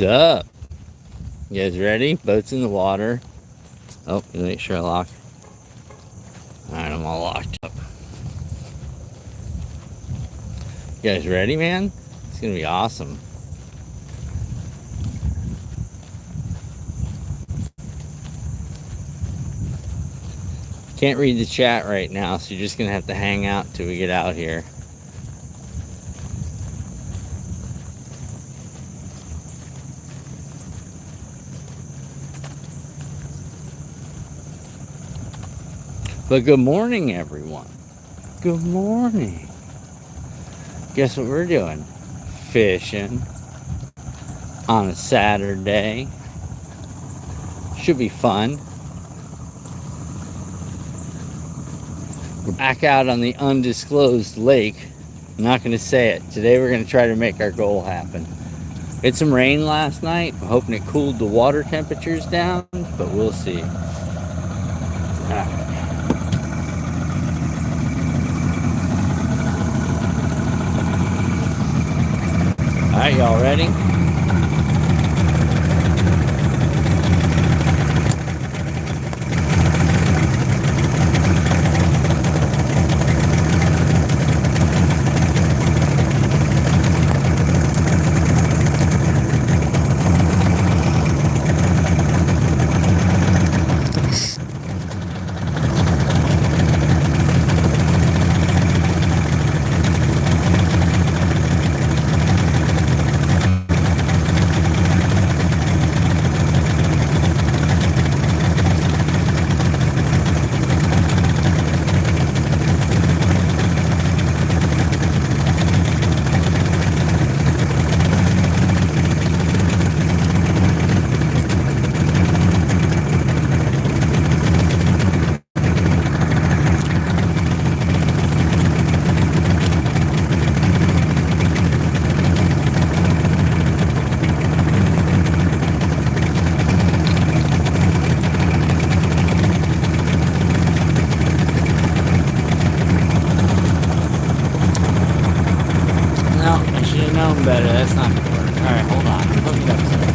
What's up? You guys ready? Boat's in the water. Oh, make sure I lock. Alright, I'm all locked up. You guys ready, man? It's gonna be awesome. Can't read the chat right now, so you're just gonna have to hang out till we get out here. But good morning, everyone. Good morning. Guess what we're doing? Fishing on a Saturday. Should be fun. We're back out on the undisclosed lake. I'm not going to say it. Today we're going to try to make our goal happen. Had some rain last night. I'm hoping it cooled the water temperatures down, but we'll see. Alright, y'all ready? Better. That's not gonna work. Alright, hold on. I'm hooking up to it.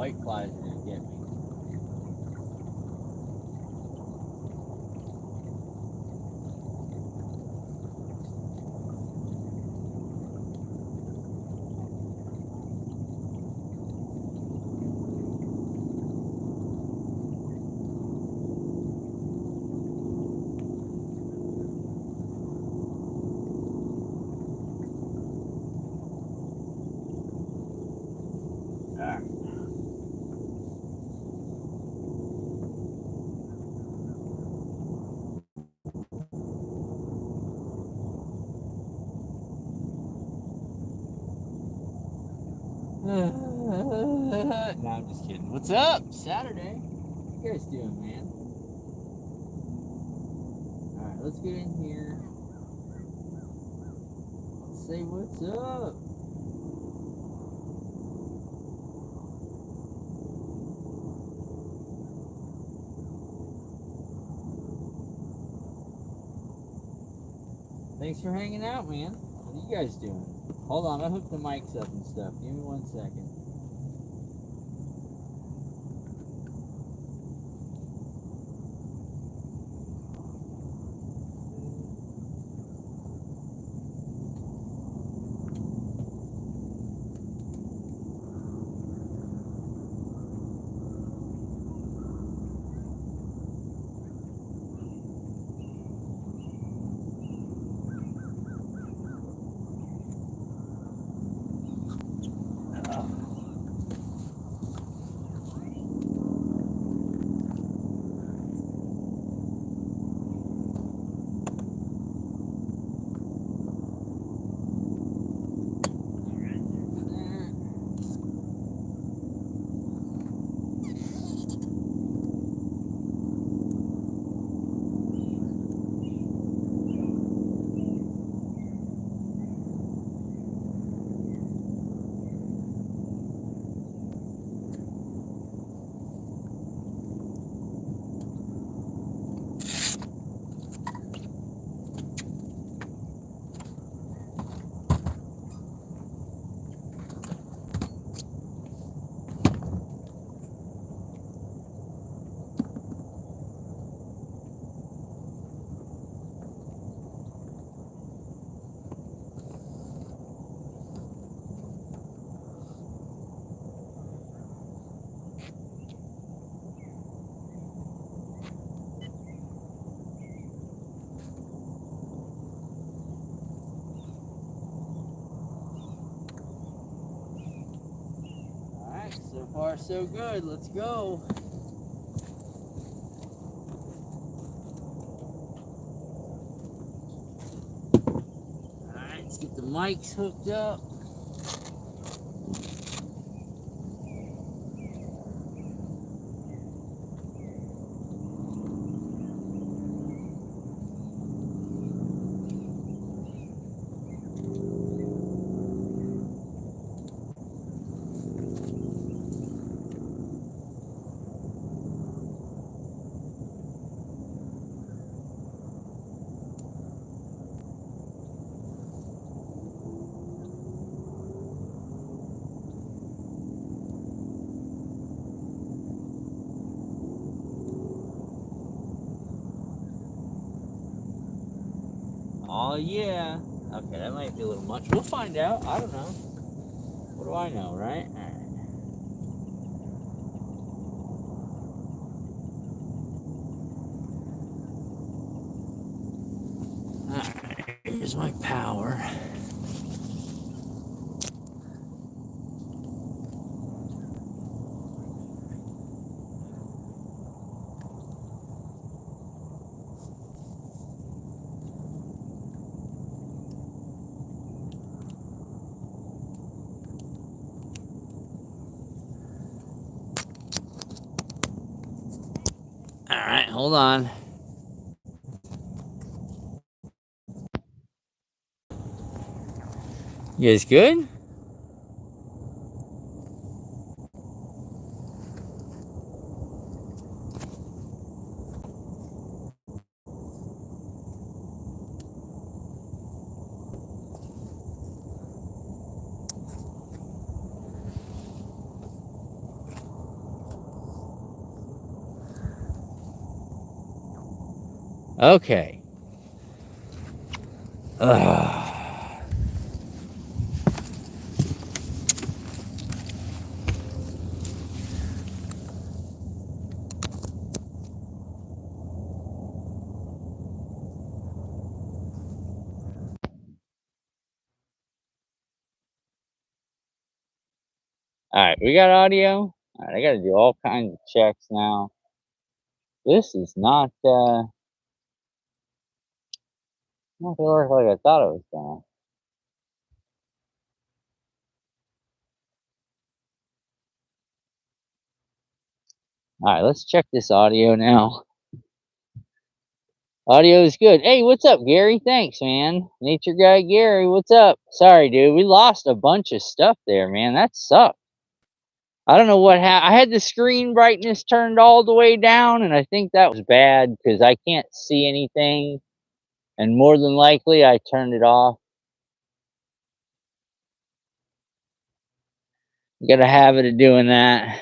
white flies are gonna get me. No, I'm just kidding. What's up? Saturday. What you guys doing, man? Alright, let's get in here. Let's say what's up. Thanks for hanging out, man. What are you guys doing? Hold on, I'll hook the mics up and stuff. Give me 1 second. So far, so good. Let's go. Alright, let's get the mics hooked up. Oh yeah. Okay, that might be a little much. We'll find out. I don't know. What do I know, right? Alright, here's my power. Alright, hold on. You guys good? Okay. Ugh. All right, we got audio. All right, I got to do all kinds of checks now. This is not gonna work like I thought it was gonna. All right, let's check this audio now. Audio is good. Hey, what's up, Gary? Thanks, man. Nature guy Gary, what's up? Sorry, dude. We lost a bunch of stuff there, man. That sucked. I don't know what happened. I had the screen brightness turned all the way down, and I think that was bad because I can't see anything. And more than likely, I turned it off. You got a habit of doing that.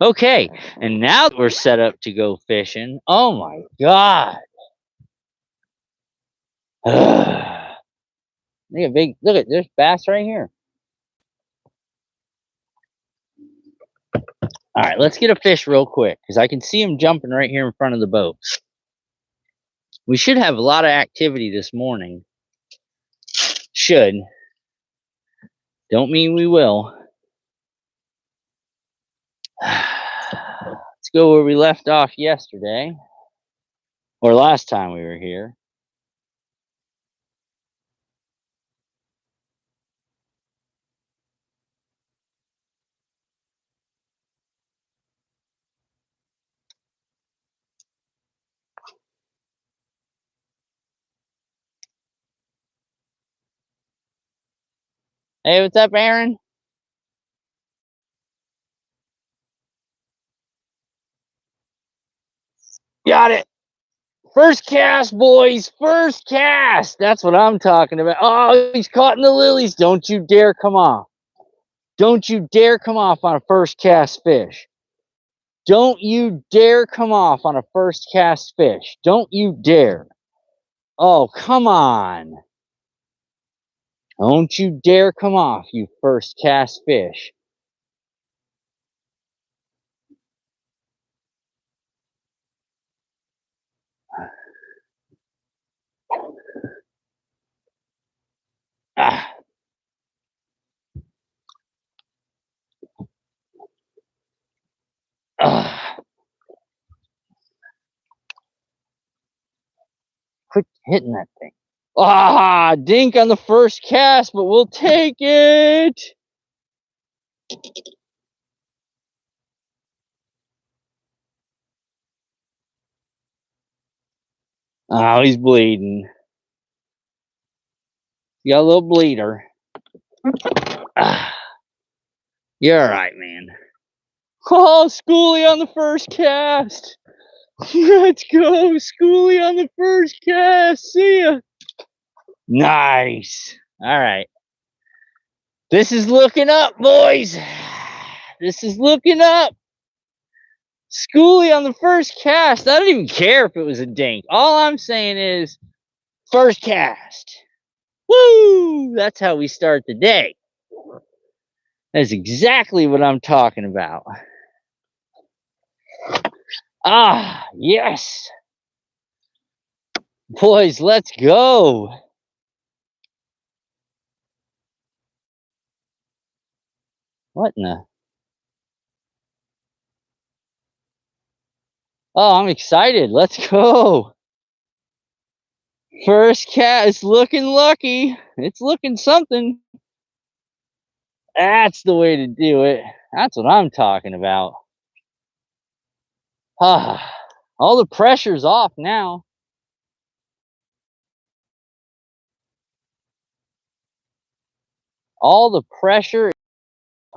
Okay, and now that we're set up to go fishing, oh my god. Look at there's bass right here. All right, let's get a fish real quick because I can see him jumping right here in front of the boat. We should have a lot of activity this morning. Should. Don't mean we will. Let's go where we left off yesterday. Or last time we were here. Hey, what's up, Aaron? Got it. First cast, boys. First cast. That's what I'm talking about. Oh, he's caught in the lilies. Don't you dare come off. Don't you dare come off on a first cast fish. Don't you dare come off on a first cast fish. Don't you dare. Oh, come on. Don't you dare come off, you first cast fish. Ah. Ah. Quit hitting that thing. Ah, dink on the first cast, but we'll take it. Oh, he's bleeding. You got a little bleeder. Ah. You're all right, man. Oh, Schoolie on the first cast. Let's go, Schoolie on the first cast. See ya. Nice. All right. This is looking up, boys. This is looking up. Schoolie on the first cast. I don't even care if it was a dink. All I'm saying is first cast. Woo! That's how we start the day. That's exactly what I'm talking about. Ah, yes. Boys, let's go. What in the? Oh, I'm excited. Let's go. First cat is looking lucky. It's looking something. That's the way to do it. That's what I'm talking about. Ah, all the pressure's off now. All the pressure.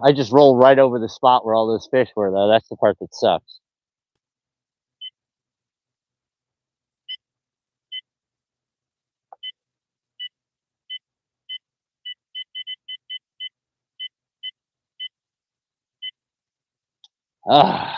I just rolled right over the spot where all those fish were, though. That's the part that sucks. Ah.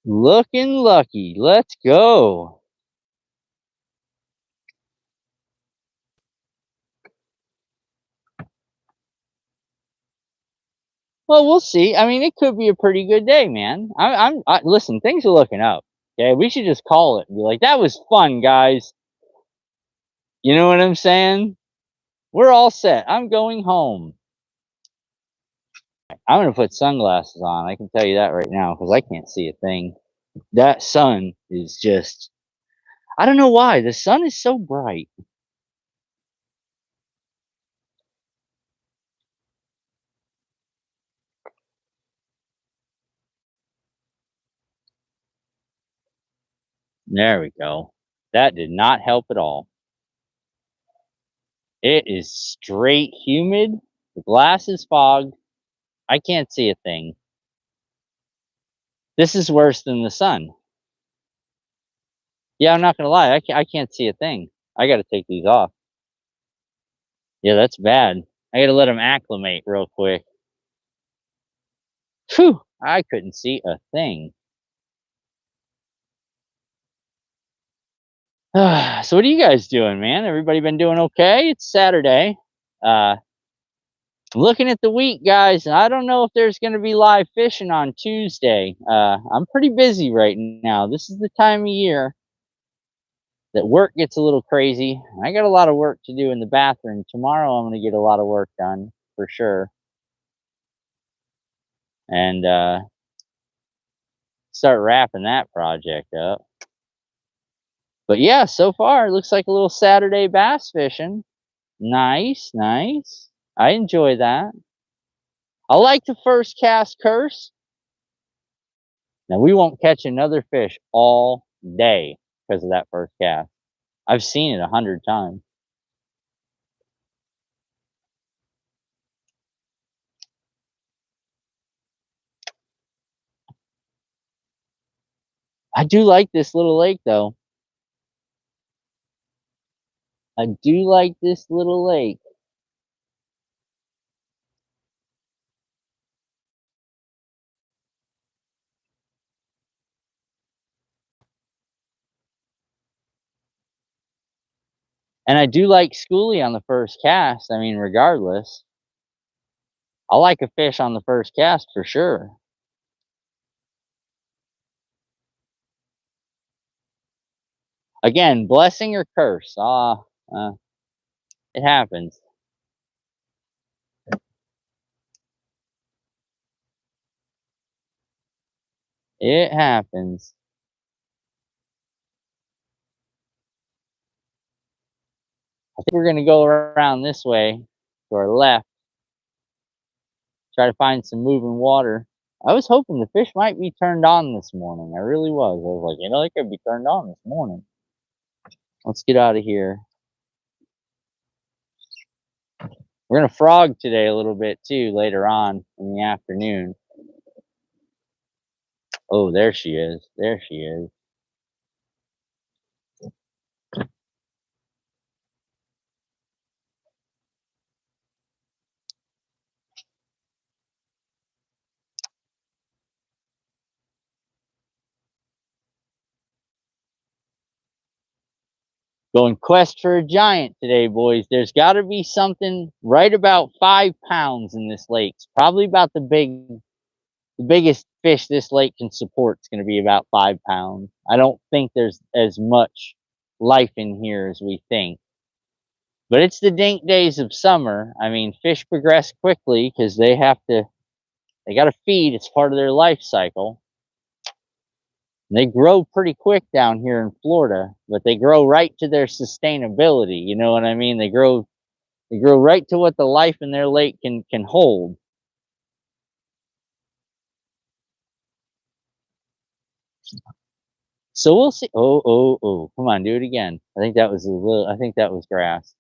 Looking lucky. Let's go. Well, we'll see. I mean, it could be a pretty good day, man. Listen, things are looking up. Okay, we should just call it and be like, "That was fun, guys." You know what I'm saying? We're all set. I'm going home. I'm gonna put sunglasses on. I can tell you that right now because I can't see a thing. That sun is just. I don't know why the sun is so bright. There we go. That did not help at all. It is straight humid. The glass is fogged. I can't see a thing. This is worse than the sun. Yeah, I'm not gonna lie. I can't see a thing. I got to take these off. Yeah, that's bad. I got to let them acclimate real quick. Phew! I couldn't see a thing. So what are you guys doing, man? Everybody been doing okay? It's Saturday. Uh, Looking at the week, guys, and I don't know if there's going to be live fishing on Tuesday. I'm pretty busy right now. This is the time of year that work gets a little crazy. I got a lot of work to do in the bathroom. Tomorrow I'm going to get a lot of work done for sure. And start wrapping that project up. But yeah, so far it looks like a little Saturday bass fishing. Nice, nice. I enjoy that. I like the first cast curse. Now we won't catch another fish all day because of that first cast. I've seen it 100 times. I do like this little lake though. I do like this little lake. And I do like schoolie on the first cast. I mean, regardless, I like a fish on the first cast for sure. Again, blessing or curse. It happens. It happens. I think we're gonna go around this way to our left, try to find some moving water. I was hoping the fish might be turned on this morning. I really was. I was like, they could be turned on this morning. Let's get out of here. We're gonna frog today a little bit too later on in the afternoon. Oh, there she is. There she is. Going quest for a giant today, boys. There's got to be something right about 5 pounds in this lake. It's probably about the biggest fish this lake can support is going to be about 5 pounds. I don't think there's as much life in here as we think. But it's the dink days of summer. I mean, fish progress quickly because they got to feed. It's part of their life cycle. And they grow pretty quick down here in Florida, but they grow right to their sustainability. You know what I mean? They grow right to what the life in their lake can hold. So we'll see. Oh, oh, oh! Come on, do it again. I think that was grass.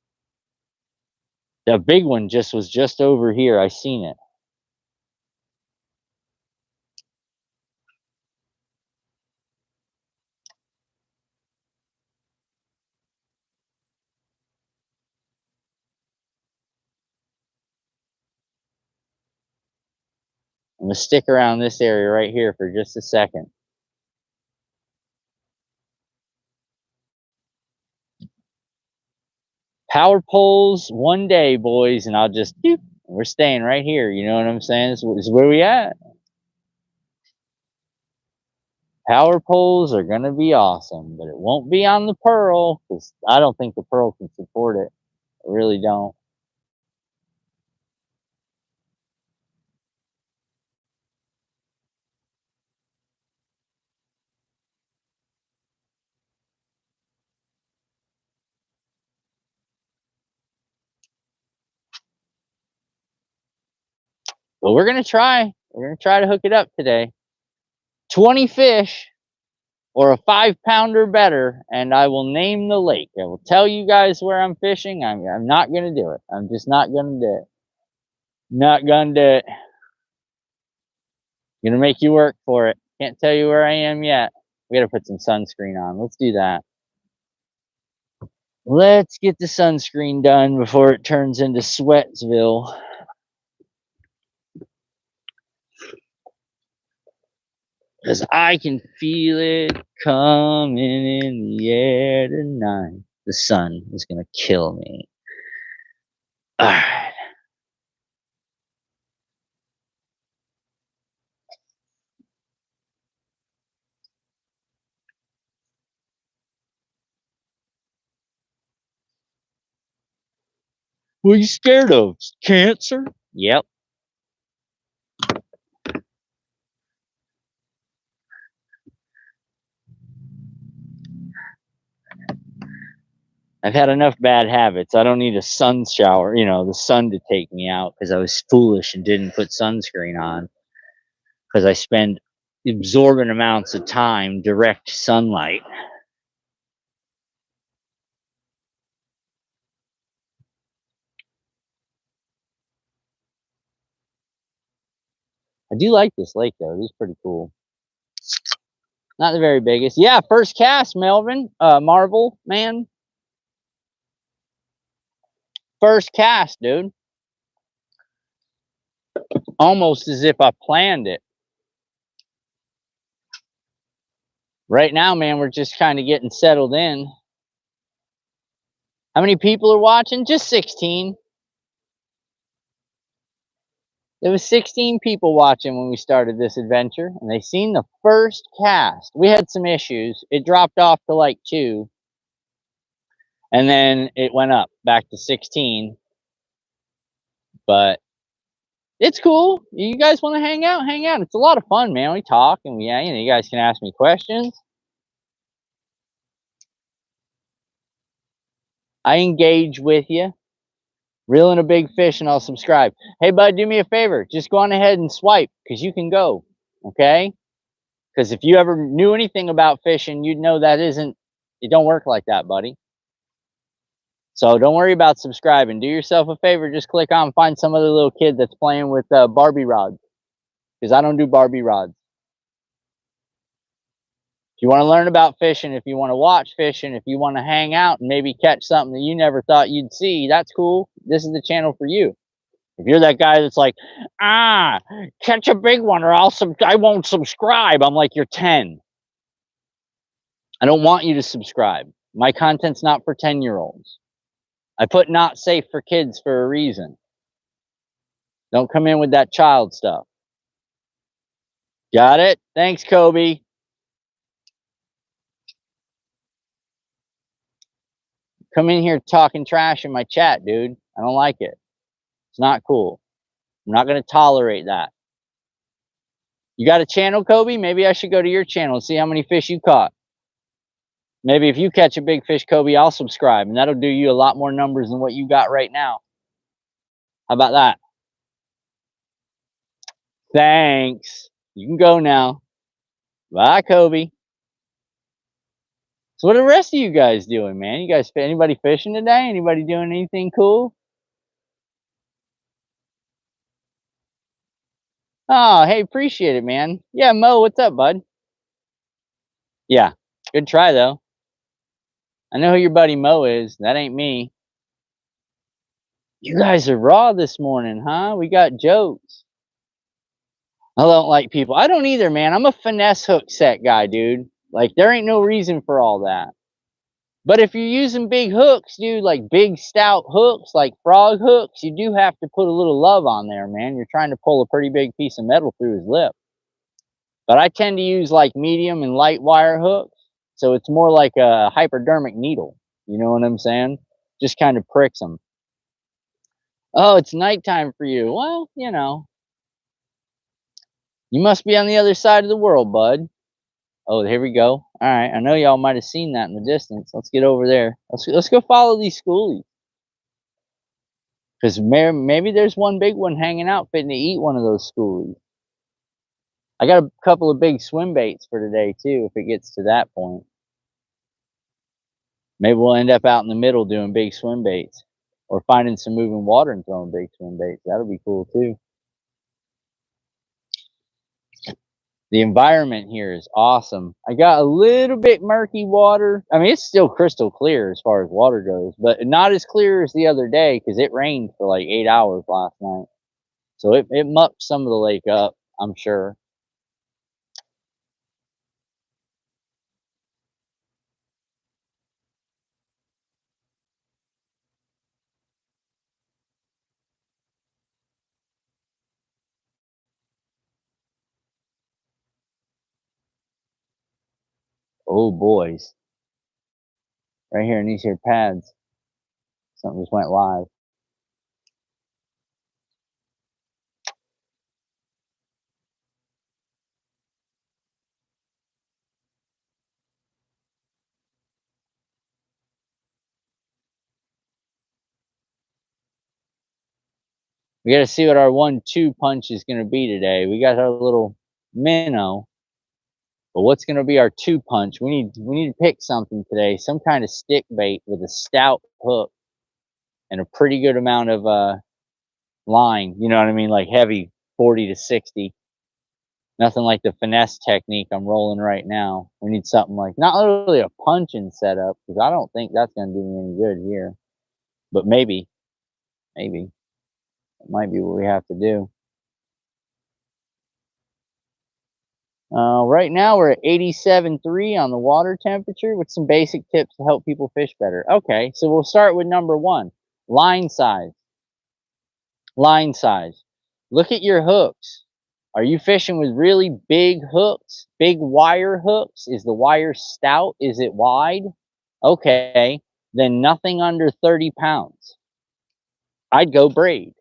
The big one was just over here. I seen it. I'm gonna stick around this area right here for just a second. Power poles one day, boys, and I'll just, we're staying right here. You know what I'm saying? This is where we at. Power poles are going to be awesome, but it won't be on the Pearl because I don't think the Pearl can support it. I really don't. But we're going to try. We're going to try to hook it up today. 20 fish or a 5-pounder better, and I will name the lake. I will tell you guys where I'm fishing. I'm not going to do it. I'm just not going to do it. Not going to do it. Gonna make you work for it. Can't tell you where I am yet. We gotta put some sunscreen on. Let's do that. Let's get the sunscreen done before it turns into Sweatsville. Because I can feel it coming in the air tonight. The sun is gonna kill me. Alright. What are you scared of? Cancer? Yep. I've had enough bad habits. I don't need a sun shower, the sun to take me out because I was foolish and didn't put sunscreen on. Because I spend exorbitant amounts of time direct sunlight. I do like this lake though. It is pretty cool. Not the very biggest. Yeah, first cast, Melvin. Marvel, man. First cast, dude. Almost as if I planned it. Right now, man, we're just kind of getting settled in. How many people are watching? Just 16. There was 16 people watching when we started this adventure, and they seen the first cast. We had some issues. It dropped off to like 2, and then it went up back to 16. But it's cool. You guys want to hang out? Hang out. It's a lot of fun, man. We talk, and you guys can ask me questions. I engage with you. Reeling a big fish, and I'll subscribe. Hey, bud, do me a favor. Just go on ahead and swipe, because you can go, okay? Because if you ever knew anything about fishing, you'd know it don't work like that, buddy. So don't worry about subscribing. Do yourself a favor. Just click on, find some other little kid that's playing with Barbie rods, because I don't do Barbie rods. If you want to learn about fishing, if you want to watch fishing, if you want to hang out and maybe catch something that you never thought you'd see, that's cool. This is the channel for you. If you're that guy that's like, catch a big one or I won't subscribe. I'm like, you're 10. I don't want you to subscribe. My content's not for 10-year-olds. I put not safe for kids for a reason. Don't come in with that child stuff. Got it? Thanks, Kobe. Come in here talking trash in my chat, dude. I don't like it. It's not cool. I'm not going to tolerate that. You got a channel, Kobe? Maybe I should go to your channel and see how many fish you caught. Maybe if you catch a big fish, Kobe, I'll subscribe, and that'll do you a lot more numbers than what you got right now. How about that? Thanks. You can go now. Bye, Kobe. So what are the rest of you guys doing, man? You guys, anybody fishing today? Anybody doing anything cool? Oh, hey, appreciate it, man. Yeah, Mo, what's up, bud? Yeah, good try, though. I know who your buddy Mo is. That ain't me. You guys are raw this morning, huh? We got jokes. I don't like people. I don't either, man. I'm a finesse hook set guy, dude. Like, there ain't no reason for all that. But if you're using big hooks, dude, like big stout hooks, like frog hooks, you do have to put a little love on there, man. You're trying to pull a pretty big piece of metal through his lip. But I tend to use like medium and light wire hooks. So it's more like a hypodermic needle. You know what I'm saying? Just kind of pricks them. Oh, it's nighttime for you. Well, you know, you must be on the other side of the world, bud. Oh, here we go. All right, I know y'all might have seen that in the distance. Let's get over there. Let's go follow these schoolies. Because maybe there's one big one hanging out fitting to eat one of those schoolies. I got a couple of big swim baits for today too, if it gets to that point. Maybe we'll end up out in the middle doing big swim baits. Or finding some moving water and throwing big swim baits. That'll be cool too. The environment here is awesome. I got a little bit murky water. I mean, it's still crystal clear as far as water goes, but not as clear as the other day because it rained for like 8 hours last night. So it mucked some of the lake up, I'm sure. Oh, boys. Right here in these here pads, something just went live. We got to see what our 1-2 punch is going to be today. We got our little minnow, but what's going to be our 2 punch? We need to pick something today, some kind of stick bait with a stout hook and a pretty good amount of line. You know what I mean? Like heavy, 40 to 60. Nothing like the finesse technique I'm rolling right now. We need something like not really a punching setup because I don't think that's going to do me any good here. But maybe it might be what we have to do. Right now we're at 87.3 on the water temperature with some basic tips to help people fish better. Okay, so we'll start with number 1, line size. Line size. Look at your hooks. Are you fishing with really big hooks? Big wire hooks? Is the wire stout? Is it wide? Okay, then nothing under 30 pounds. I'd go braid.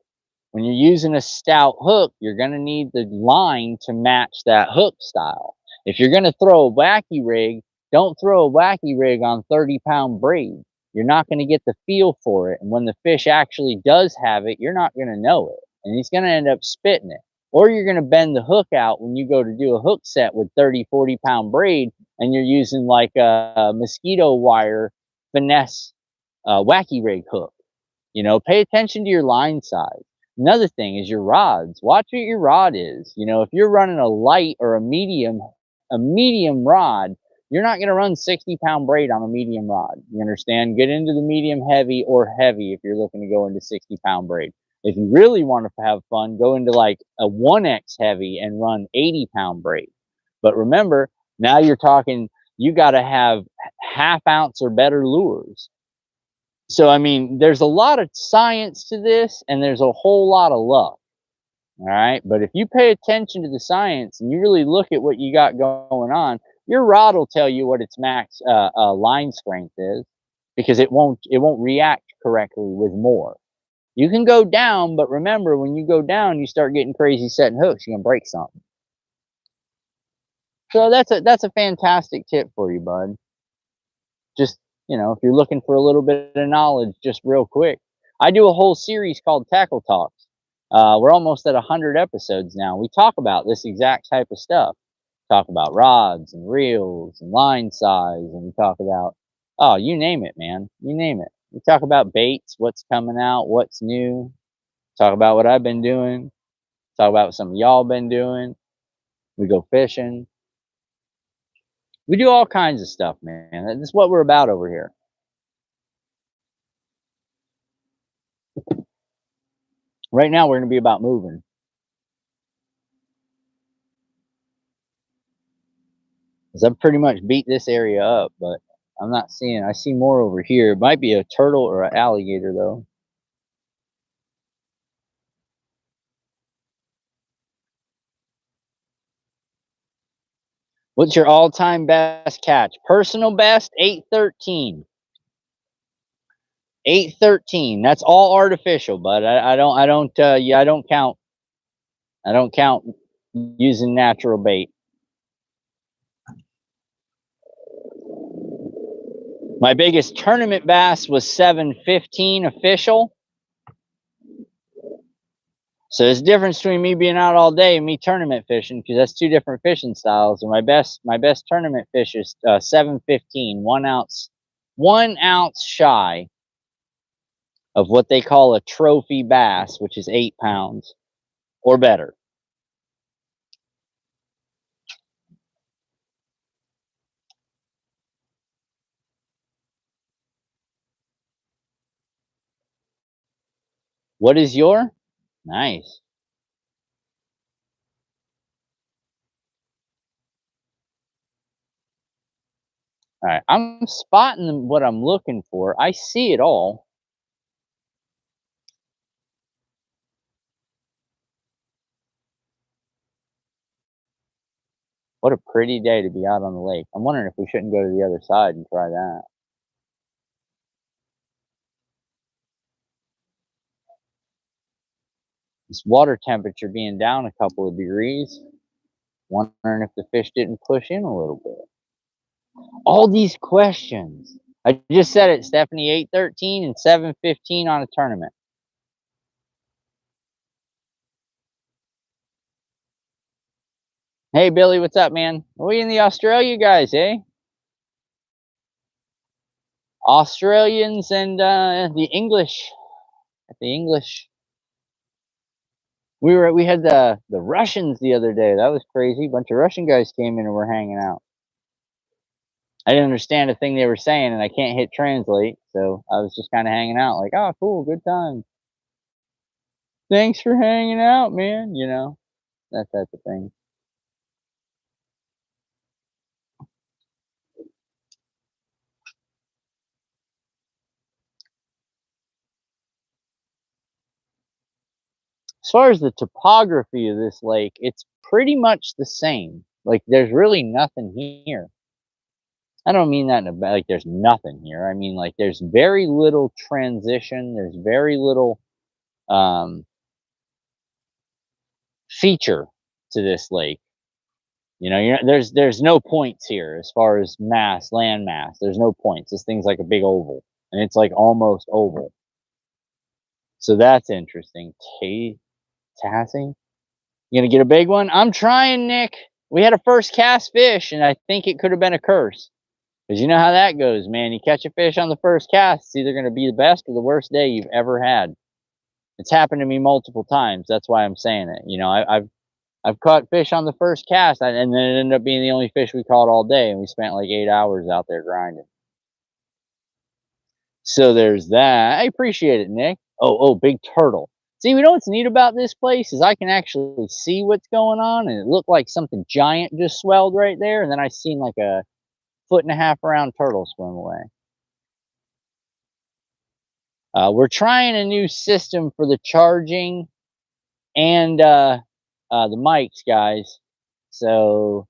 When you're using a stout hook, you're going to need the line to match that hook style. If you're going to throw a wacky rig, don't throw a wacky rig on 30-pound braid. You're not going to get the feel for it. And when the fish actually does have it, you're not going to know it. And he's going to end up spitting it. Or you're going to bend the hook out when you go to do a hook set with 30, 40-pound braid, and you're using like a mosquito wire finesse wacky rig hook. You know, pay attention to your line size. Another thing is your rods. Watch what your rod is. You know, if you're running a light or a medium rod, you're not going to run 60-pound braid on a medium rod. You understand? Get into the medium heavy or heavy if you're looking to go into 60-pound braid. If you really want to have fun, go into like a 1X heavy and run 80-pound braid. But remember, now you're talking, you got to have half-ounce or better lures. So, I mean, there's a lot of science to this and there's a whole lot of luck. All right. But if you pay attention to the science and you really look at what you got going on, your rod will tell you what its max line strength is because it won't react correctly with more. You can go down, but remember when you go down, you start getting crazy setting hooks, you're going to break something. So that's a fantastic tip for you, bud. Just, you know, if you're looking for a little bit of knowledge, just real quick. I do a whole series called Tackle Talks. We're almost at 100 episodes now. We talk about this exact type of stuff. Talk about rods and reels and line size, and we talk about, oh, you name it, man. You name it. We talk about baits, what's coming out, what's new. Talk about what I've been doing. Talk about what some of y'all been doing. We go fishing. We do all kinds of stuff, man. That's what we're about over here. Right now, we're going to be about moving. Because I've pretty much beat this area up, but I'm not seeing. I see more over here. It might be a turtle or an alligator though. What's your all-time best catch? Personal best, 813. 813. That's all artificial, but yeah, I don't count. I don't count using natural bait. My biggest tournament bass was 715 official. So there's a difference between me being out all day and me tournament fishing, because that's two different fishing styles. And my best tournament fish is 715, 1 ounce, 1 ounce shy of what they call a trophy bass, which is 8 pounds or better. What is your? Nice. All right, I'm spotting what I'm looking for. I see it all. What a pretty day to be out on the lake. I'm wondering if we shouldn't go to the other side and try that. This water temperature being down a couple of degrees, wondering if the fish didn't push in a little bit. All these questions. I just said it, Stephanie, 813 and 715 on a tournament. Hey, Billy, what's up, man? Are we in the Australia guys, eh? Australians and the English. The English. We had the Russians the other day. That was crazy. A bunch of Russian guys came in and were hanging out. I didn't understand a thing they were saying, and I can't hit translate, so I was just kind of hanging out, like, oh, cool, good time. Thanks for hanging out, man. You know, that type of thing. As far as the topography of this lake, it's pretty much the same. Like, there's really nothing here. I don't mean that in a bad, like, there's nothing here. I mean, like, there's very little transition. There's very little um, feature to this lake. You know, there's no points here as far as mass, land mass. There's no points. This thing's like a big oval, and it's like almost oval. So that's interesting. Tassing? You gonna get a big one? I'm trying, Nick. We had a first cast fish, and I think it could have been a curse. Because you know how that goes, man. You catch a fish on the first cast, it's either going to be the best or the worst day you've ever had. It's happened to me multiple times. That's why I'm saying it. You know, I've caught fish on the first cast, and then it ended up being the only fish we caught all day, and we spent like 8 hours out there grinding. So there's that. I appreciate it, Nick. Oh, big turtle. See, you know what's neat about this place is I can actually see what's going on, and it looked like something giant just swelled right there, and then I seen like a 1.5 foot around turtle swim away. We're trying a new system for the charging and the mics, guys. So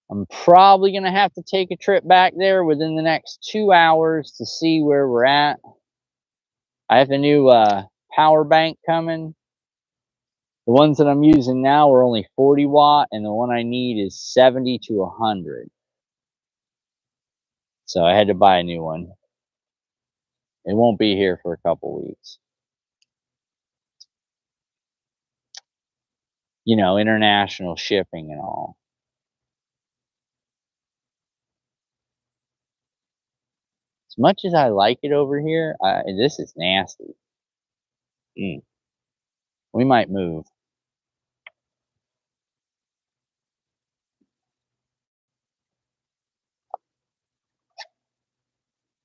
I'm probably going to have to take a trip back there within the next 2 hours to see where we're at. I have a new power bank coming. The ones that I'm using now are only 40 watt, and the one I need is 70 to 100. So I had to buy a new one. It won't be here for a couple weeks. You know, international shipping and all. As much as I like it over here, this is nasty. Mm. We might move.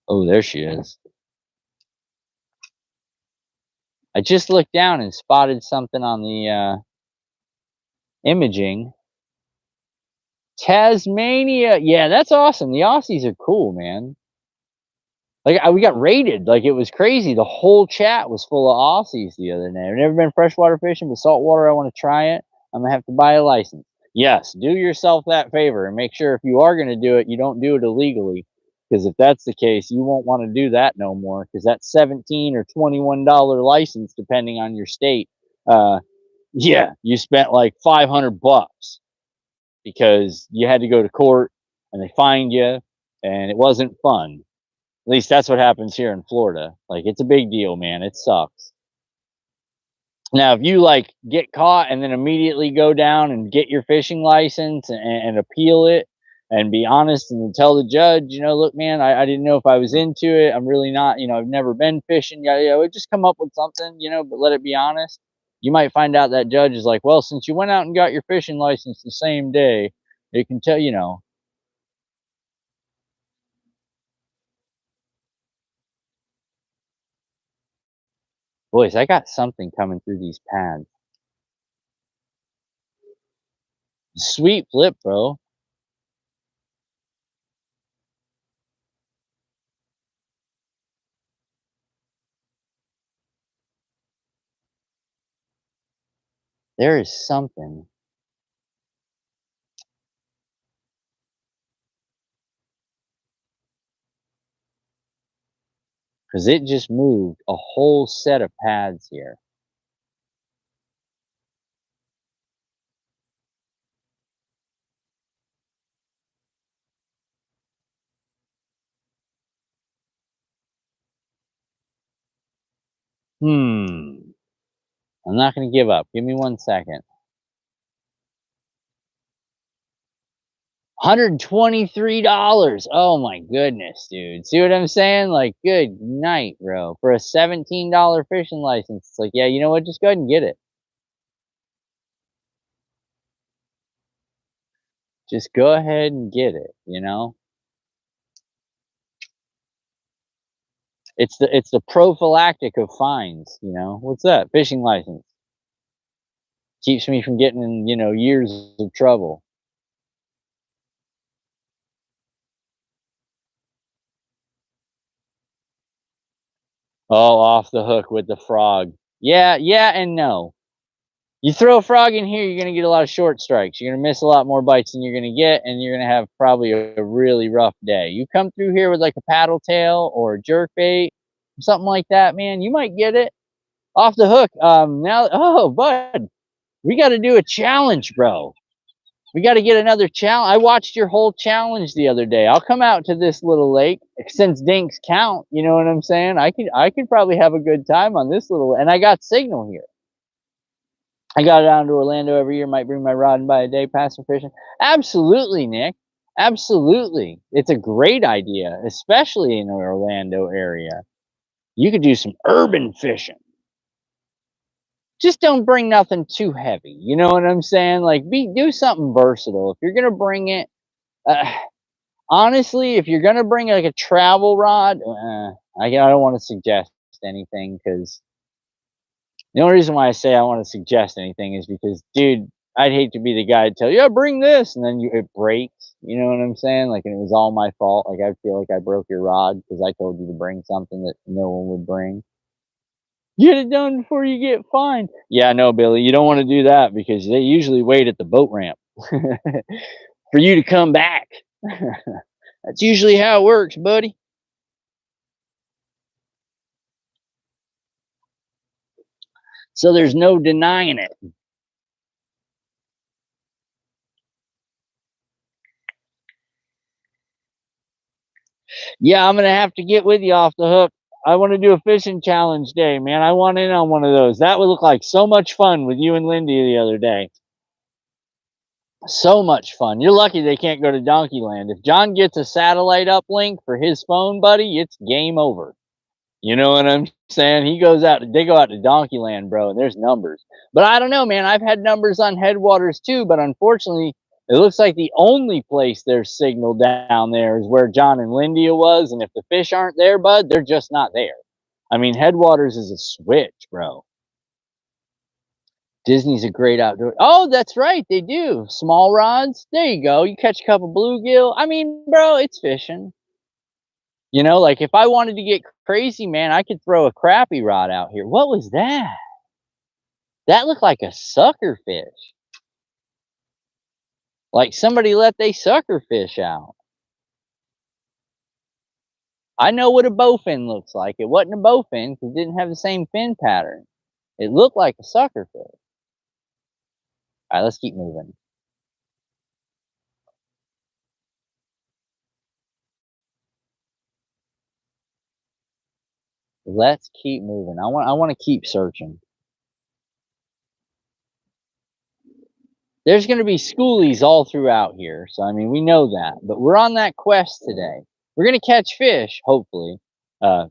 Oh, there she is. I just looked down and spotted something on the imaging. Tasmania. Yeah, that's awesome. The Aussies are cool, man. Like, we got raided, like, it was crazy. The whole chat was full of Aussies the other day. I've never been freshwater fishing, but saltwater, I wanna try it. I'm gonna have to buy a license. Yes, do yourself that favor and make sure if you are gonna do it, you don't do it illegally. Because if that's the case, you won't wanna do that no more. Because that 17 or $21 license, depending on your state, uh, yeah, you spent, like, 500 bucks because you had to go to court, and they fined you, and it wasn't fun. At least that's what happens here in Florida. Like, it's a big deal, man. It sucks. Now, if you like get caught and then immediately go down and get your fishing license and appeal it and be honest and tell the judge, look, man, I didn't know if I was into it. I'm really not, I've never been fishing. Yeah, just come up with something, but let it be honest. You might find out that judge is like, well, since you went out and got your fishing license the same day, it can tell. Boys, I got something coming through these pads. Sweet flip, bro. There is something, because it just moved a whole set of pads here. Hmm. I'm not gonna give up. Give me 1 second. $123. Oh my goodness, dude. See what I'm saying? Like, good night, bro. For a $17 fishing license. It's like, yeah, you know what? Just go ahead and get it. Just go ahead and get it. It's the prophylactic of fines. What's that? Fishing license. Keeps me from getting in, years of trouble. Oh, off the hook with the frog. Yeah, yeah, and no. You throw a frog in here, you're gonna get a lot of short strikes. You're gonna miss a lot more bites than you're gonna get, and you're gonna have probably a really rough day. You come through here with like a paddle tail or a jerk bait, something like that, man, you might get it off the hook. Now, oh, bud, we got to do a challenge, bro. We got to get another challenge. I watched your whole challenge the other day. I'll come out to this little lake since dinks count. You know what I'm saying? I could probably have a good time on this little, and I got signal here. I got down to Orlando every year. Might bring my rod and buy a day pass for fishing. Absolutely, Nick. Absolutely, it's a great idea, especially in the Orlando area. You could do some urban fishing. Just don't bring nothing too heavy. You know what I'm saying? Like, do something versatile. If you're gonna bring it, uh, honestly, if you're gonna bring like a travel rod, I don't want to suggest anything because the only reason why I say I want to suggest anything is because, dude, I'd hate to be the guy to tell you, yeah, bring this, and then it breaks. You know what I'm saying? Like, and it was all my fault. Like, I feel like I broke your rod because I told you to bring something that no one would bring. Get it done before you get fined. Yeah, no, Billy, you don't want to do that because they usually wait at the boat ramp for you to come back. That's usually how it works, buddy. So there's no denying it. Yeah, I'm gonna have to get with you off the hook. I want to do a fishing challenge day, man. I want in on one of those. That would look like so much fun with you and Lindy the other day. So much fun. You're lucky they can't go to Donkeyland. If John gets a satellite uplink for his phone, buddy, it's game over. You know what I'm saying? They go out to Donkeyland, bro, and there's numbers. But I don't know, man. I've had numbers on headwaters too, but unfortunately, it looks like the only place there's signal down there is where John and Lindia was, and if the fish aren't there, bud, they're just not there. I mean, headwaters is a switch, bro. Disney's a great outdoor. Oh, that's right, they do. Small rods. There you go. You catch a couple bluegill. I mean, bro, it's fishing. You know, like if I wanted to get crazy, man, I could throw a crappie rod out here. What was that? That looked like a sucker fish. Like somebody let they sucker fish out. I know what a bowfin looks like. It wasn't a bowfin because it didn't have the same fin pattern. It looked like a sucker fish. All right, let's keep moving. Let's keep moving. I want to keep searching. There's going to be schoolies all throughout here, so I mean we know that. But we're on that quest today. We're going to catch fish, hopefully. Uh,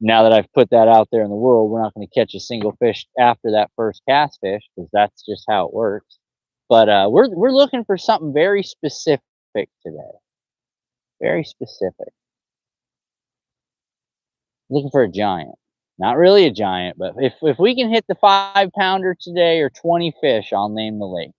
now that I've put that out there in the world, we're not going to catch a single fish after that first cast fish because that's just how it works. But we're looking for something very specific today. Very specific. Looking for a giant. Not really a giant, but if we can hit the 5-pounder today or 20 fish, I'll name the lake.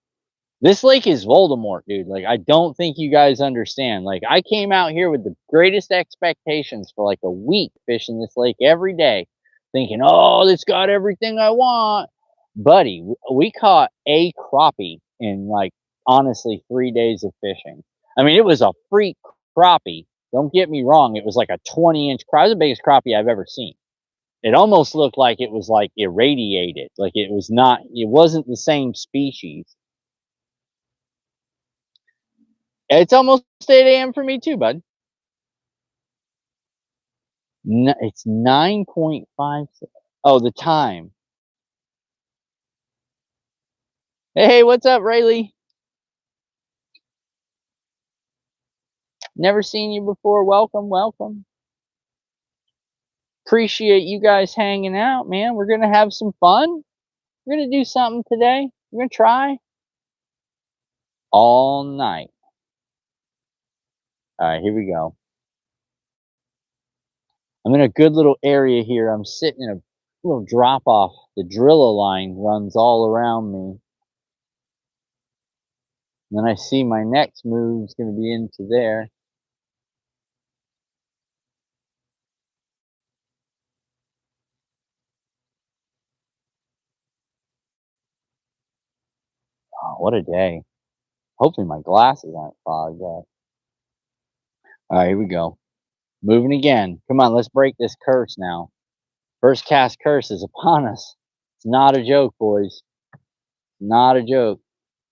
This lake is Voldemort, dude. Like, I don't think you guys understand. Like, I came out here with the greatest expectations for like a week fishing this lake every day, thinking, oh, it's got everything I want. Buddy, we caught a crappie in like, honestly, 3 days of fishing. I mean, it was a freak crappie. Don't get me wrong. It was like a 20-inch crappie. It was the biggest crappie I've ever seen. It almost looked like it was like irradiated. Like it wasn't the same species. It's almost 8 a.m. for me too, bud. It's 9.5. Oh, the time. Hey, what's up, Rayleigh? Never seen you before. Welcome, welcome. Appreciate you guys hanging out, man. We're gonna have some fun. We're gonna do something today. We're gonna try all night. All right, here we go. I'm in a good little area here. I'm sitting in a little drop off. The Drilla line runs all around me. And then I see my next move is going to be into there. Oh, what a day. Hopefully my glasses aren't fogged up. All right, here we go. Moving again. Come on, let's break this curse now. First cast curse is upon us. It's not a joke, boys. Not a joke.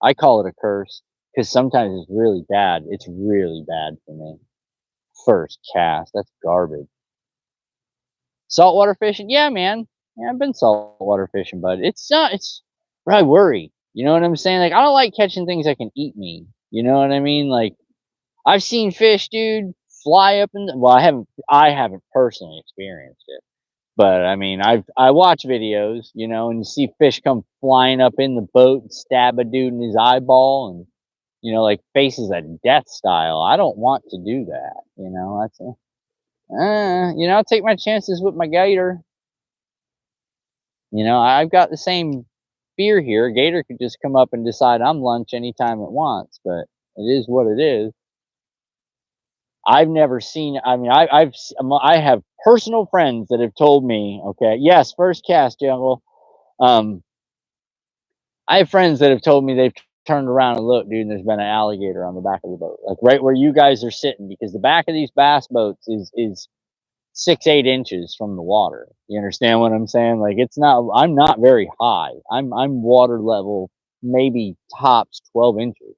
I call it a curse because sometimes it's really bad. It's really bad for me. First cast. That's garbage. Saltwater fishing? Yeah, man. Yeah, I've been saltwater fishing, but it's not, it's, I worry. You know what I'm saying? Like, I don't like catching things that can eat me. You know what I mean? Like, I've seen fish, dude, fly up in the, well, I haven't personally experienced it. But I mean, I watch videos, you know, and you see fish come flying up in the boat and stab a dude in his eyeball and, you know, like faces a death style. I don't want to do that, you know. That's a, you know, I'll take my chances with my gator. You know, I've got the same fear here. A gator could just come up and decide I'm lunch anytime it wants, but it is what it is. I've never seen. I mean, I have personal friends that have told me, okay, yes, first cast, jungle. Um, I have friends that have told me they've turned around and looked, dude, and there's been an alligator on the back of the boat, like right where you guys are sitting, because the back of these bass boats is 6-8 inches from the water. You understand what I'm saying? Like it's not. I'm not very high. I'm water level, maybe tops 12 inches.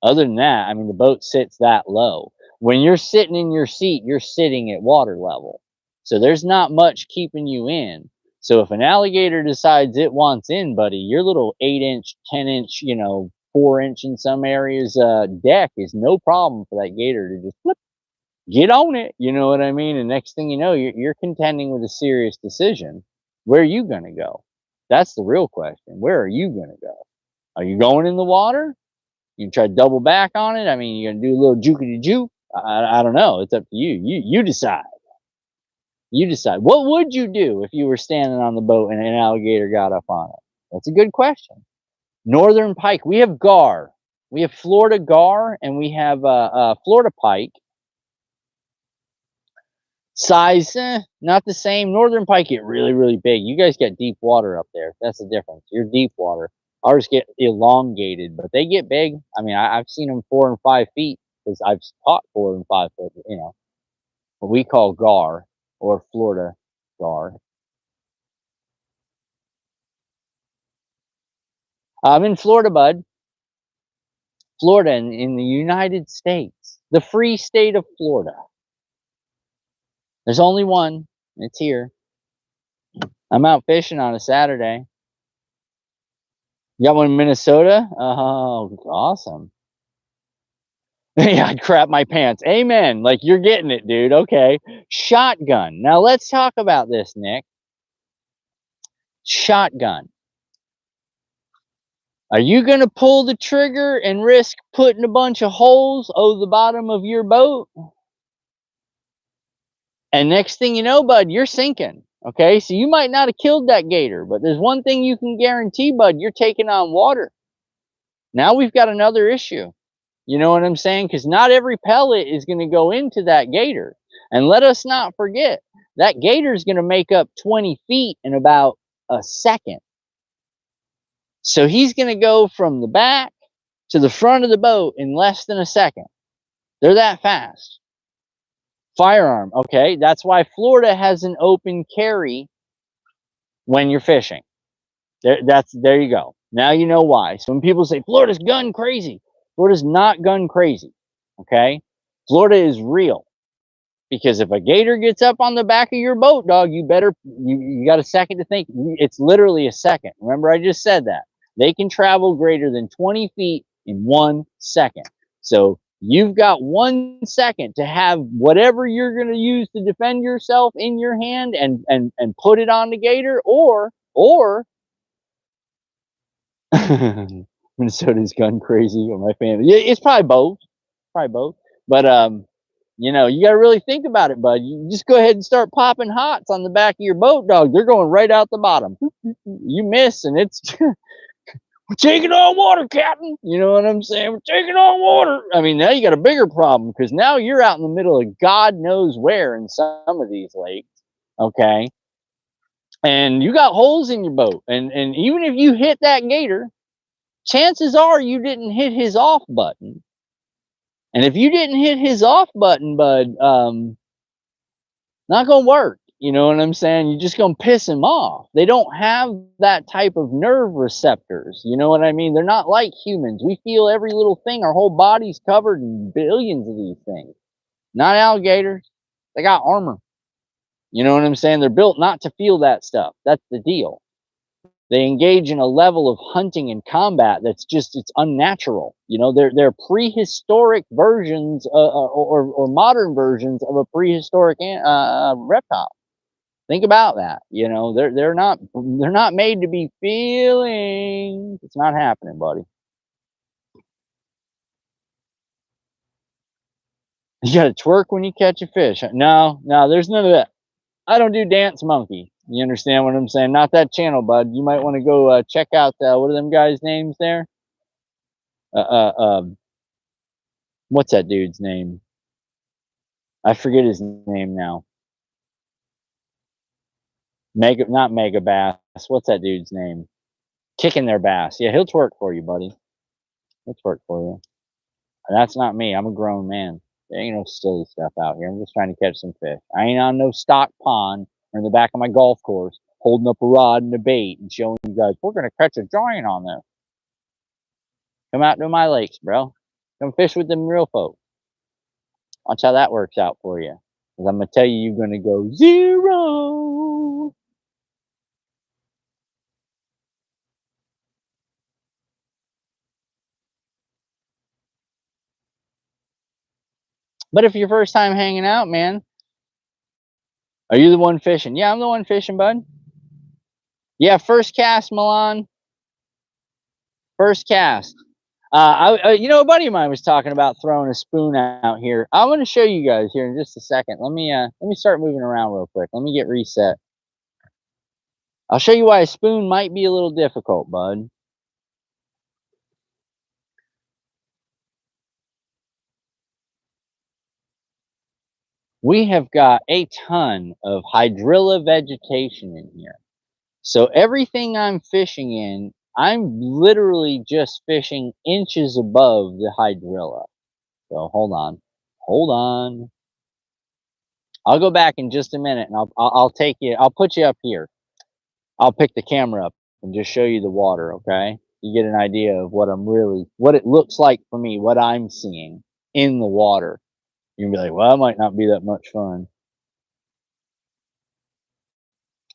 Other than that, I mean, the boat sits that low. When you're sitting in your seat, you're sitting at water level. So there's not much keeping you in. So if an alligator decides it wants in, buddy, your little 8-inch, 10-inch, you know, 4-inch in some areas deck is no problem for that gator to just flip, get on it. You know what I mean? And next thing you know, you're contending with a serious decision. Where are you going to go? That's the real question. Where are you going to go? Are you going in the water? You try to double back on it. I mean, you're gonna do a little jukey juke. I don't know. It's up to you. You decide. You decide. What would you do if you were standing on the boat and an alligator got up on it? That's a good question. Northern pike. We have gar. We have Florida gar, and we have Florida pike. Size, not the same. Northern pike get really, really big. You guys get deep water up there. That's the difference. You're deep water. Ours get elongated, but they get big. I mean, I've seen them 4 and 5 feet because I've caught 4 and 5 foot. You know, what we call gar or Florida gar. I'm in Florida, bud. Florida in the United States, the free state of Florida. There's only one. It's here. I'm out fishing on a Saturday. You got one in Minnesota? Oh, awesome. Yeah, I'd crap my pants. Amen. Like, you're getting it, dude. Okay. Shotgun. Now let's talk about this, Nick. Shotgun. Are you going to pull the trigger and risk putting a bunch of holes over the bottom of your boat? And next thing you know, bud, you're sinking. Okay, so you might not have killed that gator, but there's one thing you can guarantee, bud, you're taking on water. Now we've got another issue. You know what I'm saying? Because not every pellet is going to go into that gator. And let us not forget, that gator is going to make up 20 feet in about a second. So he's going to go from the back to the front of the boat in less than a second. They're that fast. Firearm, okay? That's why Florida has an open carry when you're fishing. There you go. Now you know why. So when people say Florida's gun crazy, Florida's not gun crazy. Okay? Florida is real. Because if a gator gets up on the back of your boat, dog, you got a second to think. It's literally a second. Remember, I just said that. They can travel greater than 20 feet in 1 second. So you've got 1 second to have whatever you're going to use to defend yourself in your hand and put it on the gator, or Minnesota's gun crazy, or my family. Yeah, it's probably both. Probably both. But you know, you gotta really think about it, bud. You just go ahead and start popping hots on the back of your boat, dog. They're going right out the bottom. You miss, and it's we're taking on water, Captain. You know what I'm saying? We're taking on water. I mean, now you got a bigger problem because now you're out in the middle of God knows where in some of these lakes. Okay. And you got holes in your boat. And even if you hit that gator, chances are you didn't hit his off button. And if you didn't hit his off button, bud, not gonna work. You know what I'm saying? You're just gonna piss him off. They don't have that type of nerve receptors. You know what I mean? They're not like humans. We feel every little thing. Our whole body's covered in billions of these things. Not alligators. They got armor. You know what I'm saying? They're built not to feel that stuff. That's the deal. They engage in a level of hunting and combat that's just, it's unnatural. You know, they're prehistoric versions or modern versions of a prehistoric reptile. Think about that. You know, they're not made to be feeling. It's not happening, buddy. You got to twerk when you catch a fish. No, there's none of that. I don't do dance monkey. You understand what I'm saying? Not that channel, bud. You might want to go check out what are them guys' names there? What's that dude's name? I forget his name now. Not Mega Bass. What's that dude's name? Kicking their bass. Yeah, he'll twerk for you, buddy. He'll twerk for you. And that's not me. I'm a grown man. There ain't no silly stuff out here. I'm just trying to catch some fish. I ain't on no stock pond or in the back of my golf course holding up a rod and a bait and showing you guys, we're going to catch a giant on this. Come out to my lakes, bro. Come fish with them real folk. Watch how that works out for you. Because I'm going to tell you, you're going to go 0. But if you're first time hanging out, man, are you the one fishing? Yeah, I'm the one fishing, bud. Yeah, first cast, Milan. First cast. You know, a buddy of mine was talking about throwing a spoon out here. I'm going to show you guys here in just a second. Let me start moving around real quick. Let me get reset. I'll show you why a spoon might be a little difficult, bud. we have got a ton of hydrilla vegetation in here. So everything I'm fishing in, I'm literally just fishing inches above the hydrilla. So hold on. Hold on. I'll go back in just a minute and I'll take you, I'll put you up here. I'll pick the camera up and just show you the water, okay? You get an idea of what it looks like for me, what I'm seeing in the water. You can be like, well, that might not be that much fun.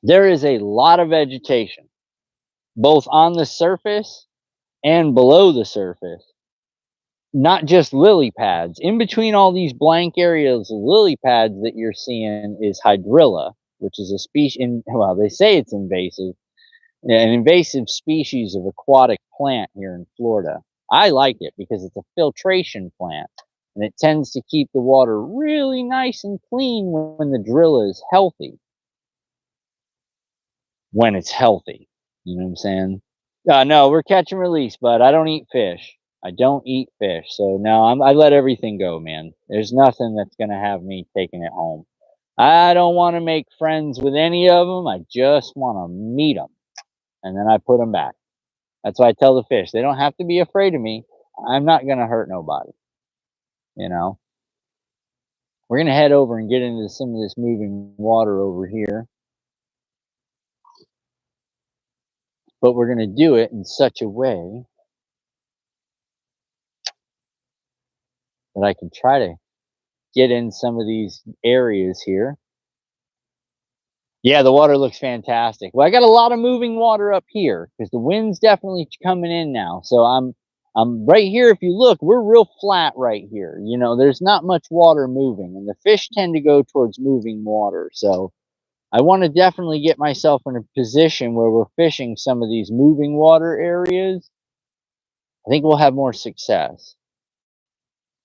There is a lot of vegetation, both on the surface and below the surface. Not just lily pads. In between all these blank areas of lily pads that you're seeing is hydrilla, which is a species, well, they say it's invasive, an invasive species of aquatic plant here in Florida. I like it because it's a filtration plant and it tends to keep the water really nice and clean when the drill is healthy. When it's healthy. You know what I'm saying? No, we're catch and release, bud. I don't eat fish. I don't eat fish. So no, I let everything go, man. There's nothing that's gonna have me taking it home. I don't want to make friends with any of them. I just want to meet them, and then I put them back. That's why I tell the fish they don't have to be afraid of me. I'm not gonna hurt nobody. You know. We're gonna head over and get into some of this moving water over here, but we're gonna do it in such a way that I can try to get in some of these areas here. Yeah, the water looks fantastic. Well, I got a lot of moving water up here because the wind's definitely coming in now. So I'm right here. If you look, we're real flat right here. You know, there's not much water moving, and the fish tend to go towards moving water. So I want to definitely get myself in a position where we're fishing some of these moving water areas. I think we'll have more success.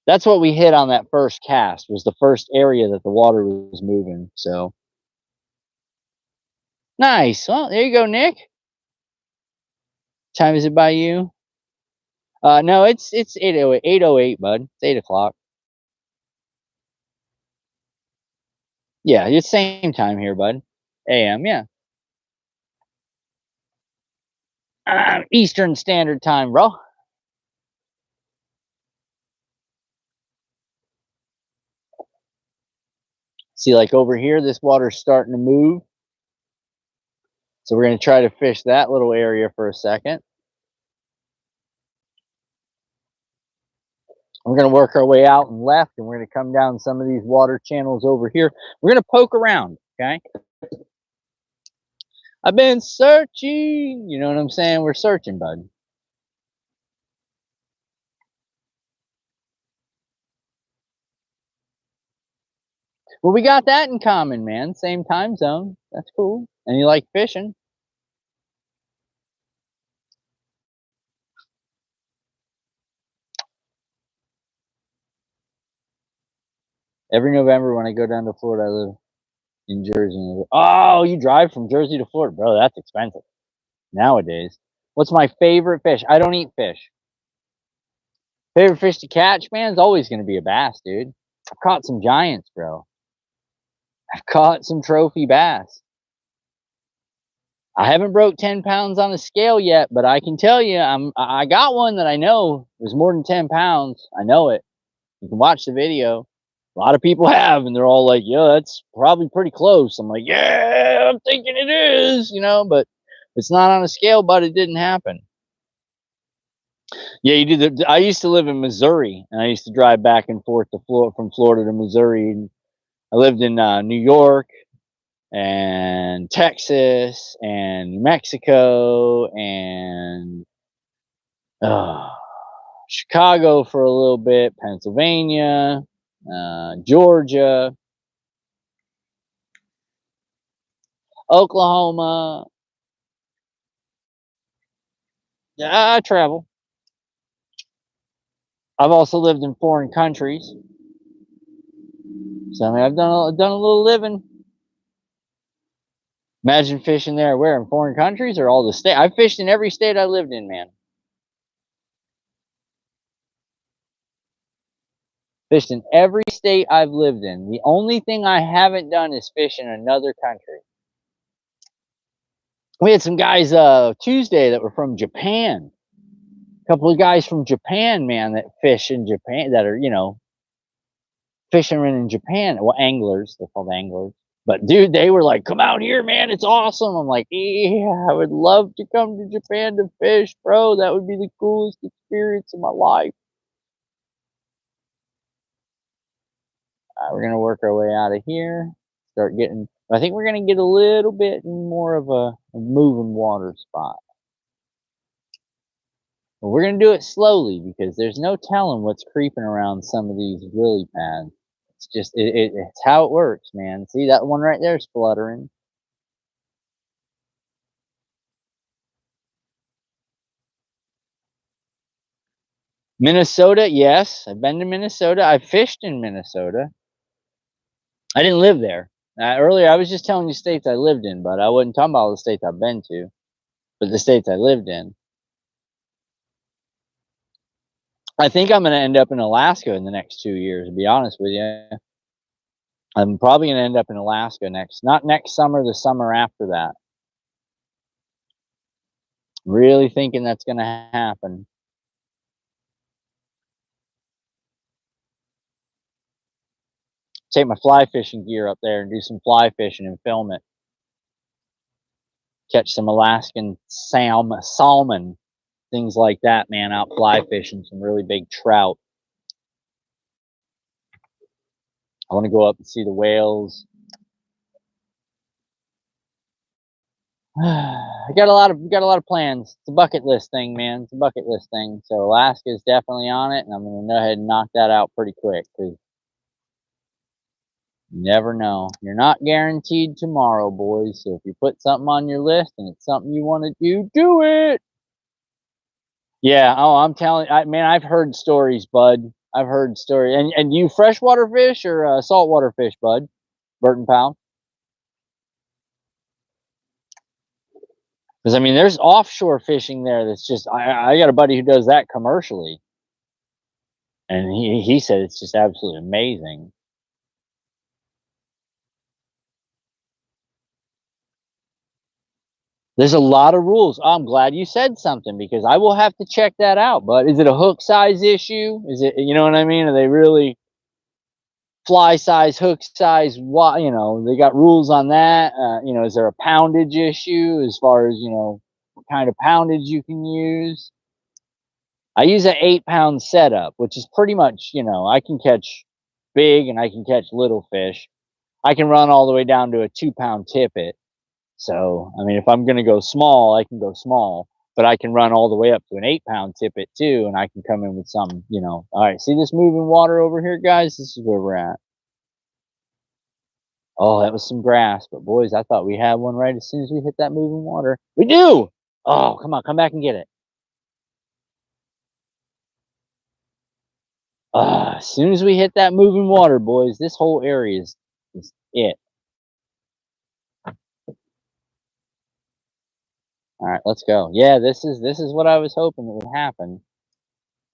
That's what we hit on that first cast, was the first area that the water was moving. So nice. Well, there you go, Nick. Time is it by you? No, it's 8:08, bud. It's 8 o'clock. Yeah, it's same time here, bud. AM, yeah. Eastern Standard Time, bro. See, like over here, this water's starting to move. So we're gonna try to fish that little area for a second. We're gonna work our way out and left, and we're gonna come down some of these water channels over here. We're gonna poke around, okay? I've been searching. You know what I'm saying? We're searching, bud. Well, we got that in common, man. Same time zone. That's cool. And you like fishing. Every November when I go down to Florida, I live in Jersey. Oh, you drive from Jersey to Florida, bro? That's expensive nowadays. What's my favorite fish? I don't eat fish. Favorite fish to catch, man, is always going to be a bass, dude. I've caught some giants, bro. I've caught some trophy bass. I haven't broke 10 pounds on a scale yet, but I can tell you, I got one that I know was more than 10 pounds. I know it. You can watch the video. A lot of people have, and they're all like, "Yeah, that's probably pretty close." I'm like, "Yeah, I'm thinking it is," you know, but it's not on a scale, but it didn't happen. Yeah, you do. I used to live in Missouri, and I used to drive back and forth to Florida, from Florida to Missouri. And I lived in New York and Texas and New Mexico and uh, Chicago for a little bit, Pennsylvania, Georgia, Oklahoma. Yeah, I travel. I've also lived in foreign countries, so I mean, I've done a little living. Imagine fishing there. Where, in foreign countries or all the state? I've fished in every state I lived in, man. Fished in every state I've lived in. The only thing I haven't done is fish in another country. We had some guys Tuesday that were from Japan. A couple of guys from Japan, man, that fish in Japan, that are, you know, fishermen in Japan. Well, anglers, they're called anglers. But dude, they were like, "Come out here, man, it's awesome." I'm like, "Yeah, I would love to come to Japan to fish, bro. That would be the coolest experience of my life." We're gonna work our way out of here. Start getting. I think we're gonna get a little bit more of a moving water spot. But we're gonna do it slowly because there's no telling what's creeping around some of these lily pads. It's just it's how it works, man. See that one right there is fluttering. Minnesota, yes, I've been to Minnesota. I fished in Minnesota. I didn't live there. Earlier, I was just telling you states I lived in, but I wasn't talking about all the states I've been to, but the states I lived in. I think I'm going to end up in Alaska in the next 2 years, to be honest with you. I'm probably going to end up in Alaska not next summer, the summer after that. Really thinking that's going to happen. Take my fly fishing gear up there and do some fly fishing and film it. Catch some Alaskan salmon, things like that, man, out fly fishing, some really big trout. I want to go up and see the whales. I got a lot of plans. It's a bucket list thing, man. It's a bucket list thing. So Alaska is definitely on it, and I'm gonna go ahead and knock that out pretty quick because you never know. You're not guaranteed tomorrow, boys. So if you put something on your list and it's something you want to do it. Yeah. Oh, I'm telling. Man, I've heard stories, bud. I've heard stories. And you freshwater fish or saltwater fish, bud? Burton Pound. Because I mean, there's offshore fishing there. That's just I got a buddy who does that commercially, and he said it's just absolutely amazing. There's a lot of rules. I'm glad you said something because I will have to check that out. But is it a hook size issue? Is it, you know what I mean? Are they really fly size, hook size? What, you know, they got rules on that. You know, is there a poundage issue as far as, you know, what kind of poundage you can use? I use an 8-pound setup, which is pretty much, you know, I can catch big and I can catch little fish. I can run all the way down to a 2-pound tippet. So, I mean, if I'm going to go small, I can go small, but I can run all the way up to an 8-pound tippet too, and I can come in with some, you know. All right, see this moving water over here, guys? This is where we're at. Oh, that was some grass, but boys, I thought we had one right as soon as we hit that moving water. We do! Oh, come on, come back and get it. As soon as we hit that moving water, boys, this whole area is it. All right, let's go. Yeah, this is what I was hoping would happen.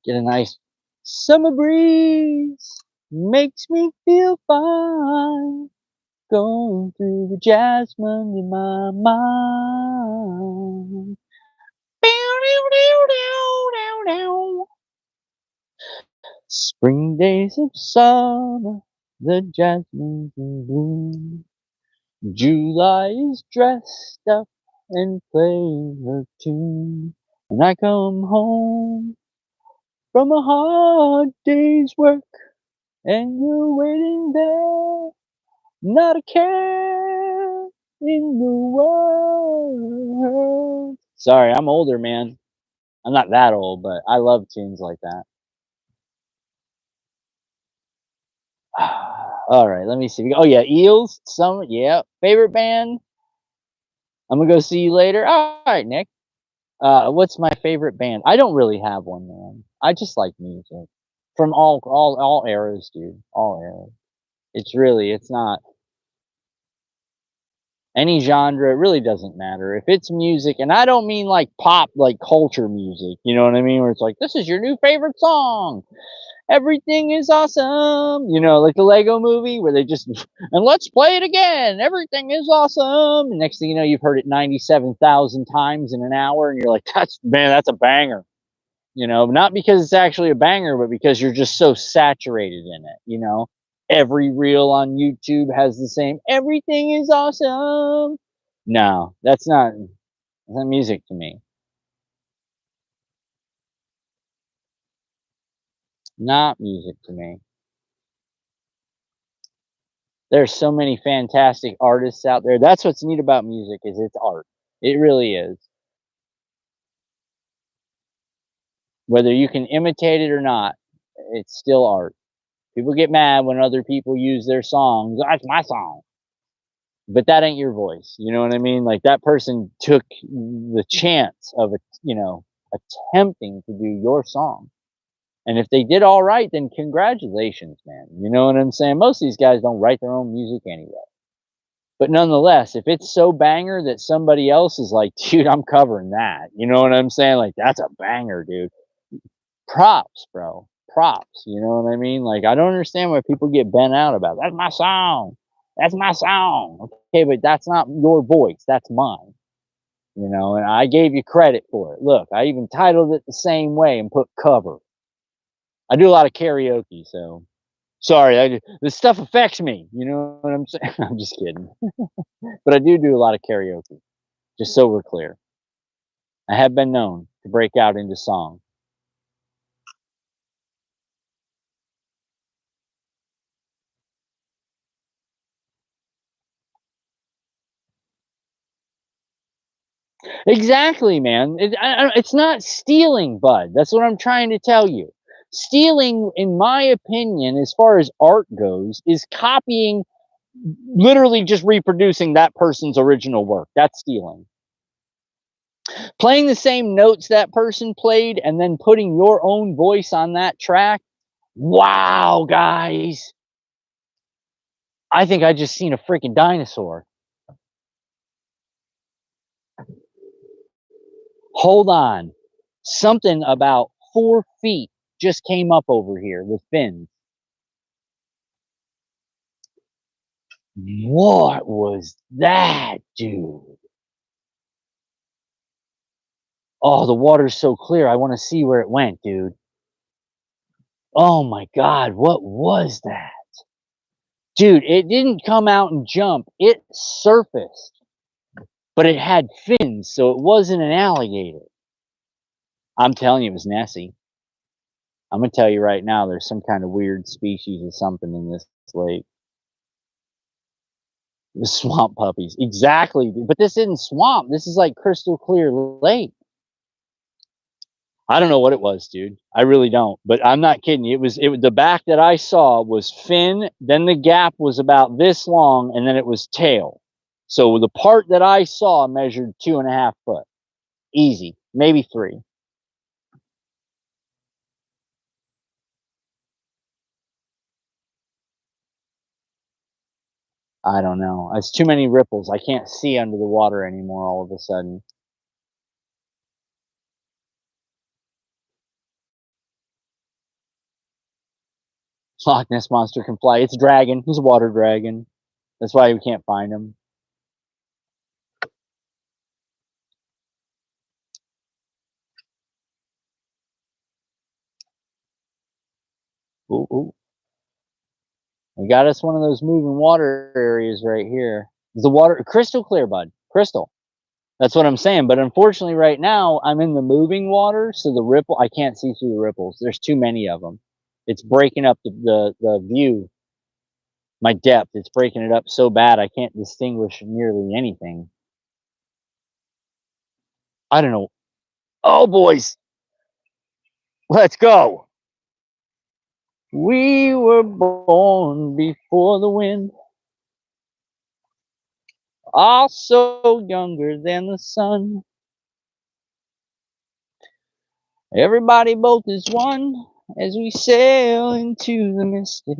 Get a nice summer breeze, makes me feel fine. Going through the jasmine in my mind. Spring days of summer, the jasmine's in bloom. July is dressed up and playing her tune. And I come home from a hard day's work, and you're waiting there, not a care in the world. Sorry, I'm older, man. I'm not that old, but I love tunes like that. All right, let me see. Oh yeah, Eels. Some yeah. Favorite band. I'm gonna go see you later. All right, Nick. What's my favorite band? I don't really have one, man. I just like music from all eras, dude. All eras. It's not any genre. It really doesn't matter if it's music, and I don't mean like pop, like culture music. You know what I mean? Where it's like this is your new favorite song. Everything is awesome. You know, like the Lego movie where they just, and let's play it again. Everything is awesome. And next thing you know, you've heard it 97,000 times in an hour. And you're like, that's a banger. You know, not because it's actually a banger, but because you're just so saturated in it. You know, every reel on YouTube has the same, everything is awesome. No, that's not music to me. Not music to me. There's so many fantastic artists out there. That's what's neat about music is it's art. It really is. Whether you can imitate it or not, it's still art. People get mad when other people use their songs. That's my song. But that ain't your voice. You know what I mean? Like that person took the chance of it, you know, attempting to do your song. And if they did all right, then congratulations, man. You know what I'm saying? Most of these guys don't write their own music anyway. But nonetheless, if it's so banger that somebody else is like, dude, I'm covering that. You know what I'm saying? Like, that's a banger, dude. Props, bro. Props. You know what I mean? Like, I don't understand why people get bent out about that's my song. That's my song. Okay, but that's not your voice. That's mine. You know, and I gave you credit for it. Look, I even titled it the same way and put cover. I do a lot of karaoke, so sorry. This stuff affects me. You know what I'm saying? I'm just kidding. But I do a lot of karaoke. Just so we're clear. I have been known to break out into song. Exactly, man. It's not stealing, bud. That's what I'm trying to tell you. Stealing, in my opinion, as far as art goes, is copying, literally just reproducing that person's original work. That's stealing. Playing the same notes that person played and then putting your own voice on that track. Wow, guys. I think I just seen a freaking dinosaur. Hold on. Something about 4 feet just came up over here with fins. What was that, dude? Oh, the water's so clear. I want to see where it went, dude. Oh my God, what was that? Dude, it didn't come out and jump. It surfaced, but it had fins, so it wasn't an alligator. I'm telling you, it was Nessie. I'm gonna tell you right now, there's some kind of weird species of something in this lake. The swamp puppies, exactly. But this isn't swamp. This is like crystal clear lake. I don't know what it was, dude. I really don't. But I'm not kidding you. It was the back that I saw was fin. Then the gap was about this long, and then it was tail. So the part that I saw measured 2.5 foot, easy, maybe 3. I don't know. It's too many ripples. I can't see under the water anymore. All of a sudden, Loch Ness monster can fly. It's a dragon. He's a water dragon. That's why we can't find him. Ooh, ooh. We got us one of those moving water areas right here. The water crystal clear, bud. Crystal. That's what I'm saying. But unfortunately, right now I'm in the moving water, so the ripple I can't see through the ripples. There's too many of them. It's breaking up the view. My depth. It's breaking it up so bad I can't distinguish nearly anything. I don't know. Oh, boys, let's go. We were born before the wind, also younger than the sun. Everybody both is one as we sail into the mystic.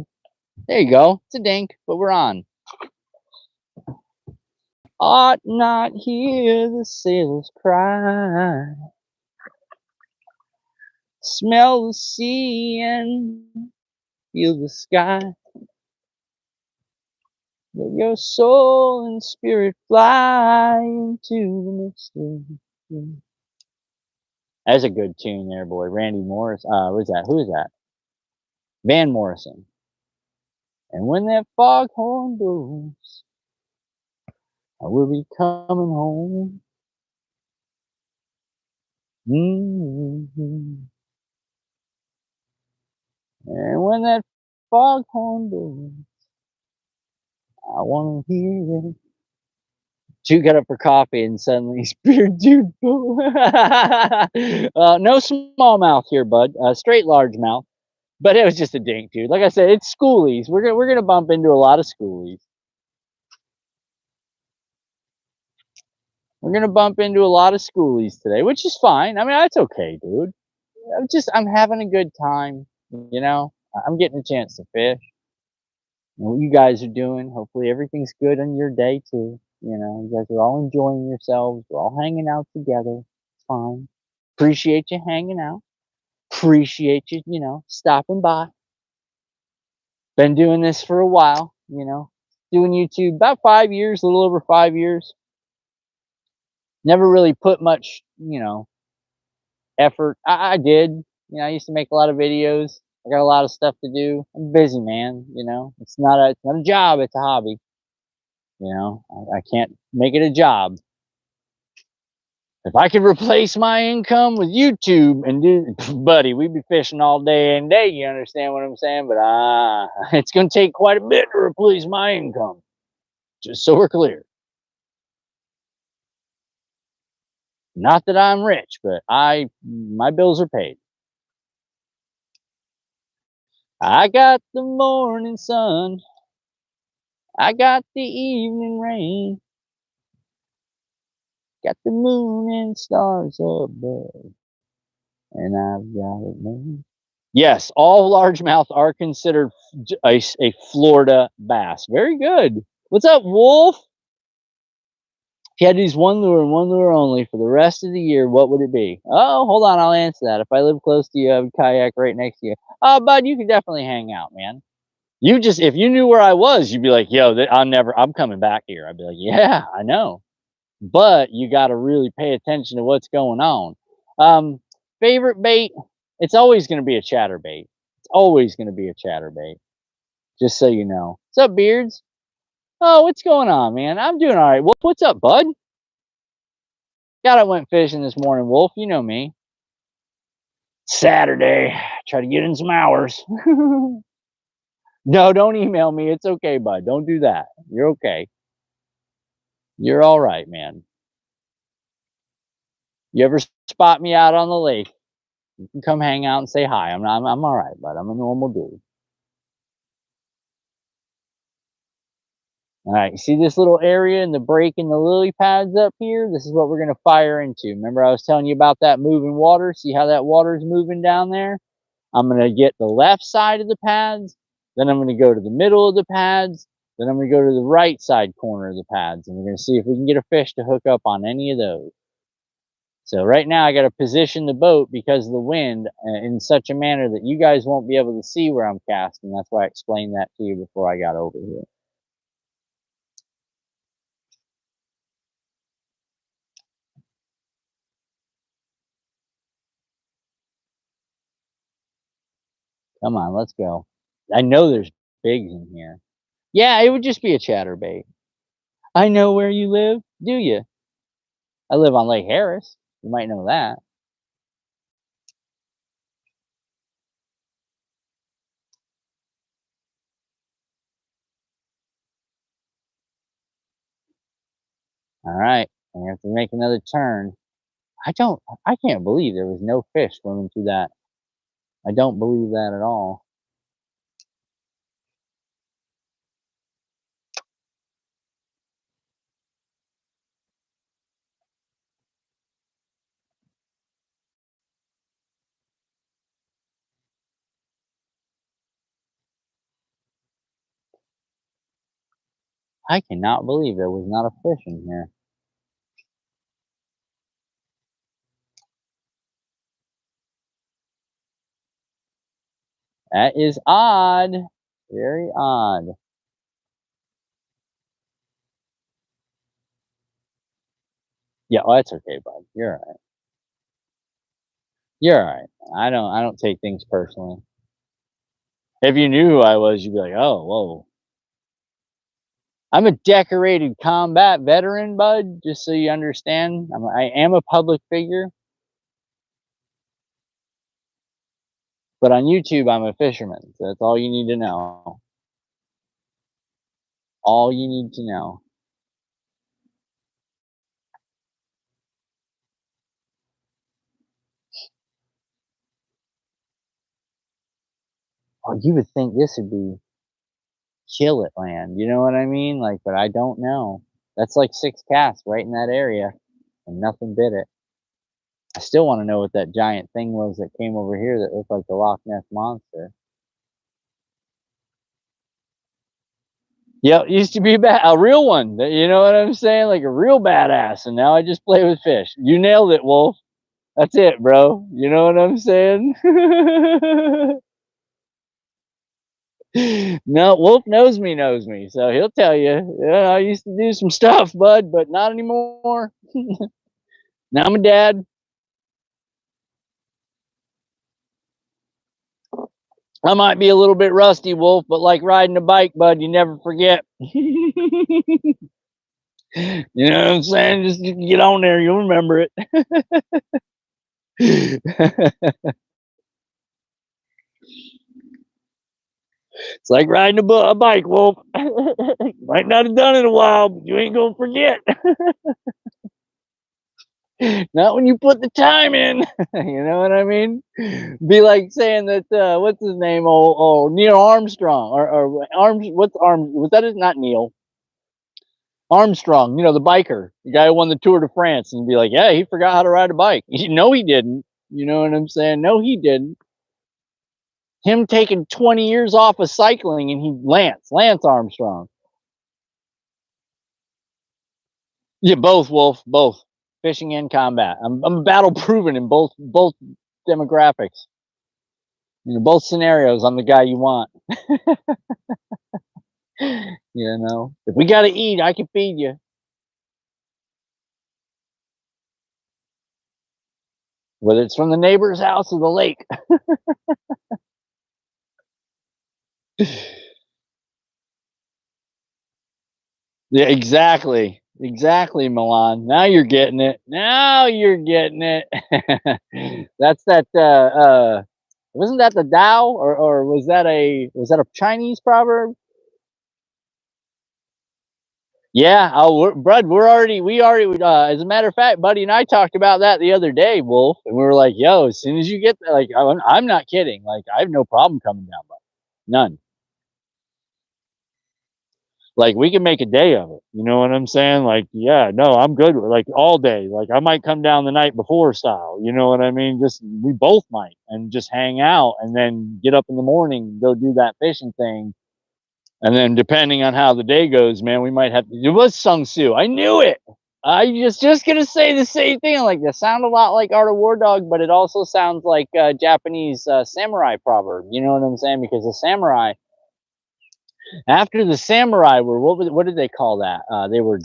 There you go. It's a dink, but we're on. Ought not hear the sailors cry. Smell the sea and feel the sky. Let your soul and spirit fly into the mystery. That's a good tune there, boy. Randy Morris. What's that? Who is that? Van Morrison. And when that foghorn blows, I will be coming home. Mm-hmm. And when that foghorn blows, I want to hear it. Two got up for coffee and suddenly speared dude. No smallmouth here, bud. Straight largemouth. But it was just a dink, dude. Like I said, it's schoolies. We're gonna bump into a lot of schoolies. We're gonna bump into a lot of schoolies today, which is fine. I mean, that's okay, dude. I'm having a good time. You know, I'm getting a chance to fish. What you guys are doing. Hopefully everything's good on your day too. You know, you guys are all enjoying yourselves. We're all hanging out together. It's fine. Appreciate you hanging out. Appreciate you, stopping by. Been doing this for a while, doing YouTube about 5 years, a little over 5 years. Never really put much, effort. I did. I used to make a lot of videos. I got a lot of stuff to do. I'm busy, man. It's not a job. It's a hobby. I can't make it a job. If I could replace my income with YouTube and do, buddy, we'd be fishing all day and day. You understand what I'm saying? But it's going to take quite a bit to replace my income. Just so we're clear. Not that I'm rich, but my bills are paid. I got the morning sun. I got the evening rain. Got the moon and stars above. And I've got it made. Yes, all largemouth are considered a Florida bass. Very good. What's up, Wolf? If you had to use one lure and one lure only for the rest of the year, what would it be? Oh, hold on, I'll answer that. If I live close to you, I would kayak right next to you. Oh, bud, you could definitely hang out, man. If you knew where I was, you'd be like, yo, I'm coming back here. I'd be like, yeah, I know. But you got to really pay attention to what's going on. Favorite bait? It's always going to be a chatterbait. It's always going to be a chatterbait. Just so you know. What's up, Beards? Oh, what's going on, man? I'm doing all right. Wolf, what's up, bud? God, I went fishing this morning, Wolf. You know me. Saturday. Try to get in some hours. No, don't email me. It's okay, bud. Don't do that. You're okay. You're all right, man. You ever spot me out on the lake, you can come hang out and say hi. I'm all right, bud. I'm a normal dude. All right, you see this little area in the break in the lily pads up here? This is what we're going to fire into. Remember I was telling you about that moving water? See how that water is moving down there? I'm going to get the left side of the pads, then I'm going to go to the middle of the pads, then I'm going to go to the right side corner of the pads, and we're going to see if we can get a fish to hook up on any of those. So right now I got to position the boat because of the wind in such a manner that you guys won't be able to see where I'm casting. That's why I explained that to you before I got over here. Come on, let's go. I know there's bigs in here. Yeah, it would just be a chatterbait. I know where you live. Do you? I live on Lake Harris. You might know that. All right. I have to make another turn. I can't believe there was no fish swimming through that. I don't believe that at all. I cannot believe there was not a fish in here. That is odd. Very odd. Yeah, oh, that's okay, bud. You're all right. You're all right. I don't take things personally. If you knew who I was, you'd be like, "Oh, whoa." I'm a decorated combat veteran, bud, just so you understand. I am a public figure, but on YouTube, I'm a fisherman. So that's all you need to know. All you need to know. Oh, you would think this would be kill it land, you know what I mean? Like, but I don't know. That's like 6 casts right in that area, and nothing bit it. I still wanna know what that giant thing was that came over here that looked like the Loch Ness Monster. Yep, used to be a real one, you know what I'm saying? Like a real badass, and now I just play with fish. You nailed it, Wolf. That's it, bro. You know what I'm saying? No, Wolf knows me, so he'll tell you. Yeah, I used to do some stuff, bud, but not anymore. Now I'm a dad. I might be a little bit rusty, Wolf, but like riding a bike, bud, you never forget. You know what I'm saying? Just get on there, you'll remember it. It's like riding a bike, Wolf. Might not have done it in a while, but you ain't gonna forget. Not when you put the time in. You know what I mean? Be like saying that what's his name? Oh, Neil Armstrong or Arms. What's Arms? Was that his? Not Neil Armstrong. You know, the biker, the guy who won the Tour de France, and be like, yeah, he forgot how to ride a bike. No, he didn't. You know what I'm saying? No, he didn't. Him taking 20 years off of cycling, and he Lance Armstrong. Yeah, both, Wolf, both fishing and combat. I'm battle proven in both demographics. You know, both scenarios. I'm the guy you want. You know, if we gotta eat, I can feed you. Whether it's from the neighbor's house or the lake. Yeah, exactly. Exactly, Milan. Now you're getting it. Now you're getting it. That's that wasn't that the Tao or was that a Chinese proverb? Yeah, oh, we already, as a matter of fact, buddy and I talked about that the other day, Wolf, and we were like, "Yo, as soon as you get there, like, I'm not kidding, like, I have no problem coming down, buddy, none. Like, we can make a day of it, you know what I'm saying? Like, yeah, no, I'm good with like all day. Like, I might come down the night before style, you know what I mean? Just we both might, and just hang out, and then get up in the morning, and go do that fishing thing, and then depending on how the day goes, man, we might have to. It was Sung Soo. I knew it. I was just gonna say the same thing. Like, they sound a lot like Art of War Dog, but it also sounds like Japanese samurai proverb. You know what I'm saying? Because the samurai, after the samurai were what did they call that? They were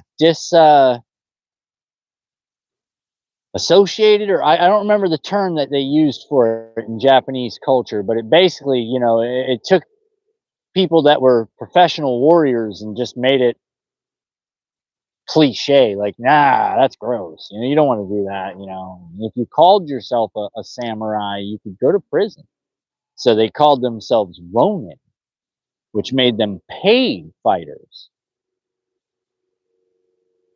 associated, or I don't remember the term that they used for it in Japanese culture, but it basically, it took people that were professional warriors and just made it cliche, like, nah, that's gross, you don't want to do that. If you called yourself a samurai, you could go to prison. So they called themselves ronin, which made them paid fighters,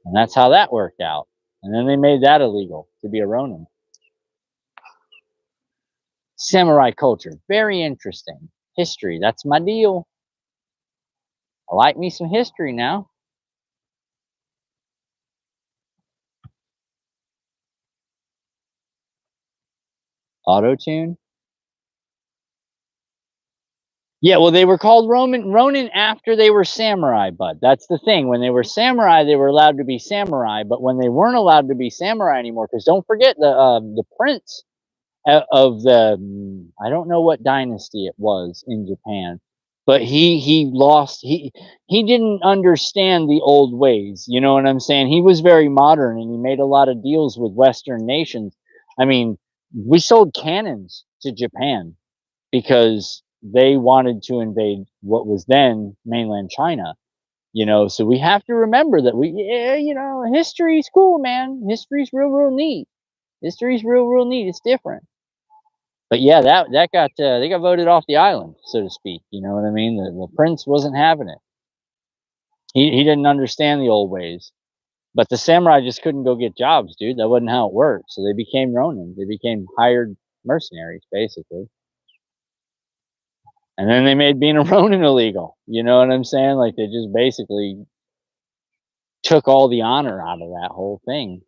and that's how that worked out. And then they made that illegal to be a ronin. Samurai culture, very interesting. History, that's my deal. I like me some history now. Auto tune. Yeah, well, they were called Ronin after they were samurai, bud. That's the thing. When they were samurai, they were allowed to be samurai, but when they weren't allowed to be samurai anymore, because don't forget the prince of the I don't know what dynasty it was in Japan, but he didn't understand the old ways, you know what I'm saying? He was very modern and he made a lot of deals with Western nations. I mean, we sold cannons to Japan because they wanted to invade what was then mainland China. So we have to remember that yeah, history's cool, man. History's real neat. History's real neat. It's different. But yeah, that got they got voted off the island, so to speak. You know what I mean? The prince wasn't having it. He didn't understand the old ways. But the samurai just couldn't go get jobs, dude. That wasn't how it worked. So they became ronin. They became hired mercenaries, basically. And then they made being a ronin illegal. You know what I'm saying? Like they just basically took all the honor out of that whole thing.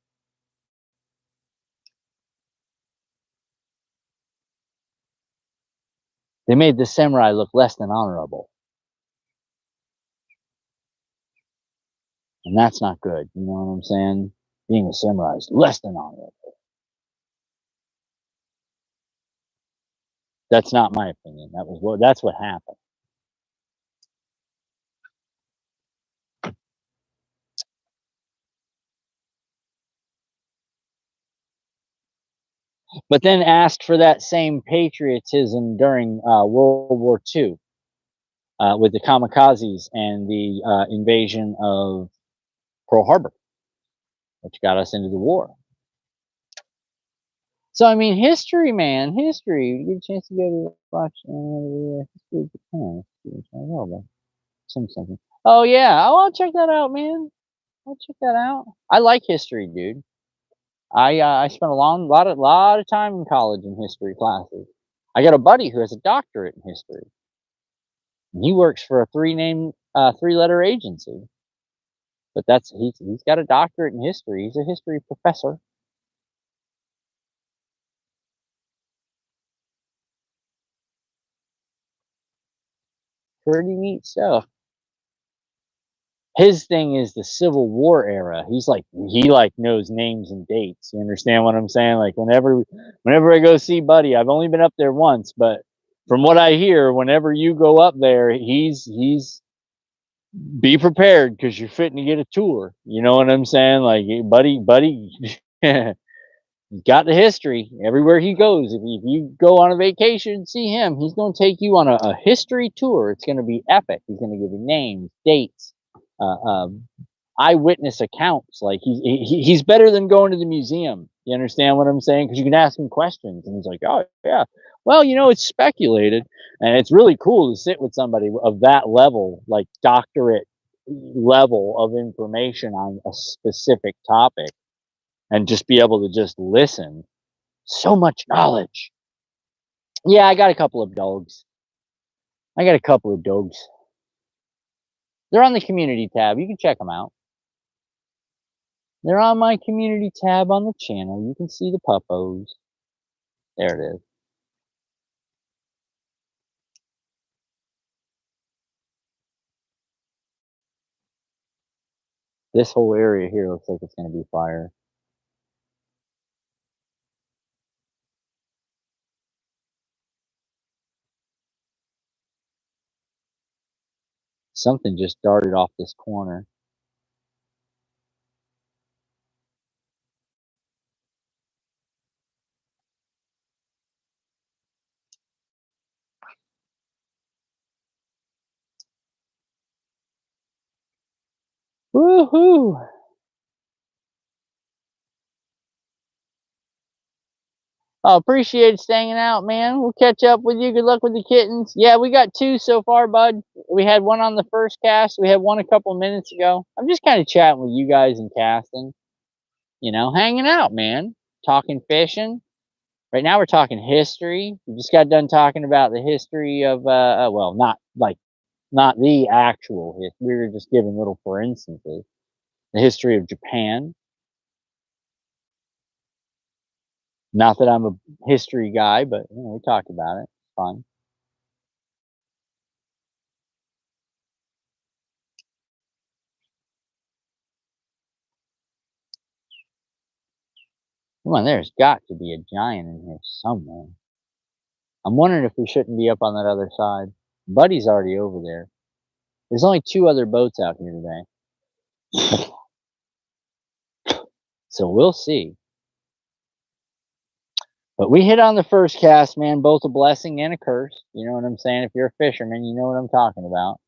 They made the samurai look less than honorable. And that's not good. You know what I'm saying? Being a samurai is less than honorable. That's not my opinion. That's what happened. But then asked for that same patriotism during World War II with the kamikazes and the invasion of Pearl Harbor, which got us into the war. So I mean, history, man, history. You get a chance to go to watch history of Japan. Something. Oh yeah, I'll check that out, man. I'll check that out. I like history, dude. I spent a lot of time in college in history classes. I got a buddy who has a doctorate in history. And he works for a three-letter agency. But he's got a doctorate in history. He's a history professor. Pretty neat stuff. His thing is the Civil War era. He knows names and dates. You understand what I'm saying? Like whenever I go see Buddy, I've only been up there once, but from what I hear, whenever you go up there, he's be prepared because you're fitting to get a tour. You know what I'm saying? Like Buddy, he's got the history everywhere he goes. If you go on a vacation and see him, he's going to take you on a history tour. It's going to be epic. He's going to give you names, dates, uh, um, eyewitness accounts. Like he's better than going to the museum. You understand what I'm saying? Because you can ask him questions, and he's like, "Oh yeah, well, it's speculated," and it's really cool to sit with somebody of that level, like doctorate level of information on a specific topic, and just be able to just listen. So much knowledge. Yeah, I got a couple of dogs. I got a couple of dogs. They're on the community tab. You can check them out. They're on my community tab on the channel. You can see the puppos. There it is. This whole area here looks like it's going to be fire. Something just darted off this corner. Woohoo! I appreciate staying out, man. We'll catch up with you. Good luck with the kittens. Yeah, we got 2 so far, bud. We had one on the first cast. We had one a couple minutes ago. I'm just kind of chatting with you guys and casting. Hanging out, man. Talking fishing. Right now we're talking history. We just got done talking about the history of well, not the actual history. We were just giving little for instances. The history of Japan. Not that I'm a history guy, but we talked about it. It's fun. Come on, there's got to be a giant in here somewhere. I'm wondering if we shouldn't be up on that other side. Buddy's already over there. There's only 2 other boats out here today. So we'll see. But we hit on the first cast, man, both a blessing and a curse. You know what I'm saying? If you're a fisherman, you know what I'm talking about.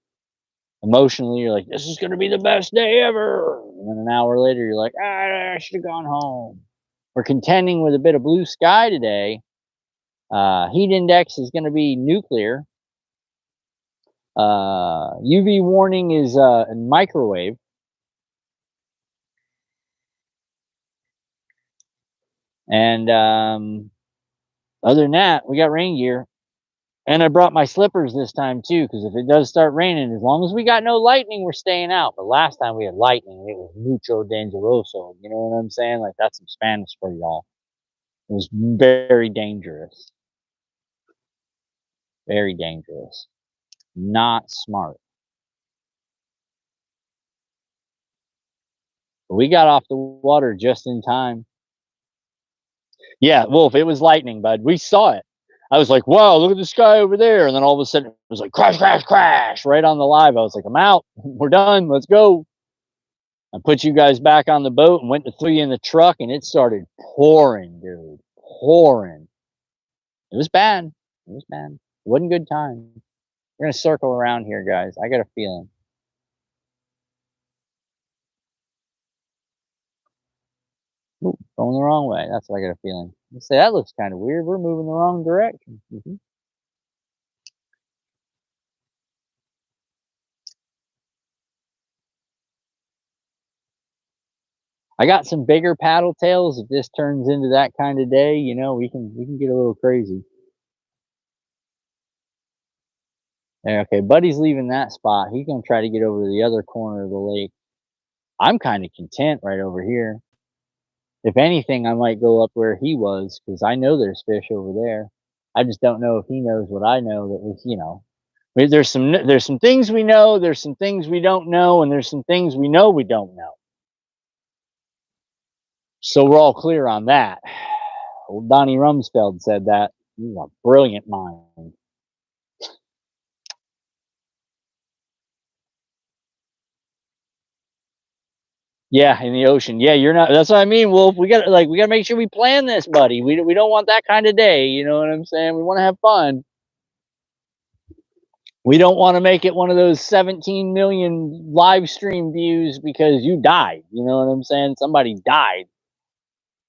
Emotionally, you're like, this is going to be the best day ever. And then an hour later, you're like, I should have gone home. We're contending with a bit of blue sky today. Heat index is going to be nuclear. UV warning is microwave. And other than that, we got rain gear. And I brought my slippers this time too, because if it does start raining, as long as we got no lightning, we're staying out. But last time we had lightning, and it was mucho dangeroso. You know what I'm saying? Like, that's some Spanish for y'all. It was very dangerous. Very dangerous. Not smart. But we got off the water just in time. Yeah, Wolf, it was lightning, bud. We saw it. I was like, wow, look at the sky over there. And then all of a sudden it was like crash, crash, crash right on the live. I was like, I'm out. We're done. Let's go. I put you guys back on the boat and went to throw you in the truck, and it started pouring, dude. Pouring. It was bad. It was bad. It wasn't a good time. We're going to circle around here, guys. I got a feeling. Ooh, going the wrong way. That's what I got a feeling. You say, that looks kind of weird. We're moving the wrong direction. I got some bigger paddle tails. If this turns into that kind of day, you know, we can get a little crazy. Okay, Buddy's leaving that spot. He's gonna try to get over to the other corner of the lake. I'm kind of content right over here. If anything, I might go up where he was, because I know there's fish over there. I just don't know if he knows what I know. That was, you know, there's some things we know, there's some things we don't know, and there's some things we know we don't know. So we're all clear on that. Old Donnie Rumsfeld said that. He's a brilliant mind. Yeah, in the ocean. Yeah, you're not. That's what I mean, Wolf. We got to make sure we plan this, buddy. We don't want that kind of day. You know what I'm saying? We want to have fun. We don't want to make it one of those 17 million live stream views because you died. You know what I'm saying? Somebody died.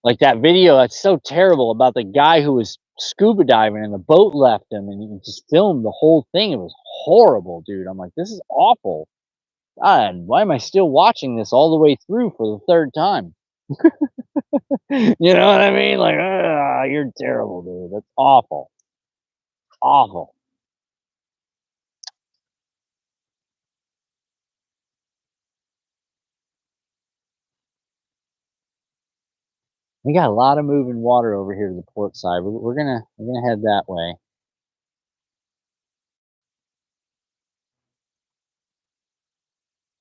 Like that video, that's so terrible, about the guy who was scuba diving and the boat left him, and he just filmed the whole thing. It was horrible, dude. I'm like, this is awful. God, why am I still watching this all the way through for the 3rd time? You know what I mean? Like, you're terrible, dude. That's awful. Awful. We got a lot of moving water over here to the port side. We're gonna head that way.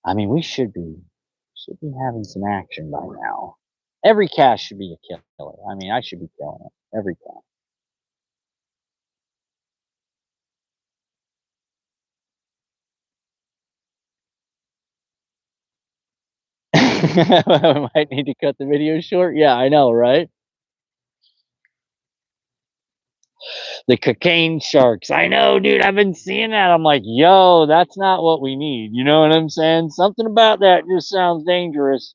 I mean, we should be having some action by now. Every cast should be a killer. I mean, I should be killing it every cast. I might need to cut the video short. Yeah, I know, right? The cocaine sharks. I know, dude. I've been seeing that. I'm like, yo, that's not what we need. You know what I'm saying? Something about that just sounds dangerous.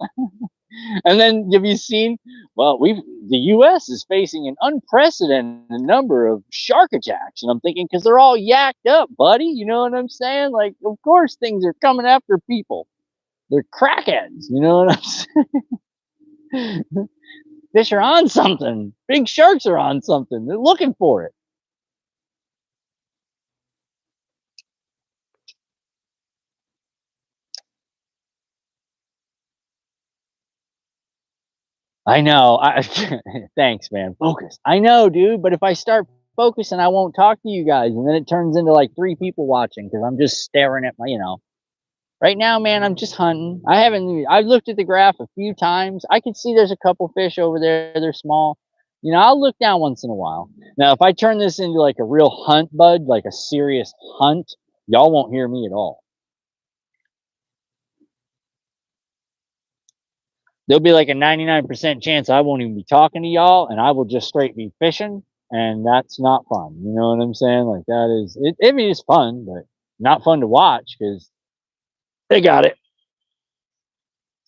And then have you seen? Well, the U.S. is facing an unprecedented number of shark attacks, and I'm thinking, because they're all yacked up, buddy. You know what I'm saying? Like, of course, things are coming after people. They're crackheads. You know what I'm saying? Fish are on something. Big sharks are on something. They're looking for it. I know. Thanks, man. Focus. I know, dude. But if I start focusing, I won't talk to you guys, and then it turns into like 3 people watching because I'm just staring at my, you know. Right now, man, I'm just hunting. I've looked at the graph a few times. I can see there's a couple fish over there. They're small. You know, I'll look down once in a while. Now, if I turn this into like a real hunt, bud, like a serious hunt, y'all won't hear me at all. There'll be like a 99% chance I won't even be talking to y'all, and I will just straight be fishing, and that's not fun. You know what I'm saying? Like that is it. I mean, it's fun, but not fun to watch because they got it.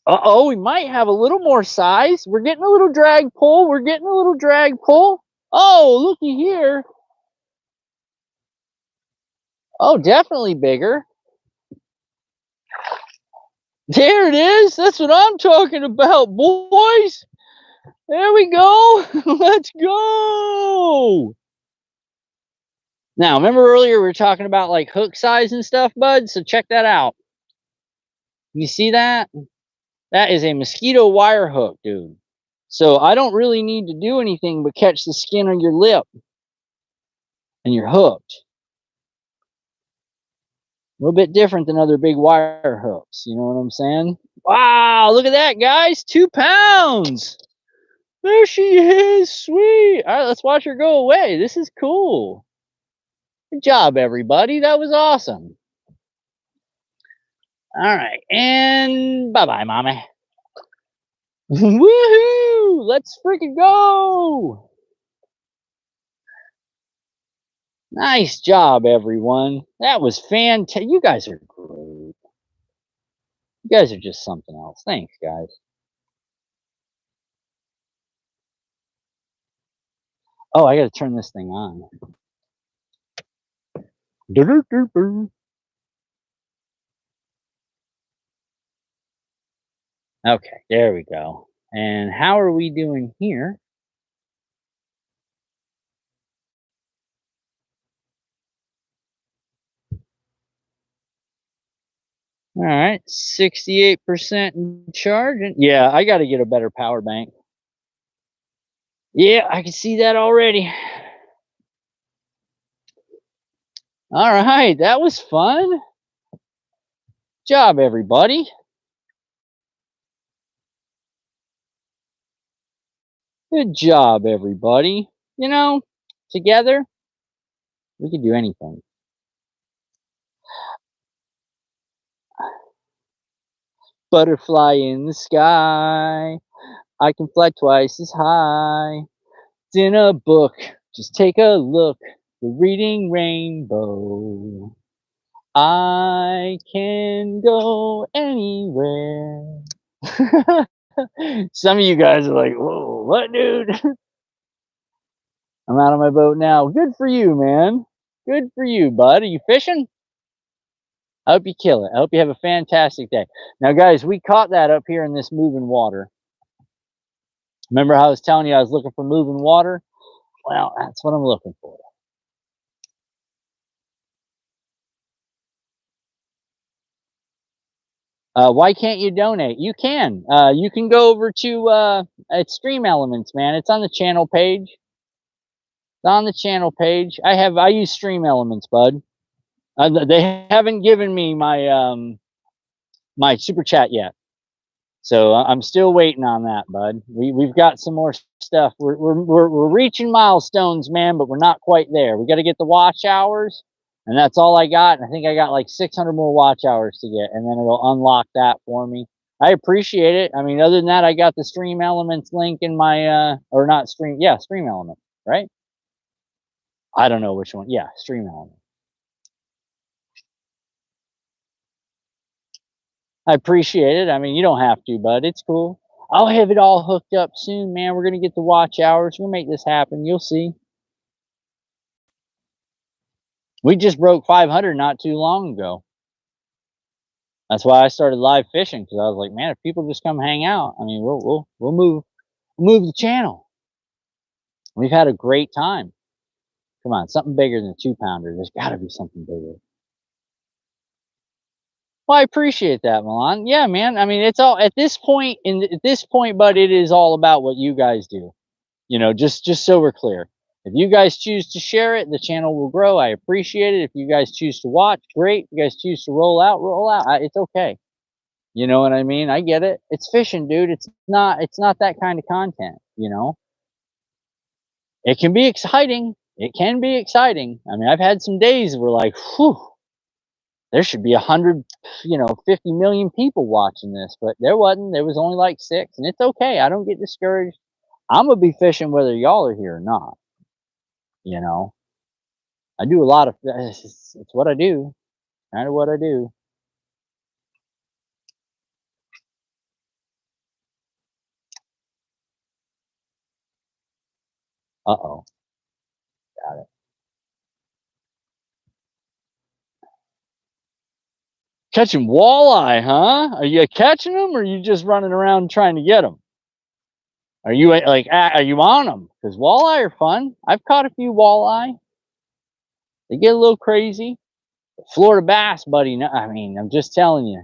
Uh-oh, we might have a little more size. We're getting a little drag pull. We're getting a little drag pull. Oh, looky here. Oh, definitely bigger. There it is. That's what I'm talking about, boys. There we go. Let's go. Now, remember earlier we were talking about like hook size and stuff, bud? So check that out. You see that? That is a mosquito wire hook, dude. So I don't really need to do anything but catch the skin on your lip and you're hooked. A little bit different than other big wire hooks. You know what I'm saying? Wow, look at that, guys. 2 pounds. There she is. Sweet. All right, let's watch her go away. This is cool. Good job, everybody. That was awesome. All right, and bye-bye, mommy. Woohoo! Let's freaking go! Nice job, everyone. That was fantastic. You guys are great. You guys are just something else. Thanks, guys. Oh, I gotta turn this thing on. Okay, there we go. And how are we doing here? All right, 68% charging. Yeah, I got to get a better power bank. Yeah, I can see that already. All right, that was fun. Job, everybody. Good job, everybody. You know, together, we can do anything. Butterfly in the sky. I can fly twice as high. It's in a book. Just take a look. The reading rainbow. I can go anywhere. Some of you guys are like, whoa, what, dude? I'm out on my boat now. Good for you, man. Good for you, bud. Are you fishing? I hope you kill it. I hope you have a fantastic day. Now, guys, we caught that up here in this moving water. Remember how I was telling you I was looking for moving water? Well, that's what I'm looking for. Why can't you donate? You can. You can go over to it's Stream Elements, man. It's on the channel page. It's on the channel page. I use Stream Elements, bud. They haven't given me my my super chat yet, so I'm still waiting on that, bud. We've got some more stuff. We're reaching milestones, man, but we're not quite there. We got to get the watch hours, and that's all I got. And I think I got like 600 more watch hours to get, and then it'll unlock that for me. I appreciate it. I mean, other than that, I got the Stream Elements link in my or not Stream, yeah, Stream Elements, right? I don't know which one. Yeah, Stream Elements. I appreciate it. I mean, you don't have to, bud. It's cool. I'll have it all hooked up soon, man. We're gonna get the watch hours. We'll make this happen. You'll see. We just broke 500 not too long ago. That's why I started live fishing, because I was like, man, if people just come hang out, I mean, we'll move the channel. We've had a great time. Come on, something bigger than a 2-pounder. There's got to be something bigger. Well, I appreciate that, Milan. Yeah, man. I mean, it's all at this point. At this point, bud, it is all about what you guys do. You know, just so we're clear. If you guys choose to share it, the channel will grow. I appreciate it. If you guys choose to watch, great. If you guys choose to roll out, roll out. It's okay. You know what I mean? I get it. It's fishing, dude. It's not that kind of content, you know? It can be exciting. It can be exciting. I mean, I've had some days where like, whew, there should be 100, 50 million people watching this, but there wasn't. There was only like 6, and it's okay. I don't get discouraged. I'm gonna be fishing whether y'all are here or not. You know, I do a lot of. It's what I do. Kind of what I do. Uh oh, got it. Catching walleye, huh? Are you catching them, or are you just running around trying to get them? Are you like, are you on them? Because walleye are fun. I've caught a few walleye. They get a little crazy. Florida bass, buddy. No, I mean, I'm just telling you.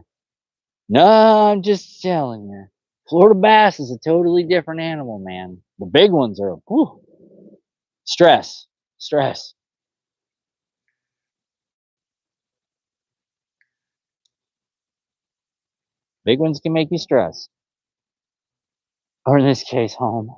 No, I'm just telling you. Florida bass is a totally different animal, man. The big ones are whew, stress, stress. Big ones can make you stress. Or in this case, home.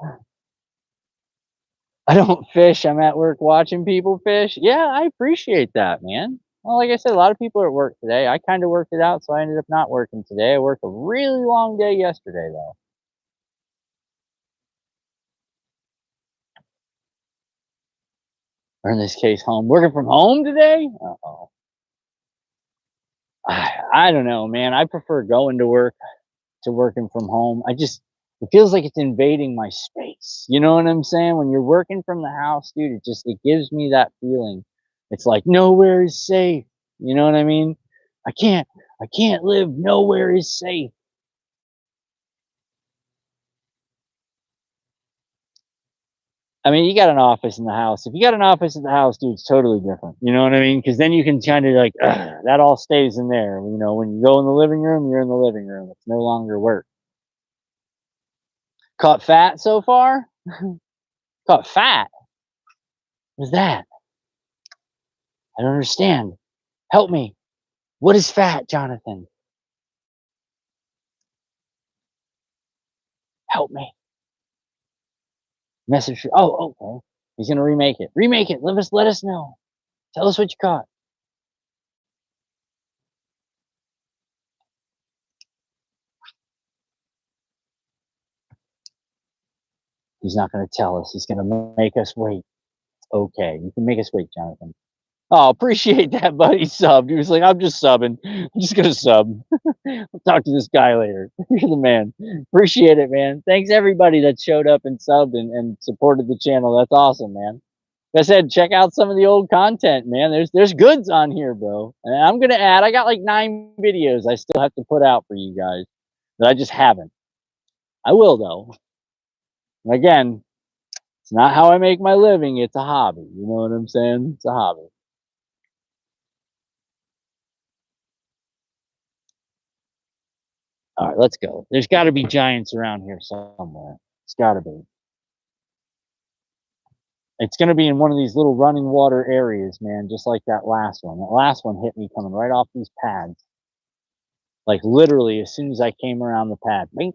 I don't fish. I'm at work watching people fish. Yeah, I appreciate that, man. Well, like I said, a lot of people are at work today. I kind of worked it out, so I ended up not working today. I worked a really long day yesterday, though. Or in this case, home. Working from home today? Uh-oh. I don't know, man. I prefer going to work to working from home. It feels like it's invading my space. You know what I'm saying? When you're working from the house, dude, it gives me that feeling. It's like nowhere is safe. You know what I mean? I can't I can't live nowhere is safe. I mean, you got an office in the house. If you got an office in the house, dude, it's totally different. You know what I mean? Because then you can kind of like that all stays in there. You know, when you go in the living room, you're in the living room. It's no longer work. Caught fat so far? Caught fat? What's that? I don't understand. Help me. What is fat, Jonathan? Help me. Message. Oh, okay. He's gonna remake it. Remake it. Let us know. Tell us what you caught. He's not gonna tell us. He's gonna make us wait. Okay, you can make us wait, Jonathan. Oh, appreciate that, buddy. Subbed. He was like, I'm just subbing. I'm just gonna sub. I'll talk to this guy later. You're the man. Appreciate it, man. Thanks everybody that showed up and subbed and supported the channel. That's awesome, man. Like I said, check out some of the old content, man. There's goods on here, bro. And I'm gonna add. I got like 9 videos I still have to put out for you guys that I just haven't. I will though. And again, it's not how I make my living. It's a hobby. You know what I'm saying? It's a hobby. All right, let's go. There's got to be giants around here somewhere. It's got to be. It's going to be in one of these little running water areas, man, just like that last one. That last one hit me coming right off these pads. Like literally, as soon as I came around the pad, bing.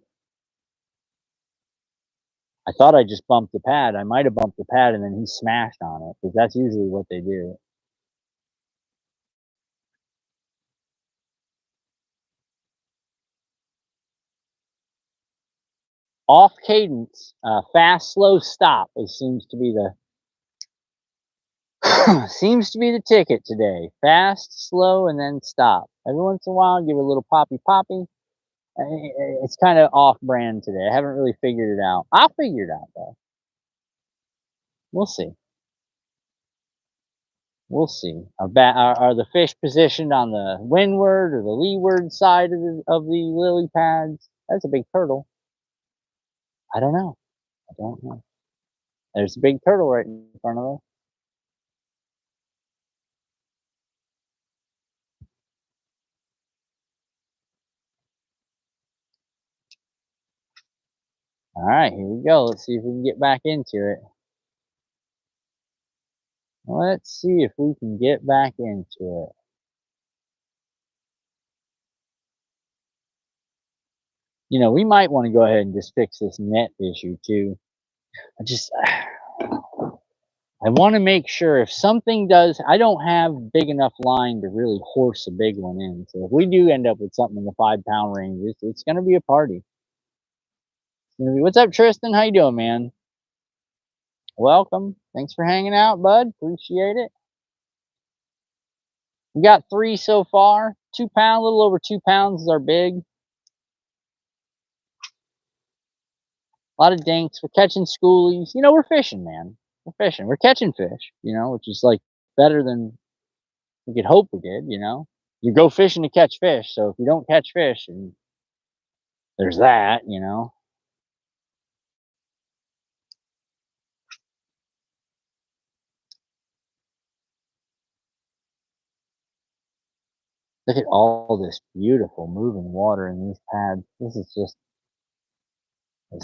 I thought I just bumped the pad. I might have bumped the pad and then he smashed on it because that's usually what they do. Off cadence, fast, slow, stop. It seems to be the seems to be the ticket today. Fast, slow, and then stop. Every once in a while, give a little poppy poppy. It's kind of off brand today. I haven't really figured it out. I'll figure it out though. We'll see. We'll see. Are the fish positioned on the windward or the leeward side of the lily pads? That's a big turtle. I don't know. I don't know. There's a big turtle right in front of us. All right, here we go. Let's see if we can get back into it. Let's see if we can get back into it. You know, we might want to go ahead and just fix this net issue too. I want to make sure if something does, I don't have big enough line to really horse a big one in. So if we do end up with something in the 5 pound range, it's going to be a party. What's up, Tristan? How you doing, man? Welcome. Thanks for hanging out, bud. Appreciate it. We got 3 so far. 2 pound, a little over 2 pounds is our big. A lot of dinks. We're catching schoolies. You know, we're fishing, man. We're fishing. We're catching fish, you know, which is like better than we could hope we did, you know. You go fishing to catch fish. So if you don't catch fish, and there's that, you know. Look at all this beautiful moving water in these pads. This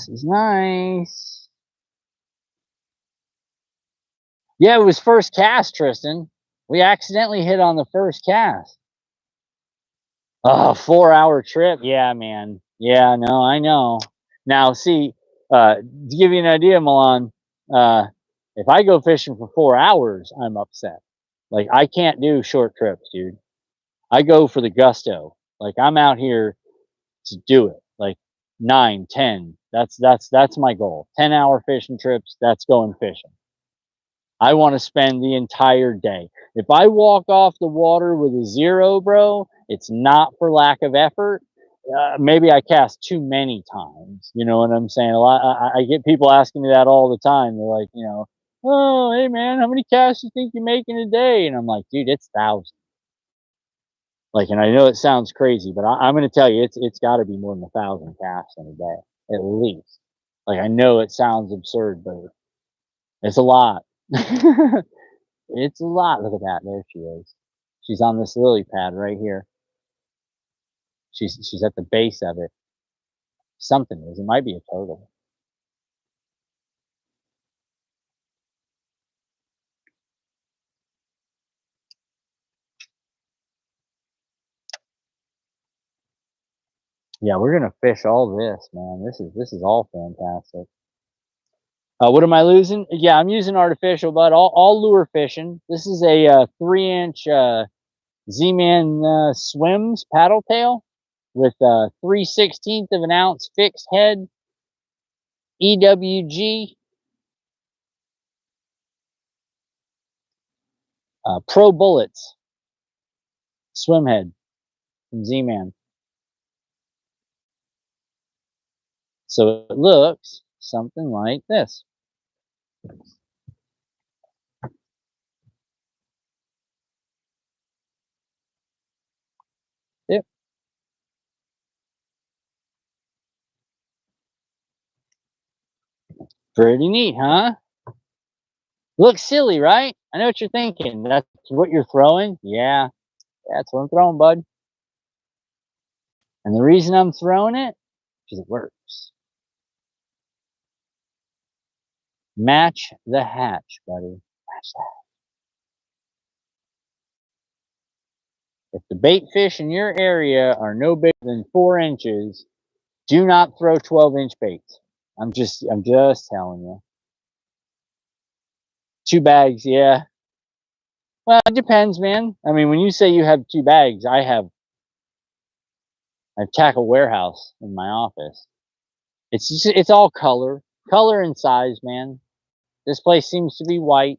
is nice. Yeah, it was first cast, Tristan. We accidentally hit on the first cast. Oh, 4 hour trip. Yeah, man. Yeah, no, I know. Now, see, to give you an idea, Milan, if I go fishing for 4 hours, I'm upset. Like, I can't do short trips, dude. I go for the gusto. Like, I'm out here to do it. Like 9, 10. That's my goal. 10-hour fishing trips. That's going fishing. I want to spend the entire day. If I walk off the water with a 0, bro, it's not for lack of effort. Maybe I cast too many times. You know what I'm saying? A lot. I get people asking me that all the time. They're like, you know, oh, hey man, how many casts you think you make in a day? And I'm like, dude, it's thousands. Like, and I know it sounds crazy, but I'm going to tell you, it's got to be more than 1,000 casts in a day, at least. Like, I know it sounds absurd, but it's a lot. It's a lot. Look at that. There she is. She's on this lily pad right here. She's at the base of it. Something is. It might be a turtle. Yeah, we're gonna fish all this, man. This is all fantastic. What am I losing? Yeah, I'm using artificial, but all lure fishing. This is a 3-inch Z-Man Swims paddle tail with 3/16 of an ounce fixed head, EWG, Pro Bullets swim head from Z-Man. So it looks something like this. Yep. Pretty neat, huh? Looks silly, right? I know what you're thinking. That's what you're throwing? Yeah, that's what I'm throwing, bud. And the reason I'm throwing it, because it works. Match the hatch, buddy. Match that. If the bait fish in your area are no bigger than 4 inches, do not throw 12-inch baits. I'm just telling you. 2 bags, yeah. Well, it depends, man. I mean, when you say you have 2 bags, I have tackle warehouse in my office. It's all color and size, man. This place seems to be white,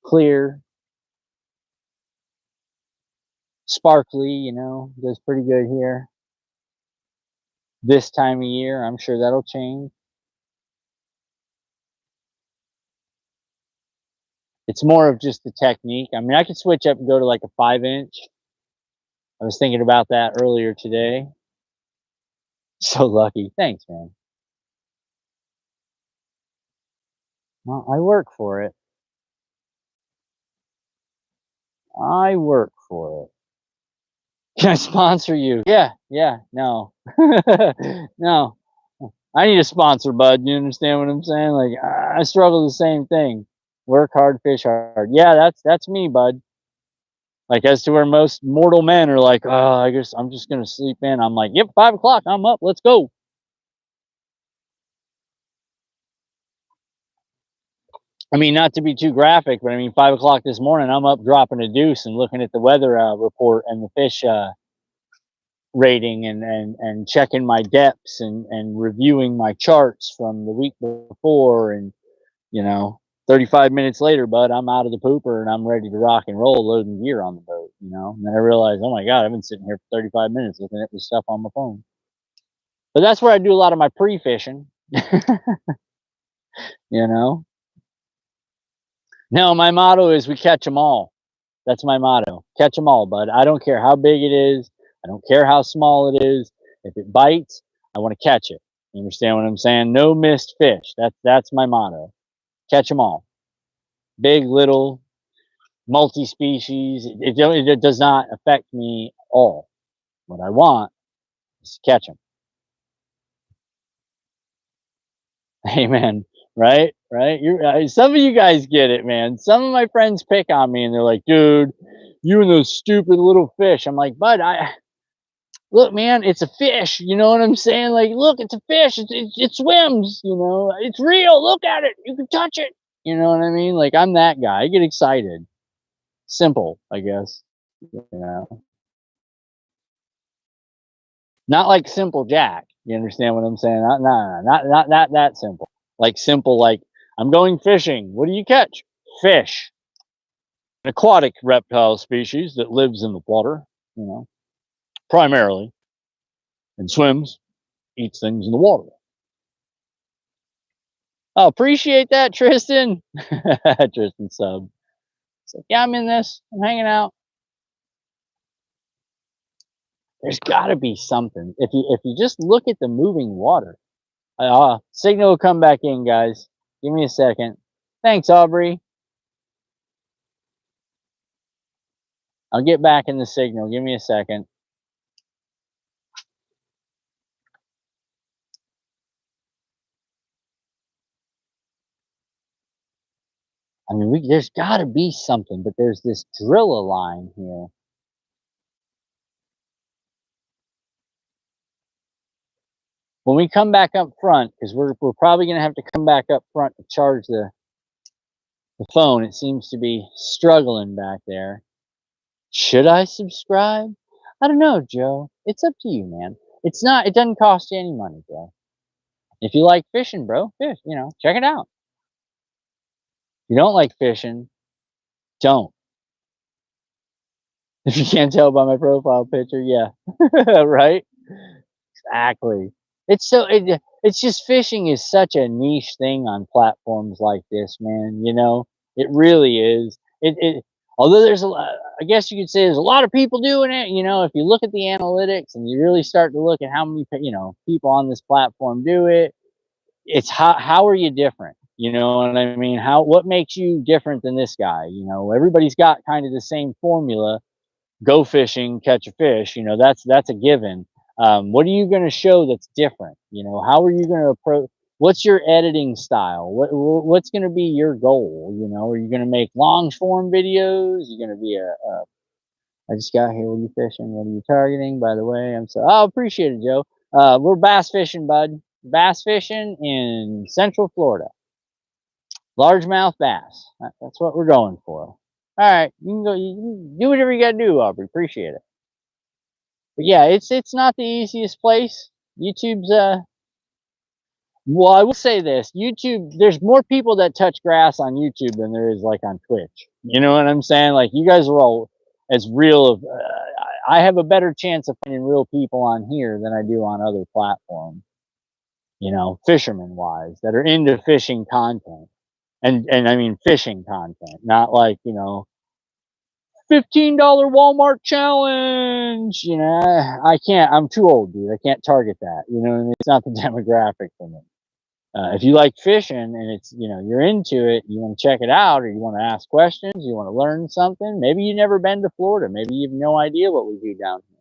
clear, sparkly. You know, does pretty good here. This time of year, I'm sure that'll change. It's more of just the technique. I mean, I could switch up and go to like a 5-inch. I was thinking about that earlier today. So lucky. Thanks, man. Well, I work for it. I work for it. Can I sponsor you? Yeah, no. No. I need a sponsor, bud. You understand what I'm saying? Like, I struggle the same thing. Work hard, fish hard. Yeah, that's me, bud. Like, as to where most mortal men are like, "Oh, I guess I'm just gonna sleep in." I'm like, "Yep, 5 o'clock, I'm up, let's go." I mean, not to be too graphic, but I mean, 5 o'clock this morning, I'm up dropping a deuce and looking at the weather report and the fish rating, and checking my depths, and reviewing my charts from the week before, and you know, 35 minutes later, bud, I'm out of the pooper and I'm ready to rock and roll, loading gear on the boat. And then I realized, oh my god, I've been sitting here for 35 minutes looking at this stuff on my phone. But that's where I do a lot of my pre-fishing. you know. No, my motto is we catch them all. That's my motto. Catch them all, bud. I don't care how big it is. I don't care how small it is. If it bites, I want to catch it. You understand what I'm saying? No missed fish. That's my motto. Catch them all. Big, little, multi-species. It does not affect me at all. What I want is to catch them. Amen. Right? Right? Some of you guys get it, man. Some of my friends pick on me and they're like, dude, you and those stupid little fish. I'm like, bud, look, man, it's a fish. You know what I'm saying? Like, look, it's a fish. It swims. It's real. Look at it. You can touch it. You know what I mean? Like, I'm that guy. I get excited. Simple, I guess. You know, not like Simple Jack. You understand what I'm saying? Not that simple. Like simple, like I'm going fishing. What do you catch? Fish, an aquatic reptile species that lives in the water. You know, primarily, and swims, eats things in the water. Oh, appreciate that, Tristan. Tristan sub. It's like, yeah, I'm in this. I'm hanging out. There's got to be something. If you just look at the moving water. Signal will come back in, guys. Give me a second. Thanks, Aubrey. I'll get back in the signal. Give me a second. I mean, there's got to be something, but there's this driller line here. When we come back up front, because we're probably going to have to come back up front to charge the phone. It seems to be struggling back there. Should I subscribe? I don't know, Joe. It's up to you, man. It doesn't cost you any money, Joe. If you like fishing, bro, fish, check it out. If you don't like fishing, don't. If you can't tell by my profile picture, yeah. Right? Exactly. It's just fishing is such a niche thing on platforms like this, man. It really is. Although there's I guess you could say there's a lot of people doing it. If you look at the analytics and you really start to look at how many people on this platform do it, it's how are you different? You know what I mean? What makes you different than this guy? Everybody's got kind of the same formula. Go fishing, catch a fish. That's a given. What are you going to show that's different? How are you going to approach? What's your editing style? What's going to be your goal? Are you going to make long form videos? You're going to be I just got here. What are you fishing? What are you targeting? By the way, oh, appreciate it, Joe. We're bass fishing, bud. Bass fishing in Central Florida. Largemouth bass. That's what we're going for. All right, you can go. You can do whatever you got to do, Aubrey. Appreciate it. But yeah, it's not the easiest place. YouTube's well, I will say this: YouTube. There's more people that touch grass on YouTube than there is like on Twitch. You know what I'm saying? Like, you guys are all as real of. I have a better chance of finding real people on here than I do on other platforms. Fisherman wise, that are into fishing content, and I mean fishing content, not like $15 Walmart challenge. I can't. I'm too old, dude. I can't target that. You know what I mean? It's not the demographic for me. If you like fishing and it's you're into it, you want to check it out, or you want to ask questions, you want to learn something. Maybe you've never been to Florida. Maybe you have no idea what we do down here.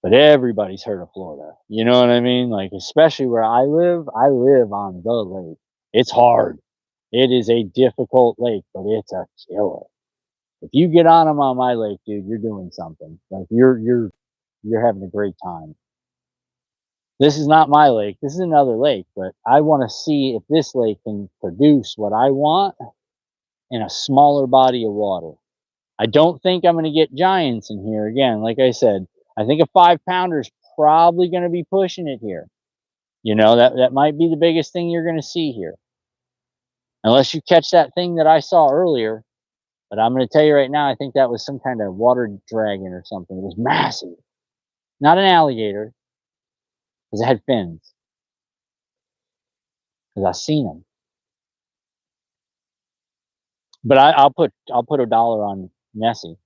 But everybody's heard of Florida. You know what I mean? Like, especially where I live on the lake. It's hard. It is a difficult lake, but it's a killer. If you get on them on my lake, dude, you're doing something. Like you're having a great time. This is not my lake. This is another lake, but I want to see if this lake can produce what I want in a smaller body of water. I don't think I'm going to get giants in here again. Like I said, I think a 5-pounder is probably going to be pushing it here. You know, that might be the biggest thing you're going to see here. Unless you catch that thing that I saw earlier. But I'm going to tell you right now, I think that was some kind of water dragon or something. It was massive. Not an alligator, because it had fins. Because I've seen them. But I'll put $1 on Nessie.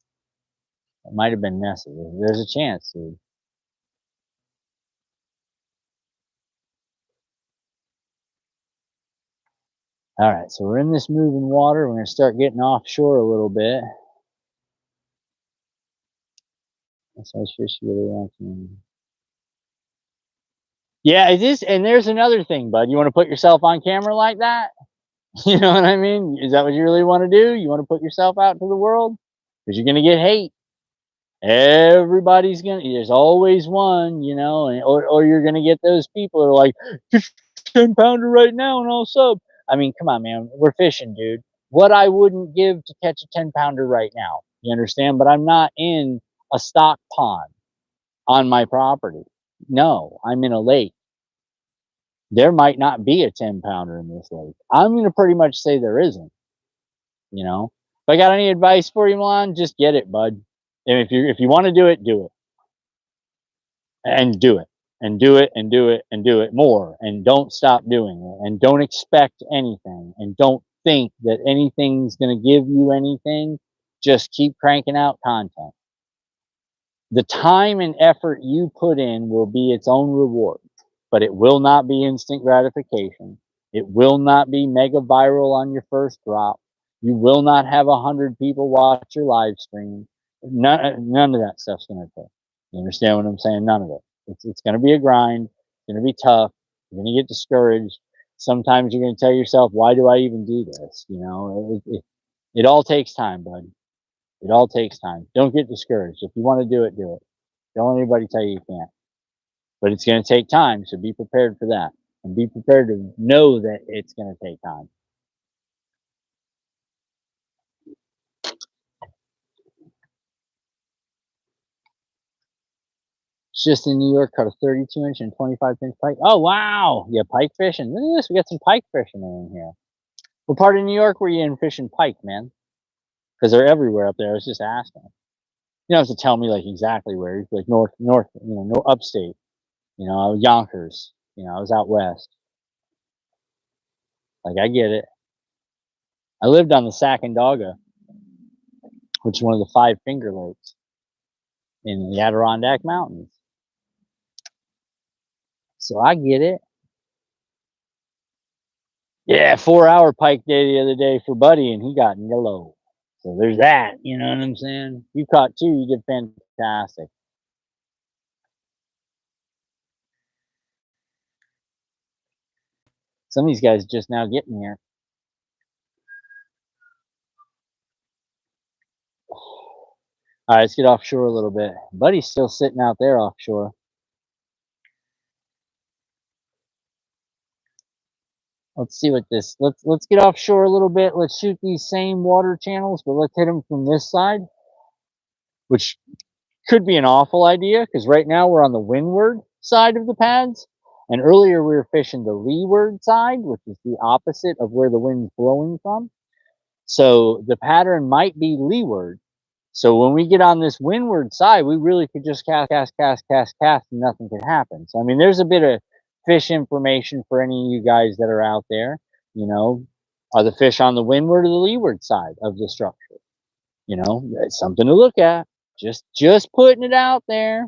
It might have been Nessie. There's a chance, dude. All right, so we're in this moving water. We're going to start getting offshore a little bit. That's how fish really wants me. Yeah, it is. And there's another thing, bud. You want to put yourself on camera like that? You know what I mean? Is that what you really want to do? You want to put yourself out to the world? Because you're going to get hate. Everybody's gonna. There's always one, you know, or you're gonna get those people who are like, 10-pounder right now and I'll sub. I mean, come on, man. We're fishing, dude. What I wouldn't give to catch a 10-pounder right now. You understand? But I'm not in a stock pond on my property. No, I'm in a lake. There might not be a 10-pounder in this lake. I'm gonna pretty much say there isn't. You know, if I got any advice for you, Milan, just get it, bud. And if you want to do it, and do it and do it and do it and do it more, and don't stop doing it, and don't expect anything, and don't think that anything's going to give you anything. Just keep cranking out content. The time and effort you put in will be its own reward, but it will not be instant gratification. It will not be mega viral on your first drop. You will not have 100 people watch your live stream. None of that stuff's going to take. You understand what I'm saying? None of it. It's going to be a grind. It's going to be tough. You're going to get discouraged. Sometimes you're going to tell yourself, why do I even do this? You know, it all takes time, bud. It all takes time. Don't get discouraged. If you want to do it, do it. Don't let anybody tell you you can't. But it's going to take time, so be prepared for that. And be prepared to know that it's going to take time. It's just in New York, caught a 32-inch and 25-inch pike. Oh, wow. Yeah, pike fishing. Look at this. We got some pike fishing in here. What part of New York were you in fishing pike, man? Because they're everywhere up there. I was just asking. You don't have to tell me like exactly where. Like north, you know, no upstate. You know, Yonkers. You know, I was out west. Like, I get it. I lived on the Sacandaga, which is one of the 5 Finger Lakes in the Adirondack Mountains. So I get it. Yeah, 4-hour pike day the other day for Buddy, and he got yellow. So there's that. You know what I'm saying? You caught 2, you did fantastic. Some of these guys just now getting here. All right, let's get offshore a little bit. Buddy's still sitting out there offshore. Let's see what this. Let's get offshore a little bit. Let's shoot these same water channels, but let's hit them from this side, which could be an awful idea because right now we're on the windward side of the pads, and earlier we were fishing the leeward side, which is the opposite of where the wind's blowing from. So the pattern might be leeward. So when we get on this windward side, we really could just cast, and nothing could happen. So I mean, there's a bit of fish information for any of you guys that are out there. You know, are the fish on the windward or the leeward side of the structure? You know, it's something to look at. Just putting it out there.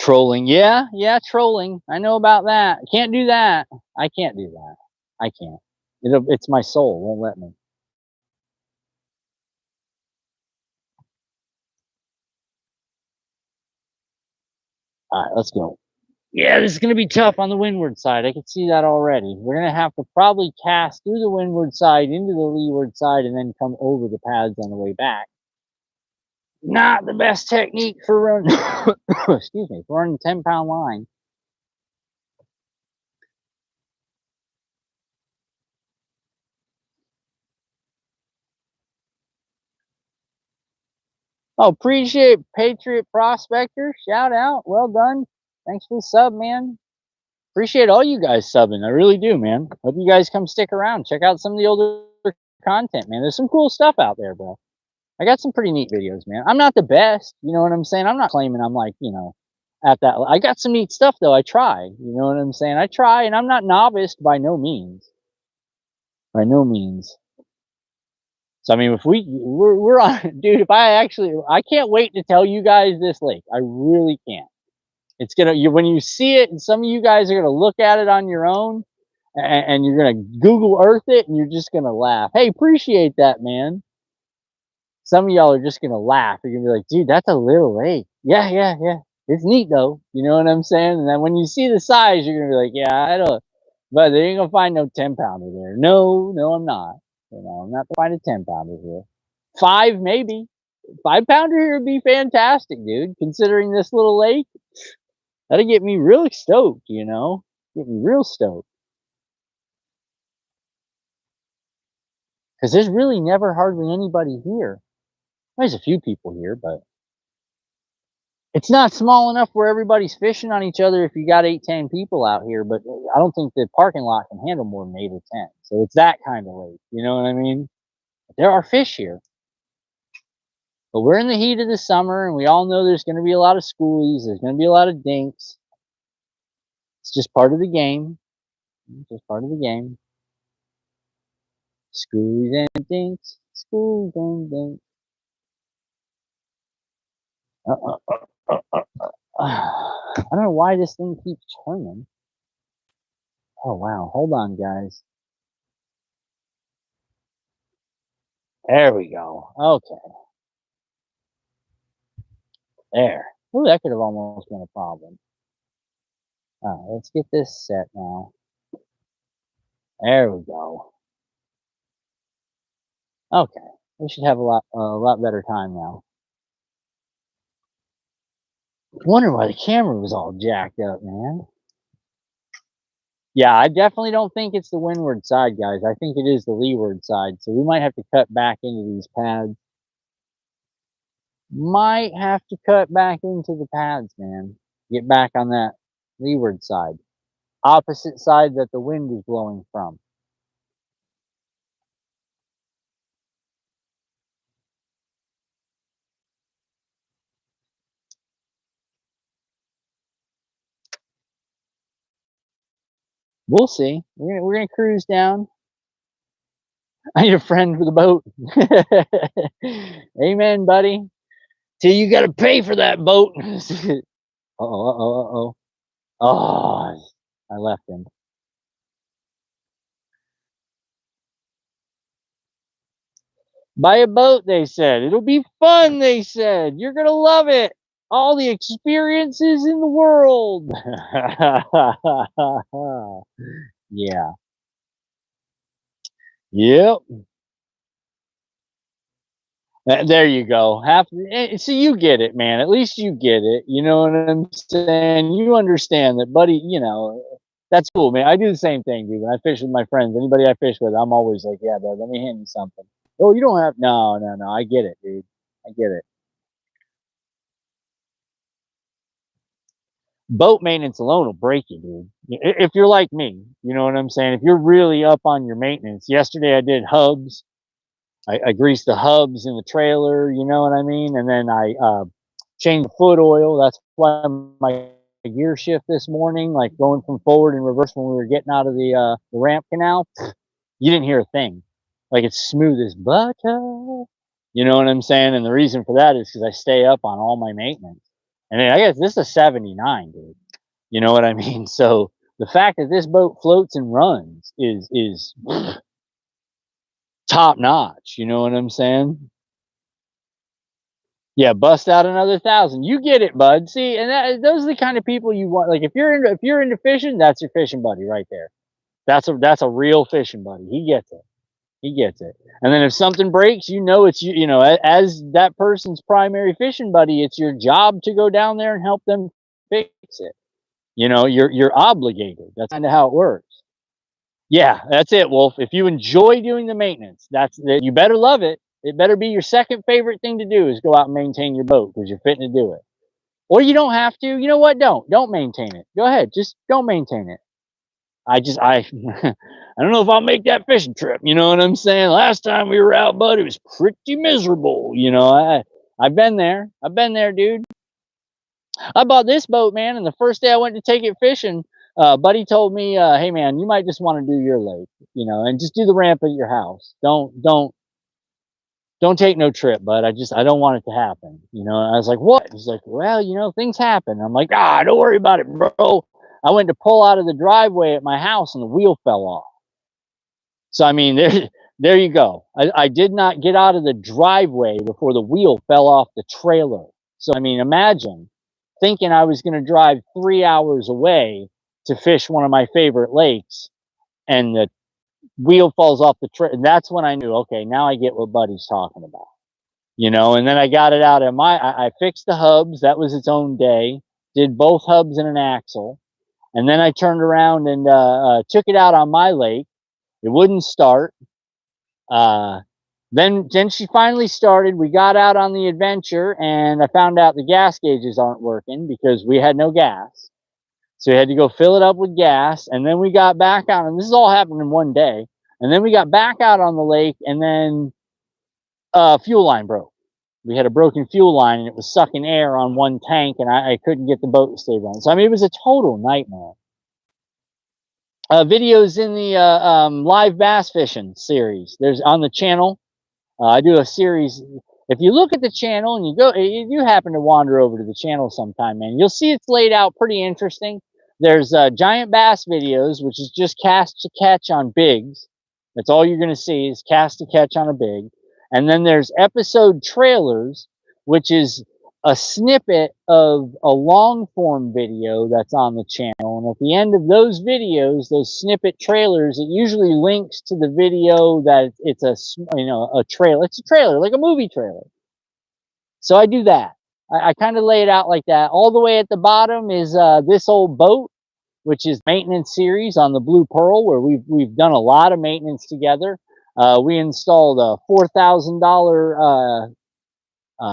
Trolling, yeah, trolling. I know about that. Can't do that. I can't do that. I can't. It's my soul won't let me. All right, let's go. Yeah, this is going to be tough on the windward side. I can see that already. We're going to have to probably cast through the windward side into the leeward side and then come over the pads on the way back. Not the best technique for running, excuse me, for running 10-pound line. Oh, appreciate Patriot Prospector. Shout out. Well done. Thanks for the sub, man. Appreciate all you guys subbing. I really do, man. Hope you guys come stick around. Check out some of the older content, man. There's some cool stuff out there, bro. I got some pretty neat videos, man. I'm not the best, you know what I'm saying? I'm not claiming I'm like, you know, at that. I got some neat stuff though. I try, you know what I'm saying? I try, and I'm not novice by no means. By no means. So I mean, if we're on, dude. If I can't wait to tell you guys this lake. I really can't. It's gonna when you see it, and some of you guys are gonna look at it on your own, and you're gonna Google Earth it, and you're just gonna laugh. Hey, appreciate that, man. Some of y'all are just gonna laugh. You're gonna be like, dude, that's a little lake. Yeah, yeah, yeah. It's neat though. You know what I'm saying? And then when you see the size, you're gonna be like, yeah, I don't. But they ain't gonna find no 10-pounder there. No, no, I'm not. You know, I'm not gonna find a 10-pounder here. 5 maybe. 5-pounder here would be fantastic, dude. Considering this little lake, that'll get me real stoked. You know, get me real stoked. Because there's really never hardly anybody here. There's a few people here, but it's not small enough where everybody's fishing on each other if you got 8, 10 people out here, but I don't think the parking lot can handle more than 8 or 10. So it's that kind of lake, you know what I mean? But there are fish here. But we're in the heat of the summer, and we all know there's going to be a lot of schoolies. There's going to be a lot of dinks. It's just part of the game. It's just part of the game. Schoolies and dinks. Schoolies and dinks. I don't know why this thing keeps turning. Oh, wow. Hold on, guys. There we go. Okay. There. Ooh, that could have almost been a problem. Alright, let's get this set now. There we go. Okay. We should have a lot better time now. Wonder why the camera was all jacked up, man. Yeah, I definitely don't think it's the windward side, guys. I think it is the leeward side. So we might have to cut back into these pads. Might have to cut back into the pads, man. Get back on that leeward side. Opposite side that the wind is blowing from. We'll see. We're gonna cruise down. I need a friend for the boat. Amen, buddy. Till you gotta pay for that boat. Uh-oh. Oh, I left him. Buy a boat, they said. It'll be fun, they said. You're gonna love it. All the experiences in the world. Yeah. Yep. There you go. So you get it, man. At least you get it. You know what I'm saying? You understand that, buddy. You know that's cool, man. I do the same thing, dude. When I fish with my friends, anybody I fish with, I'm always like, "Yeah, bro, let me hand you something." Oh, you don't have. No, no, no. I get it, dude. I get it. Boat maintenance alone will break you, dude. If you're like me, you know what I'm saying. If you're really up on your maintenance. Yesterday I did hubs. I greased the hubs in the trailer, you know what I mean? And then I changed the foot oil. That's why my gear shift this morning, like going from forward and reverse when we were getting out of the ramp canal, you didn't hear a thing. Like it's smooth as butter. You know what I'm saying? And the reason for that is because I stay up on all my maintenance. And then I guess this is a 79, dude. You know what I mean? So the fact that this boat floats and runs is top notch. You know what I'm saying? Yeah, bust out another 1,000. You get it, bud. See, and those are the kind of people you want. Like if you're into fishing, that's your fishing buddy right there. That's a real fishing buddy. He gets it. He gets it. And then if something breaks, you know it's you know as that person's primary fishing buddy, it's your job to go down there and help them fix it. You know, you're obligated. That's kind of how it works. Yeah, that's it, Wolf. If you enjoy doing the maintenance, you better love it. It better be your second favorite thing to do is go out and maintain your boat because you're fitting to do it. Or you don't have to. You know what? Don't maintain it. Go ahead, just don't maintain it. I I don't know if I'll make that fishing trip. You know what I'm saying? Last time we were out, bud, it was pretty miserable. You know, I've been there. I've been there, dude. I bought this boat, man, and the first day I went to take it fishing, buddy told me, "Hey, man, you might just want to do your lake, you know, and just do the ramp at your house. Don't take no trip, bud. I don't want it to happen." You know, and I was like, "What?" He's like, "Well, you know, things happen." I'm like, don't worry about it, bro." I went to pull out of the driveway at my house, and the wheel fell off. So I mean, there you go. I did not get out of the driveway before the wheel fell off the trailer. So I mean, imagine thinking I was going to drive 3 hours away to fish one of my favorite lakes, and the wheel falls off the trailer. That's when I knew, okay, now I get what Buddy's talking about. You know, and then I got it out of I fixed the hubs. That was its own day. Did both hubs and an axle, and then I turned around and took it out on my lake. It wouldn't start. Uh, then she finally started. We got out on the adventure, and I found out the gas gauges aren't working because we had no gas. So we had to go fill it up with gas, and then we got back out, and this is all happened in one day. And then we got back out on the lake, and then fuel line broke. We had a broken fuel line, and it was sucking air on one tank, and I couldn't get the boat to stay running. So I mean, it was a total nightmare. Videos in the live bass fishing series. There's on the channel. I do a series. If you look at the channel and if you happen to wander over to the channel sometime, man, you'll see it's laid out pretty interesting. There's giant bass videos, which is just cast to catch on bigs. That's all you're going to see is cast to catch on a big. And then there's episode trailers, which is a snippet of a long form video that's on the channel. And at the end of those videos, those snippet trailers, it usually links to the video that it's a trailer. It's a trailer, like a movie trailer. So I do that. I kind of lay it out like that. All the way at the bottom is this old boat, which is maintenance series on the Blue Pearl, where we've done a lot of maintenance together. We installed a $4,000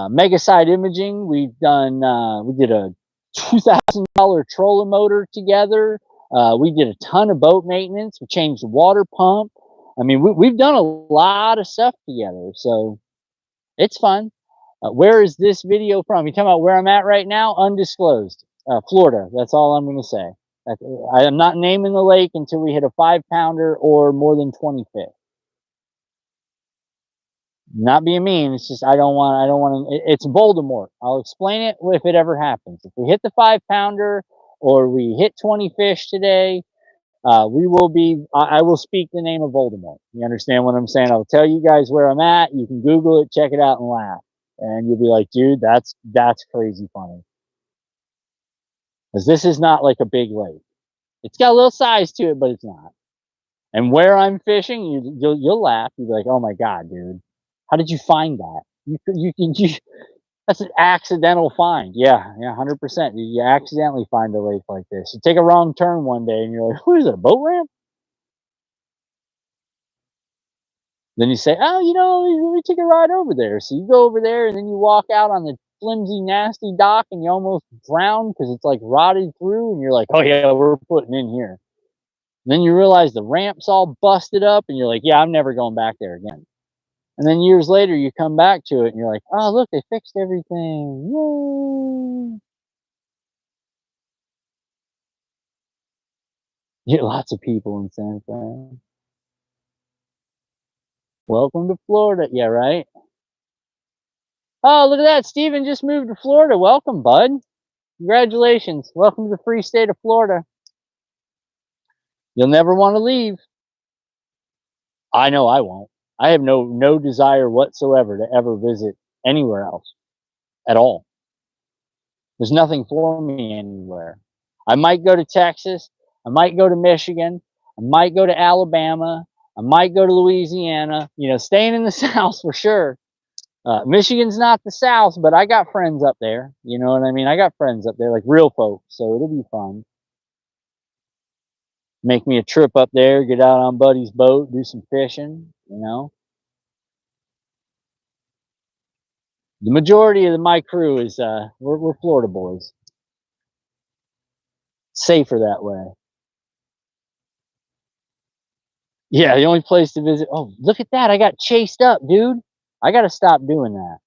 mega side imaging. We did a $2,000 trolling motor together. We did a ton of boat maintenance. We changed the water pump. I mean, we've done a lot of stuff together, so it's fun. Where is this video from? You talking about where I'm at right now? Undisclosed, Florida. That's all I'm going to say. I am not naming the lake until we hit a 5-pounder or more than 20 fish. Not being mean, it's just I don't want to. It's Voldemort. I'll explain it if it ever happens. If we hit the 5-pounder or we hit 20 fish today, we will be. I will speak the name of Voldemort. You understand what I'm saying? I'll tell you guys where I'm at. You can Google it, check it out, and laugh, and you'll be like, dude, that's crazy funny. Because this is not like a big lake. It's got a little size to it, but it's not. And where I'm fishing, you'll laugh. You'll be like, oh my god, dude. How did you find that? That's an accidental find. Yeah, 100%. You accidentally find a lake like this. You take a wrong turn one day and you're like, what is it, a boat ramp? Then you say, oh, you know, we took a ride over there. So you go over there and then you walk out on the flimsy, nasty dock and you almost drown because it's like rotted through and you're like, oh yeah, we're putting in here. And then you realize the ramp's all busted up and you're like, yeah, I'm never going back there again. And then years later, you come back to it and you're like, oh, look, they fixed everything. Yay. You get lots of people in San Fran. Welcome to Florida. Yeah, right? Oh, look at that. Steven just moved to Florida. Welcome, bud. Congratulations. Welcome to the free state of Florida. You'll never want to leave. I know I won't. I have no desire whatsoever to ever visit anywhere else. at all. There's nothing for me anywhere. I might go to Texas. I might go to Michigan. I might go to Alabama. I might go to Louisiana. You know, staying in the South for sure. Michigan's not the South, but I got friends up there. You know what I mean? I got friends up there, like real folks. So it'll be fun. Make me a trip up there, get out on Buddy's boat, do some fishing. You know, the majority of my crew is we're Florida boys. Safer that way. Yeah, the only place to visit. Oh, look at that! I got chased up, dude. I got to stop doing that.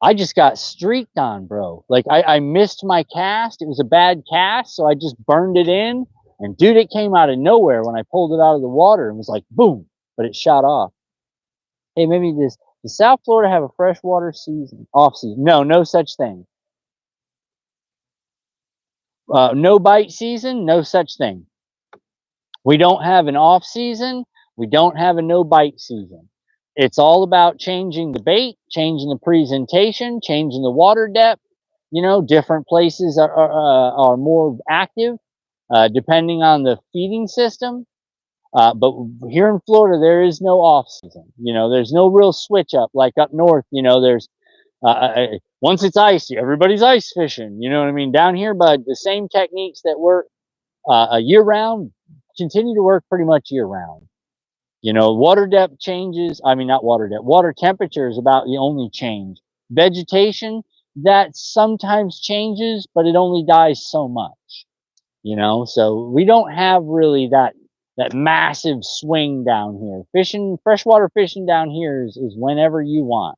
I just got streaked on, bro. Like I missed my cast. It was a bad cast, so I just burned it in. And dude, it came out of nowhere when I pulled it out of the water and was like, boom! But it shot off. Hey, maybe this. Does South Florida have a freshwater season, off season? No, no such thing. No bite season, no such thing. We don't have an off season. We don't have a no bite season. It's all about changing the bait, changing the presentation, changing the water depth. You know, different places are more active depending on the feeding system. But here in Florida, there is no off season. You know, there's no real switch up like up north. You know, there's once it's icy, everybody's ice fishing. You know what I mean? Down here, but the same techniques that work year round continue to work pretty much year round. You know, water depth changes. I mean, not water depth. Water temperature is about the only change. Vegetation that sometimes changes, but it only dies so much. You know, so we don't have really that massive swing down here. Fishing, freshwater fishing down here is whenever you want.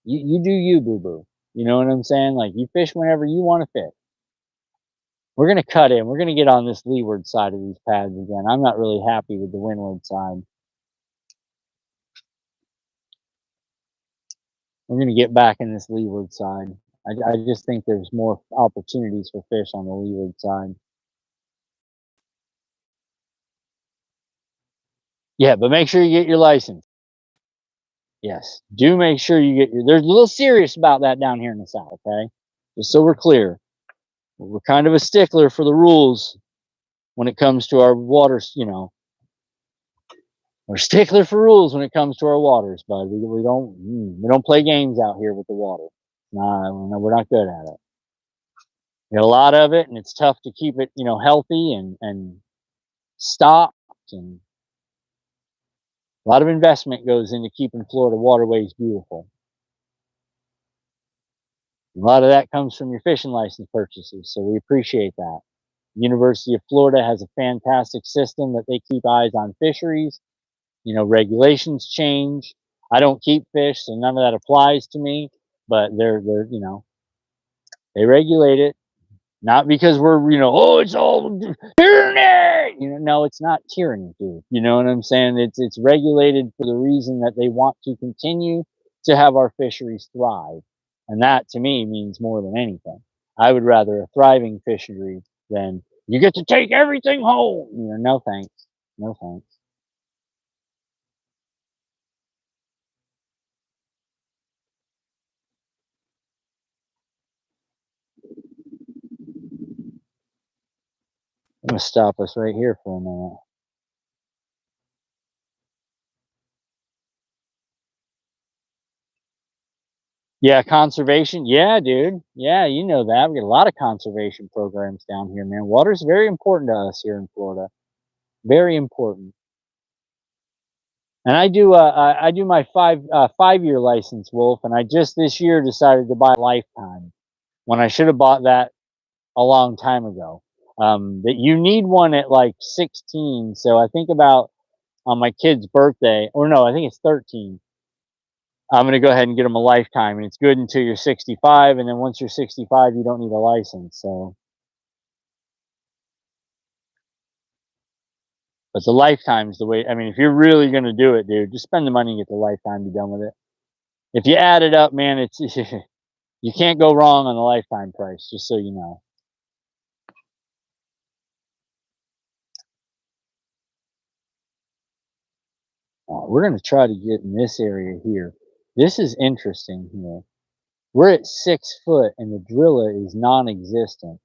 You do you, boo boo. You know what I'm saying? Like you fish whenever you want to fish. We're gonna cut in. We're gonna get on this leeward side of these pads again. I'm not really happy with the windward side. We're gonna get back in this leeward side. I just think there's more opportunities for fish on the leeward side. Yeah, but make sure you get your license. Yes, do make sure you get your. They're a little serious about that down here in the South. Okay, just so we're clear, we're kind of a stickler for the rules when it comes to our waters. You know, we're stickler for rules when it comes to our waters, bud. We don't play games out here with the water. Nah, no, we're not good at it. We got a lot of it, and it's tough to keep it, you know, healthy and stocked. And a lot of investment goes into keeping Florida waterways beautiful. A lot of that comes from your fishing license purchases, so we appreciate that. University of Florida has a fantastic system that they keep eyes on fisheries. You know, regulations change. I don't keep fish, so none of that applies to me. But they're you know, they regulate it. Not because we're, you know, oh, it's all tyranny. You know, no, it's not tyranny, dude. You know what I'm saying? It's regulated for the reason that they want to continue to have our fisheries thrive. And that to me means more than anything. I would rather a thriving fishery than you get to take everything home. You know, no thanks. No thanks. I'm gonna stop us right here for a minute. Yeah, conservation. Yeah, dude. Yeah, you know that. We got a lot of conservation programs down here, man. Water's very important to us here in Florida. Very important. And I do my 5 year license, Wolf, and I just this year decided to buy a lifetime when I should have bought that a long time ago. That you need one at like 16. So I think about on my kid's birthday, or no, I think it's 13. I'm going to go ahead and get them a lifetime, and it's good until you're 65, and then once you're 65, you don't need a license. So, but the lifetime's the way. I mean, if you're really going to do it, dude, just spend the money and get the lifetime. Be done with it. If you add it up, man, it's you can't go wrong on the lifetime price. Just so you know. We're going to try to get in this area here. This is interesting here. We're at 6 foot and the driller is non-existent.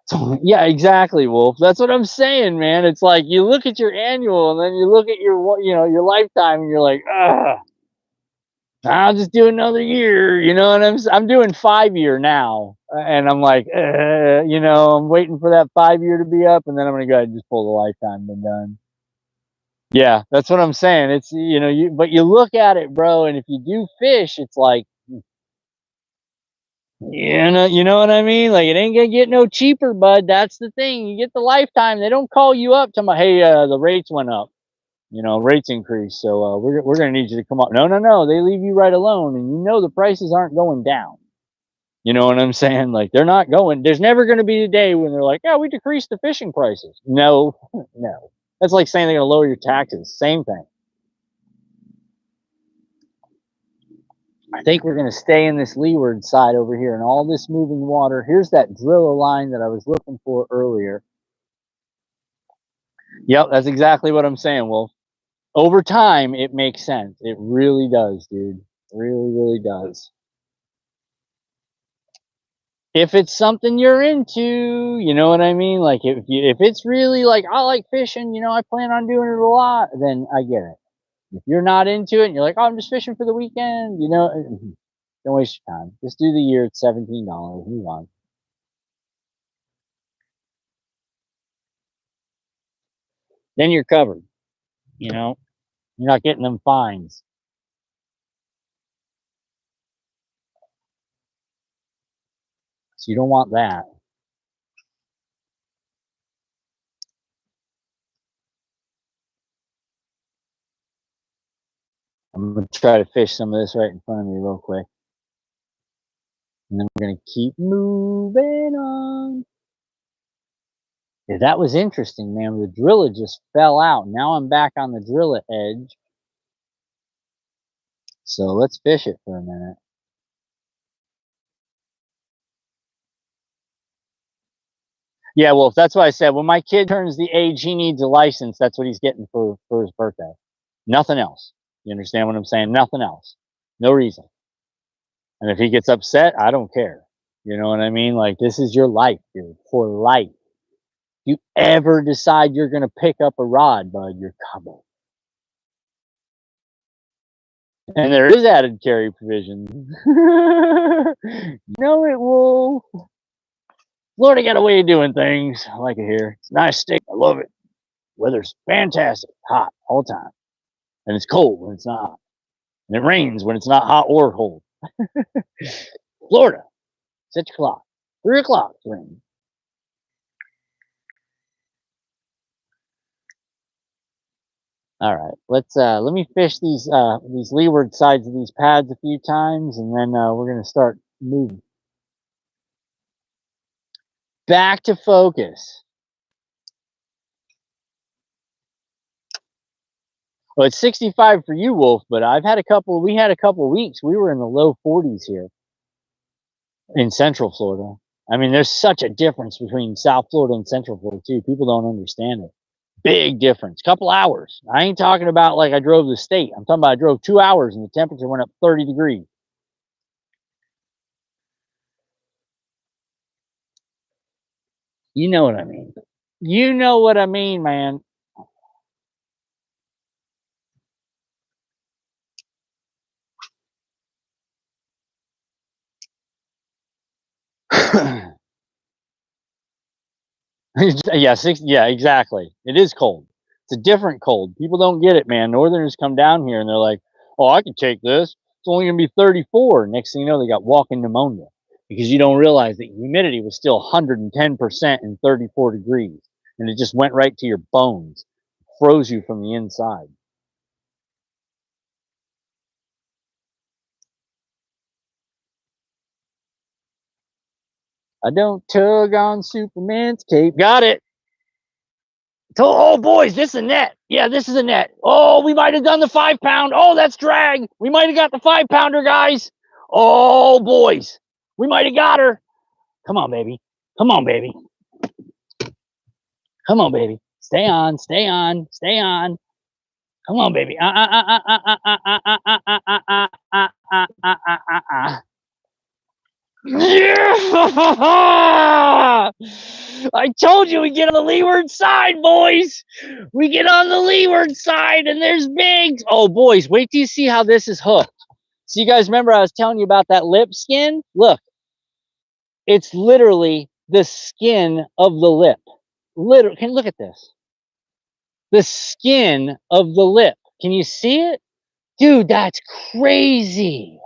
So, yeah, exactly, Wolf. That's what I'm saying, man. It's like you look at your annual and then you look at your, you know, your lifetime and you're like, ah, I'll just do another year. You know, and I'm doing 5-year now, and I'm like, you know, I'm waiting for that 5-year to be up, and then I'm gonna go ahead and just pull the lifetime and done. Yeah, that's what I'm saying. It's, you know, but you look at it, bro, and if you do fish, it's like, you know what I mean? Like, it ain't gonna get no cheaper, bud. That's the thing. You get the lifetime. They don't call you up to my, hey, the rates went up. You know, rates increased, so we're gonna need you to come up. No, no, no. They leave you right alone, and you know the prices aren't going down. You know what I'm saying? Like, they're not going. There's never gonna be a day when they're like, yeah, we decreased the fishing prices. No, no. That's like saying they're gonna lower your taxes. Same thing. I think we're going to stay in this leeward side over here and all this moving water. Here's that driller line that I was looking for earlier. Yep, that's exactly what I'm saying, Wolf. Over time, it makes sense. It really does, dude. Really, really does. If it's something you're into, you know what I mean? Like, if it's really like, I like fishing, you know, I plan on doing it a lot, then I get it. If you're not into it and you're like, oh, I'm just fishing for the weekend, you know, don't waste your time. Just do the year at $17. Move on. Then you're covered. You know, you're not getting them fines. So you don't want that. I'm going to try to fish some of this right in front of me real quick. And then we're going to keep moving on. Yeah, that was interesting, man. The driller just fell out. Now I'm back on the driller edge. So let's fish it for a minute. Yeah, well, that's what I said. When my kid turns the age he needs a license, that's what he's getting for his birthday. Nothing else. You understand what I'm saying? Nothing else. No reason. And if he gets upset, I don't care. You know what I mean? Like, this is your life, dude. For life. You ever decide you're going to pick up a rod, bud, you're covered. And there is added carry provision. No, it will. Florida got a way of doing things. I like it here. It's nice steak. I love it. Weather's fantastic. Hot all the time. And it's cold when it's not hot. And it rains when it's not hot or cold. Florida, 6 o'clock. 3 o'clock, it's raining. All right, let me fish these leeward sides of these pads a few times, and then we're gonna start moving back to focus. Well, it's 65 for you, Wolf, but we had a couple weeks. We were in the low 40s here in Central Florida. I mean, there's such a difference between South Florida and Central Florida too. People don't understand it. Big difference. Couple hours. I ain't talking about like I drove the state. I'm talking about I drove 2 hours and the temperature went up 30 degrees. You know what I mean. You know what I mean, man. Yeah, yeah, exactly. It is cold. It's a different cold. People don't get it, man. Northerners come down here and they're like, "Oh, I can take this. It's only gonna be 34." Next thing you know, they got walking pneumonia because you don't realize that humidity was still 110% and 34 degrees, and it just went right to your bones, froze you from the inside. I don't tug on Superman's cape. Got it. Oh, boys, this is a net. Yeah, this is a net. Oh, we might have done the 5-pound. Oh, that's drag. We might have got the 5-pounder, guys. Oh, boys, we might have got her. Come on, baby. Come on, baby. Come on, baby. Stay on, stay on, stay on. Come on, baby. Yeah! I told you we get on the leeward side, boys. We get on the leeward side, and there's bigs. Oh, boys, wait till you see how this is hooked. So you guys remember I was telling you about that lip skin? Look, it's literally the skin of the lip. Literally, can you look at this? The skin of the lip. Can you see it? Dude, that's crazy.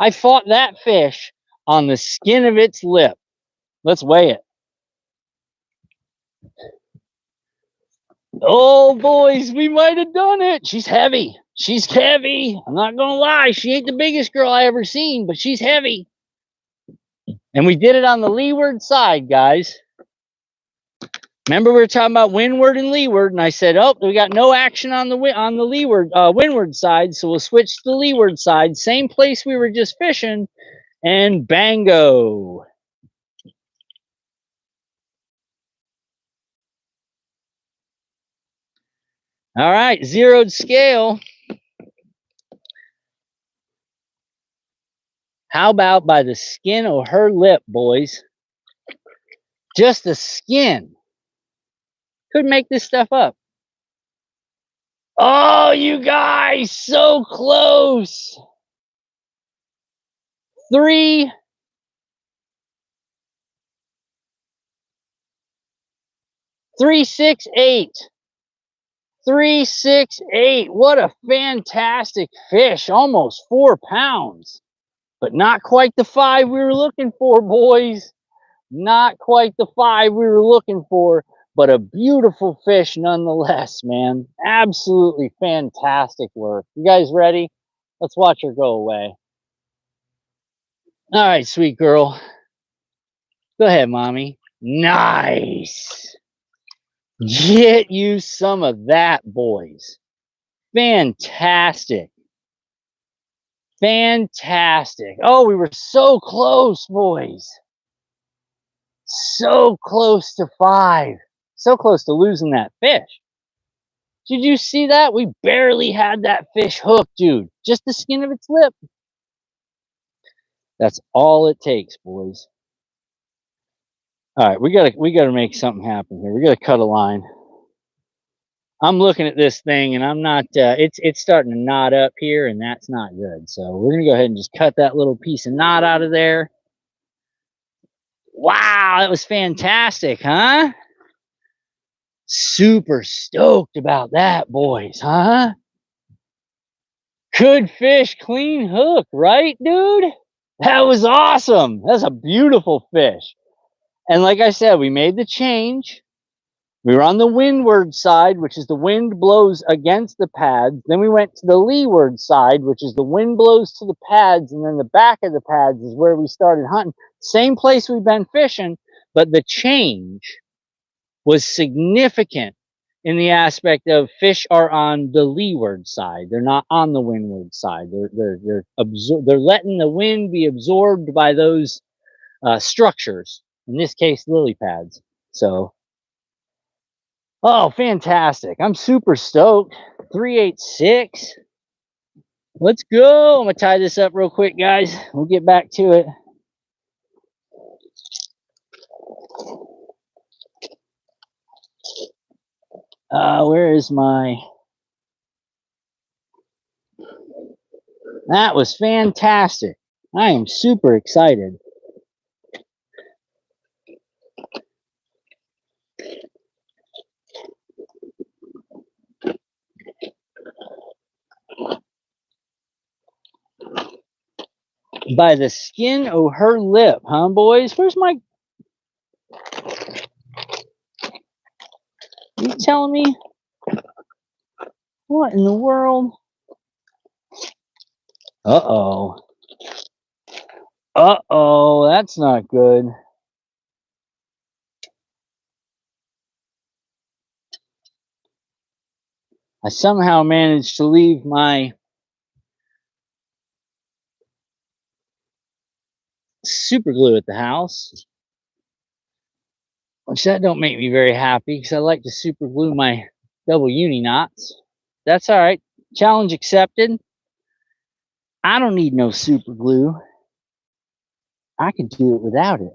I fought that fish on the skin of its lip. Let's weigh it. Oh, boys, we might have done it. She's heavy. She's heavy. I'm not going to lie. She ain't the biggest girl I ever seen, but she's heavy. And we did it on the leeward side, guys. Remember we were talking about windward and leeward, and I said, oh, we got no action on the leeward, windward side, so we'll switch to the leeward side. Same place we were just fishing, and bango. All right, zeroed scale. How about by the skin of her lip, boys? Just the skin. Could make this stuff up. Oh, you guys, so close. 3, 3, 6, 8. 3, 6, 8. What a fantastic fish. Almost 4 pounds. But not quite the 5 we were looking for, boys. Not quite the 5 we were looking for, but a beautiful fish nonetheless, man. Absolutely fantastic work. You guys ready? Let's watch her go away. All right, sweet girl. Go ahead, mommy. Nice. Get you some of that, boys. Fantastic. Fantastic. Oh, we were so close, boys. So close to 5. So close to losing that fish. Did you see that? We barely had that fish hooked, dude. Just the skin of its lip. That's all it takes, boys. All right, we gotta make something happen here. We gotta cut a line. I'm looking at this thing, and I'm not. It's starting to knot up here, and that's not good. So we're gonna go ahead and just cut that little piece of knot out of there. Wow, that was fantastic, huh? Super stoked about that, boys, huh? Good fish, clean hook, right, dude? That was awesome. That's a beautiful fish. And like I said, we made the change. We were on the windward side, which is the wind blows against the pads. Then we went to the leeward side, which is the wind blows to the pads. And then the back of the pads is where we started hunting. Same place we've been fishing, but the change was significant in the aspect of fish are on the leeward side. They're not on the windward side. They're letting the wind be absorbed by those structures. In this case, lily pads. So, oh, fantastic! I'm super stoked. 386. Let's go. I'm gonna tie this up real quick, guys. We'll get back to it. Where is my... That was fantastic. I am super excited. By the skin of her lip, huh, boys? Where's my... You telling me? What in the world? Uh-oh. Uh-oh, that's not good. I somehow managed to leave my super glue at the house, which that don't make me very happy because I like to super glue my double uni knots. That's all right. Challenge accepted. I don't need no super glue. I can do it without it.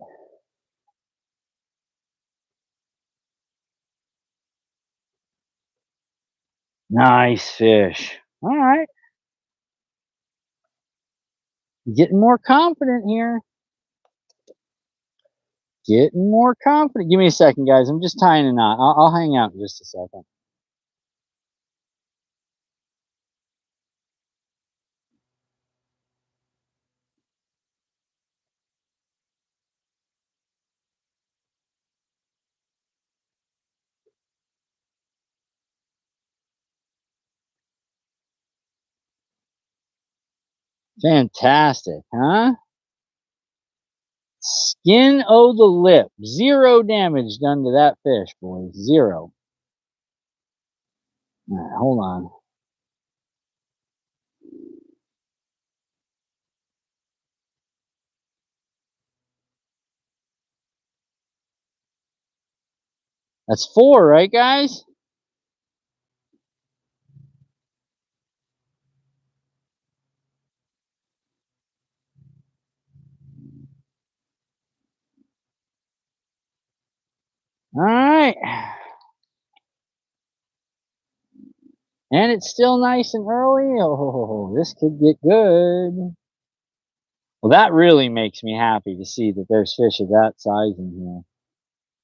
Nice fish. All right. Getting more confident here. Getting more confident. Give me a second, guys. I'm just tying a knot. I'll hang out in just a second. Fantastic, huh? Skin o' the lip. 0 damage done to that fish, boys. 0. All right, hold on. That's 4, right, guys? All right. And it's still nice and early. Oh, this could get good. Well, that really makes me happy to see that there's fish of that size in here.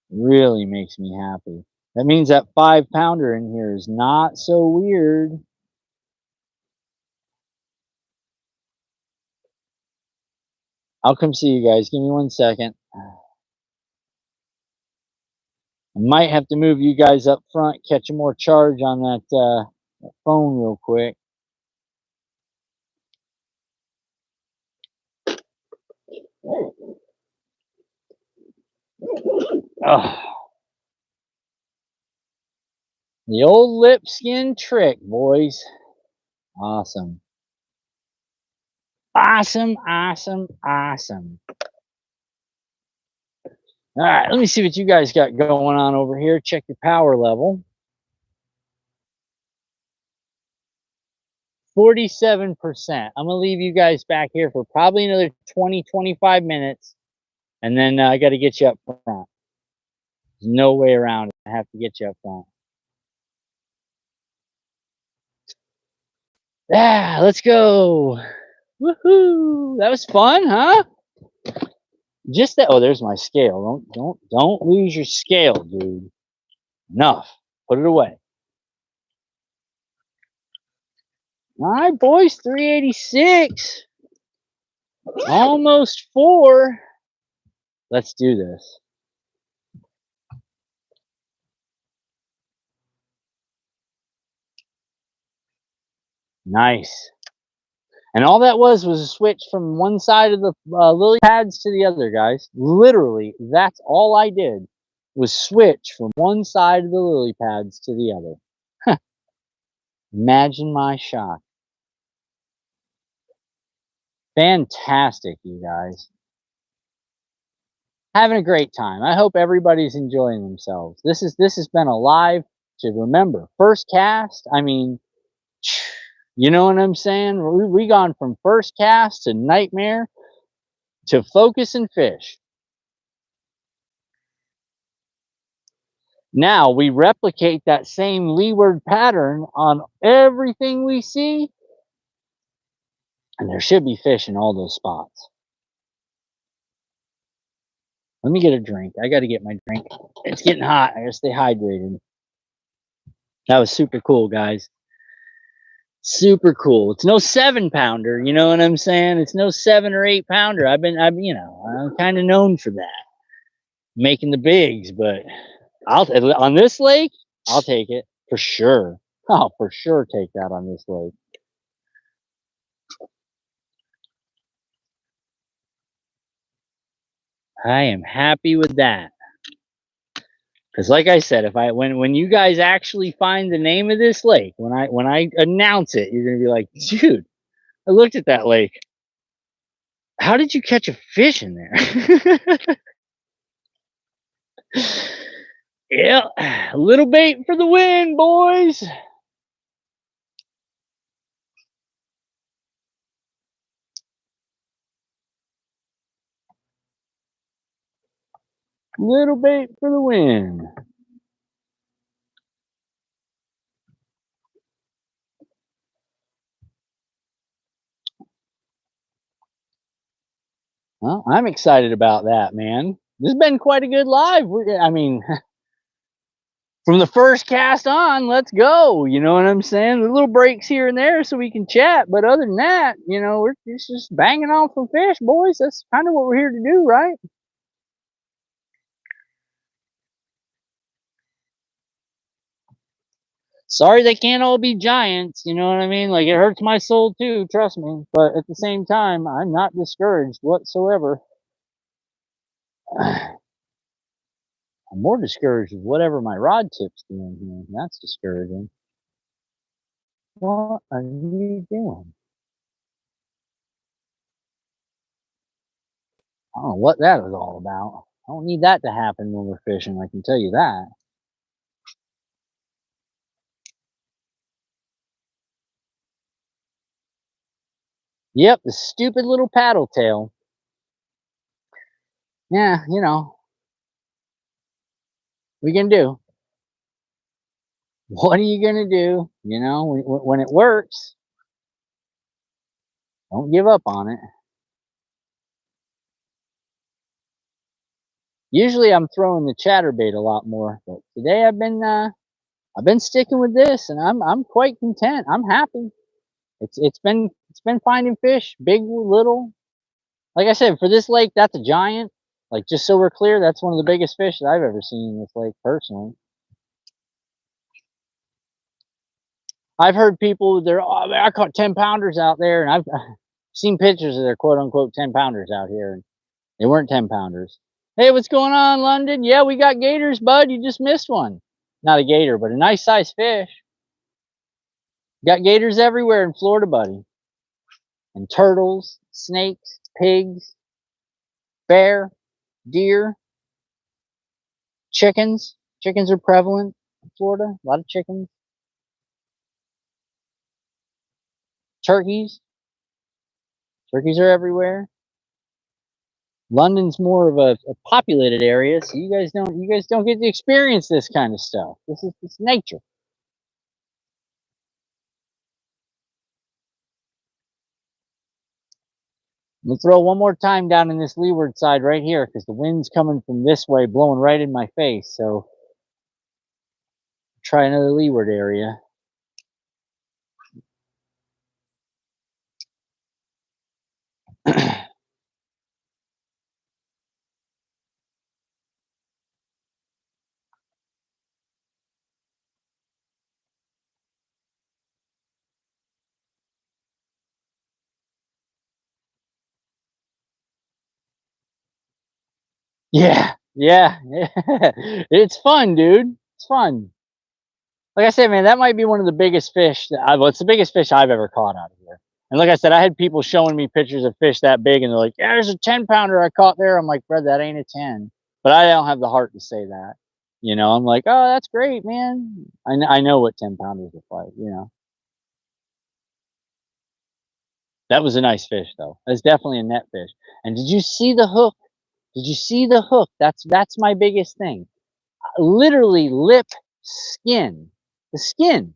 Really makes me happy. That means that 5-pounder in here is not so weird. I'll come see you guys. Give me 1 second. I might have to move you guys up front, catch more charge on that phone real quick. Oh, the old lip skin trick, boys. Awesome. Awesome, awesome, awesome. All right, let me see what you guys got going on over here. Check your power level. 47%. I'm going to leave you guys back here for probably another 20, 25 minutes. And then I got to get you up front. There's no way around it. I have to get you up front. Yeah, let's go. Woohoo! That was fun, huh? Just that. Oh, there's my scale. Don't lose your scale, dude. Enough. Put it away. All right, boys. 386. Almost 4. Let's do this. Nice. And all that was a switch from one side of the lily pads to the other, guys. Literally, that's all I did was switch from one side of the lily pads to the other. Imagine my shock. Fantastic, you guys. Having a great time. I hope everybody's enjoying themselves. This has been a live to remember. First cast, I mean, you know what I'm saying? We gone from first cast to nightmare to focus and fish. Now we replicate that same leeward pattern on everything we see, and there should be fish in all those spots. Let me get a drink. I got to get my drink. It's getting hot. I got to stay hydrated. That was super cool, guys. Super cool. It's no 7-pounder, you know what I'm saying? It's no 7 or 8-pounder. I'm kind of known for that, making the bigs. But on this lake, I'll take it for sure. I'll for sure take that on this lake. I am happy with that. Because like I said, when you guys actually find the name of this lake, when I announce it, you're gonna be like, dude, I looked at that lake. How did you catch a fish in there? Yeah, a little bait for the win, boys. Little bait for the win. Well, I'm excited about that, man. This has been quite a good live. I mean, from the first cast on, let's go. You know what I'm saying? The little breaks here and there so we can chat. But other than that, you know, we're just banging off some fish, boys. That's kind of what we're here to do, right? Sorry they can't all be giants, you know what I mean? Like, it hurts my soul too, trust me. But at the same time, I'm not discouraged whatsoever. I'm more discouraged with whatever my rod tip's doing here. That's discouraging. What are you doing? I don't know what that was all about. I don't need that to happen when we're fishing, I can tell you that. Yep, the stupid little paddle tail. Yeah, you know, we can do. What are you gonna do? You know, when it works, don't give up on it. Usually I'm throwing the chatterbait a lot more, but today I've been sticking with this, and I'm quite content. I'm happy. It's been finding fish, big, little. Like I said, for this lake, that's a giant. Like, just so we're clear, that's one of the biggest fish that I've ever seen in this lake personally. I've heard people they're oh, man, I caught 10-pounders out there, and I've seen pictures of their quote unquote 10-pounders out here, and they weren't 10-pounders. Hey, what's going on, London? Yeah, we got gators, bud. You just missed one. Not a gator, but a nice sized fish. Got gators everywhere in Florida, buddy. And turtles, snakes, pigs, bear, deer, chickens. Chickens are prevalent in Florida. A lot of chickens. Turkeys. Turkeys are everywhere. London's more of a populated area, so you guys don't get to experience this kind of stuff. This is nature. We'll throw one more time down in this leeward side right here because the wind's coming from this way, blowing right in my face. So try another leeward area. Yeah, yeah, it's fun, dude. It's fun. Like I said, man, that might be one of the biggest fish. Well, it's the biggest fish I've ever caught out of here. And like I said, I had people showing me pictures of fish that big, and they're like, "Yeah, there's a 10-pounder I caught there." I'm like, "Fred, that ain't a 10." But I don't have the heart to say that. You know, I'm like, "Oh, that's great, man." I know what 10-pounders look like. You know, that was a nice fish, though. That's definitely a net fish. And did you see the hook? Did you see the hook? That's my biggest thing. Literally lip skin. The skin.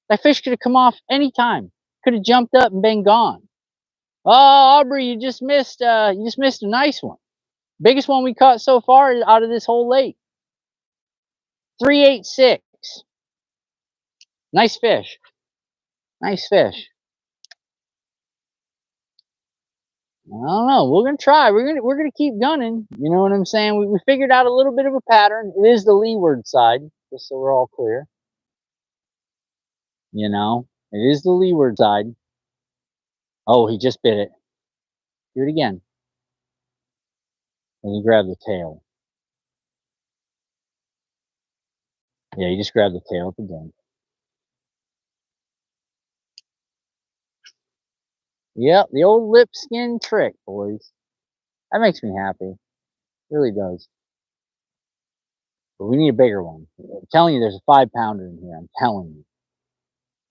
That fish could have come off anytime. Could have jumped up and been gone. Oh, Aubrey, you just missed a nice one. Biggest one we caught so far out of this whole lake. 386. Nice fish. Nice fish. I don't know. We're gonna try. We're gonna keep gunning. You know what I'm saying? We figured out a little bit of a pattern. It is the leeward side, just so we're all clear. You know, it is the leeward side. Oh, he just bit it. Do it again. And he grabbed the tail. Yeah, he just grabbed the tail at the dink. Yep, the old lip skin trick, boys. That makes me happy. It really does. But we need a bigger one. I'm telling you, there's a 5-pounder in here. I'm telling you.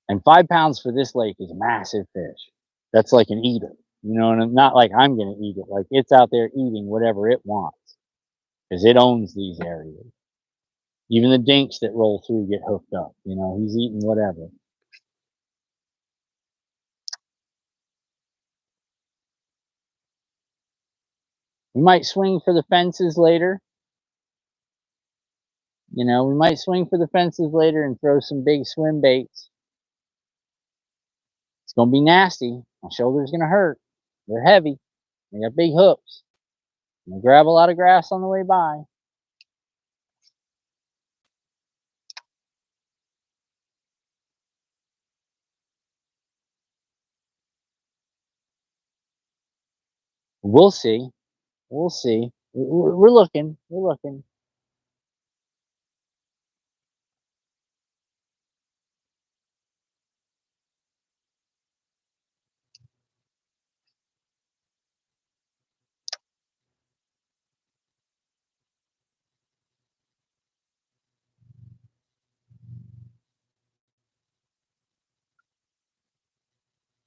And 5 pounds for this lake is a massive fish. That's like an eater. You know, and not like I'm gonna eat it. Like, it's out there eating whatever it wants. because it owns these areas. Even the dinks that roll through get hooked up. You know, he's eating whatever. We might swing for the fences later. You know, we might swing for the fences later and throw some big swim baits. It's going to be nasty. My shoulder's going to hurt. They're heavy. They got big hooks. They grab a lot of grass on the way by. We'll see. We'll see. We're looking. We're looking.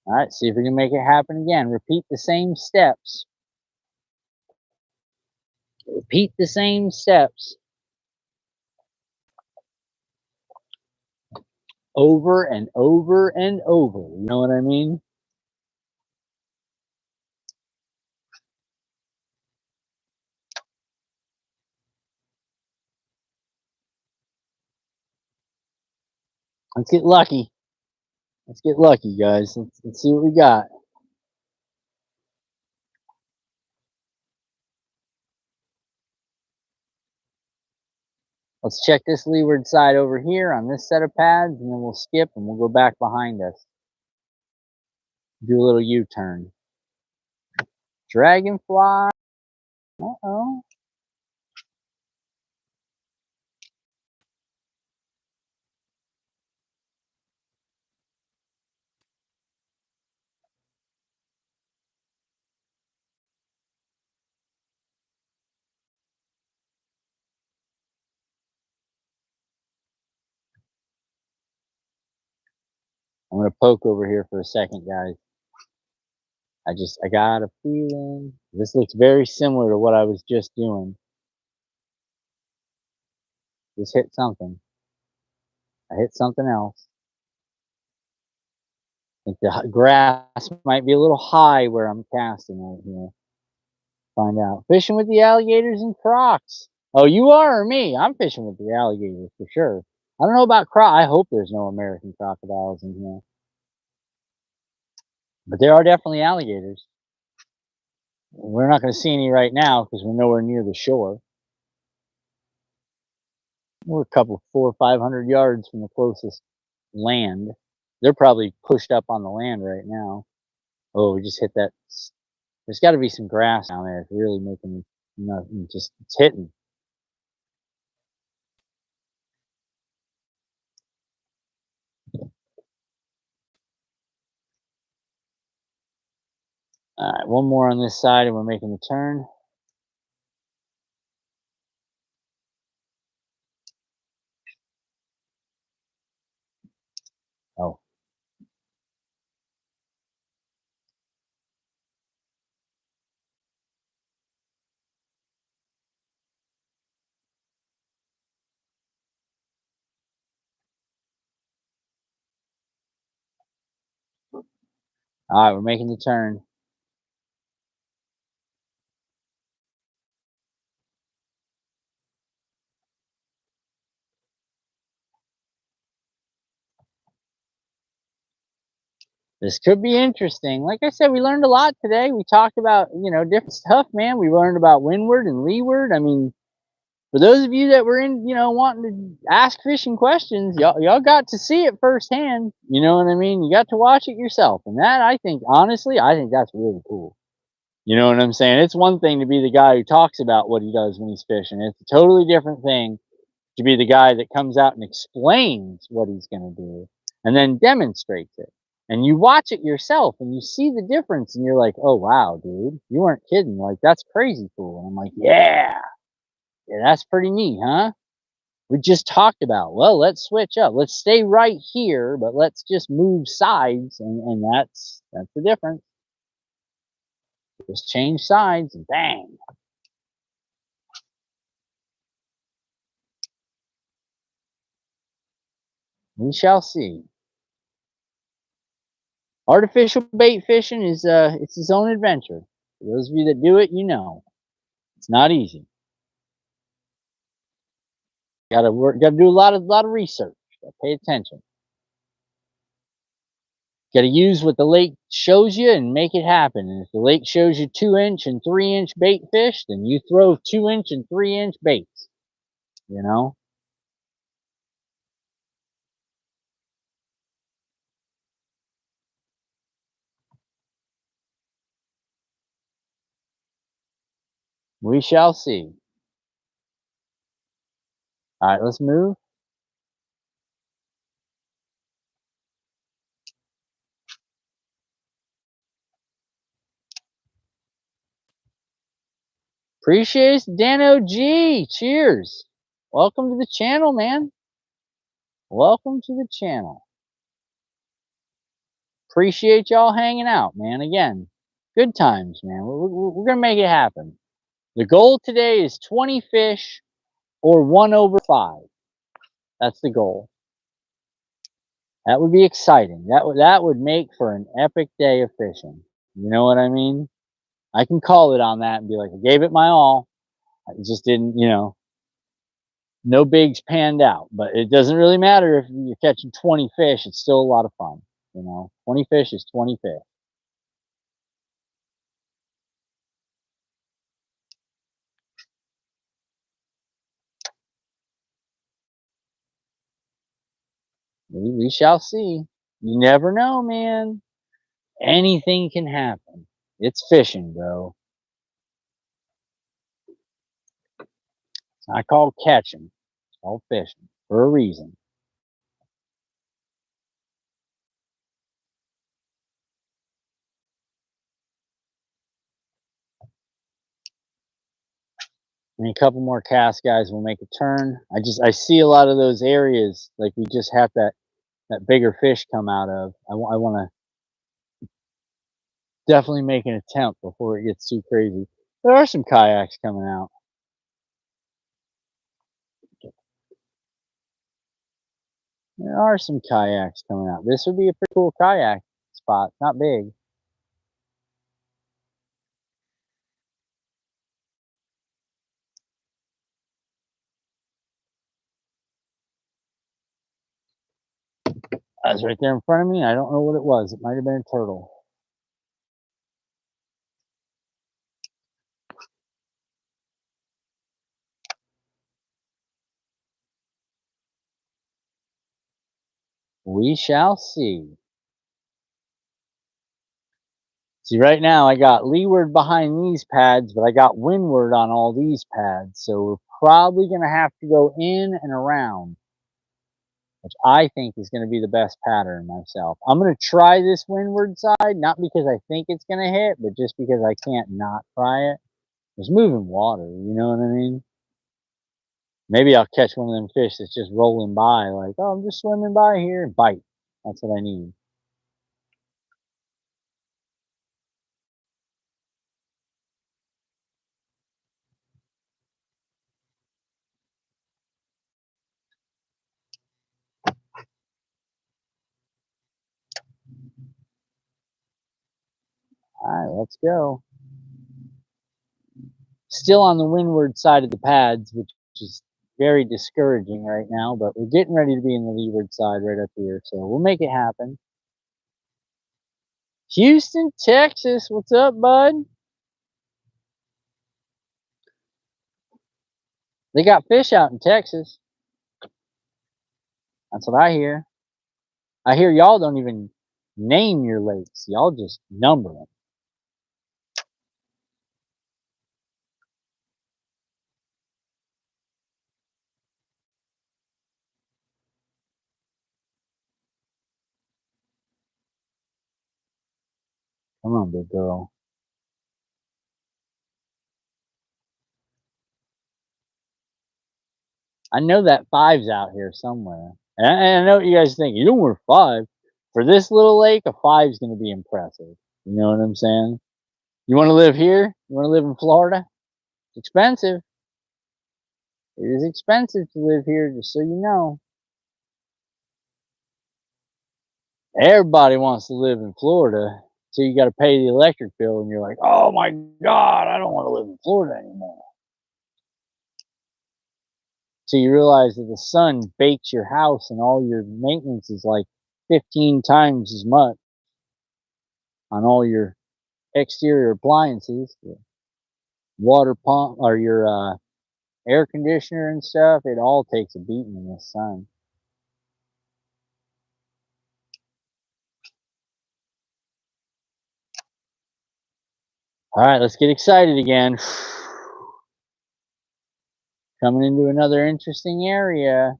All right, see if we can make it happen again. Repeat the same steps. Repeat the same steps. Over and over and over. You know what I mean? Let's get lucky. Let's get lucky, guys. Let's see what we got. Let's check this leeward side over here on this set of pads, and then we'll skip and we'll go back behind us. Do a little U-turn. Dragonfly. Uh-oh. I'm going to poke over here for a second, guys. I got a feeling this looks very similar to what I was just doing. Just hit something. I hit something else. I think the grass might be a little high where I'm casting right here. Find out. Fishing with the alligators and crocs. Oh, you are or me? I'm fishing with the alligators for sure. I don't know about I hope there's no American crocodiles in here. But there are definitely alligators. We're not going to see any right now because we're nowhere near the shore. We're a couple, 400 or 500 yards from the closest land. They're probably pushed up on the land right now. Oh, we just hit that. There's got to be some grass down there. It's really making nothing. Just it's hitting. All right, one more on this side, and we're making the turn. Oh. All right, we're making the turn. This could be interesting. Like I said, we learned a lot today. We talked about, different stuff, man. We learned about windward and leeward. I mean, for those of you that were in, wanting to ask fishing questions, y'all got to see it firsthand. You know what I mean? You got to watch it yourself. And that, I think, honestly, I think that's really cool. You know what I'm saying? It's one thing to be the guy who talks about what he does when he's fishing. It's a totally different thing to be the guy that comes out and explains what he's going to do and then demonstrates it. And you watch it yourself and you see the difference and you're like, oh, wow, dude, you weren't kidding. Like, that's crazy cool. And I'm like, yeah, that's pretty neat, huh? We just talked about, well, let's switch up. Let's stay right here, but let's just move sides. And that's the difference. Just change sides and bang. We shall see. Artificial bait fishing is it's its own adventure. For those of you that do it, you know it's not easy. Gotta work. Gotta do a lot of research. Gotta pay attention. Gotta use what the lake shows you and make it happen. And if the lake shows you 2-inch and 3-inch bait fish, then you throw 2-inch and 3-inch baits. You know. We shall see. All right, let's move. Appreciate Dan OG. Cheers. Welcome to the channel, man. Welcome to the channel. Appreciate y'all hanging out, man. Again, good times, man. We're going to make it happen. The goal today is 20 fish or 1/5. That's the goal. That would be exciting. That would make for an epic day of fishing. You know what I mean? I can call it on that and be like, I gave it my all. I just didn't, no bigs panned out. But it doesn't really matter if you're catching 20 fish. It's still a lot of fun. 20 fish is 20 fish. We shall see. You never know, man. Anything can happen. It's fishing, bro. It's not called catching. It's called fishing for a reason. And a couple more cast guys will make a turn. I see a lot of those areas like we just have that bigger fish come out of. I want to definitely make an attempt before it gets too crazy. There are some kayaks coming out. There are some kayaks coming out. This would be a pretty cool kayak spot. Not big. That was right there in front of me. I don't know what it was. It might have been a turtle. We shall see. See, right now I got leeward behind these pads, but I got windward on all these pads. So we're probably going to have to go in and around, which I think is going to be the best pattern myself. I'm going to try this windward side, not because I think it's going to hit, but just because I can't not try it. There's moving water, you know what I mean? Maybe I'll catch one of them fish that's just rolling by, like, oh, I'm just swimming by here, and bite. That's what I need. All right, let's go. Still on the windward side of the pads, which is very discouraging right now, but we're getting ready to be in the leeward side right up here, so we'll make it happen. Houston, Texas, what's up, bud? They got fish out in Texas. That's what I hear. I hear y'all don't even name your lakes. Y'all just number them. Come on, big girl. I know that 5's out here somewhere. And I know what you guys think. You don't want a 5. For this little lake, a 5's going to be impressive. You know what I'm saying? You want to live here? You want to live in Florida? It's expensive. It is expensive to live here, just so you know. Everybody wants to live in Florida, so you got to pay the electric bill, and you're like, "Oh my god, I don't want to live in Florida anymore." So you realize that the sun bakes your house, and all your maintenance is like 15 times as much on all your exterior appliances, your water pump or your air conditioner and stuff. It all takes a beating in the sun. All right, let's get excited again. Coming into another interesting area.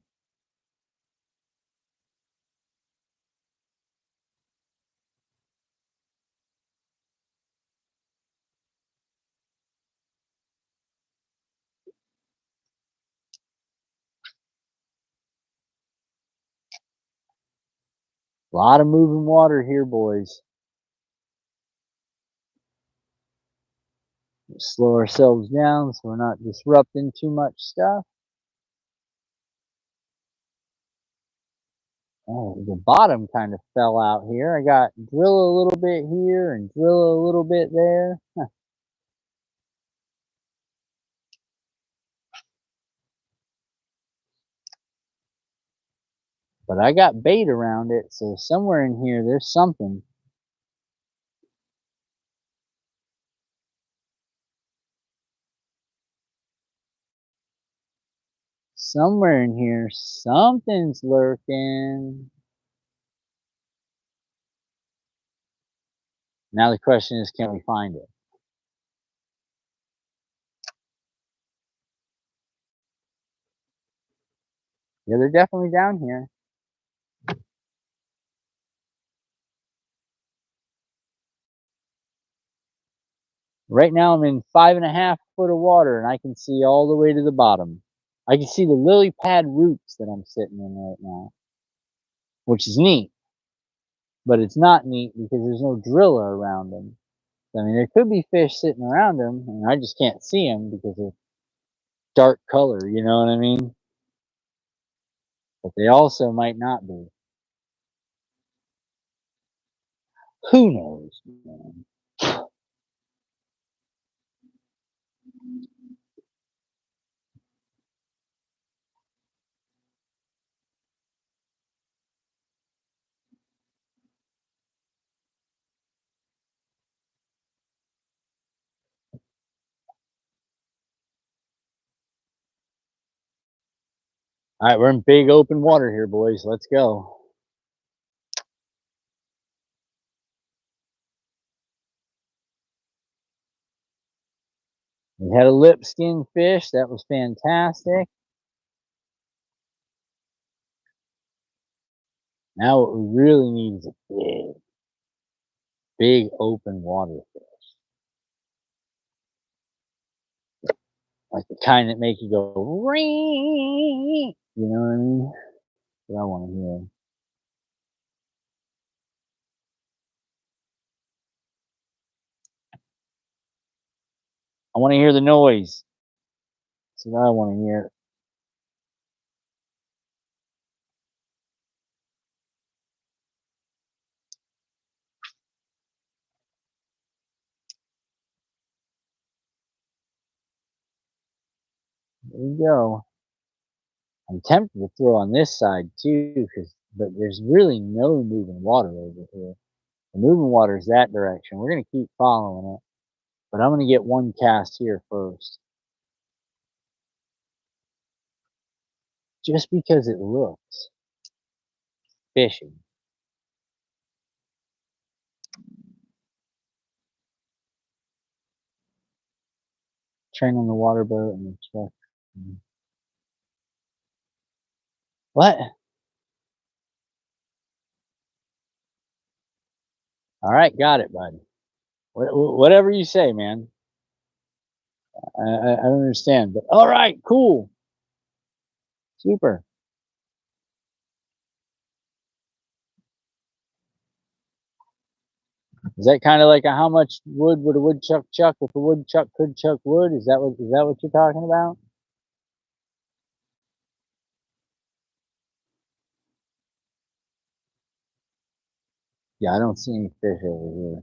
A lot of moving water here, boys. Slow ourselves down so we're not disrupting too much stuff. Oh, the bottom kind of fell out here. I got drill a little bit here and drill a little bit there. But I got bait around it, so somewhere in here there's something. Somewhere in here something's lurking. Now the question is, can we find it? Yeah, they're definitely down here. Right now I'm in 5.5 foot of water and I can see all the way to the bottom. I can see the lily pad roots that I'm sitting in right now, which is neat. But it's not neat because there's no driller around them. I mean, there could be fish sitting around them, and I just can't see them because of dark color, you know what I mean? But they also might not be. Who knows, man? All right, we're in big open water here, boys. Let's go. We had a lip skin fish. That was fantastic. Now what we really need is a big open water fish. Like the kind that make you go, ring. You know what I mean? That's what I want to hear. I want to hear the noise. That's what I want to hear. There you go. I'm tempted to throw on this side too, but there's really no moving water over here. The moving water is that direction. We're gonna keep following it, but I'm gonna get one cast here first, just because it looks fishy. Train on the water boat and the truck. What? All right, got it, buddy. Whatever you say, man. I don't understand, but all right, cool, super. Is that kind of like a how much wood would a woodchuck chuck if a woodchuck could chuck wood? Is that what you're talking about? Yeah, I don't see any fish over here.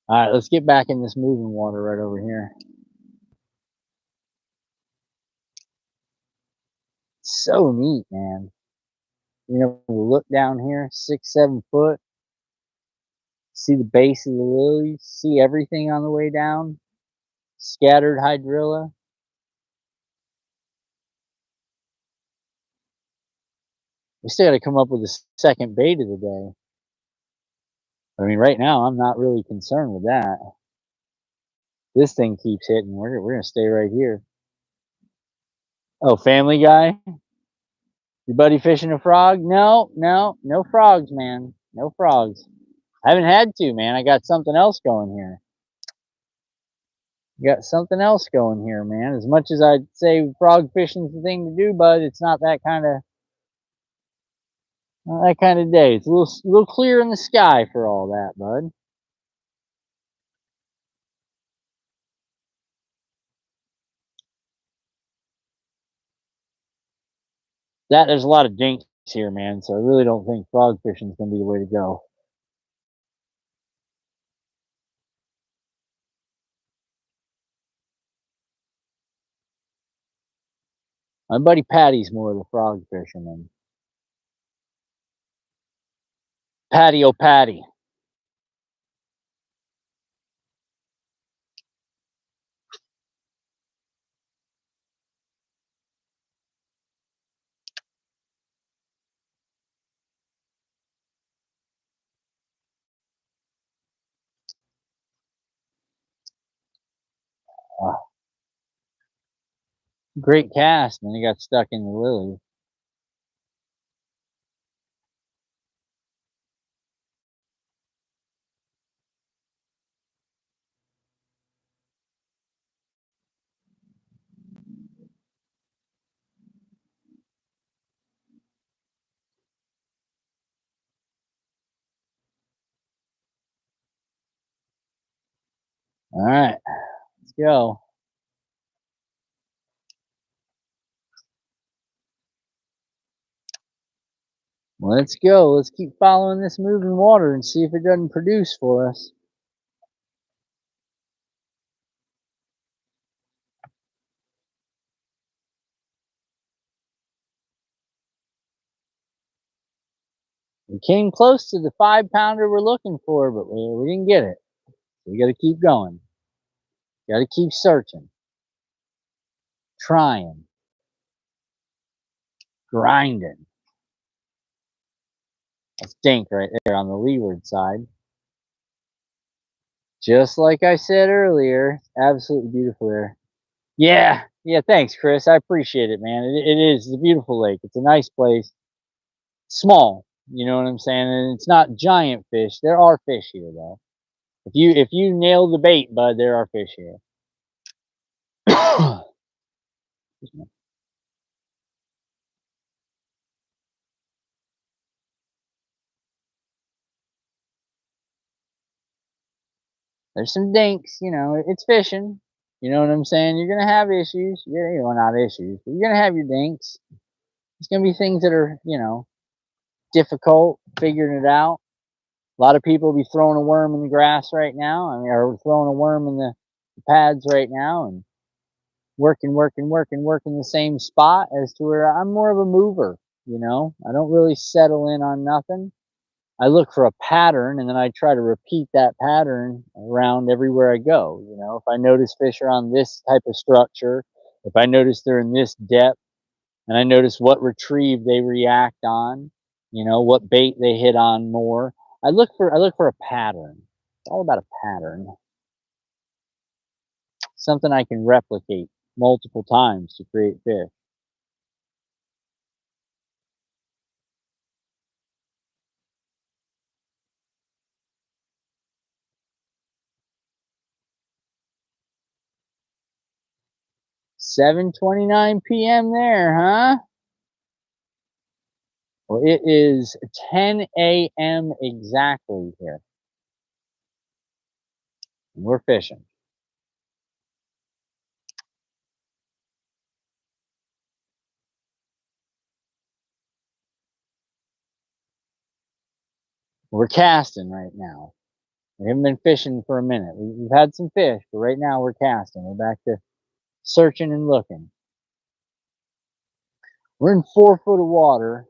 All right, let's get back in this moving water right over here. So neat, man. You know, we look down here, 6, 7 foot, see the base of the lilies, see everything on the way down, scattered hydrilla. We still got to come up with a second bait of the day. I mean, right now I'm not really concerned with that. This thing keeps hitting. We're gonna stay right here. Oh, Family Guy, your buddy fishing a frog? No, no, no frogs, man. No frogs. I haven't had to, man. I got something else going here. Got something else going here, man. As much as I'd say frog fishing's the thing to do, bud, it's not that kind of day. It's a little clear in the sky for all that, bud. There's a lot of dinks here, man. So I really don't think frog fishing's gonna be the way to go. My buddy Patty's more of the frog fishing than Patty Patty. Uh, Great cast, and then he got stuck in the lily. All right, let's go. Let's go. Let's keep following this moving water and see if it doesn't produce for us. We came close to the 5-pounder we're looking for, but we didn't get it. We got to keep going. Got to keep searching, trying, grinding. That's dink right there on the leeward side. Just like I said earlier, absolutely beautiful there. Yeah, thanks, Chris. I appreciate it, man. It is. It's a beautiful lake. It's a nice place. Small, you know what I'm saying? And it's not giant fish. There are fish here, though. If you nail the bait, bud, there are fish here. There's some dinks, you know. It's fishing. You know what I'm saying? You're gonna have issues. Yeah, well, not issues, but you're gonna have your dinks. It's gonna be things that are, difficult figuring it out. A lot of people be throwing a worm in the grass right now. I mean, or throwing a worm in the pads right now, and working the same spot. As to where I'm more of a mover. I don't really settle in on nothing. I look for a pattern, and then I try to repeat that pattern around everywhere I go. If I notice fish are on this type of structure, if I notice they're in this depth, and I notice what retrieve they react on, what bait they hit on more. I look for a pattern. It's all about a pattern. Something I can replicate multiple times to create fish. "7:29 p.m. there, huh?" Well, it is 10 a.m. exactly here. And we're fishing. we're casting right now. We haven't been fishing for a minute. We've had some fish, but right now we're casting. We're back to searching and looking. We're in 4 foot of water,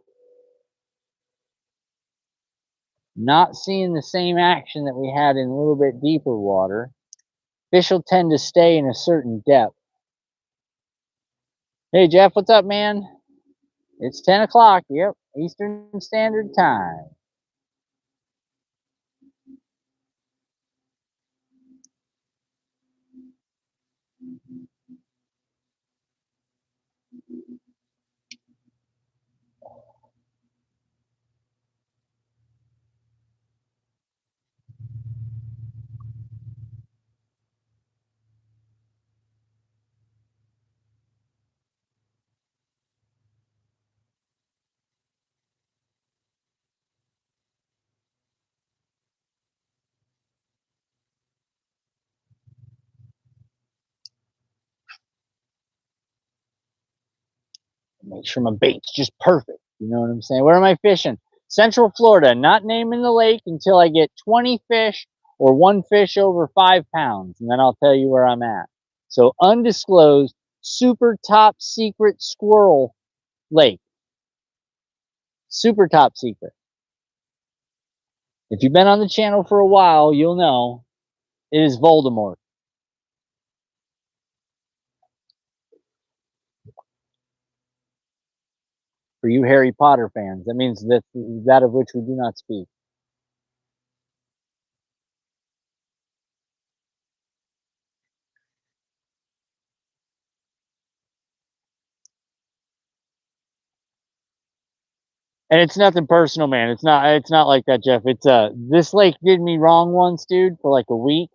not seeing the same action that we had in a little bit deeper water. Fish will tend to stay in a certain depth. Hey Jeff, what's up, man? It's 10 o'clock, yep, Eastern Standard Time. Make sure my bait's just perfect. You know what I'm saying? Where am I fishing? Central Florida, not naming the lake until I get 20 fish or one fish over 5 pounds, and then I'll tell you where I'm at. So undisclosed, super top secret squirrel lake. Super top secret. If you've been on the channel for a while, you'll know it is Voldemort. For you Harry Potter fans, that means that of which we do not speak. And it's nothing personal, man. It's not like that, Jeff. It's this lake did me wrong once, dude, for like a week.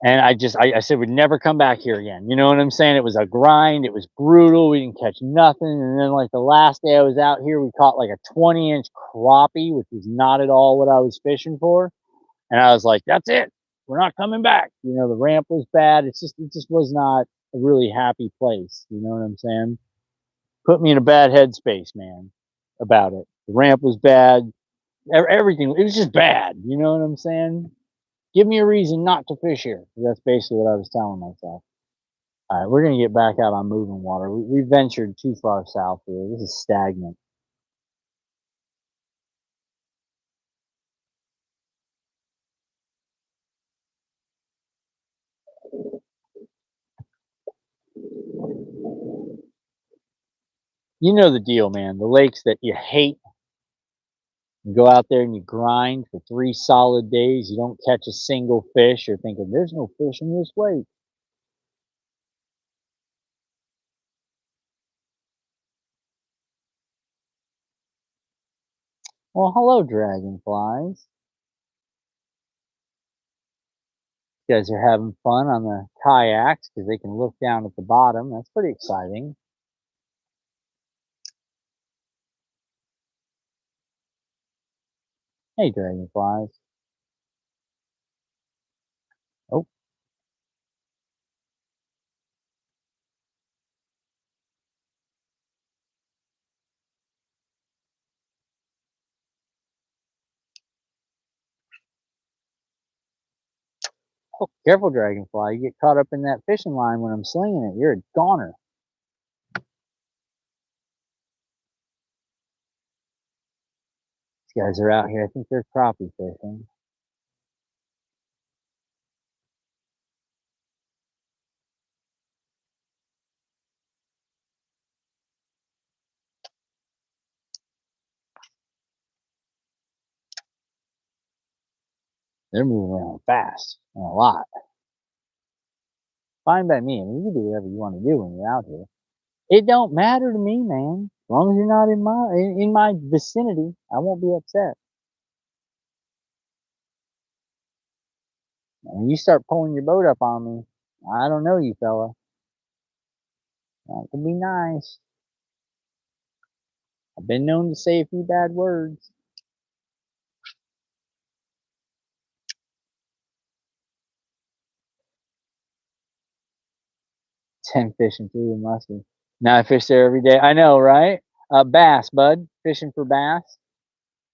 And I said we'd never come back here again. You know what I'm saying? It was a grind, it was brutal, we didn't catch nothing. And then like the last day I was out here, we caught like a 20-inch crappie, which was not at all what I was fishing for. And I was like, that's it. We're not coming back. You know, the ramp was bad. It just was not a really happy place. You know what I'm saying? Put me in a bad headspace, man, about it. The ramp was bad. Everything, it was just bad. You know what I'm saying? Give me a reason not to fish here. That's basically what I was telling myself. All right, we're going to get back out on moving water. We ventured too far south here. This is stagnant. You know the deal, man. The lakes that you hate. You go out there and you grind for 3 solid days. You don't catch a single fish. You're thinking, there's no fish in this lake. Well, hello, dragonflies. You guys are having fun on the kayaks because they can look down at the bottom. That's pretty exciting. Hey, dragonflies. Oh, oh, careful, dragonfly. You get caught up in that fishing line when I'm slinging it. You're a goner. These guys are out here. I think they're crappie fishing. They're moving around fast and a lot. Fine by me. I mean, you can do whatever you want to do when you're out here. It don't matter to me, man. As long as you're not in my vicinity, I won't be upset. And you start pulling your boat up on me, I don't know you, fella. That could be nice. I've been known to say a few bad words. 10 fishing through the muskie. Now I fish there every day. I know, right? Bass, bud. Fishing for bass.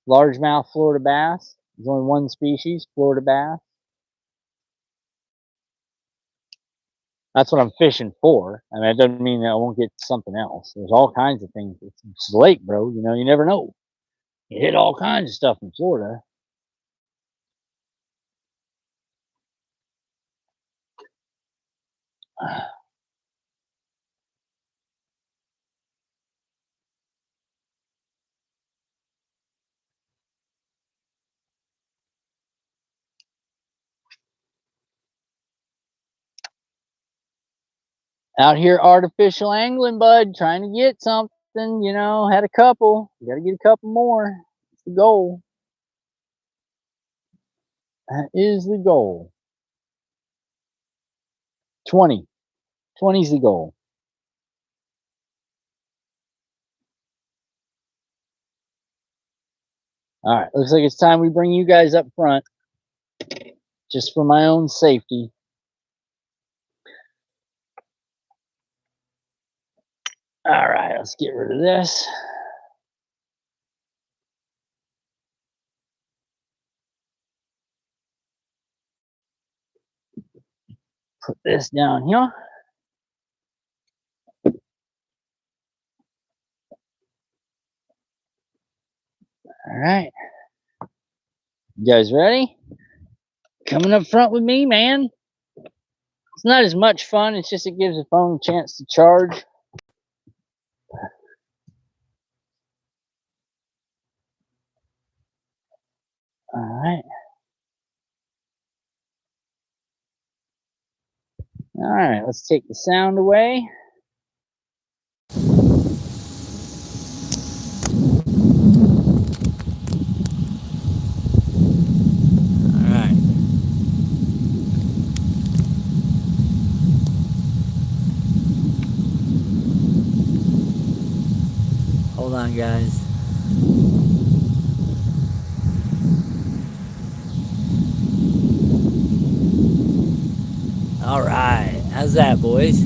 Largemouth Florida bass. There's only one species, Florida bass. That's what I'm fishing for. I mean, that doesn't mean that I won't get something else. There's all kinds of things. It's a lake, bro. You know, you never know. You hit all kinds of stuff in Florida. Out here artificial angling, bud, trying to get something, you know, had a couple. You gotta get a couple more. It's the goal. That is the goal. 20. 20 is the goal. All right, looks like it's time we bring you guys up front, just for my own safety. All right, let's get rid of this. Put this down here. All right. You guys ready? Coming up front with me, man. It's not as much fun. It's just it gives the phone a chance to charge. All right. All right, let's take the sound away. All right. Hold on, guys. All right. How's that, boys?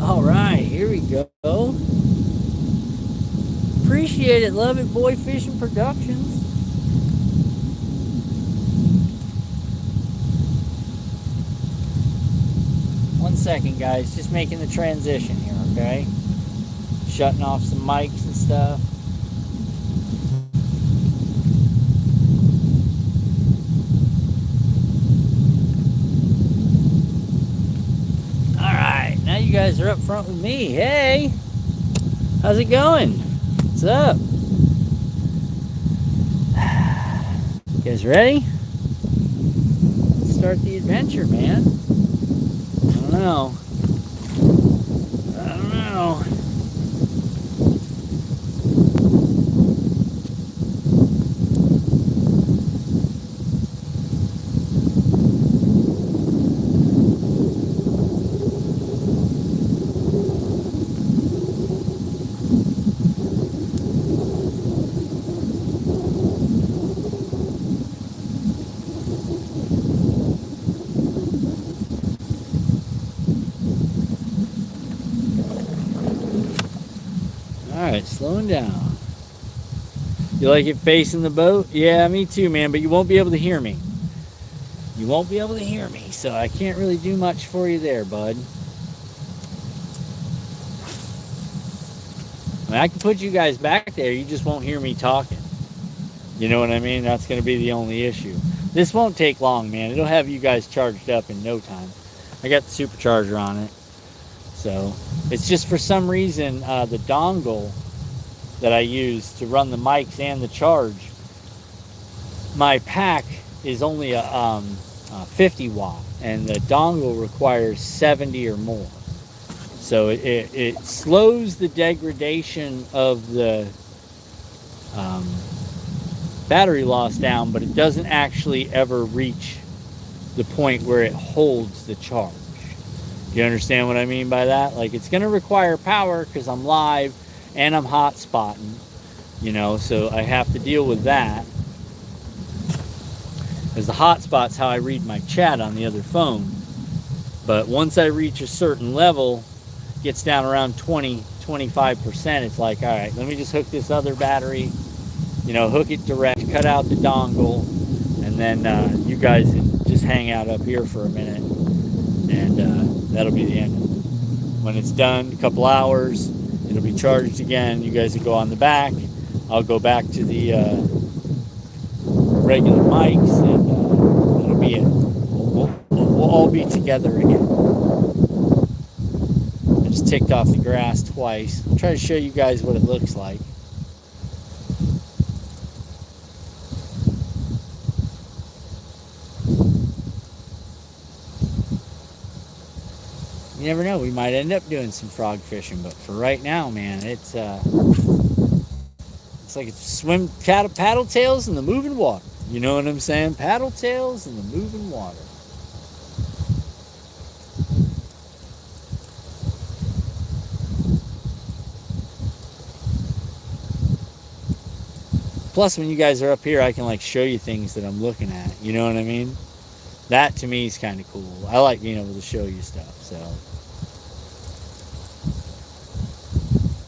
All right, here we go. Appreciate it, love it, Boy Fishing Productions. One second, guys, just making the transition here, okay? Shutting off some mics and stuff. All right, now you guys are up front with me. Hey, how's it going? What's up? You guys ready? Let's start the adventure, man. I don't know. Alright, slowing down. You like it facing the boat? Yeah, me too, man, but you won't be able to hear me. You won't be able to hear me, so I can't really do much for you there, bud. I mean, I can put you guys back there, you just won't hear me talking. You know what I mean? That's going to be the only issue. This won't take long, man. It'll have you guys charged up in no time. I got the supercharger on it. So, it's just for some reason, the dongle that I use to run the mics and the charge, my pack is only a 50 watt, and the dongle requires 70 or more. So it slows the degradation of the battery loss down, but it doesn't actually ever reach the point where it holds the charge. You understand what I mean by that? Like, it's going to require power because I'm live and I'm hot spotting, you know, so I have to deal with that. Because the hotspot's how I read my chat on the other phone. But once I reach a certain level, it gets down around 20 25%, it's like, all right, let me just hook this other battery, you know, hook it direct, cut out the dongle, and then you guys can just hang out up here for a minute, and that'll be the end of it. When it's done, a couple hours, it'll be charged again. You guys will go on the back. I'll go back to the regular mics, and it'll be it. We'll all be together again. I just ticked off the grass twice. I'll try to show you guys what it looks like. You never know, we might end up doing some frog fishing, but for right now, man, it's like it's swim paddle tails in the moving water. You know what I'm saying? Paddle tails in the moving water. Plus, when you guys are up here, I can like show you things that I'm looking at. You know what I mean? That to me is kind of cool. I like being able to show you stuff. So,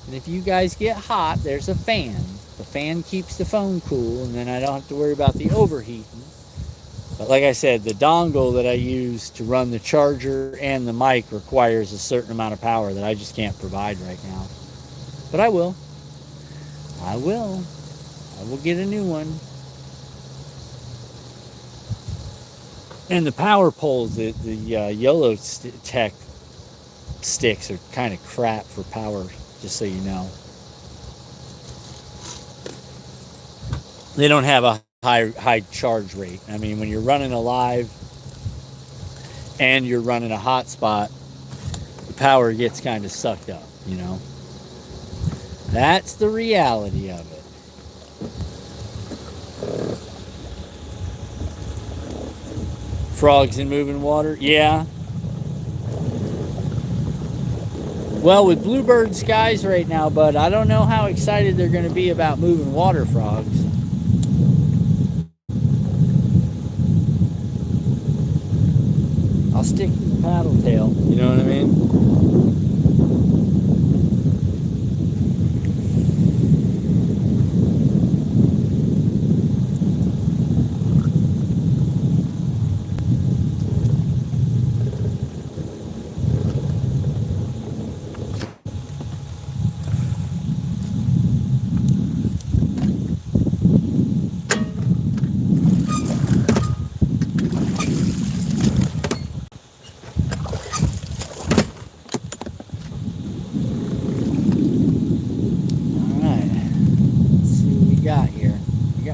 and if you guys get hot, there's a fan. The fan keeps the phone cool, and then I don't have to worry about the overheating. But like I said, the dongle that I use to run the charger and the mic requires a certain amount of power that I just can't provide right now. But I will. I will get a new one. And the power poles, the YOLO Tech sticks are kind of crap for power, just so you know. They don't have a high charge rate. I mean, when you're running a live and you're running a hotspot, the power gets kind of sucked up, you know. That's the reality of it. Frogs in moving water? Yeah. Well, with bluebird skies right now, bud, I don't know how excited they're going to be about moving water frogs. I'll stick to the paddle tail, you know what I mean?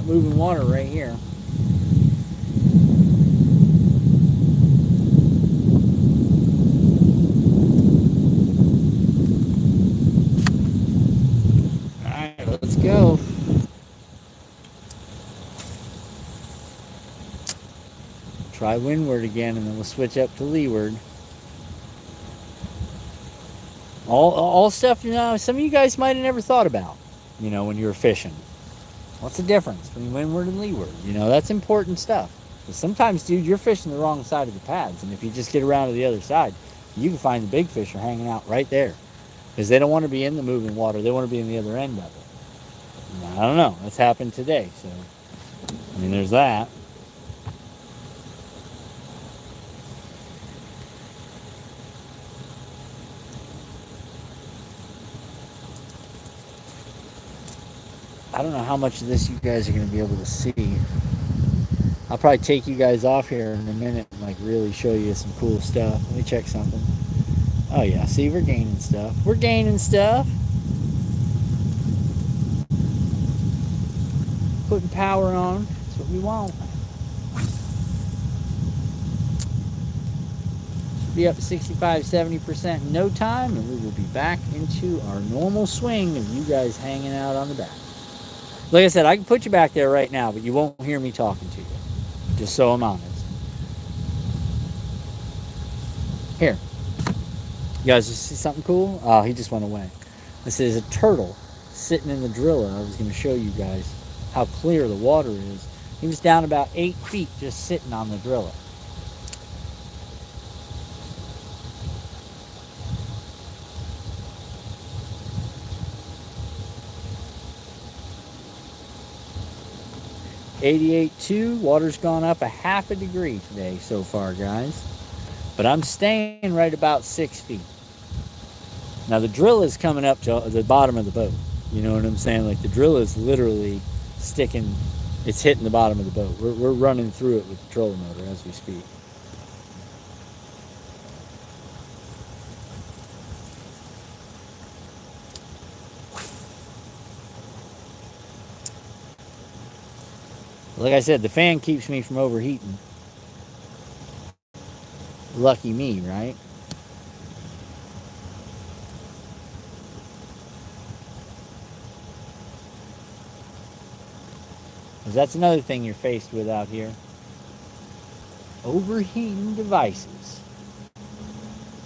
Moving water right here. All right, let's go. Try windward again, and then we'll switch up to leeward. All stuff, you know, some of you guys might have never thought about, you know, when you were fishing. What's the difference between windward and leeward? You know, that's important stuff. Because sometimes, dude, you're fishing the wrong side of the pads. And if you just get around to the other side, you can find the big fish are hanging out right there. Because they don't want to be in the moving water. They want to be in the other end of it. Now, I don't know. That's happened today. So, I mean, there's that. I don't know how much of this you guys are going to be able to see. I'll probably take you guys off here in a minute and like really show you some cool stuff. Let me check something. Oh yeah, see, we're gaining stuff. We're gaining stuff. Putting power on. That's what we want. Should be up to 65-70% in no time, and we will be back into our normal swing of you guys hanging out on the back. Like I said, I can put you back there right now, but you won't hear me talking to you. Just so I'm honest. Here. You guys see something cool? Oh, he just went away. This is a turtle sitting in the driller. I was going to show you guys how clear the water is. He was down about 8 feet just sitting on the driller. 88.2. Water's gone up a half a degree today so far, guys. But I'm staying right about 6 feet. Now the drill is coming up to the bottom of the boat. You know what I'm saying? Like the drill is literally sticking, it's hitting the bottom of the boat. We're running through it with the trolling motor as we speak. Like I said, the fan keeps me from overheating. Lucky me, right? Because that's another thing you're faced with out here. Overheating devices.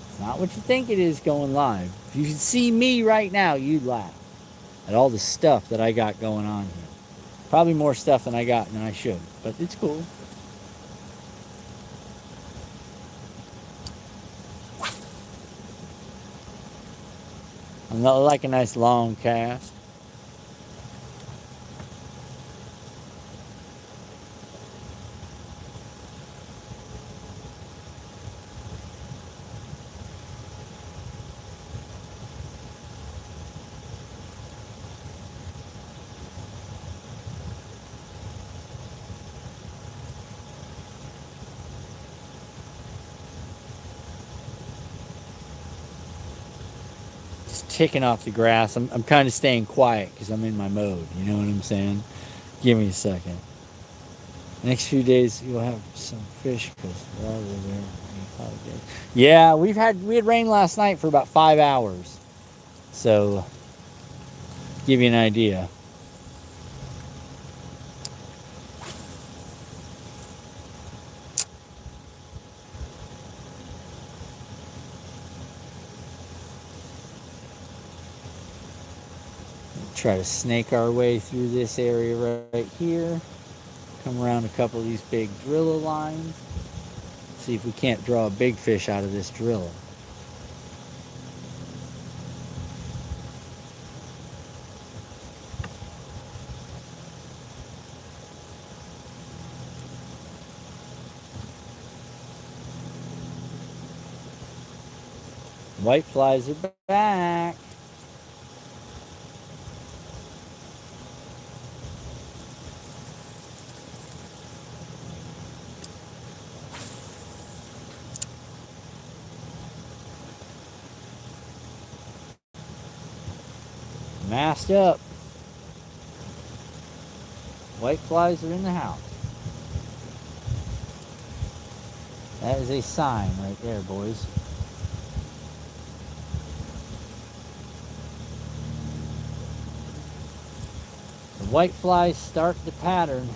It's not what you think it is going live. If you could see me right now, you'd laugh at all the stuff that I got going on here. Probably more stuff than I got than I should, but it's cool. I like a nice long cast. Ticking off the grass. I'm kind of staying quiet because I'm in my mode. You know what I'm saying? Give me a second. Next few days you'll have some fish because yeah, we had rain last night for about 5 hours. So give you an idea. Try to snake our way through this area right here. Come around a couple of these big driller lines. See if we can't draw a big fish out of this driller. White flies are back. Masked up. White flies are in the house. That is a sign right there, boys. The white flies start the pattern.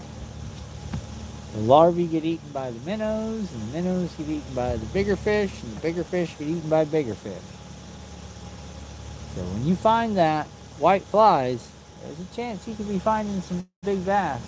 The larvae get eaten by the minnows, and the minnows get eaten by the bigger fish, and the bigger fish get eaten by bigger fish. So when you find that white flies, there's a chance you could be finding some big bass.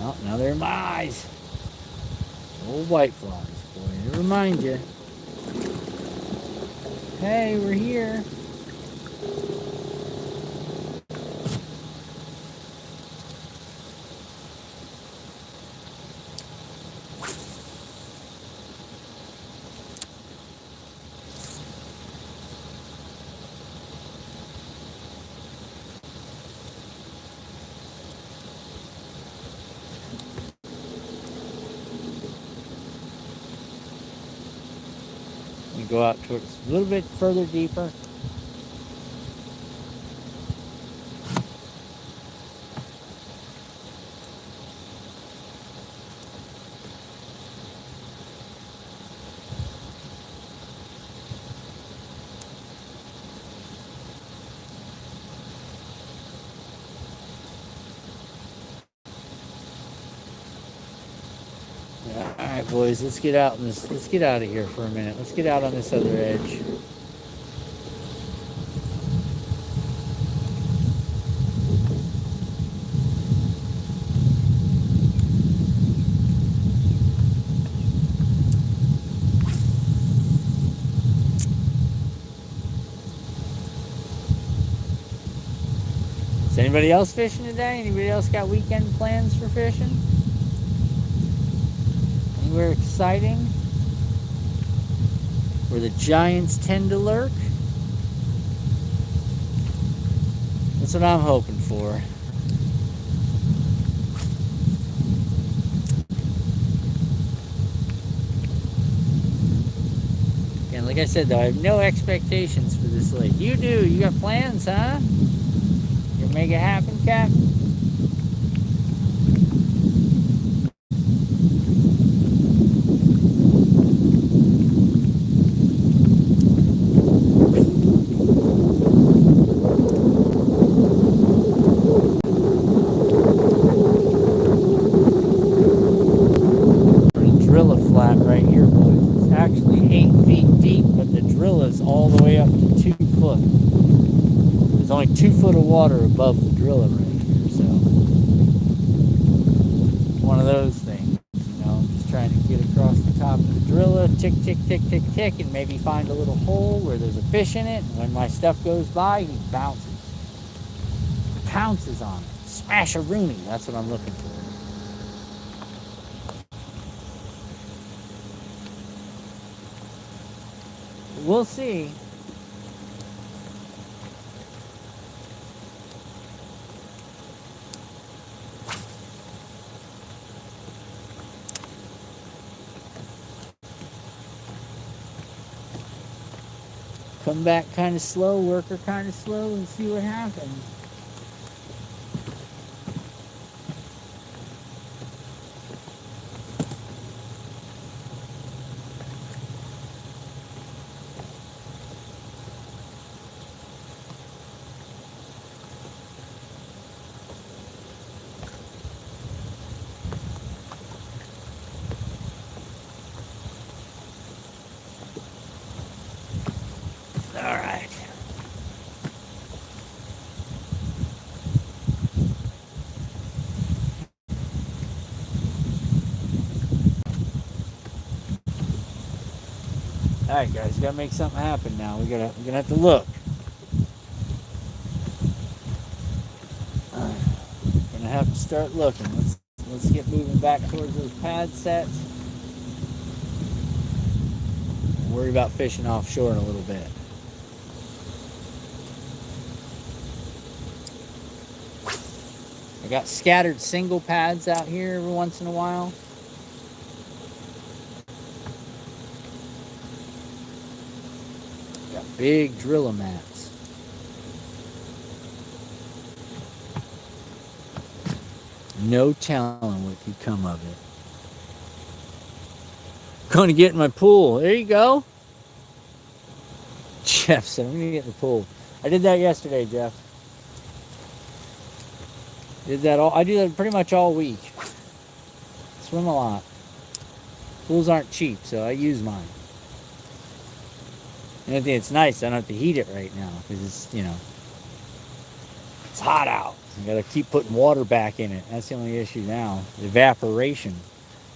Oh, now they're in my eyes. Old white flies, boy. They remind you. Hey, we're here. We go out towards a little bit further deeper. right, boys, let's get out in this. Let's get out of here for a minute. Let's get out on this other edge. Is anybody else fishing today? Anybody else got weekend plans for fishing? Anywhere exciting? Where the giants tend to lurk? That's what I'm hoping for. And like I said, though, I have no expectations for this lake. You do. You got plans, huh? You gonna make it happen, Cap? Drill a flat right here, boys. It's actually 8 feet deep, but the drill is all the way up to 2 foot. There's only 2 foot of water above the driller right here, so one of those things, you know. Just trying to get across the top of the driller, tick, tick, tick, tick, tick, and maybe find a little hole where there's a fish in it. And when my stuff goes by, he bounces, pounces on it, smash a rooney. That's what I'm looking for. We'll see. Come back kind of slow, worker kind of slow, and see what happens. All right. All right, guys, we gotta make something happen now. We're gonna have to look. Gonna have to start looking. Let's get moving back towards those pad sets. Worry about fishing offshore in a little bit. I got scattered single pads out here every once in a while. Got big driller mats. No telling what could come of it. Going to get in my pool. There you go. Jeff said, I'm going to get in the pool. I did that yesterday, Jeff. I do that pretty much all week. Swim a lot. Pools aren't cheap, so I use mine. And I think it's nice. I don't have to heat it right now because it's, you know, it's hot out. I got to keep putting water back in it. That's the only issue now. Evaporation.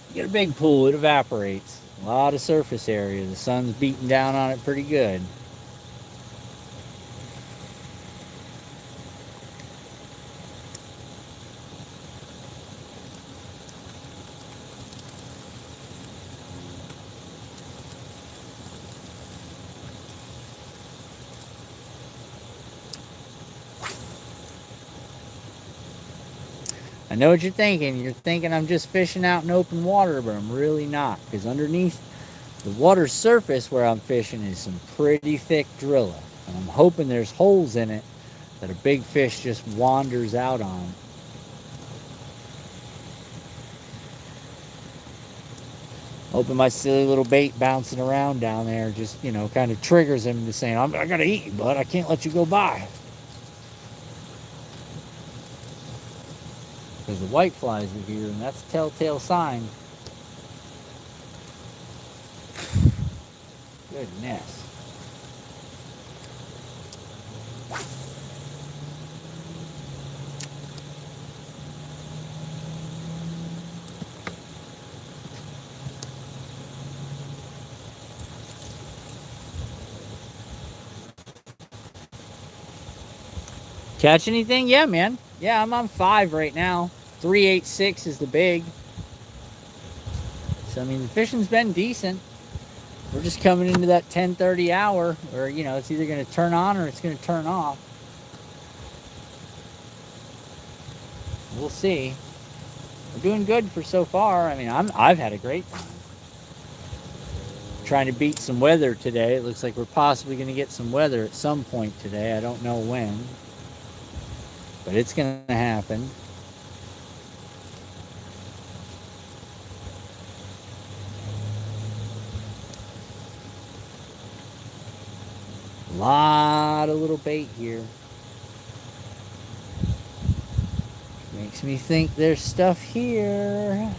You get a big pool, it evaporates. A lot of surface area. The sun's beating down on it pretty good. I know what you're thinking. You're thinking I'm just fishing out in open water, but I'm really not. Because underneath the water surface where I'm fishing is some pretty thick driller. And I'm hoping there's holes in it that a big fish just wanders out on. Hoping my silly little bait bouncing around down there just, you know, kind of triggers him to saying, I gotta eat you, bud. I can't let you go by. Because the white flies are here, and that's a telltale sign. Goodness. Catch anything? Yeah, man. Yeah, I'm on 5 right now. 386 is the big. So, I mean, the fishing's been decent. We're just coming into that 10:30 hour where, you know, it's either going to turn on or it's going to turn off. We'll see. We're doing good for so far. I mean, I've had a great time. Trying to beat some weather today. It looks like we're possibly going to get some weather at some point today. I don't know when. But it's going to happen. A lot of little bait here. Makes me think there's stuff here.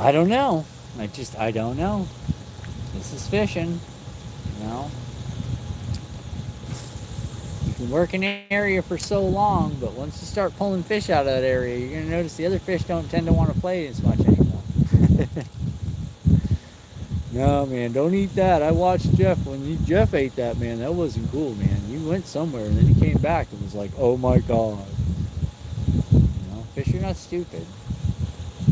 I don't know. I don't know. This is fishing, you know. You can work an area for so long, but once you start pulling fish out of that area, you're going to notice the other fish don't tend to want to play as much anymore. No, man, don't eat that. I watched Jeff. Jeff ate that, man, that wasn't cool, man. You went somewhere, and then he came back and was like, oh my God. You know, fish are not stupid.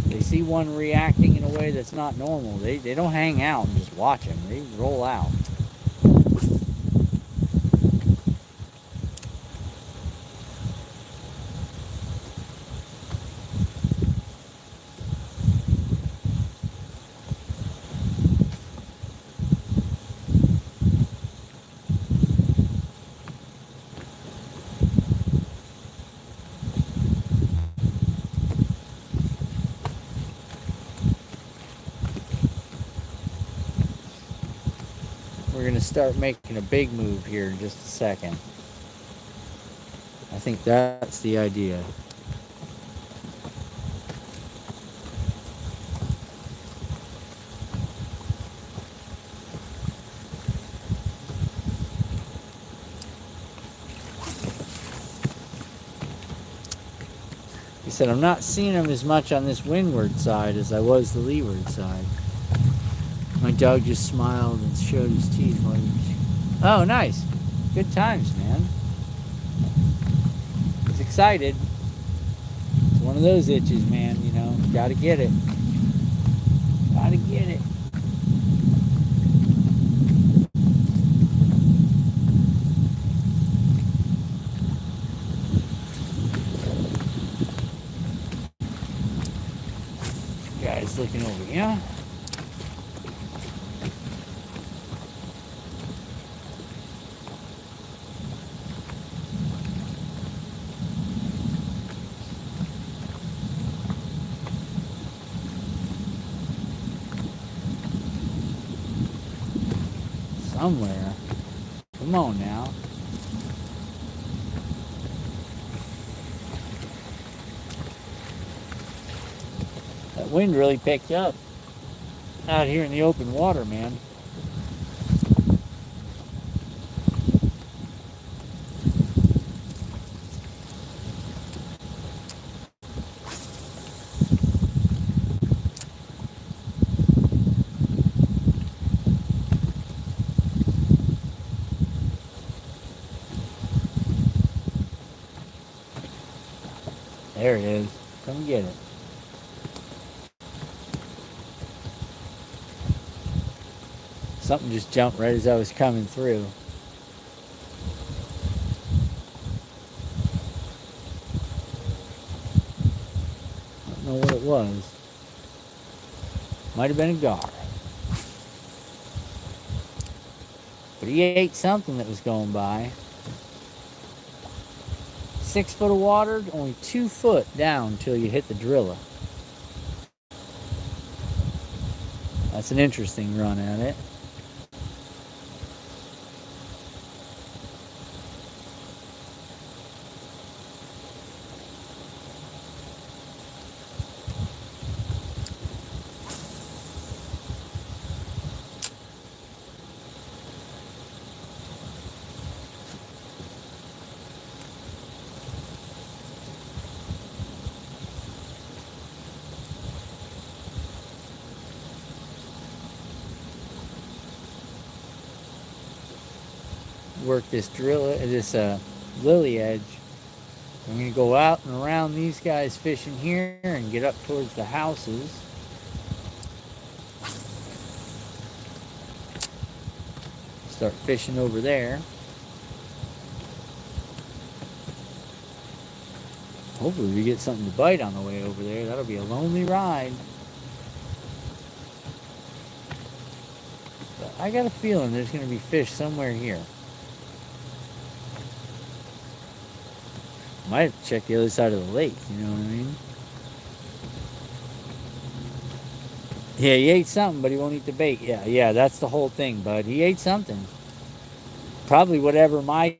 They see one reacting in a way that's not normal. They don't hang out and just watch him. They roll out. We're going to start making a big move here in just a second. I think that's the idea. He said, I'm not seeing them as much on this windward side as I was the leeward side. My dog just smiled and showed his teeth while he was... Oh, nice. Good times, man. He's excited. It's one of those itches, man, you know. Gotta get it. Gotta get it. Guys looking over here. Somewhere. Come on now. That wind really picked up out here in the open water, man. There it is. Come get it. Something just jumped right as I was coming through. I don't know what it was. Might have been a gar. But But he ate something that was going by. 6 foot of water, only 2 foot down until you hit the driller. That's an interesting run at it. Work this lily edge. I'm going to go out and around these guys fishing here and get up towards the houses. Start fishing over there. Hopefully we get something to bite on the way over there. That'll be a lonely ride. But I got a feeling there's going to be fish somewhere here. Might have to check the other side of the lake, you know what I mean? Yeah, he ate something, but he won't eat the bait. Yeah, that's the whole thing, bud. He ate something. Probably whatever my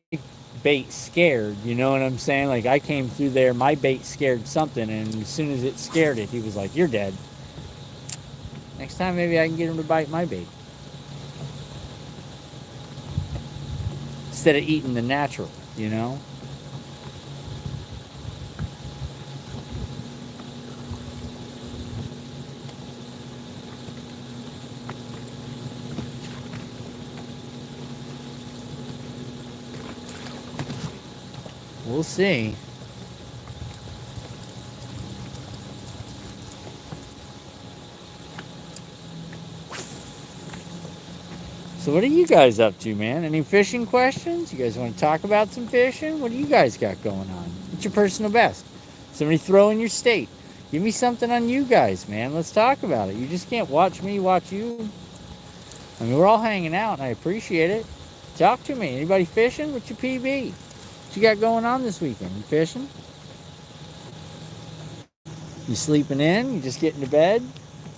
bait scared, you know what I'm saying? Like, I came through there, my bait scared something, and as soon as it scared it, he was like, you're dead. Next time, maybe I can get him to bite my bait. Instead of eating the natural, you know? We'll see. So what are you guys up to, man? Any fishing questions? You guys want to talk about some fishing? What do you guys got going on? What's your personal best? Somebody throw in your state. Give me something on you guys, man. Let's talk about it. You just can't watch me, watch you. I mean, we're all hanging out, and I appreciate it. Talk to me. Anybody fishing? What's your PB? What you got going on this weekend? You fishing? You sleeping in? You just getting to bed?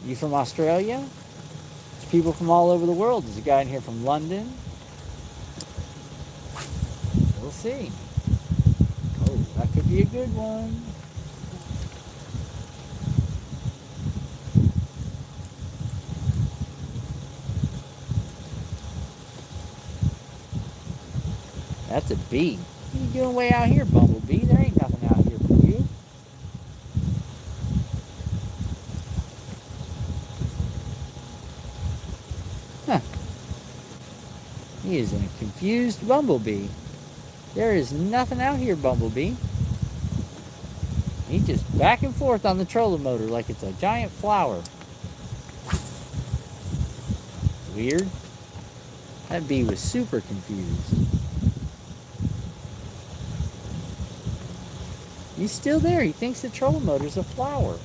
You from Australia? There's people from all over the world. There's a guy in here from London. We'll see. Oh, that could be a good one. That's a bee. What are you doing way out here, Bumblebee? There ain't nothing out here for you. Huh. He is a confused Bumblebee. There is nothing out here, Bumblebee. He's just back and forth on the trolling motor like it's a giant flower. Weird. That bee was super confused. He's still there. He thinks the trolling motor's a flower.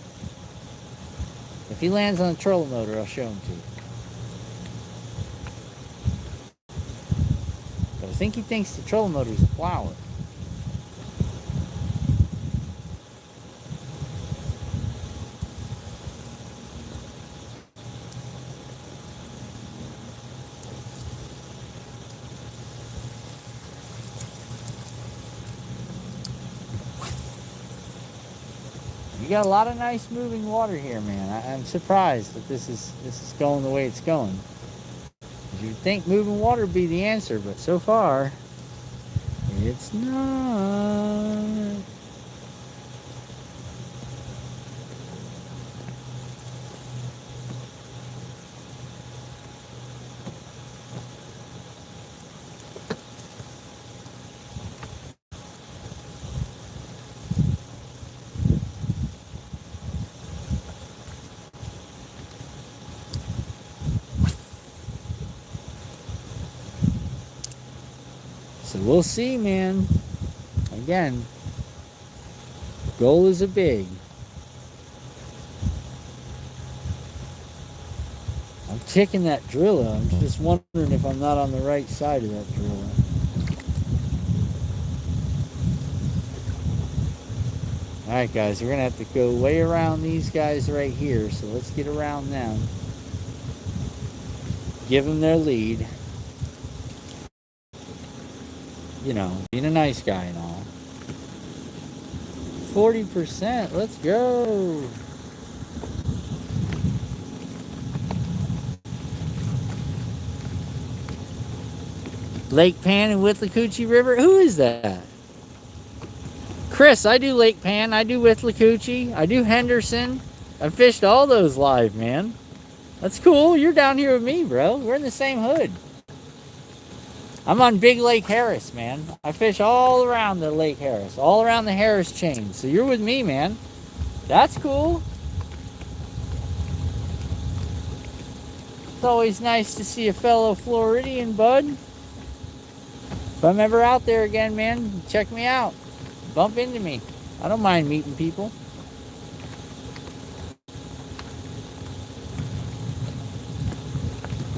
If he lands on the trolling motor, I'll show him to you. But I think he thinks the trolling motor's a flower. You got a lot of nice moving water here, man. I'm surprised that this is going the way it's going. You'd think moving water would be the answer, but so far, it's not. So we'll see, man. Again, goal is a big. ticking that driller. I'm just wondering if I'm not on the right side of that driller. Alright guys, we're going to have to go way around these guys right here. So let's get around them. Give them their lead. You know, being a nice guy and all. 40%, let's go. Lake Pan and Withlacoochee River? Who is that? Chris, I do Lake Pan, I do Withlacoochee, I do Henderson. I fished all those live, man. That's cool. You're down here with me, bro. We're in the same hood. I'm on Big Lake Harris, man. I fish all around the Lake Harris, all around the Harris chain. So you're with me, man. That's cool. It's always nice to see a fellow Floridian, bud. If I'm ever out there again, man, check me out. Bump into me. I don't mind meeting people.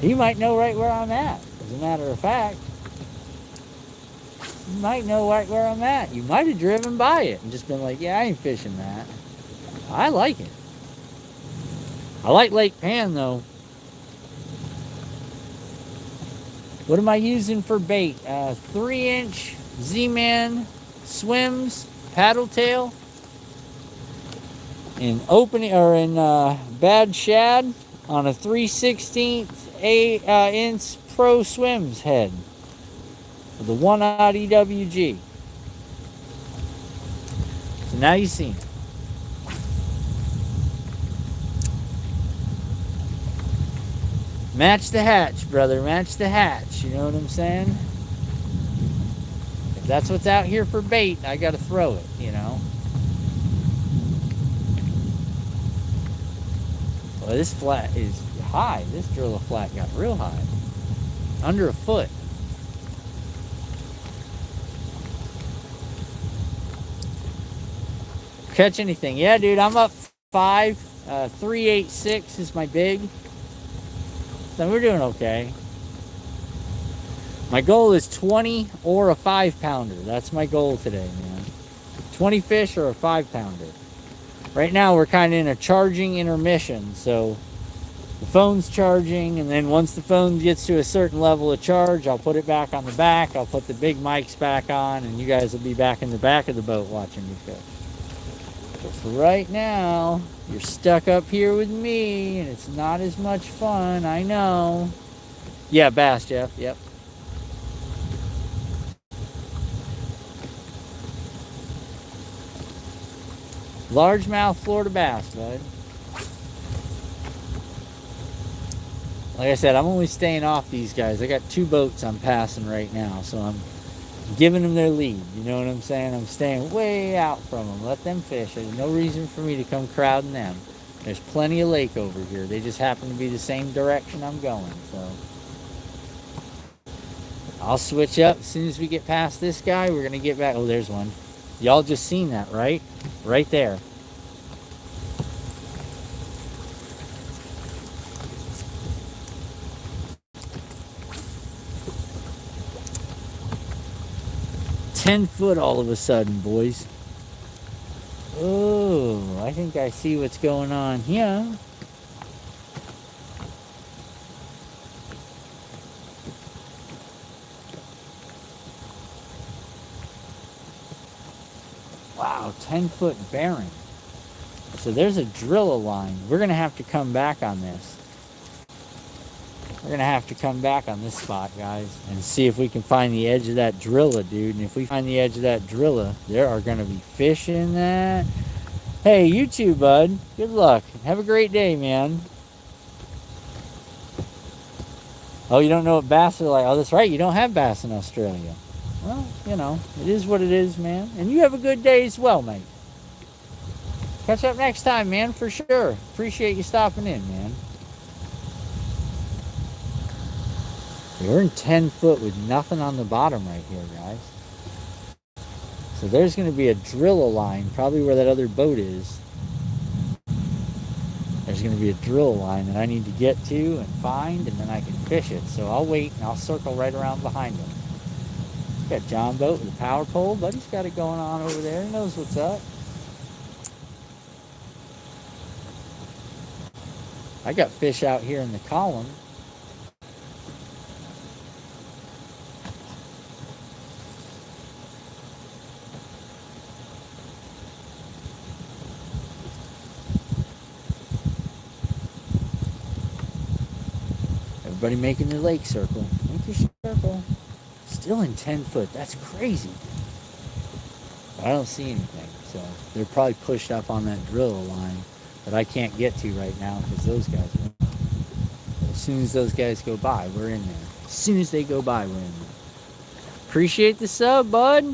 You might know right where I'm at, as a matter of fact. You might know right where I'm at. You might have driven by it and just been like, yeah, I ain't fishing that. I like it. I like Lake Pan, though. What am I using for bait? 3-inch Z-Man Swims paddle tail in opening or in bad shad on a 3/16 inch Pro Swims head with the 1/0 EWG. So now you see. Match the hatch, brother. Match the hatch. You know what I'm saying? If that's what's out here for bait, I gotta throw it, you know? Well, this flat is high. This driller flat got real high. Under a foot. Catch anything? Yeah, dude, I'm up 5. 386 is my big. So we're doing okay. My goal is 20 or a 5-pounder. That's my goal today, man. 20 fish or a 5-pounder. Right now we're kind of in a charging intermission, so the phone's charging, and then once the phone gets to a certain level of charge, I'll put it back on the back, I'll put the big mics back on, and you guys will be back in the back of the boat watching me fish. But for right now, you're stuck up here with me, and it's not as much fun, I know. Yeah, bass, Jeff, yep. Largemouth Florida bass, bud. Like I said, I'm only staying off these guys. I got 2 boats I'm passing right now, so I'm giving them their lead. You know what I'm saying? I'm staying way out from them. Let them fish. There's no reason for me to come crowding them. There's plenty of lake over here. They just happen to be the same direction I'm going, so I'll switch up as soon as we get past this guy. We're gonna get back. Oh, there's one. Y'all just seen that, right? Right there. $10 all of a sudden, boys. Oh, I think I see what's going on here. Wow, 10-foot bearing. So there's a driller line. We're going to have to come back on this. We're going to have to come back on this spot, guys, and see if we can find the edge of that driller, dude. And if we find the edge of that driller, there are going to be fish in that. Hey, you too, bud. Good luck. Have a great day, man. Oh, you don't know what bass are like? Oh, that's right. You don't have bass in Australia. Well, you know, it is what it is, man. And you have a good day as well, mate. Catch up next time, man, for sure. Appreciate you stopping in, man. We're in 10-foot with nothing on the bottom right here, guys. So there's going to be a driller line, probably where that other boat is. there's going to be a drill line that I need to get to and find, and then I can fish it. So I'll wait and I'll circle right around behind him. Got John boat with a power pole. Buddy's got it going on over there. He knows what's up. I got fish out here in the column. Everybody making their lake circle. Make your circle. Still in 10 foot. That's crazy. But I don't see anything. So they're probably pushed up on that drill line that I can't get to right now because those guys are. As soon as those guys go by, we're in there. As soon as they go by, we're in there. Appreciate the sub, bud.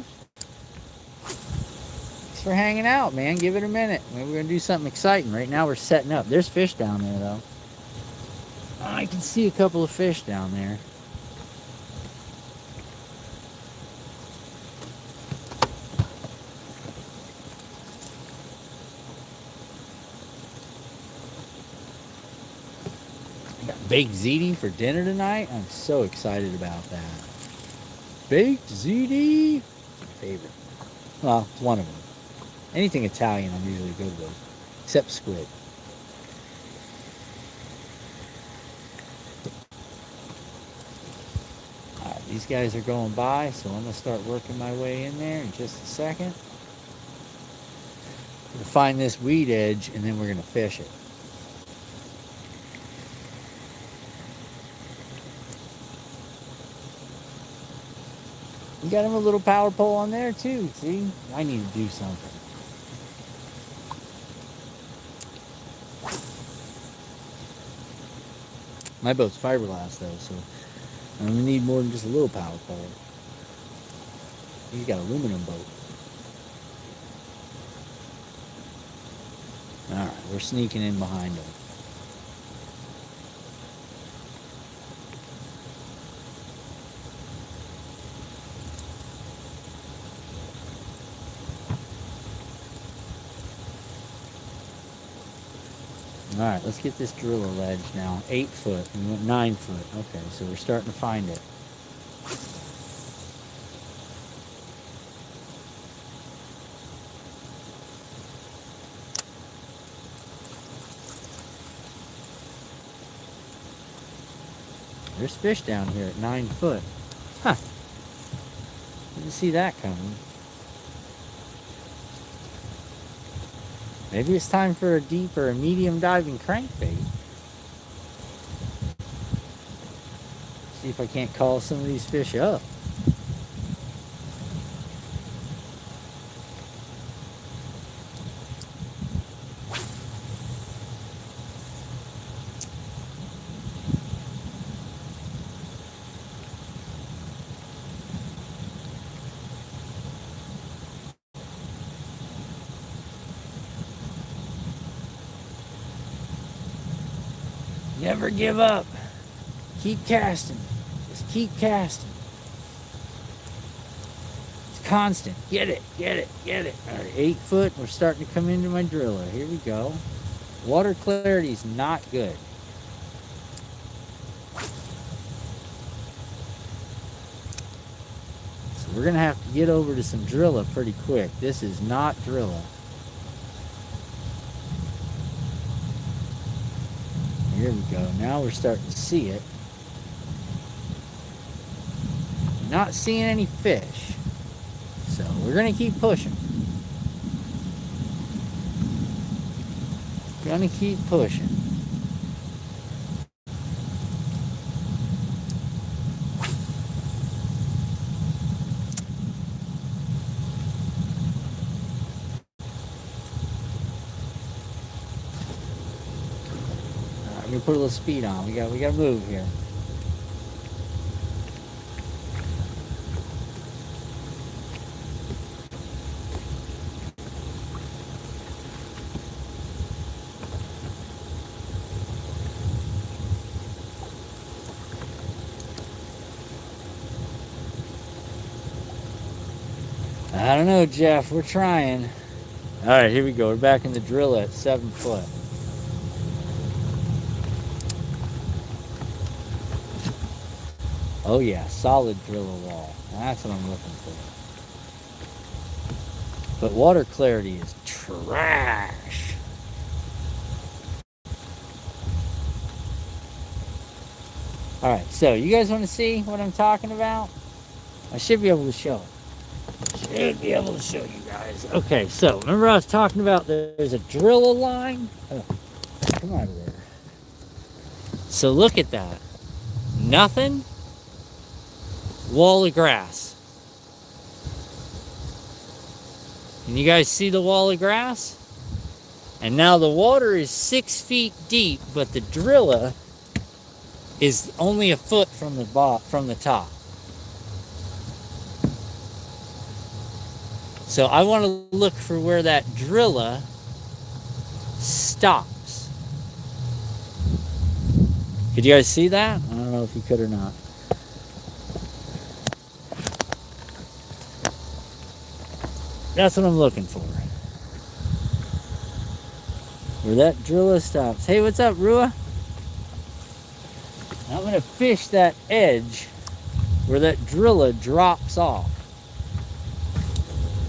Thanks for hanging out, man. Give it a minute. Maybe we're going to do something exciting. Right now we're setting up. There's fish down there, though. I can see a couple of fish down there. I got baked ziti for dinner tonight. I'm so excited about that. Baked ziti. It's my favorite. Well, it's one of them. Anything Italian I'm usually good with, except squid. These guys are going by, so I'm going to start working my way in there in just a second. I'm going to find this weed edge, and then we're going to fish it. You got him a little power pole on there, too. See? I need to do something. My boat's fiberglass, though, so I'm going to need more than just a little power pole. He's got an aluminum boat. Alright, we're sneaking in behind him. Alright, let's get this driller ledge now. 8 foot. We went 9 foot. Okay, so we're starting to find it. There's fish down here at 9 foot. Huh. Didn't see that coming. Maybe it's time for a deep or a medium diving crankbait. See if I can't call some of these fish up. Never give up. Keep casting. Just keep casting. It's constant. Get it, get it, get it. All right, 8 foot. We're starting to come into my driller. Here we go. Water clarity is not good. So we're going to have to get over to some drilla pretty quick. This is not drilla. Here we go. Now we're starting to see it. Not seeing any fish. So we're going to keep pushing. Gonna keep pushing. Alright, we put a little speed on. We gotta move here. I don't know, Jeff. We're trying. All right, here we go. We're back in the drill at 7 foot. Oh yeah, solid driller wall. That's what I'm looking for. But water clarity is trash. Alright, so you guys want to see what I'm talking about? I should be able to show it. Should be able to show you guys. Okay, so remember I was talking about there's a driller line? Oh, come out of there. So look at that. Nothing. Wall of grass. Can you guys see the wall of grass? And now the water is 6 feet deep, but the driller is only a foot from the top. So I want to look for where that driller stops. Could you guys see that? I don't know if you could or not. That's what I'm looking for. Where that driller stops. Hey, what's up, Rua? I'm going to fish that edge where that driller drops off.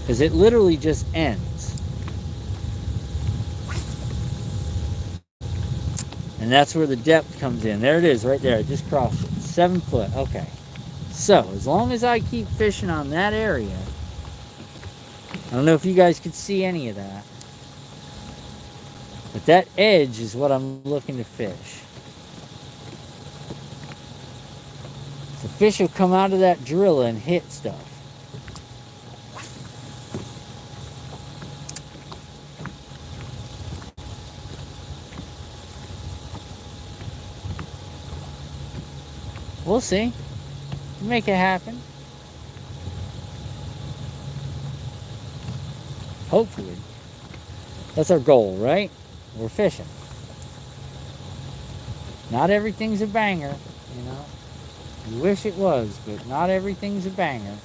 Because it literally just ends. And that's where the depth comes in. There it is, right there. I just crossed it. 7 foot. Okay. So, as long as I keep fishing on that area, I don't know if you guys could see any of that. But that edge is what I'm looking to fish. The fish will come out of that driller and hit stuff. We'll see. Make it happen. Hopefully. That's our goal, right? We're fishing. Not everything's a banger, you know. You wish it was, but not everything's a banger.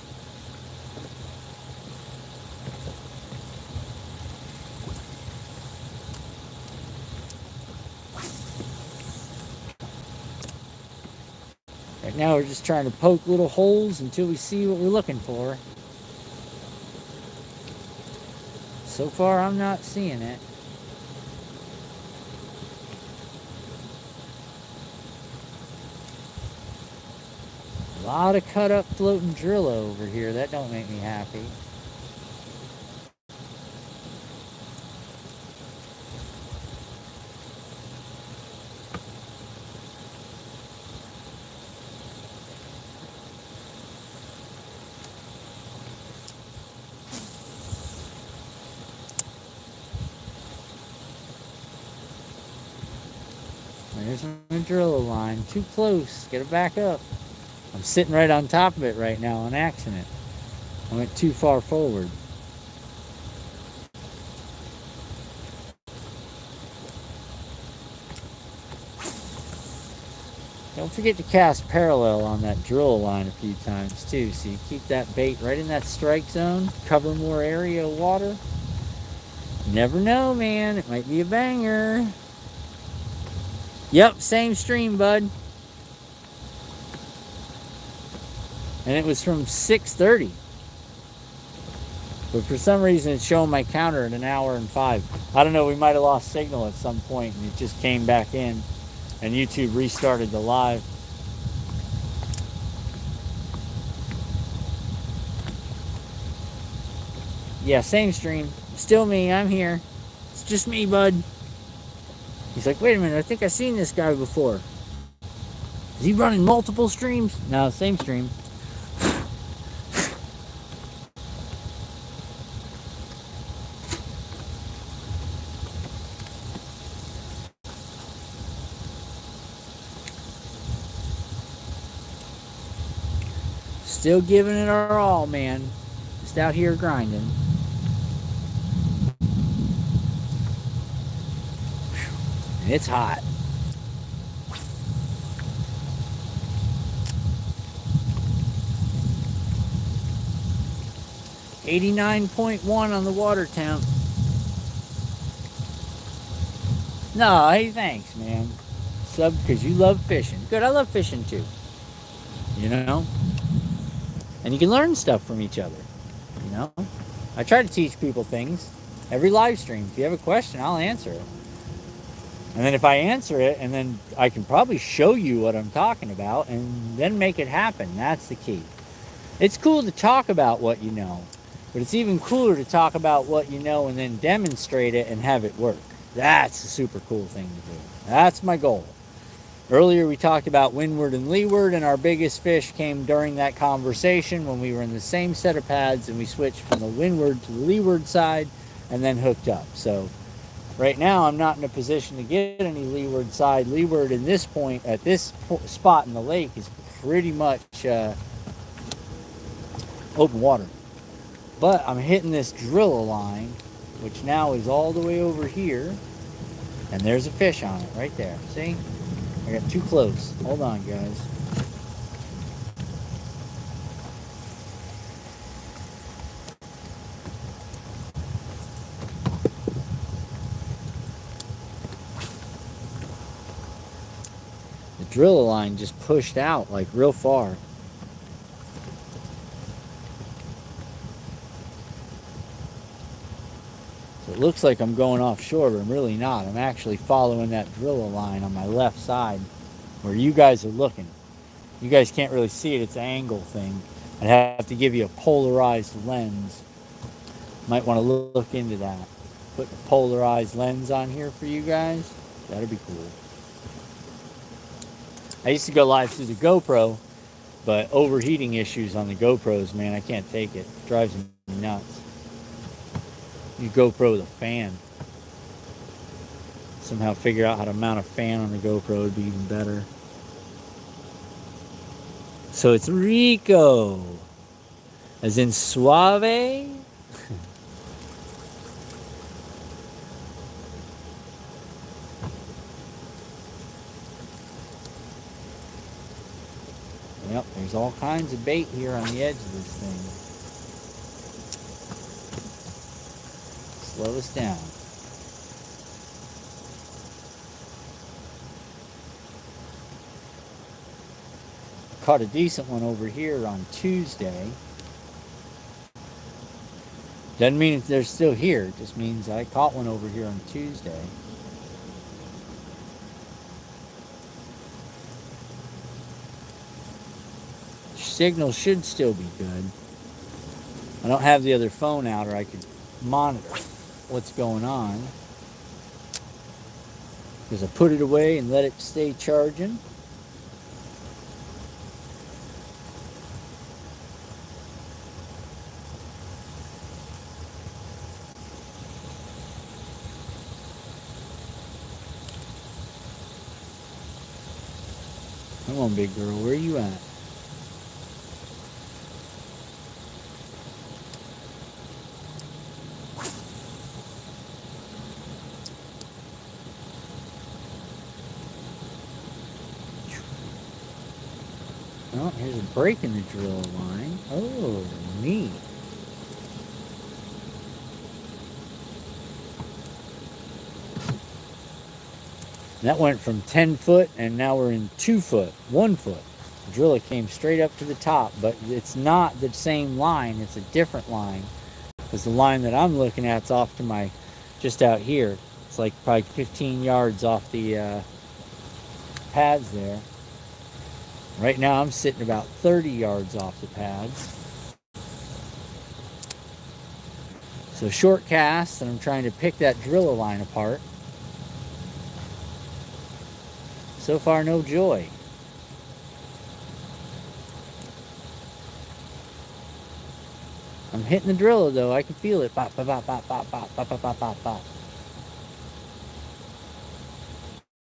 Right now we're just trying to poke little holes until we see what we're looking for. So far I'm not seeing it. A lot of cut up floating driller over here. That don't make me happy. There's my driller line. Too close. Get it back up. I'm sitting right on top of it right now on accident. I went too far forward. Don't forget to cast parallel on that drill line a few times too, so you keep that bait right in that strike zone, cover more area of water. You never know, man. It might be a banger. Yep, same stream, bud. And it was from 6:30. But for some reason it's showing my counter at 1 hour and 5. I don't know, we might have lost signal at some point and it just came back in and YouTube restarted the live. Yeah, same stream. Still me, I'm here. It's just me, bud. He's like, wait a minute, I think I've seen this guy before. Is he running multiple streams? No, same stream. Still giving it our all, man. Just out here grinding. It's hot. $89.1 on the water temp. No, hey, thanks, man. Sub because you love fishing. Good, I love fishing too. you know? And you can learn stuff from each other, you know? I try to teach people things every live stream. If you have a question, I'll answer it. And then if I answer it, and then I can probably show you what I'm talking about and then make it happen. That's the key. It's cool to talk about what you know, but it's even cooler to talk about what you know and then demonstrate it and have it work. That's a super cool thing to do. That's my goal. Earlier we talked about windward and leeward, and our biggest fish came during that conversation when we were in the same set of pads and we switched from the windward to the leeward side and then hooked up. So right now I'm not in a position to get any leeward side. Leeward in this point, at this spot in the lake, is pretty much open water. But I'm hitting this drill line, which now is all the way over here, and there's a fish on it right there. See? I got too close. Hold on, guys. The drill line just pushed out like real far. So it looks like I'm going offshore, but I'm really not. I'm actually following that drill line on my left side where you guys are looking. You guys can't really see it. It's an angle thing. I'd have to give you a polarized lens. Might want to look into that. Put a polarized lens on here for you guys. That'd be cool. I used to go live through the GoPro, but overheating issues on the GoPros, man, I can't take it. It drives me nuts. You GoPro with a fan. Somehow figure out how to mount a fan on the GoPro would be even better. So it's Rico, as in suave. Yep, there's all kinds of bait here on the edge of this thing. Slow us down. Caught a decent one over here on Tuesday. Doesn't mean they're still here. It just means I caught one over here on Tuesday. Signal should still be good. I don't have the other phone out, or I could monitor what's going on. Because I put it away and let it stay charging. Come on, big girl, where are you at? Oh, here's a break in the drill line. Oh, neat. That went from 10 foot, and now we're in 2 foot, 1 foot. The driller came straight up to the top, but it's not the same line. It's a different line. Because the line that I'm looking at is off to my, just out here. It's like probably 15 yards off the pads there. Right now I'm sitting about 30 yards off the pads. So short cast, and I'm trying to pick that driller line apart. So far, no joy. I'm hitting the driller though. I can feel it. Bop, bop, bop, bop, bop, bop, bop, bop, bop, bop, bop.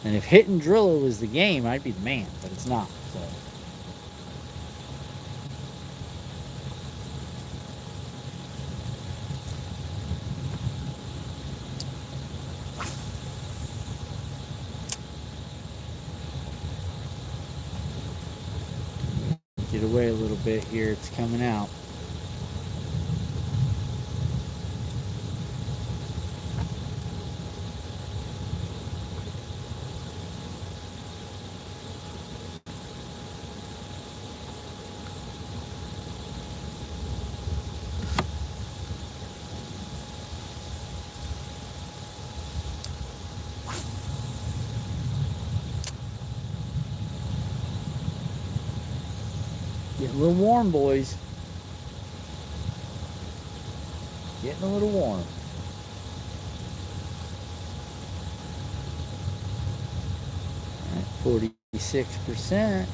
And if hitting driller was the game, I'd be the man, but it's not. So. Get away a little bit here. It's coming out. Getting a little warm, boys. Getting a little warm. At 46%.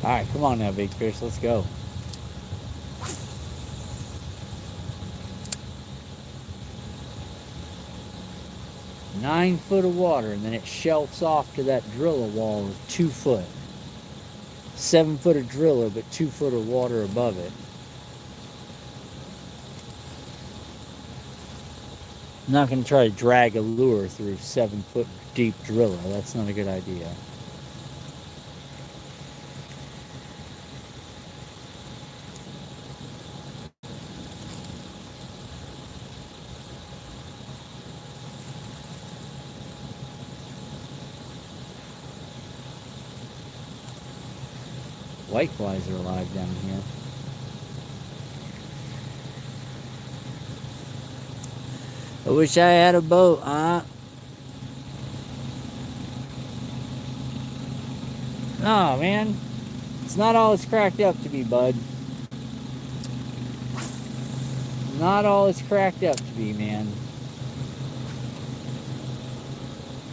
All right, come on now, big fish. Let's go. Nine foot of water, and then it shelves off to that driller wall of 2 foot. 7 foot of driller, but 2 foot of water above it. I'm not going to try to drag a lure through 7 foot deep driller. That's not a good idea. Whiteflies are alive down here. I wish I had a boat, huh? No, man. It's not all it's cracked up to be, bud. Not all it's cracked up to be, man.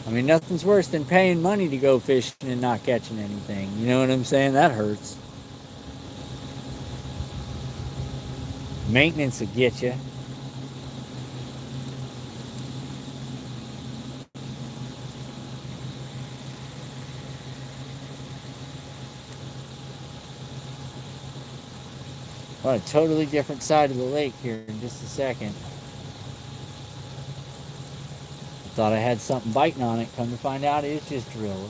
I mean, nothing's worse than paying money to go fishing and not catching anything. You know what I'm saying? That hurts. Maintenance will get you. On a totally different side of the lake here in just a second. Thought I had something biting on it. Come to find out, it's just drilled.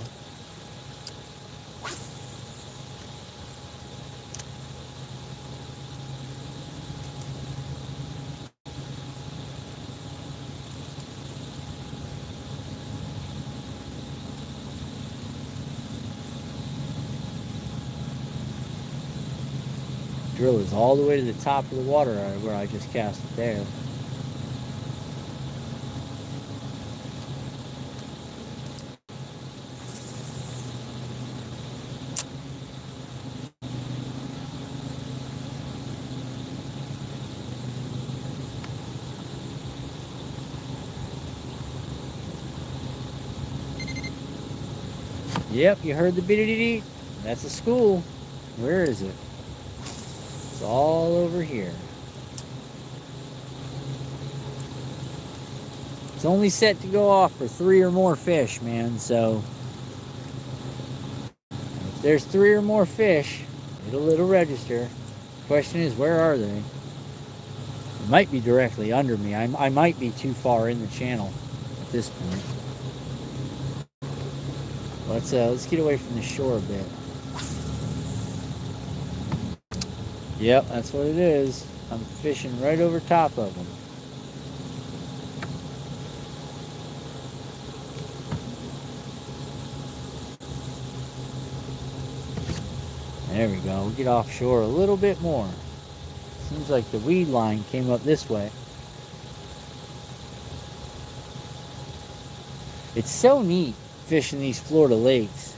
Drill is all the way to the top of the water where I just cast it there. Yep, you heard the beep. That's a school. Where is it? It's all over here. It's only set to go off for 3 or more fish, man. So if there's 3 or more fish, it'll register. Question is, where are they? It might be directly under me. I might be too far in the channel at this point. Let's get away from the shore a bit. Yep, that's what it is. I'm fishing right over top of them. There we go. We'll get offshore a little bit more. Seems like the weed line came up this way. It's so neat fishing these Florida lakes.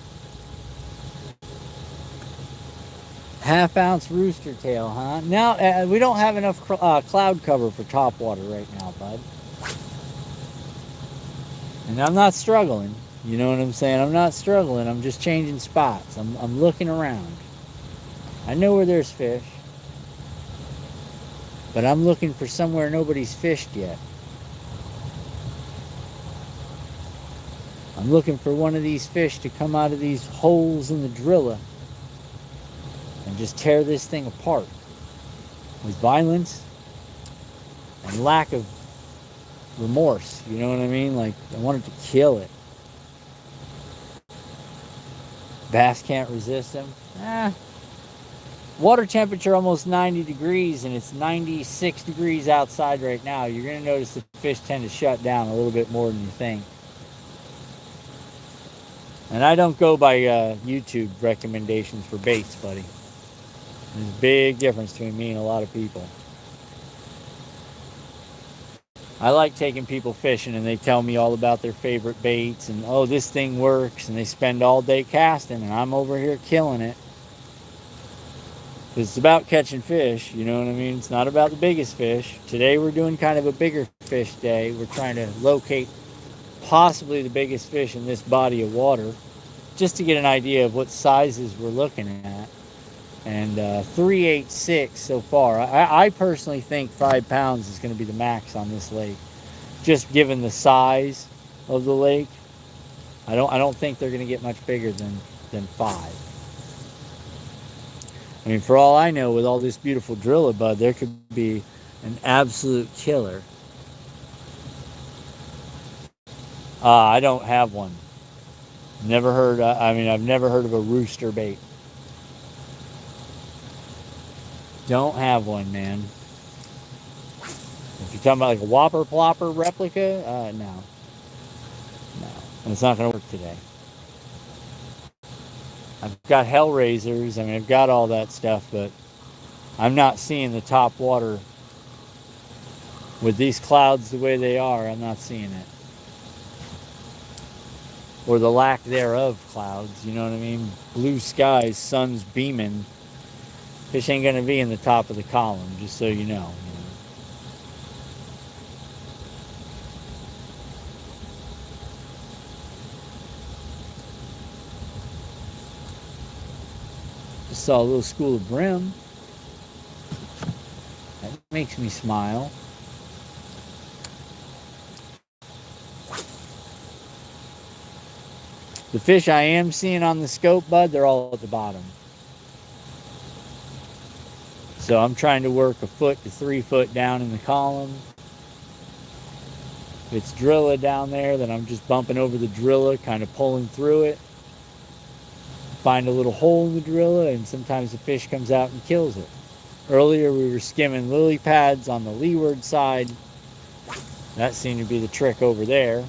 Half-ounce rooster tail, huh? Now, we don't have enough cloud cover for topwater right now, bud. And I'm not struggling. You know what I'm saying? I'm not struggling. I'm just changing spots. I'm looking around. I know where there's fish. But I'm looking for somewhere nobody's fished yet. I'm looking for one of these fish to come out of these holes in the driller and just tear this thing apart with violence and lack of remorse. You know what I mean? Like, I wanted to kill it. Bass can't resist them. Water temperature almost 90 degrees, and it's 96 degrees outside right now. You're going to notice the fish tend to shut down a little bit more than you think. And I don't go by YouTube recommendations for baits, buddy. There's a big difference between me and a lot of people. I like taking people fishing and they tell me all about their favorite baits and, oh, this thing works, and they spend all day casting and I'm over here killing it. It's about catching fish, you know what I mean? It's not about the biggest fish. Today we're doing kind of a bigger fish day. We're trying to locate possibly the biggest fish in this body of water just to get an idea of what sizes we're looking at. And 386 so far. I personally think 5 pounds is going to be the max on this lake, just given the size of the lake. I don't think they're going to get much bigger than 5. I mean, for all I know, with all this beautiful drilla bud, there could be an absolute killer. I don't have one. Never heard. I mean, I've never heard of a rooster bait. Don't have one, man. If you're talking about like a whopper plopper replica, no. It's not going to work today. I've got hellraisers. I mean, I've got all that stuff, but I'm not seeing the top water. With these clouds the way they are, I'm not seeing it. Or the lack thereof clouds, you know what I mean? Blue skies, sun's beaming. Fish ain't going to be in the top of the column, just so you know. Just saw a little school of brim. That makes me smile. The fish I am seeing on the scope, bud, they're all at the bottom. So I'm trying to work a foot to 3 foot down in the column. If it's drilla down there, then I'm just bumping over the drilla, kind of pulling through it. Find a little hole in the drilla, and sometimes the fish comes out and kills it. Earlier we were skimming lily pads on the leeward side. That seemed to be the trick over there.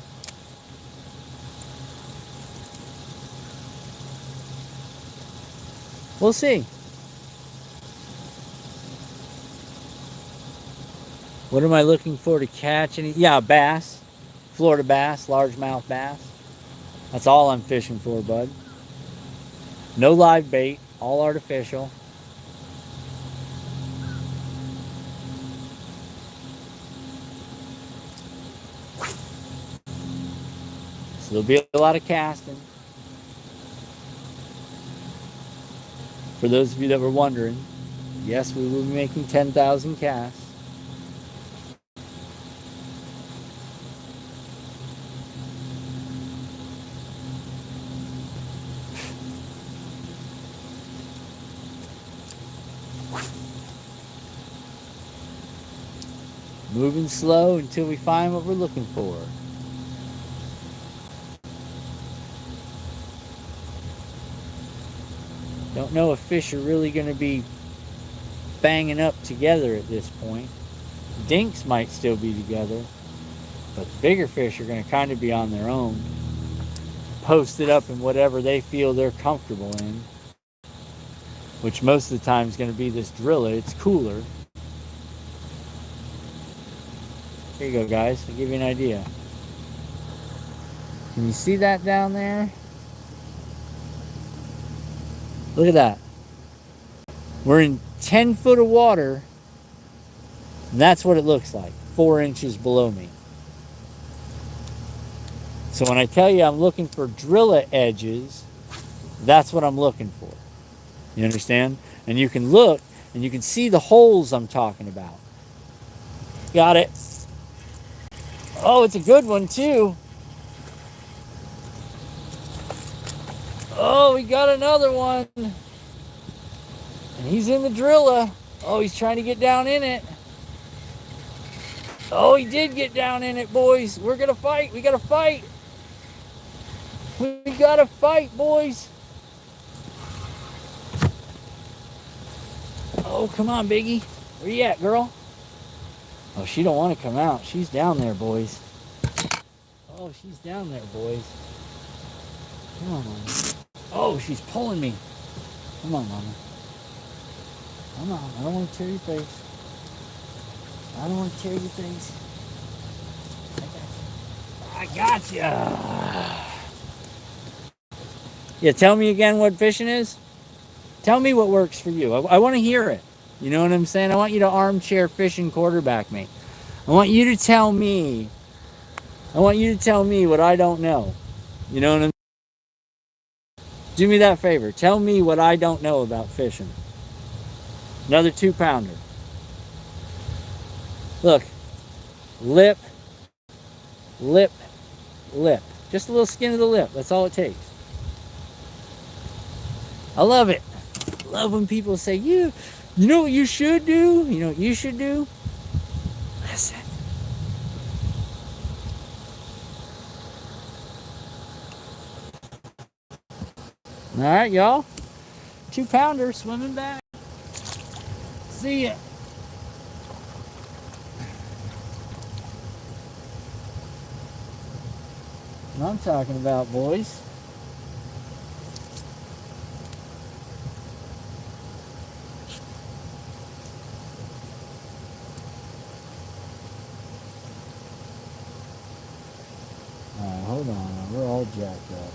We'll see. What am I looking for to catch? Yeah, bass. Florida bass, largemouth bass. That's all I'm fishing for, bud. No live bait, all artificial. So there'll be a lot of casting. For those of you that were wondering, yes, we will be making 10,000 casts. Moving slow until we find what we're looking for. Don't know if fish are really going to be banging up together at this point. Dinks might still be together, but the bigger fish are going to kind of be on their own, posted up in whatever they feel they're comfortable in, which most of the time is going to be this drilla. It's cooler. Here you go, guys. I'll give you an idea. Can you see that down there? Look at that. We're in 10 foot of water, and that's what it looks like, 4 inches below me. So when I tell you I'm looking for drilla edges, that's what I'm looking for. You understand? And you can look, and you can see the holes I'm talking about. Got it. Oh, it's a good one, too. Oh, we got another one. And he's in the drilla. Oh, he's trying to get down in it. Oh, he did get down in it, boys. We're going to fight. We got to fight. We got to fight, boys. Oh, come on, Biggie. Where you at, girl? Oh, she don't want to come out. She's down there, boys. Oh, she's down there, boys. Come on, Mama. Oh, she's pulling me. Come on, Mama. Come on. I don't want to tear your face. I don't want to tear your face. I got you. Yeah, tell me again what fishing is. Tell me what works for you. I want to hear it. You know what I'm saying? I want you to armchair fishing quarterback me. I want you to tell me. I want you to tell me what I don't know. You know what I'm Do me that favor. Tell me what I don't know about fishing. Another 2-pounder. Look, lip, lip, lip. Just a little skin of the lip. That's all it takes. I love it. I love when people say, you know what you should do? You know what you should do? Listen. All right, y'all. 2-pounder swimming back. See ya. What I'm talking about, boys. All right, hold on. We're all jacked up.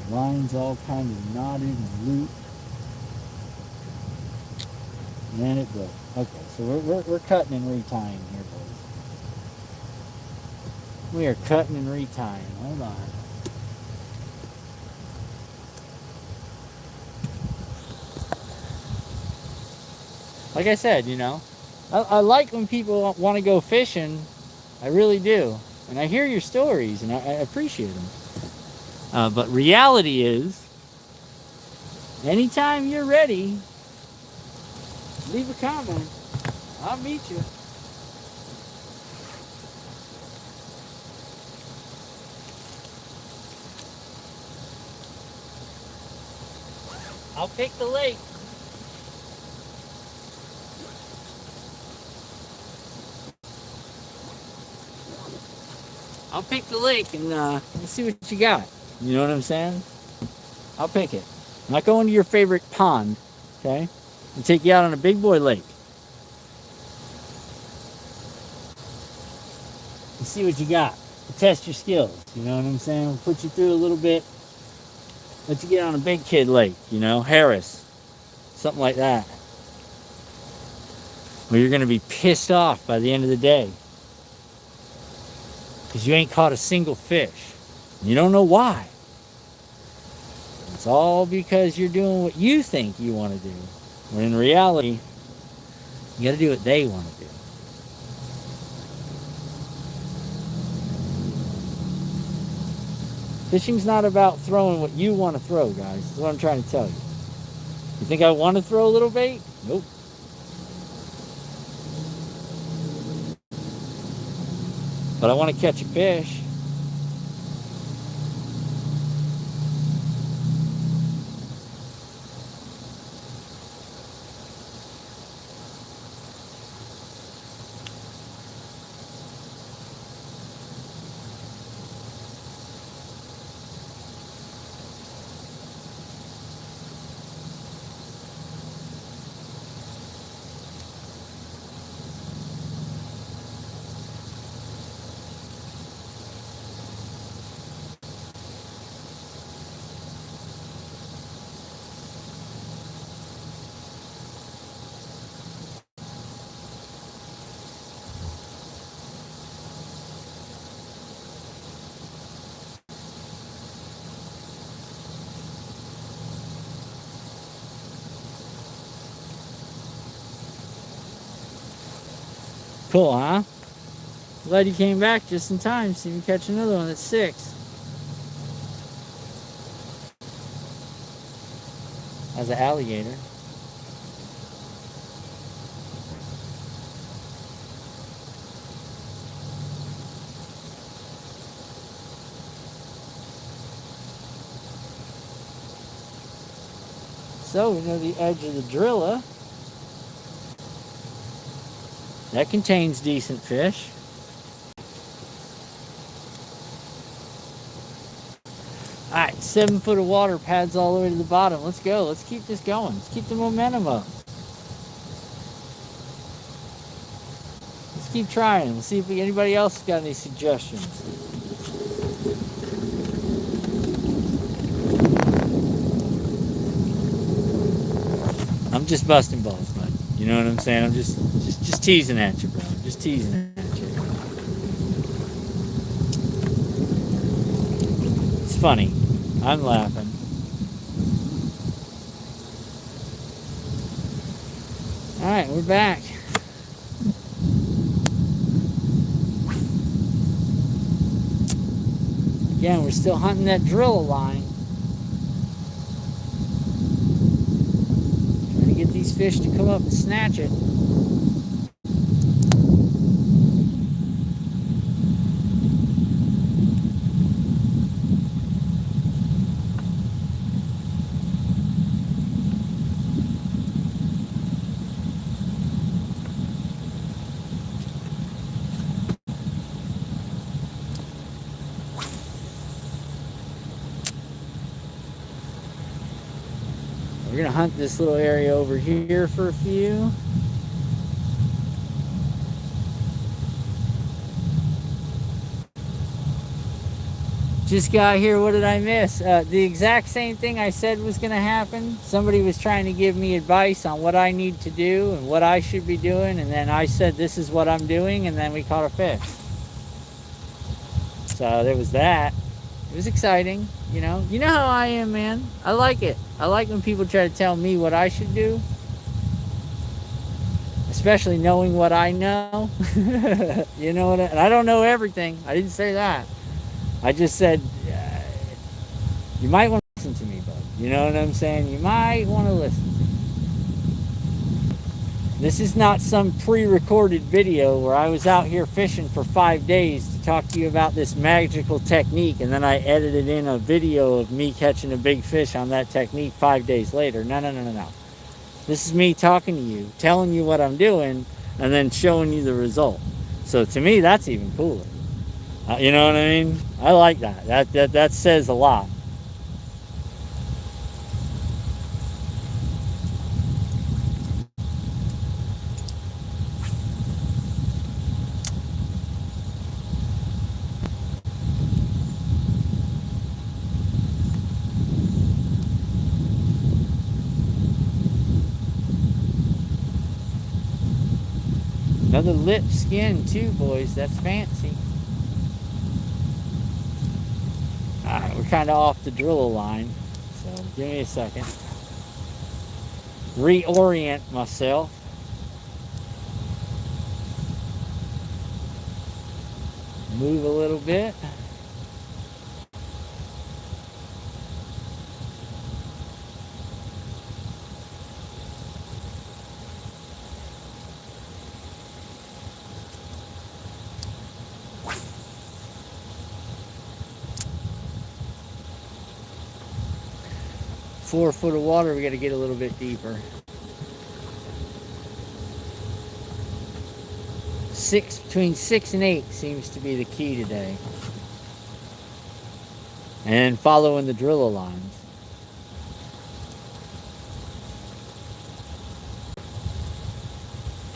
Line's all kind of knotted and looped. And it broke. Okay, so we're cutting and retying here, boys. We are cutting and retying. Hold on. Like I said, you know, I like when people want to go fishing. I really do. And I hear your stories, and I appreciate them. But reality is, anytime you're ready, leave a comment. I'll meet you. I'll pick the lake. I'll pick the lake and let's see what you got. You know what I'm saying? I'll pick it. I'm not going to your favorite pond, okay? I'll take you out on a big boy lake. And see what you got. Test your skills. You know what I'm saying? We'll put you through a little bit. Let you get on a big kid lake, you know, Harris. Something like that. Where you're going to be pissed off by the end of the day. Because you ain't caught a single fish. You don't know why. It's all because you're doing what you think you want to do. When in reality, you got to do what they want to do. Fishing's not about throwing what you want to throw, guys. That's what I'm trying to tell you. You think I want to throw a little bait? Nope. But I want to catch a fish. Cool, huh? Glad you came back just in time so you can catch another one at 6. As an alligator. So we know the edge of the driller. That contains decent fish. Alright, 7 foot of water, pads all the way to the bottom. Let's go. Let's keep this going. Let's keep the momentum up. keep trying. We'll see if anybody else got any suggestions. I'm just busting balls, bud. You know what I'm saying? I'm just teasing at you, bro. Just teasing at you. It's funny. I'm laughing. All right, we're back. Again, we're still hunting that drill line. Trying to get these fish to come up and snatch it. We're gonna hunt this little area over here for a few. Just got here. What did I miss? The exact same thing I said was gonna happen. Somebody was trying to give me advice on what I need to do and what I should be doing, and then I said this is what I'm doing, and then we caught a fish. So there was that. It was exciting, you know. You know how I am, man. I like it. I like when people try to tell me what I should do, especially knowing what I know. You know what? And I don't know everything. I didn't say that. I just said you might want to listen to me, bud. You know what I'm saying? You might want to listen to me. This is not some pre-recorded video where I was out here fishing for 5 days to talk to you about this magical technique, and then I edited in a video of me catching a big fish on that technique 5 days later. No. This is me talking to you, telling you what I'm doing, and then showing you the result. So to me, that's even cooler. You know what I mean? I like that. That says a lot. Another lip skin too, boys. That's fancy. Alright, we're kind of off the drill line, so give me a second. Reorient myself. Move a little bit. Four foot of water, we got to get a little bit deeper. Between 6 and 8 seems to be the key today. And following the drill lines.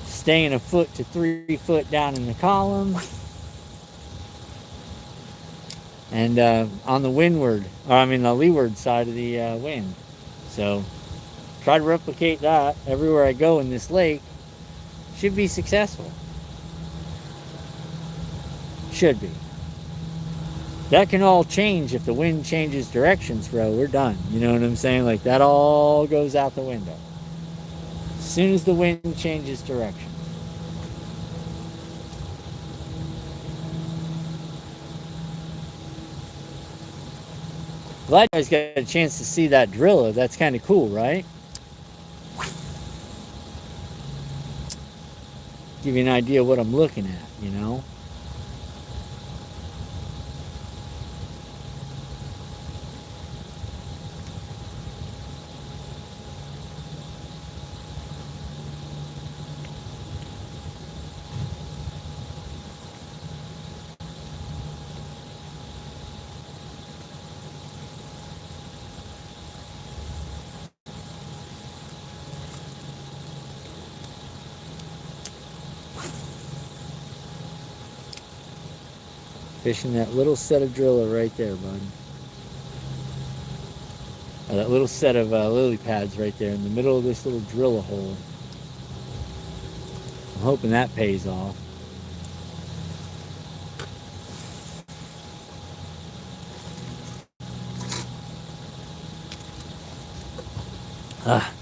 Staying a foot to 3 foot down in the column. And on the windward, or I mean the leeward side of the wind. So try to replicate that everywhere I go in this lake. Should be successful. Should be. That can all change if the wind changes directions, bro. We're done. You know what I'm saying? Like that all goes out the window. As soon as the wind changes direction. Glad you guys got a chance to see that driller. That's kind of cool, right? Give you an idea of what I'm looking at, you know? Fishing that little set of driller right there, bud. That little set of lily pads right there in the middle of this little driller hole. I'm hoping that pays off. Ah.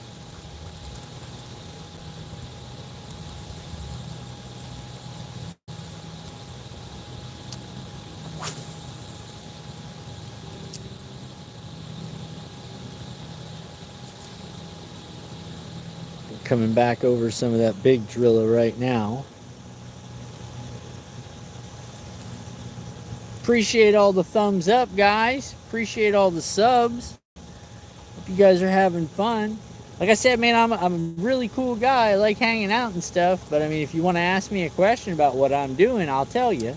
Coming back over some of that big driller right now. Appreciate all the thumbs up, guys. Appreciate all the subs. Hope you guys are having fun. Like I said, man, I'm a really cool guy. I like hanging out and stuff. But I mean, if you want to ask me a question about what I'm doing, I'll tell you.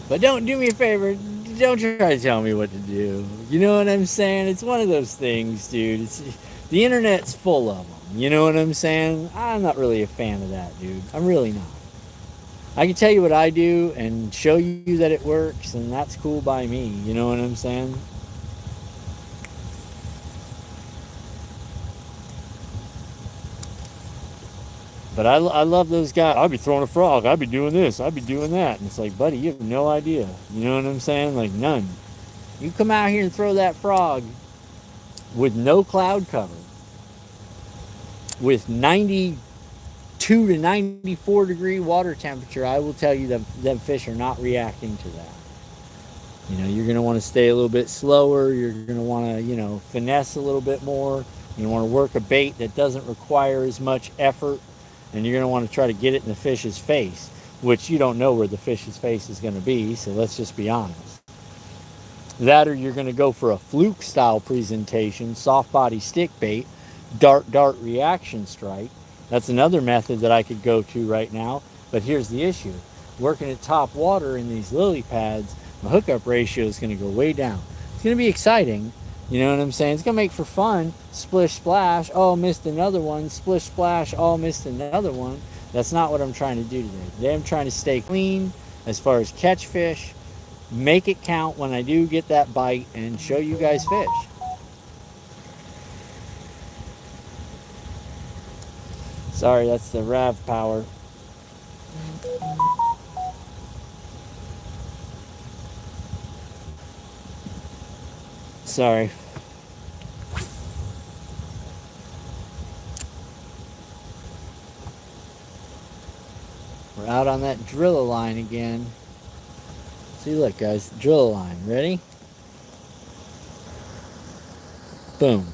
But don't do me a favor. Don't try to tell me what to do. You know what I'm saying? It's one of those things, dude. The internet's full of them. You know what I'm saying? I'm not really a fan of that, dude. I'm really not. I can tell you what I do and show you that it works, and that's cool by me. You know what I'm saying? But I love those guys. I'd be throwing a frog. I'd be doing this. I'd be doing that. And it's like, buddy, you have no idea. You know what I'm saying? Like, none. You come out here and throw that frog with no cloud cover, with 92 to 94 degree water temperature, I will tell you that them fish are not reacting to that. You know, you're going to want to stay a little bit slower. You're going to want to, you know, finesse a little bit more. You want to work a bait that doesn't require as much effort. And you're going to want to try to get it in the fish's face, which you don't know where the fish's face is going to be, so let's just be honest. That, or you're going to go for a fluke style presentation, soft body stick bait, dart reaction strike. That's another method that I could go to right now. But here's the issue. Working at top water in these lily pads, my hookup ratio is going to go way down. It's going to be exciting. You know what I'm saying? It's going to make for fun. Splish, splash. Oh, missed another one. Splish, splash. Oh, missed another one. That's not what I'm trying to do today. Today I'm trying to stay clean as far as catch fish, make it count when I do get that bite, and show you guys fish. Sorry, that's the RAV power. Sorry. We're out on that driller line again. See, look, guys, driller line. Ready? Boom.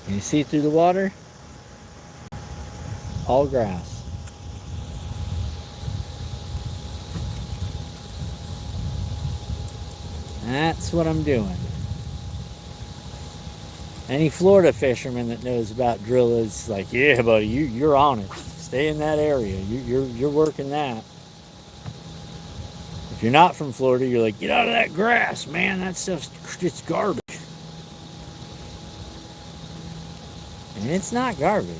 Can you see through the water? All grass. That's what I'm doing. Any Florida fisherman that knows about drill is like, yeah, buddy, you're on it. Stay in that area. You're working that. If you're not from Florida, you're like, get out of that grass, man. That stuff's just garbage. And it's not garbage.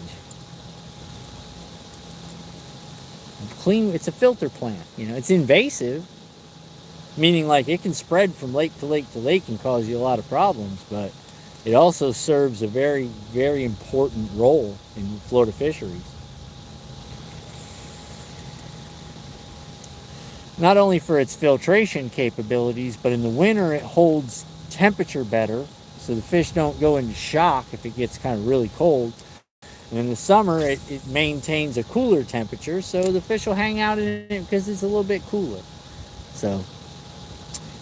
Clean. It's a filter plant. You know, it's invasive. Meaning, like, it can spread from lake to lake to lake and cause you a lot of problems, but it also serves a very, very important role in Florida fisheries. Not only for its filtration capabilities, but in the winter it holds temperature better, so the fish don't go into shock if it gets kind of really cold. And in the summer it maintains a cooler temperature, so the fish will hang out in it because it's a little bit cooler. So,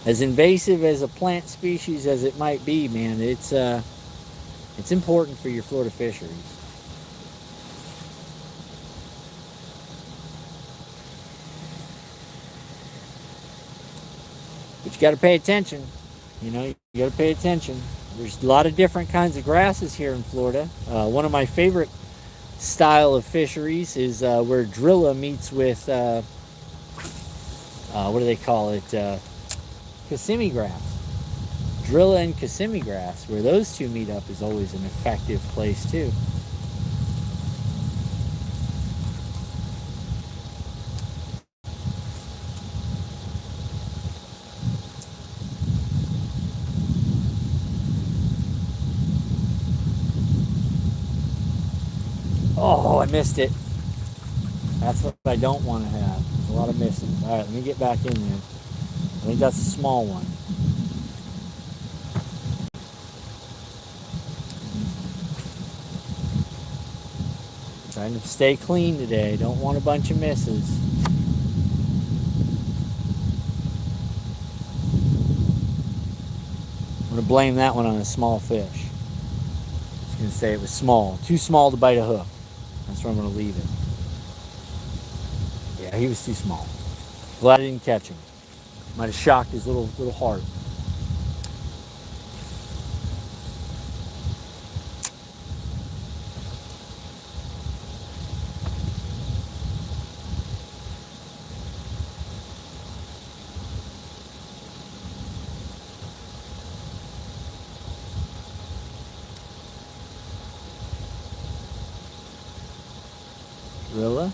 as invasive as a plant species as it might be, man, it's important for your Florida fisheries. But you got to pay attention. You know, you got to pay attention. There's a lot of different kinds of grasses here in Florida. One of my favorite style of fisheries is where drilla meets with, what do they call it? Kissimmee grass. Drilla and Kissimmee grass, where those two meet up, is always an effective place too. I missed it. That's what I don't want to have. There's a lot of misses. All right, let me get back in there. I think that's a small one. Trying to stay clean today. Don't want a bunch of misses. I'm going to blame that one on a small fish. I was going to say it was small. Too small to bite a hook. That's where I'm going to leave it. Yeah, he was too small. Glad I didn't catch him. Might have shocked his little heart. Rilla.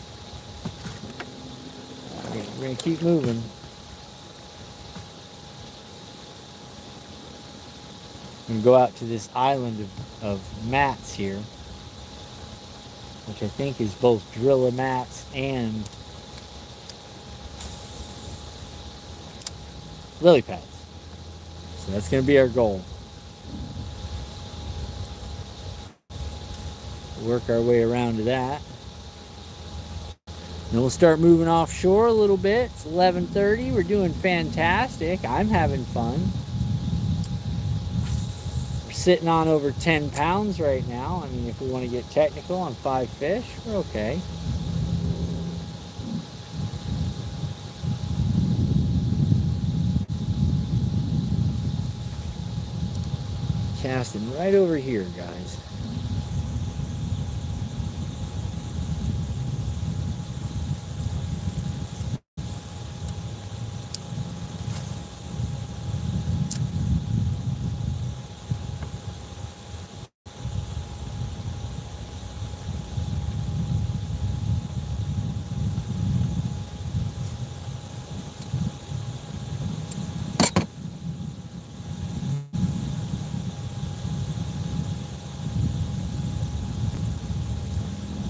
We're going to keep moving. I'm going to go out to this island of mats here, which I think is both drilla mats and lily pads. So that's going to be our goal. Work our way around to that. Then we'll start moving offshore a little bit. It's 11:30. We're doing fantastic. I'm having fun. We're sitting on over 10 pounds right now. I mean, if we want to get technical on 5 fish, we're okay. Casting right over here, guys.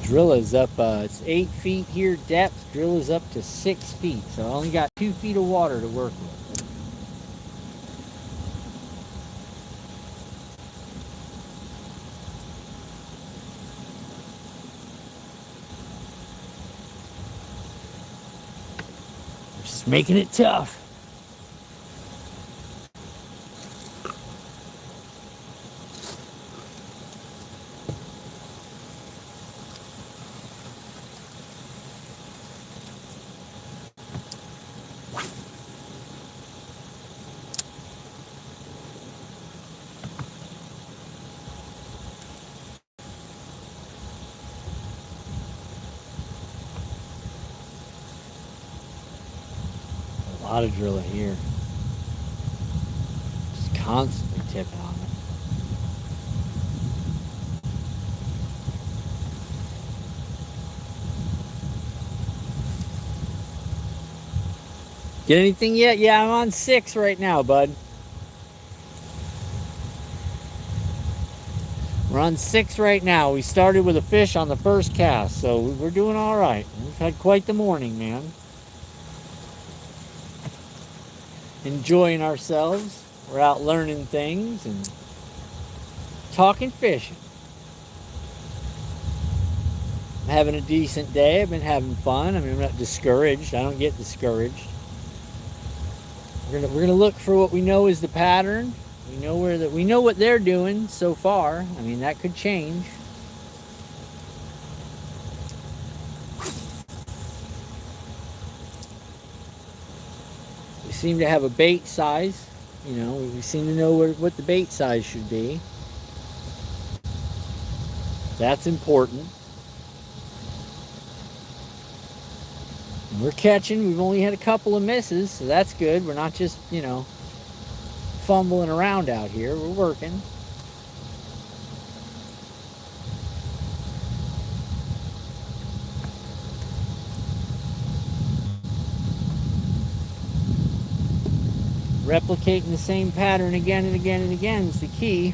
Drill is up, it's 8 feet here depth. Drill is up to 6 feet. So I only got 2 feet of water to work with. We're just making it tough. A lot of drilling here. Just constantly tipping on it. Get anything yet? Yeah, I'm on 6 right now, bud. We're on 6 right now. We started with a fish on the first cast, so we're doing all right. We've had quite the morning, man. Enjoying ourselves. We're out learning things and talking fishing. I'm having a decent day. I've been having fun. I mean, I'm not discouraged. I don't get discouraged. We're gonna look for what we know is the pattern. We know what they're doing so far. I mean, that could change. We seem to have a bait size. You know, we seem to know what the bait size should be. That's important. And we're catching. We've only had a couple of misses, so that's good. We're not just, you know, fumbling around out here. We're working. Replicating the same pattern again and again and again is the key.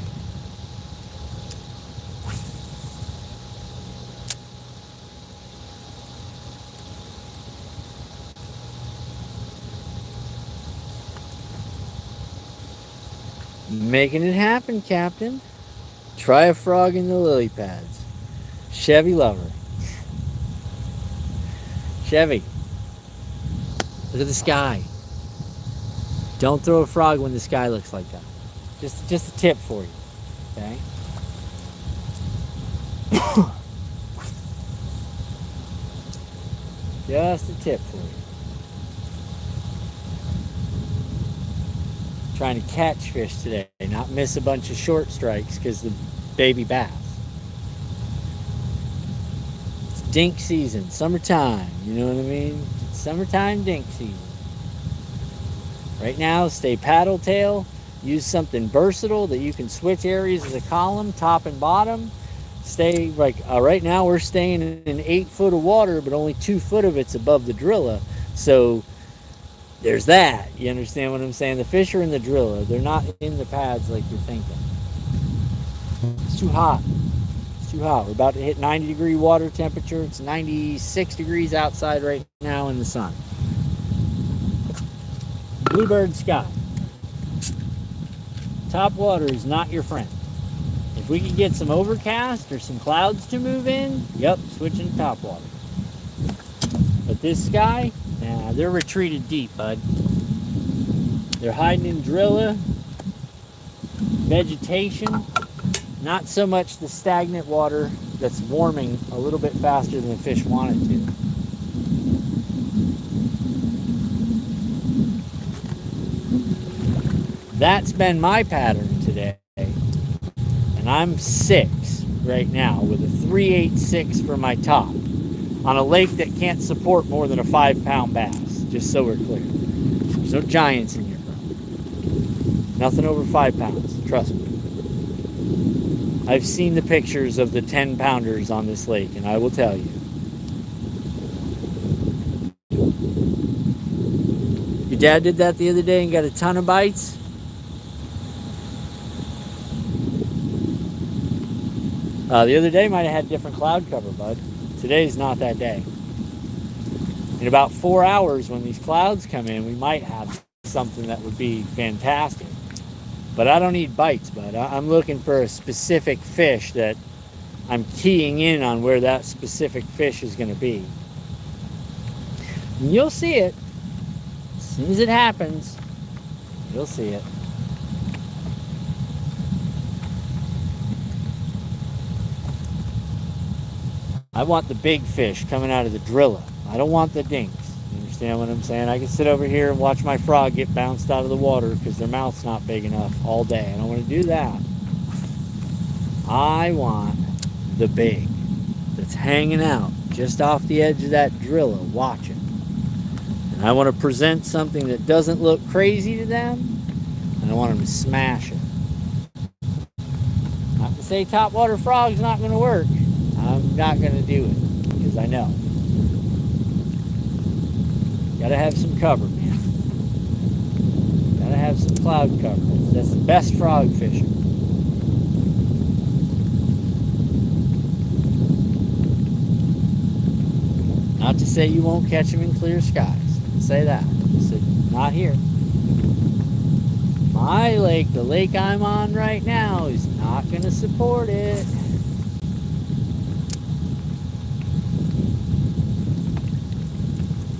Making it happen, Captain. Try a frog in the lily pads. Chevy lover. Chevy, look at the sky. Don't throw a frog when the sky looks like that. Just a tip for you, okay? Just a tip for you. Trying to catch fish today, not miss a bunch of short strikes because the baby bass. It's dink season, summertime, you know what I mean? It's summertime dink season. Right now, stay paddle tail. Use something versatile that you can switch areas of the column, top and bottom. Stay like right now we're staying in 8 foot of water, but only 2 foot of it's above the drilla. So there's that. You understand what I'm saying? The fish are in the drilla. They're not in the pads like you're thinking. It's too hot. It's too hot. We're about to hit 90-degree water temperature. It's 96 degrees outside right now in the sun. Bluebird sky. Top water is not your friend. If we could get some overcast or some clouds to move in, yep, switching to top water. But this sky, nah, they're retreated deep, bud. They're hiding in drilla, vegetation, not so much the stagnant water that's warming a little bit faster than the fish want it to. That's been my pattern today. And I'm 6 right now with a 3/8 for my top on a lake that can't support more than a 5-pound bass, just so we're clear. There's no giants in here, bro. Nothing over 5 pounds, trust me. I've seen the pictures of the 10-pounders on this lake, and I will tell you. Your dad did that the other day and got a ton of bites? The other day might have had different cloud cover, bud. Today's not that day. In about 4 hours, when these clouds come in, we might have something that would be fantastic. But I don't need bites, bud. I'm looking for a specific fish that I'm keying in on where that specific fish is going to be. And you'll see it. As soon as it happens, you'll see it. I want the big fish coming out of the drilla. I don't want the dinks. You understand what I'm saying? I can sit over here and watch my frog get bounced out of the water because their mouth's not big enough all day. I don't want to do that. I want the big that's hanging out just off the edge of that drilla watching. And I want to present something that doesn't look crazy to them, and I want them to smash it. Not to say topwater frog's not going to work. I'm not going to do it because I know. Gotta have some cover, man. Gotta have some cloud cover. That's the best frog fishing. Not to say you won't catch them in clear skies. I didn't say that. I said, not here. My lake, the lake I'm on right now, is not going to support it.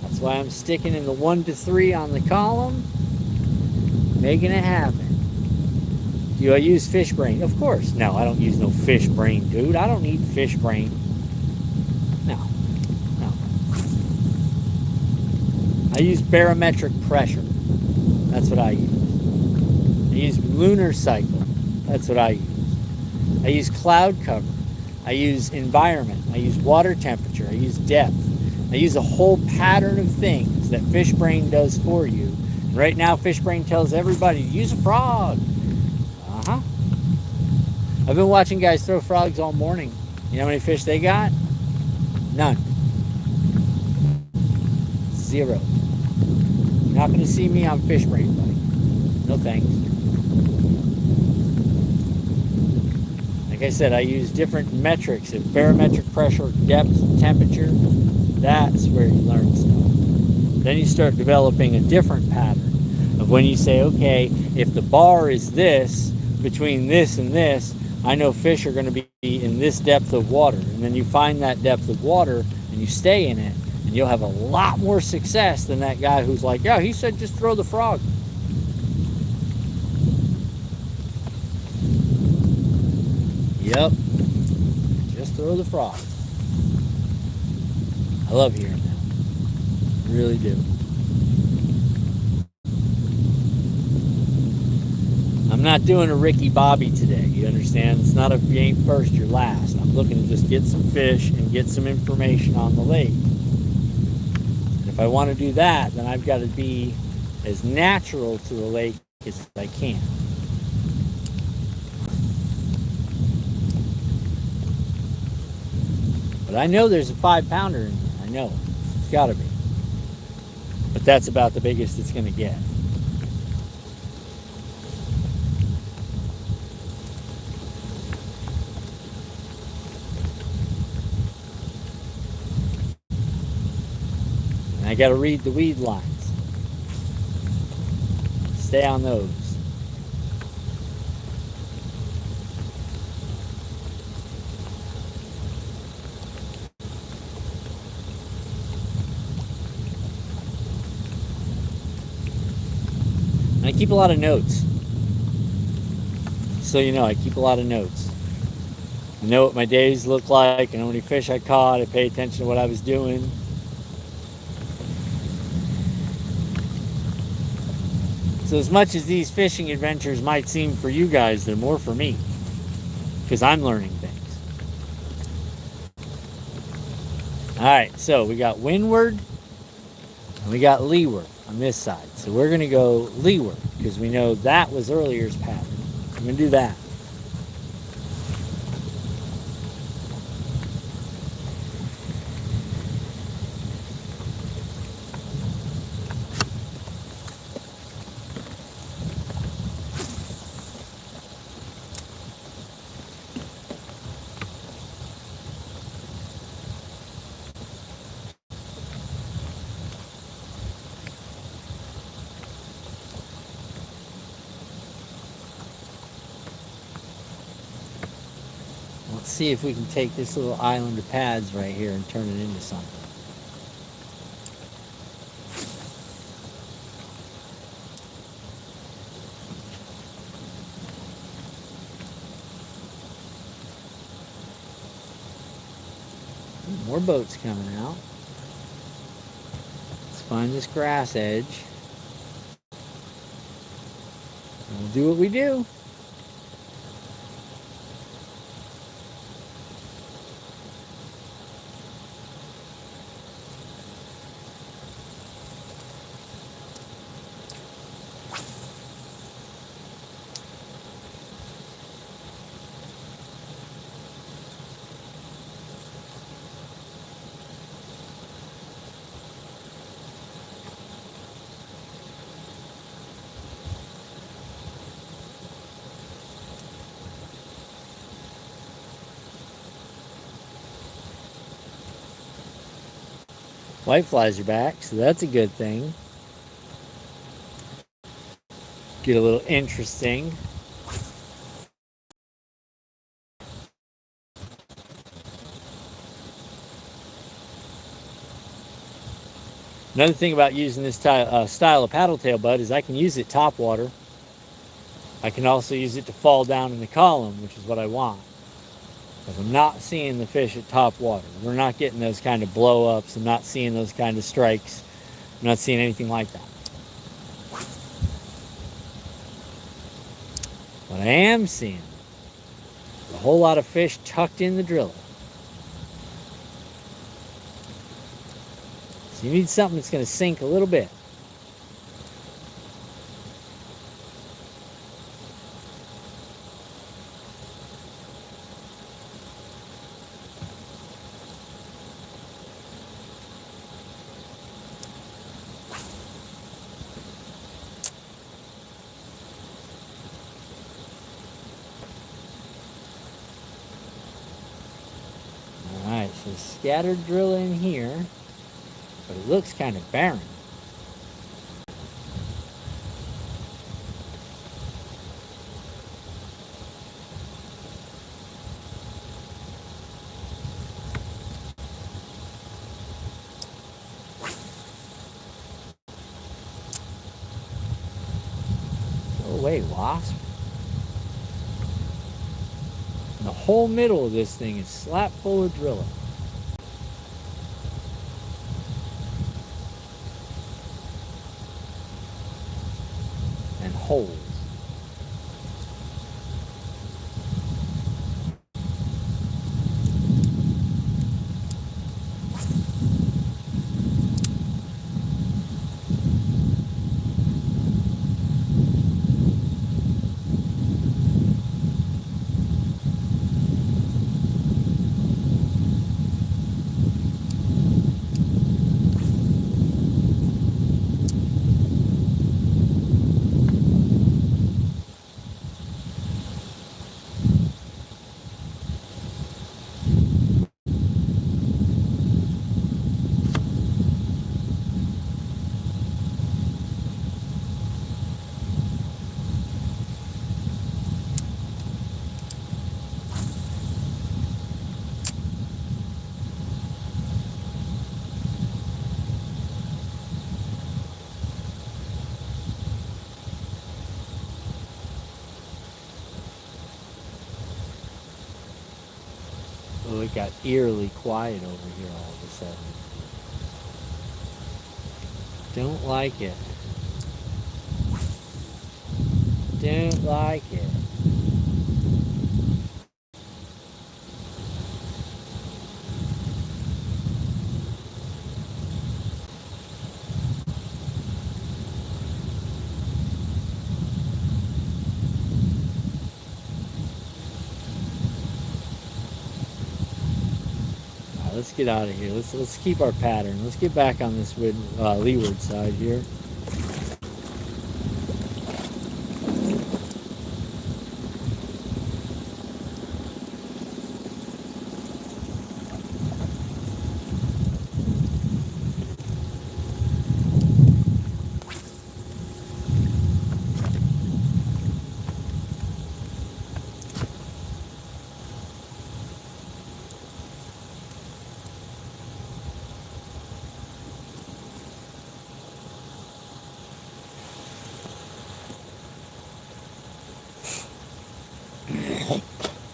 That's why I'm sticking in the 1 to 3 on the column, making it happen. Do I use fish brain? Of course. No, I don't use no fish brain, dude. I don't need fish brain. No. I use barometric pressure. That's what I use. I use lunar cycle. That's what I use. I use cloud cover. I use environment. I use water temperature. I use depth. I use a whole pattern of things that fish brain does for you. And right now, fish brain tells everybody to use a frog. I've been watching guys throw frogs all morning. You know how many fish they got? None. 0. You're not going to see me on fish brain, buddy. No thanks. Like I said, I use different metrics of barometric pressure, depth, temperature. That's where you learn stuff. Then you start developing a different pattern. of when you say, okay, if the bar is this, between this and this, I know fish are going to be in this depth of water. And then you find that depth of water and you stay in it, and you'll have a lot more success than that guy who's like, yeah, he said just throw the frog. Yep, just throw the frog. I love hearing that. I really do. I'm not doing a Ricky Bobby today, you understand? It's not a if you ain't first, you're last. I'm looking to just get some fish and get some information on the lake. And if I want to do that, then I've got to be as natural to the lake as I can. But I know there's a 5-pounder in here. I know. It's got to be. But that's about the biggest it's going to get. And I got to read the weed lines. Stay on those. And I keep a lot of notes. So you know, I keep a lot of notes. I know what my days look like. I know how many fish I caught. I pay attention to what I was doing. So as much as these fishing adventures might seem for you guys, they're more for me. Because I'm learning things. Alright, so we got windward and we got leeward on this side. So we're going to go leeward because we know that was earlier's pattern. So I'm going to do that. Let's see if we can take this little island of pads right here and turn it into something. More boats coming out. Let's find this grass edge. And we'll do what we do. Whiteflies are back, so that's a good thing. Get a little interesting. Another thing about using this style of paddle tail bud is I can use it top water. I can also use it to fall down in the column, which is what I want. Because I'm not seeing the fish at top water. We're not getting those kind of blow-ups. I'm not seeing those kind of strikes. I'm not seeing anything like that. What I am seeing is a whole lot of fish tucked in the driller. So you need something that's going to sink a little bit. Alright, so scattered drill in here, but it looks kind of barren. away, wasp. And the whole middle of this thing is slap full of drilling. And holes. Oh, it got eerily quiet over here all of a sudden. Don't like it. Don't like it. Let's get out of here. Let's keep our pattern. Let's get back on this leeward side here.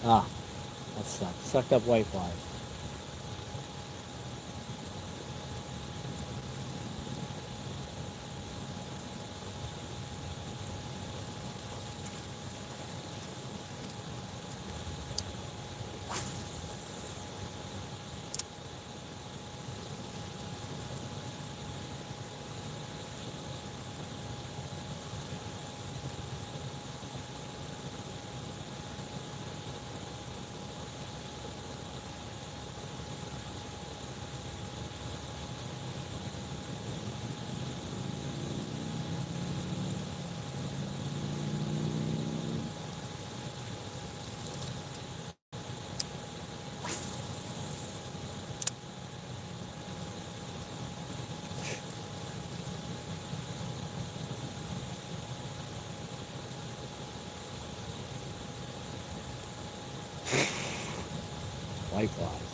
Ah, that sucked. Sucked up white flies. White flies.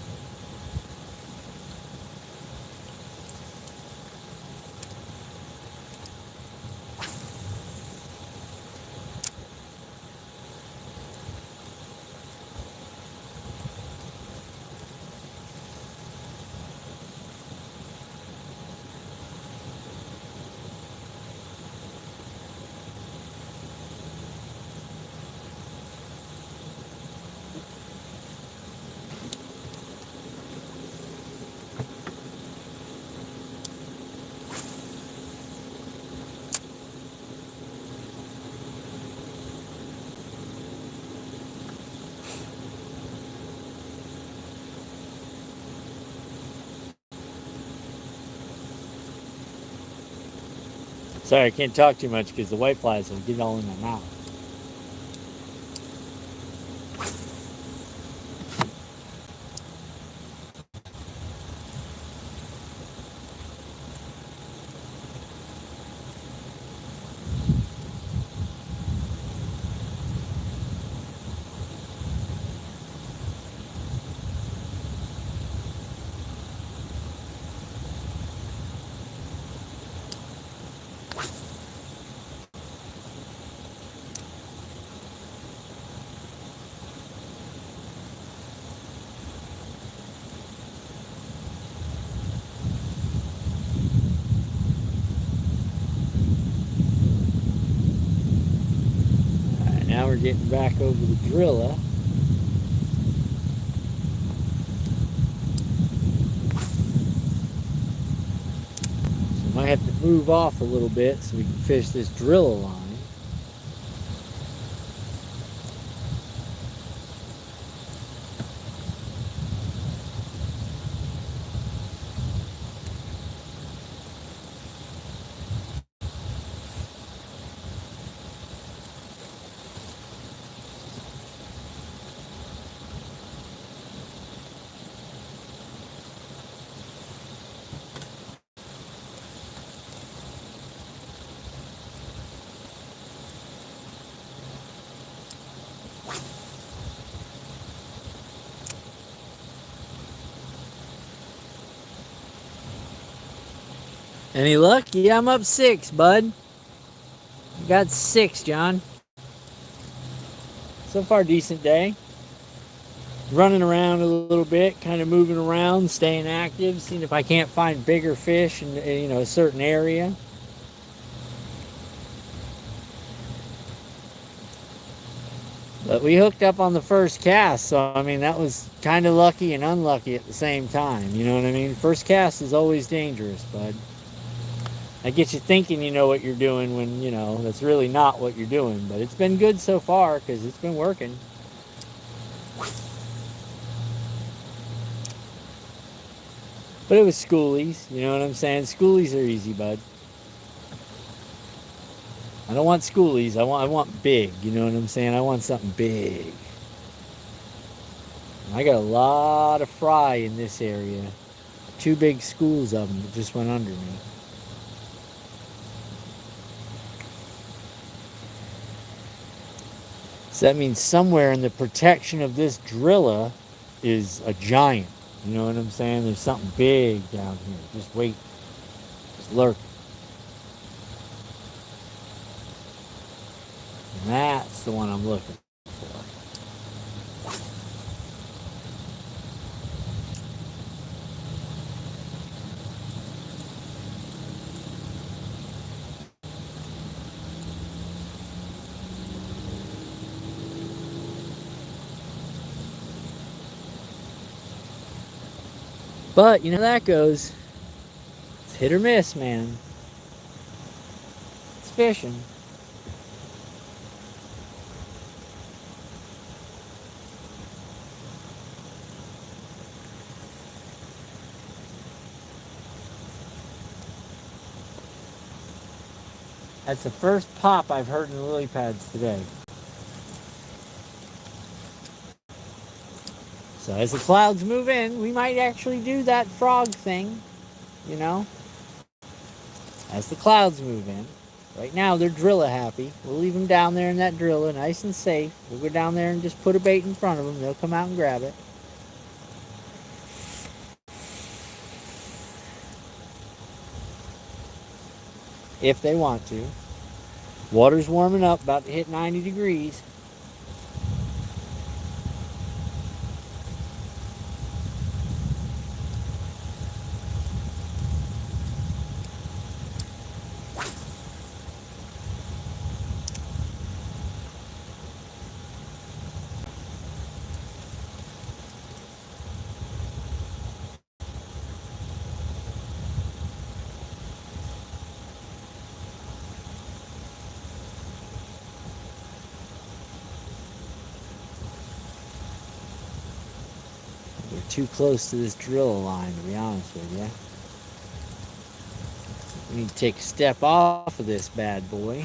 Sorry, I can't talk too much because the white flies will get all in my mouth. we're getting back over the driller. So might have to move off a little bit so we can fish this driller line. Any luck? Yeah, I'm up 6, bud. You got 6, John. So far, decent day. Running around a little bit, kind of moving around, staying active, seeing if I can't find bigger fish in a certain area. But we hooked up on the first cast, so I mean that was kind of lucky and unlucky at the same time. You know what I mean? First cast is always dangerous, bud. That gets you thinking you know what you're doing when, that's really not what you're doing. But it's been good so far because it's been working. But it was schoolies, you know what I'm saying? Schoolies are easy, bud. I don't want schoolies. I want big, you know what I'm saying? I want something big. I got a lot of fry in this area. 2 big schools of them that just went under me. So that means somewhere in the protection of this driller is a giant. You know what I'm saying? There's something big down here. Just wait. Just lurk. And that's the one I'm looking for. But you know how that goes. It's hit or miss, man. It's fishing. That's the first pop I've heard in the lily pads today. So as the clouds move in, we might actually do that frog thing, as the clouds move in. Right now, they're driller happy. We'll leave them down there in that driller, nice and safe. We'll go down there and just put a bait in front of them. They'll come out and grab it. If they want to. Water's warming up, about to hit 90 degrees. We're too close to this drill line, to be honest with you. We need to take a step off of this bad boy.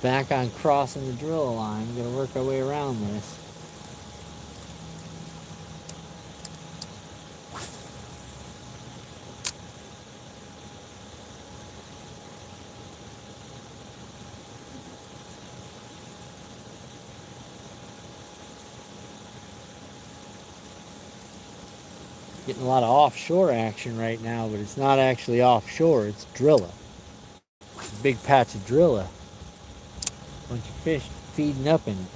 Back on crossing the drill line. We're gonna work our way around this. Getting a lot of offshore action right now, but it's not actually offshore, it's drilla. A big patch of drilla. Bunch of fish feeding up in it.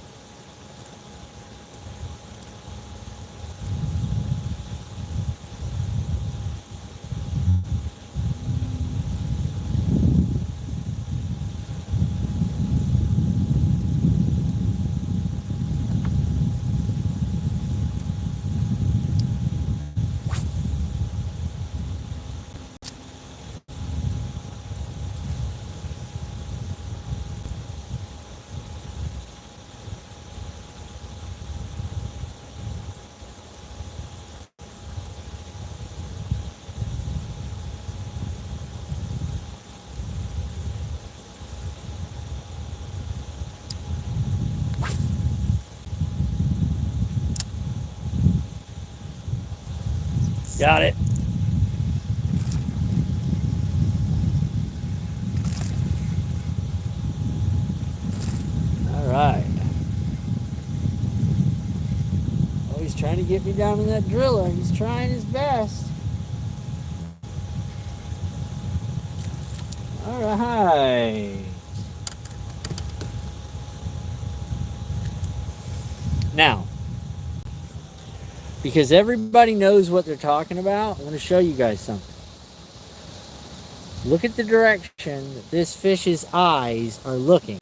Got it. All right. Oh, he's trying to get me down in that driller. He's trying his best. All right. Now, because everybody knows what they're talking about, I'm going to show you guys something. Look at the direction that this fish's eyes are looking.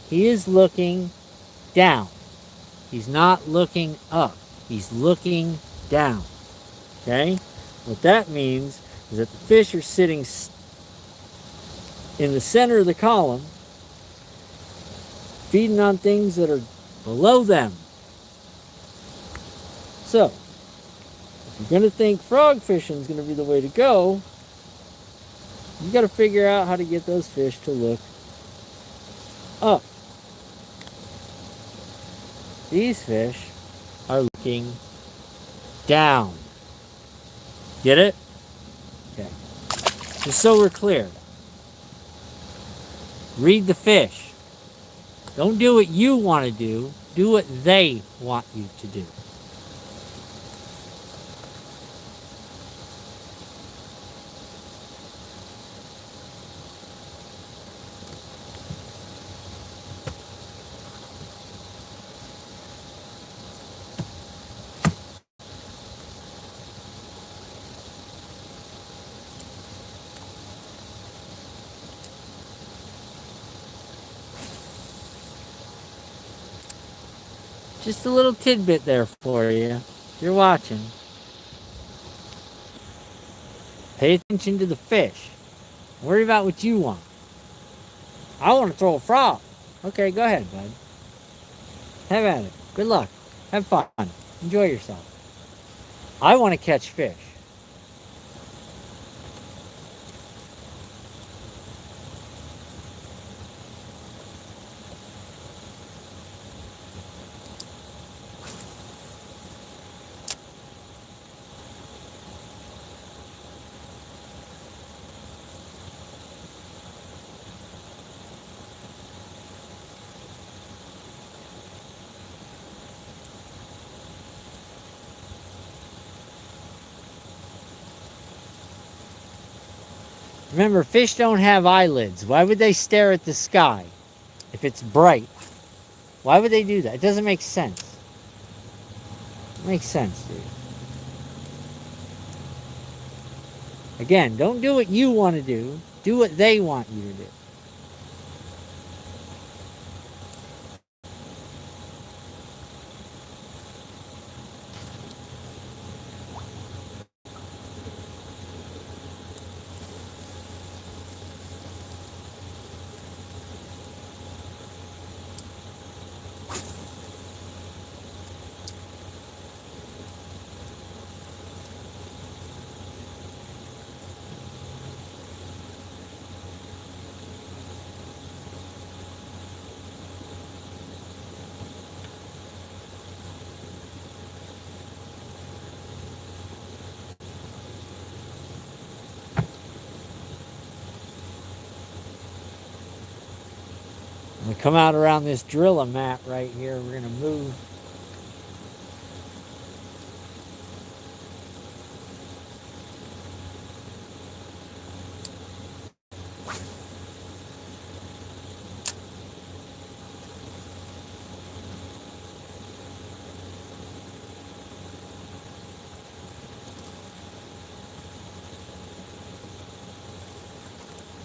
He is looking down. He's not looking up. He's looking down. Okay? What that means is that the fish are sitting in the center of the column, feeding on things that are below them. So, if you're going to think frog fishing is going to be the way to go, you got to figure out how to get those fish to look up. These fish are looking down. Get it? Okay. Just so we're clear. Read the fish. Don't do what you want to do. Do what they want you to do. Just a little tidbit there for you. If you're watching, pay attention to the fish. Worry about what you want. I want to throw a frog. Okay, go ahead, bud. Have at it. Good luck. Have fun. Enjoy yourself. I want to catch fish. Remember, fish don't have eyelids. Why would they stare at the sky if it's bright? Why would they do that? It doesn't make sense. It makes sense, dude. Again, don't do what you want to do. Do what they want you to do. We come out around this driller mat right here. We're going to move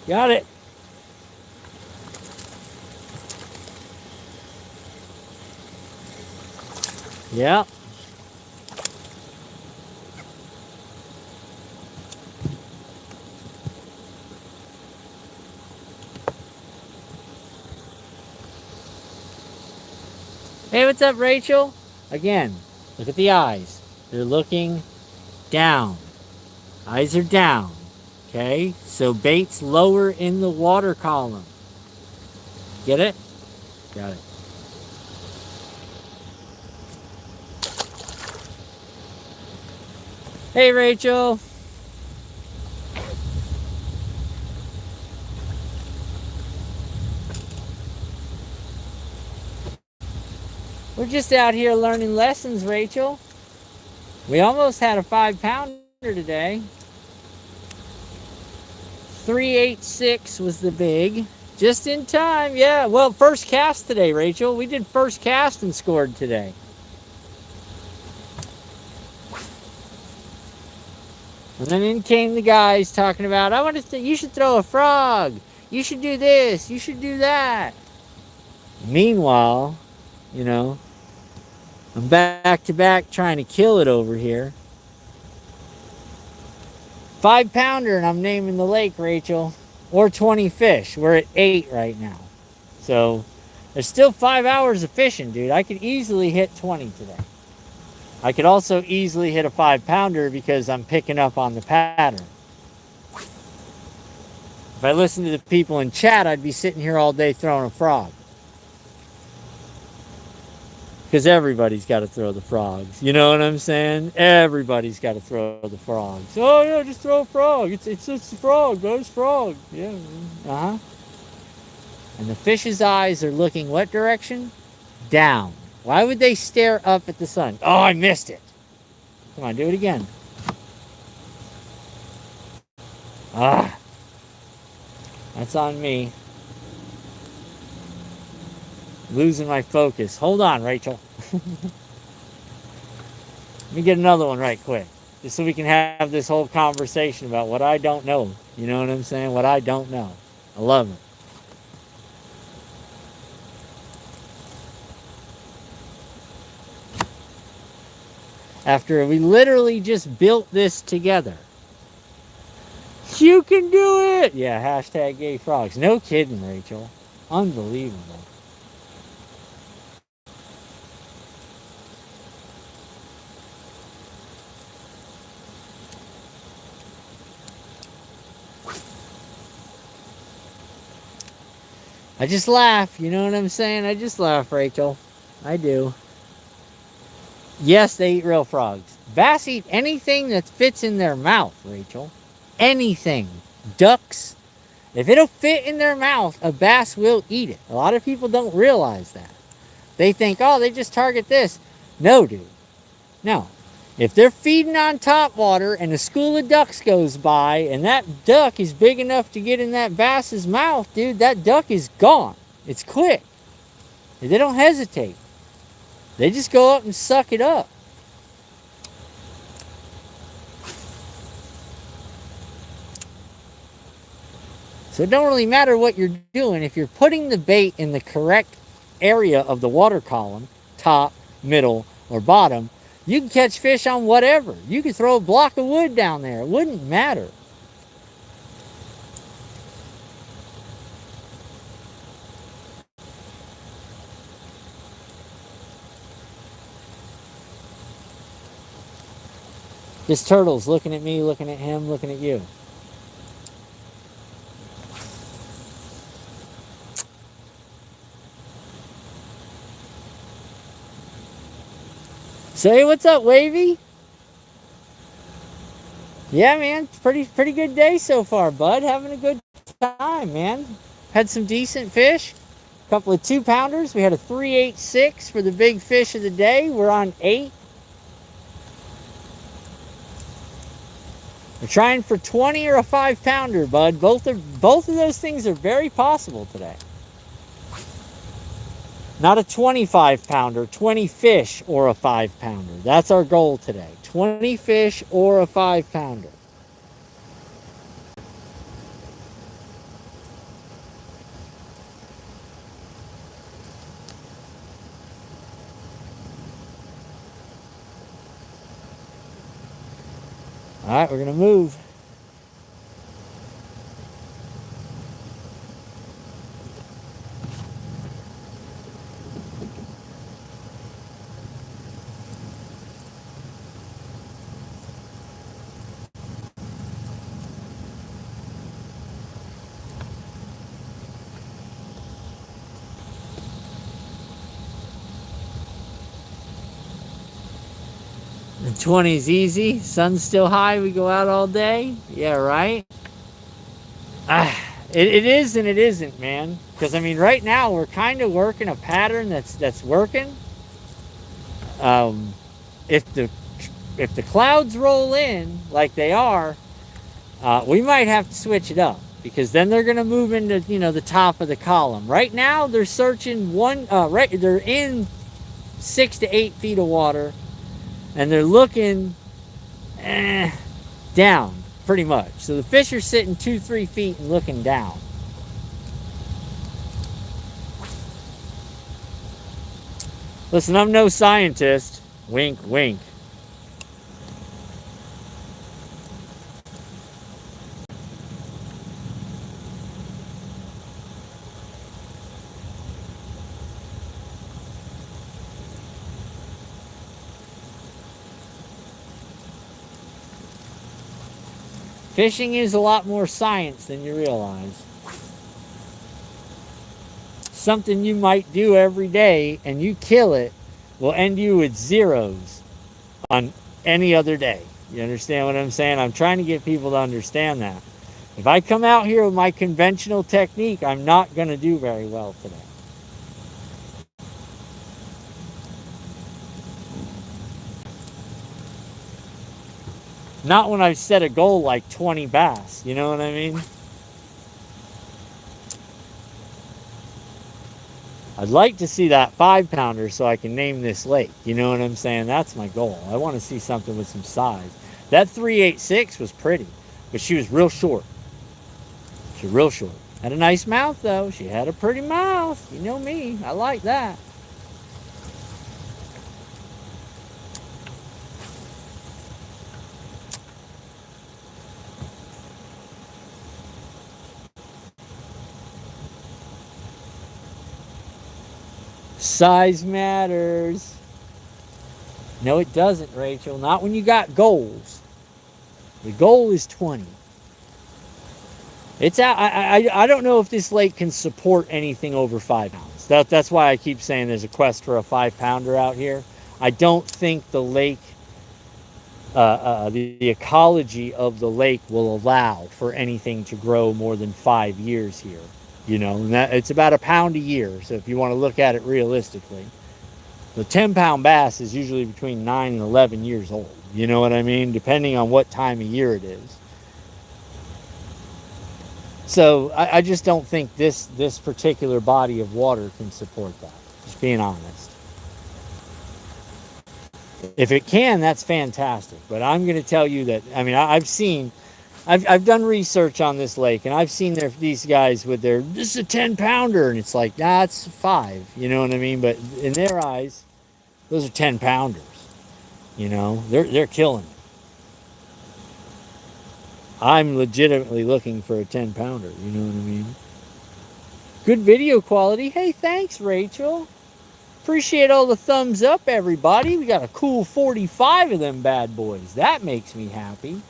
Got it. Yeah. Hey, what's up, Rachel? Again, look at the eyes. They're looking down. Eyes are down. Okay? So bait's lower in the water column. Get it? Got it. Hey, Rachel. We're just out here learning lessons, Rachel. We almost had a 5-pounder today. 386 was the big. Just in time, yeah. Well, first cast today, Rachel. We did first cast and scored today. And then in came the guys talking about, you should throw a frog. You should do this. You should do that. Meanwhile, you know, I'm back to back trying to kill it over here. 5-pounder, and I'm naming the lake, Rachel. Or 20 fish. We're at 8 right now. So there's still 5 hours of fishing, dude. I could easily hit 20 today. I could also easily hit a 5-pounder because I'm picking up on the pattern. If I listened to the people in chat, I'd be sitting here all day throwing a frog. Because everybody's got to throw the frogs. You know what I'm saying? Everybody's got to throw the frogs. Oh, yeah, just throw a frog. It's a frog, guys. Frog. Yeah. Uh-huh. And the fish's eyes are looking what direction? Down. Why would they stare up at the sun? Oh, I missed it. Come on, do it again. Ah. That's on me. Losing my focus. Hold on, Rachel. Let me get another one right quick. Just so we can have this whole conversation about what I don't know. You know what I'm saying? What I don't know. I love it. After we literally just built this together. You can do it! Yeah, hashtag gay frogs. No kidding, Rachel. Unbelievable. I just laugh, you know what I'm saying? I just laugh, Rachel. I do. Yes, they eat real frogs. Bass eat anything that fits in their mouth, Rachel. Anything. Ducks. If it'll fit in their mouth, a bass will eat it. A lot of people don't realize that. They think, oh, they just target this. No, dude. No. If they're feeding on top water and a school of ducks goes by and that duck is big enough to get in that bass's mouth, dude, that duck is gone. It's quick. They don't hesitate. They just go up and suck it up. So it don't really matter what you're doing. If you're putting the bait in the correct area of the water column, top, middle, or bottom, you can catch fish on whatever. You could throw a block of wood down there. It wouldn't matter. This turtle's looking at me, looking at him, looking at you. Say what's up, Wavy? Yeah, man, pretty good day so far, bud. Having a good time, man. Had some decent fish. A couple of 2-pounders. We had a 386 for the big fish of the day. We're on 8. We're trying for 20 or a 5-pounder, bud. Both of those things are very possible today. Not a 25-pounder, 20 fish or a 5-pounder. That's our goal today. 20 fish or a 5-pounder. All right, we're gonna move. The 20's easy. Sun's still high. We go out all day. Yeah, right. It is and it isn't, man. Because I mean, right now we're kind of working a pattern that's working. Um, if the clouds roll in like they are, we might have to switch it up because then they're gonna move into the top of the column. Right now they're searching they're in 6 to 8 feet of water, and they're looking down pretty much. So the fish are sitting 2-3 feet and looking down. Listen, I'm no scientist. Wink, wink. Fishing is a lot more science than you realize. Something you might do every day and you kill it will end you with zeros on any other day. You understand what I'm saying? I'm trying to get people to understand that. If I come out here with my conventional technique, I'm not going to do very well today. Not when I set a goal like 20 bass, you know what I mean? I'd like to see that 5-pounder so I can name this lake. You know what I'm saying? That's my goal. I want to see something with some size. That 386 was pretty, but she was real short. She was real short. Had a nice mouth though. She had a pretty mouth. You know me. I like that. Size matters. No, it doesn't, Rachel. Not when you got goals. The goal is 20. It's out. I don't know if this lake can support anything over 5 pounds. That's why I keep saying there's a quest for a 5-pounder out here. I don't think the lake, the ecology of the lake will allow for anything to grow more than 5 years here. You know, and it's about a pound a year. So if you want to look at it realistically, the 10-pound bass is usually between 9 and 11 years old. You know what I mean? Depending on what time of year it is. So I just don't think this particular body of water can support that. Just being honest. If it can, that's fantastic. But I'm going to tell you that, I mean, I've done research on this lake, and I've seen these guys with this is a 10-pounder, and it's like, nah, it's 5. You know what I mean? But in their eyes, those are 10-pounders. You know, they're killing it. I'm legitimately looking for a 10-pounder. You know what I mean? Good video quality. Hey, thanks, Rachel. Appreciate all the thumbs up, everybody. We got a cool 45 of them bad boys. That makes me happy.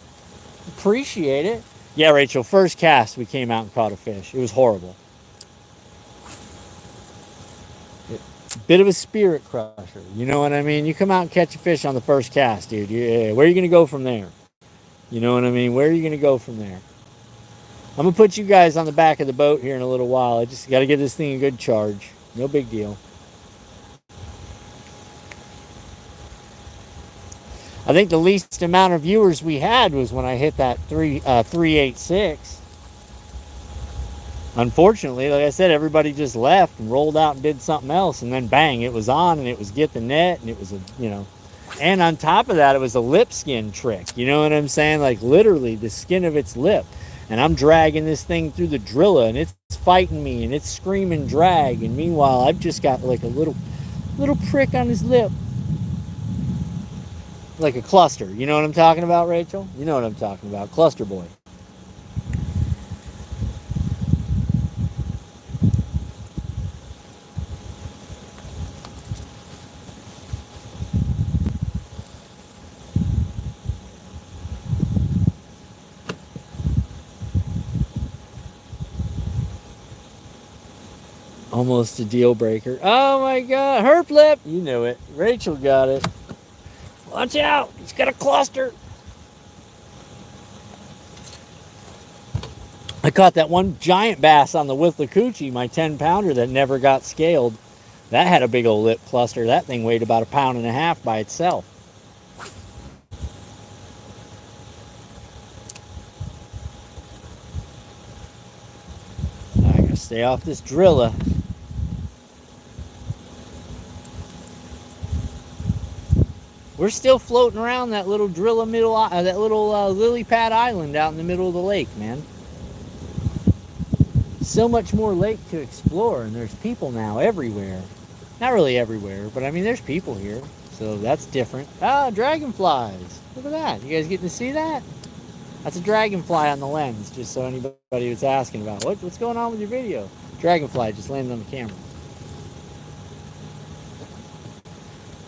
Appreciate it. Yeah, Rachel, first cast we came out and caught a fish. It was horrible. Bit of a spirit crusher. You know what I mean? You come out and catch a fish on the first cast, dude. Where are you going to go from there? You know what I mean? Where are you going to go from there? I'm going to put you guys on the back of the boat here in a little while. I just got to give this thing a good charge. No big deal. I think the least amount of viewers we had was when I hit that 386. Unfortunately, like I said, everybody just left and rolled out and did something else, and then bang, it was on, and it was get the net, and it was and on top of that, it was a lip skin trick. You know what I'm saying? Like literally the skin of its lip. And I'm dragging this thing through the driller, and it's fighting me, and it's screaming drag, and meanwhile I've just got like a little prick on his lip. Like a cluster. You know what I'm talking about, Rachel? You know what I'm talking about. Cluster boy. Almost a deal breaker. Oh my god, her flip! You knew it. Rachel got it. Watch out! He's got a cluster. I caught that one giant bass on the Withlacoochee, my 10-pounder that never got scaled. That had a big old lip cluster. That thing weighed about 1.5 pounds by itself. I gotta stay off this drilla. We're still floating around that little drilla middle, that little lily pad island out in the middle of the lake, man. So much more lake to explore, and there's people now everywhere. Not really everywhere, but I mean, there's people here, so that's different. Ah, dragonflies! Look at that. You guys getting to see that? That's a dragonfly on the lens, just so anybody was asking about what's going on with your video. Dragonfly just landed on the camera.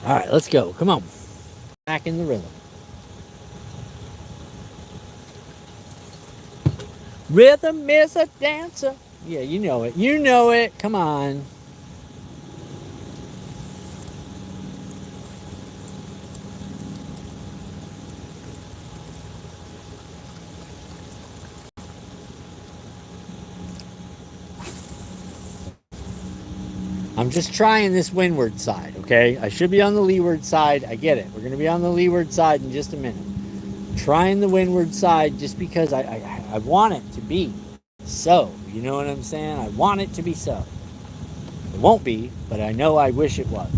All right, let's go. Come on. Back in the rhythm. Rhythm is a dancer. Yeah, you know it. You know it. Come on. I'm just trying this windward side, okay? I should be on the leeward side. I get it. We're going to be on the leeward side in just a minute. Trying the windward side just because I want it to be so. You know what I'm saying? I want it to be so. It won't be, but I know I wish it was.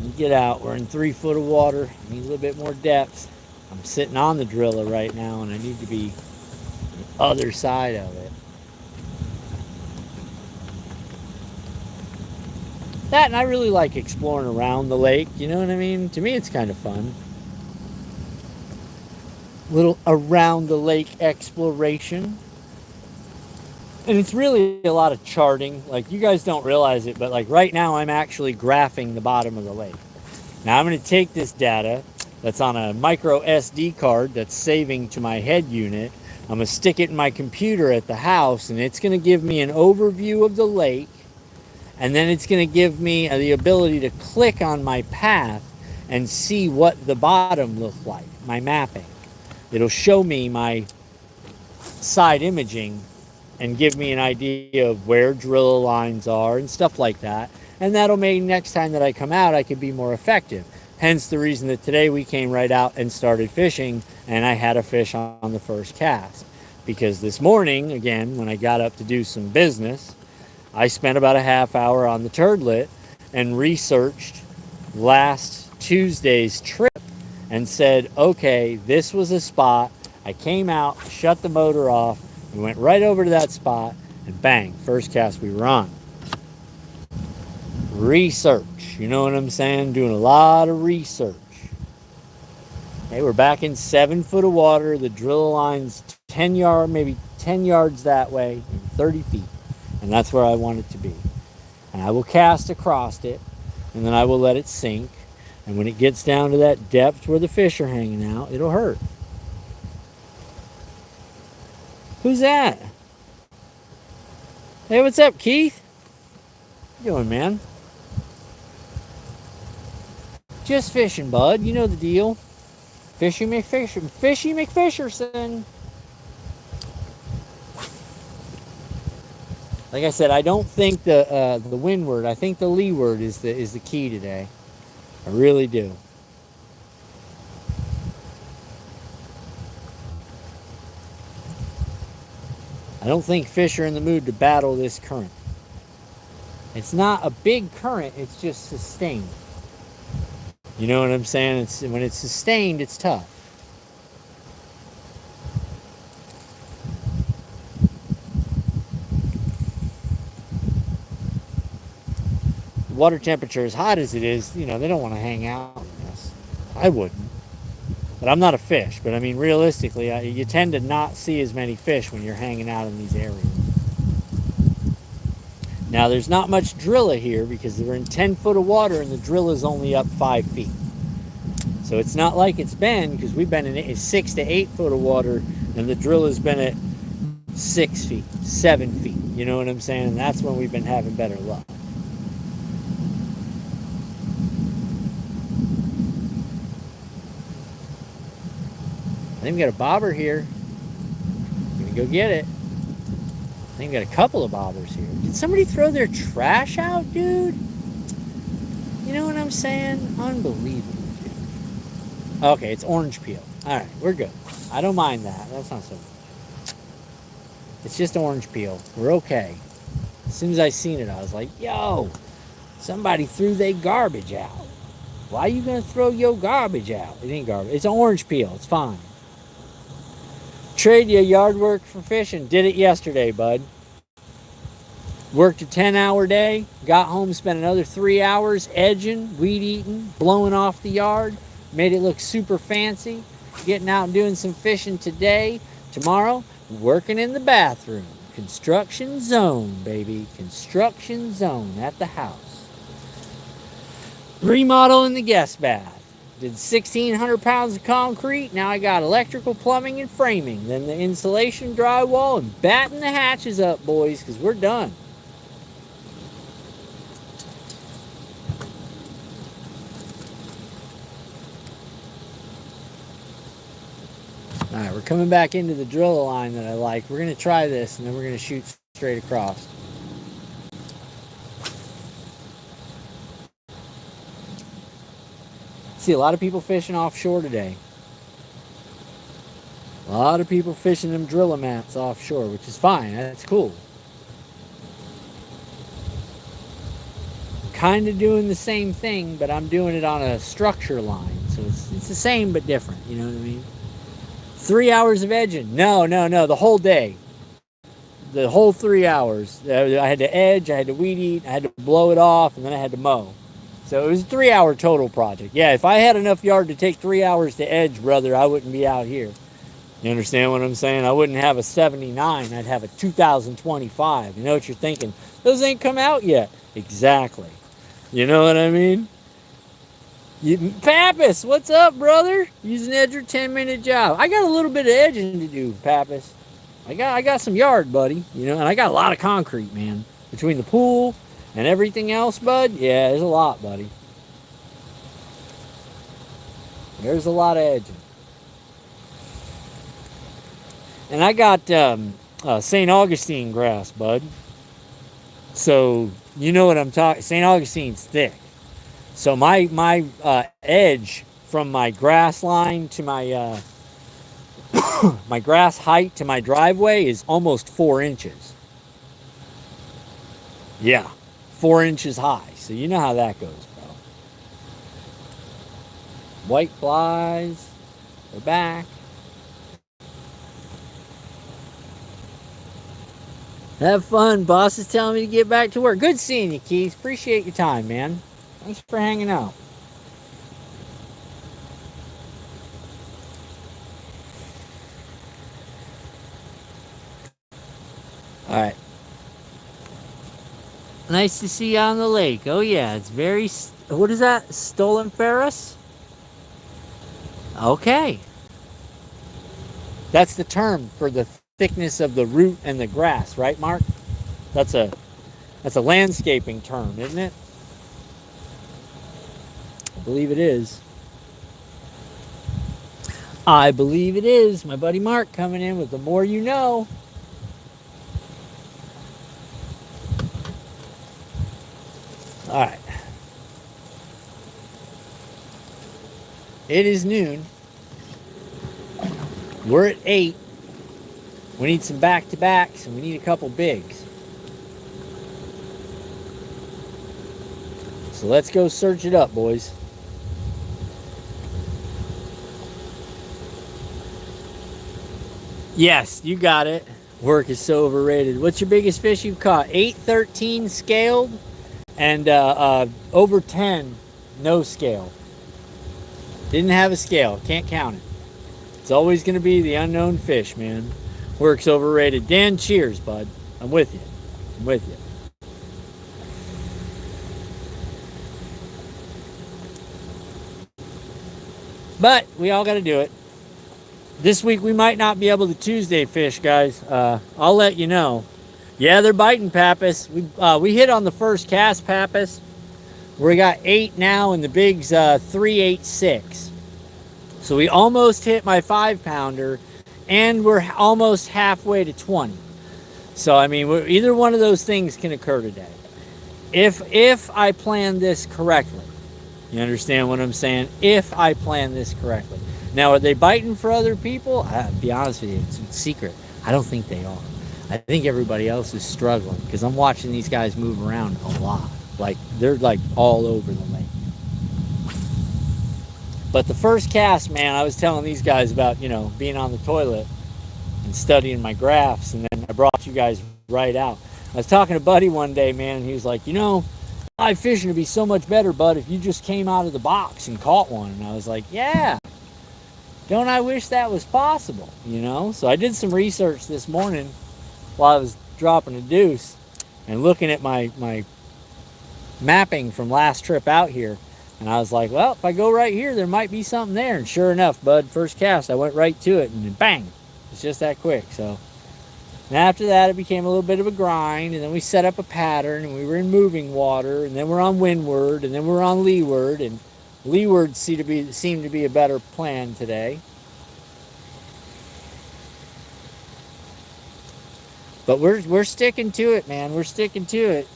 You get out. We're in 3 foot of water. I need a little bit more depth. I'm sitting on the driller right now, and I need to be other side of it. That, and I really like exploring around the lake, you know what I mean? To me, it's kind of fun. Little around the lake exploration. And it's really a lot of charting. Like, you guys don't realize it, but like right now I'm actually graphing the bottom of the lake. Now I'm going to take this data that's on a micro SD card that's saving to my head unit. I'm going to stick it in my computer at the house, and it's going to give me an overview of the lake, and then it's going to give me the ability to click on my path and see what the bottom looked like, my mapping. It'll show me my side imaging and give me an idea of where drill lines are and stuff like that, and that'll make next time that I come out I can be more effective. Hence the reason that today we came right out and started fishing, and I had a fish on the first cast. Because this morning, again, when I got up to do some business, I spent about a half hour on the turdlet and researched last Tuesday's trip and said, okay, this was a spot. I came out, shut the motor off, we went right over to that spot, and bang, first cast we were on. Research. You know what I'm saying? Doing a lot of research. Okay, we're back in 7 foot of water. The drill line's 10 yards, maybe 10 yards that way, 30 feet. And that's where I want it to be. And I will cast across it, and then I will let it sink. And when it gets down to that depth where the fish are hanging out, it'll hurt. Who's that? Hey, what's up, Keith? What you doing, man? Just fishing, bud. You know the deal. Fishy McFisherson. Like I said, I don't think the windward. I think the leeward is the key today. I really do. I don't think fish are in the mood to battle this current. It's not a big current. It's just sustained. You know what I'm saying? When it's sustained, it's tough. water temperature as hot as it is, you know, they don't want to hang out in this. I wouldn't. But I'm not a fish. But I mean, realistically, you tend to not see as many fish when you're hanging out in these areas. Now, there's not much drilla here because we're in 10 foot of water and the drill is only up 5 feet. So it's not like it's been, because we've been in 6 to 8 foot of water and the drill has been at 6 feet, 7 feet. You know what I'm saying? And that's when we've been having better luck. I think we got a bobber here. I'm gonna go get it. I think we got a couple of bobbers here. Did somebody throw their trash out, dude? You know what I'm saying? Unbelievable, dude. Okay, it's orange peel. All right, we're good. I don't mind that. That's not so bad. It's just orange peel. We're okay. As soon as I seen it, I was like, yo, somebody threw their garbage out. Why are you gonna throw your garbage out? It ain't garbage. It's an orange peel. It's fine. Trade you yard work for fishing. Did it yesterday, bud. Worked a 10-hour day. Got home, spent another 3 hours edging, weed eating, blowing off the yard. Made it look super fancy. Getting out and doing some fishing today. Tomorrow, working in the bathroom. Construction zone, baby. Construction zone at the house. Remodeling the guest bath. Did 1,600 pounds of concrete. Now I got electrical, plumbing, and framing. Then the insulation, drywall, and batting the hatches up, boys, because we're done. All right, we're coming back into the drill line that I like. We're going to try this, and then we're going to shoot straight across. See a lot of people fishing offshore today. A lot of people fishing them driller mats offshore, which is fine. That's cool. Kind of doing the same thing, but I'm doing it on a structure line. So it's the same but different. You know what I mean? 3 hours of edging. No. The whole day. The whole 3 hours. I had to edge, I had to weed eat, I had to blow it off, and then I had to mow. So it was a 3 hour total project. Yeah, if I had enough yard to take 3 hours to edge, brother, I wouldn't be out here. You understand what I'm saying? I wouldn't have a 79. I'd have a 2025. You know what you're thinking? Those ain't come out yet. Exactly. You know what I mean? Pappas, what's up, brother? Use an edger, 10-minute job. I got a little bit of edging to do, Pappas. I got some yard, buddy. You know, and I got a lot of concrete, man. Between the pool and everything else, bud, yeah, there's a lot, buddy. There's a lot of edging. And I got St. Augustine grass, bud. So, you know what I'm talking. St. Augustine's thick. So my edge from my grass line to my my grass height to my driveway is almost 4 inches. Yeah. 4 inches high. So you know how that goes, bro. White flies. They're back. Have fun. Boss is telling me to get back to work. Good seeing you, Keith. Appreciate your time, man. Thanks for hanging out. All right. Nice to see you on the lake. Oh, yeah. It's very... What is that? Stolen Ferris? Okay. That's the term for the thickness of the root and the grass, right, Mark? That's a landscaping term, isn't it? I believe it is. I believe it is. My buddy Mark coming in with the more you know. All right. It is noon. We're at 8. We need some back-to-backs, and we need a couple bigs. So let's go search it up, boys. Yes, you got it. Work is so overrated. What's your biggest fish you've caught? 813 scaled. And over 10, no scale. Didn't have a scale. Can't count it. It's always going to be the unknown fish, man. Work's overrated. Dan, cheers, bud. I'm with you. I'm with you. But we all got to do it. This week we might not be able to Tuesday fish, guys. I'll let you know. Yeah, they're biting, Pappas. We hit on the first cast, Pappas. We got 8 now, and the big's 386. So we almost hit my 5-pounder, and we're almost halfway to 20. So I mean, either one of those things can occur today, if I plan this correctly. You understand what I'm saying? If I plan this correctly. Now, are they biting for other people? I'll be honest with you, it's a secret. I don't think they are. I think everybody else is struggling because I'm watching these guys move around a lot. Like, they're like all over the lake. But the first cast, man, I was telling these guys about, being on the toilet and studying my graphs, and then I brought you guys right out. I was talking to Buddy one day, man, and he was like, live fishing would be so much better, bud, if you just came out of the box and caught one. And I was like, yeah, don't I wish that was possible, So I did some research this morning while I was dropping a deuce and looking at my mapping from last trip out here. And I was like, well, if I go right here, there might be something there. And sure enough, bud, first cast, I went right to it, and bang, it's just that quick. So, and after that, it became a little bit of a grind, and then we set up a pattern, and we were in moving water, and then we're on windward, and then we're on leeward, and leeward seemed to be a better plan today. But we're sticking to it, man. We're sticking to it.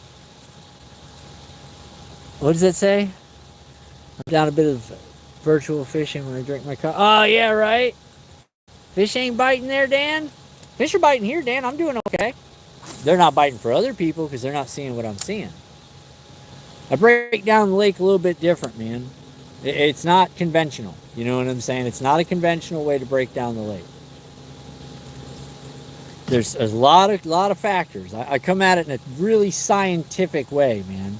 What does that say? I'm down a bit of virtual fishing when I drink my coffee. Oh, yeah, right? Fish ain't biting there, Dan? Fish are biting here, Dan. I'm doing okay. They're not biting for other people because they're not seeing what I'm seeing. I break down the lake a little bit different, man. It's not conventional. You know what I'm saying? It's not a conventional way to break down the lake. There's a lot of factors. I come at it in a really scientific way, man.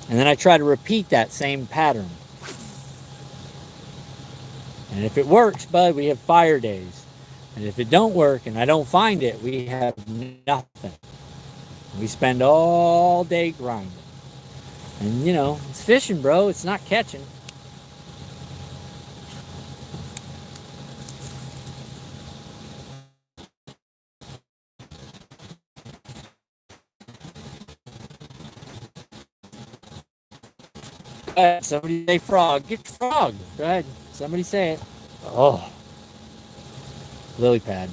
And then I try to repeat that same pattern. And if it works, bud, we have fire days. And if it don't work and I don't find it, we have nothing. We spend all day grinding. And, it's fishing, bro. It's not catching. Go ahead, somebody say frog. Get frog. Go ahead. Somebody say it. Oh. Lily pad.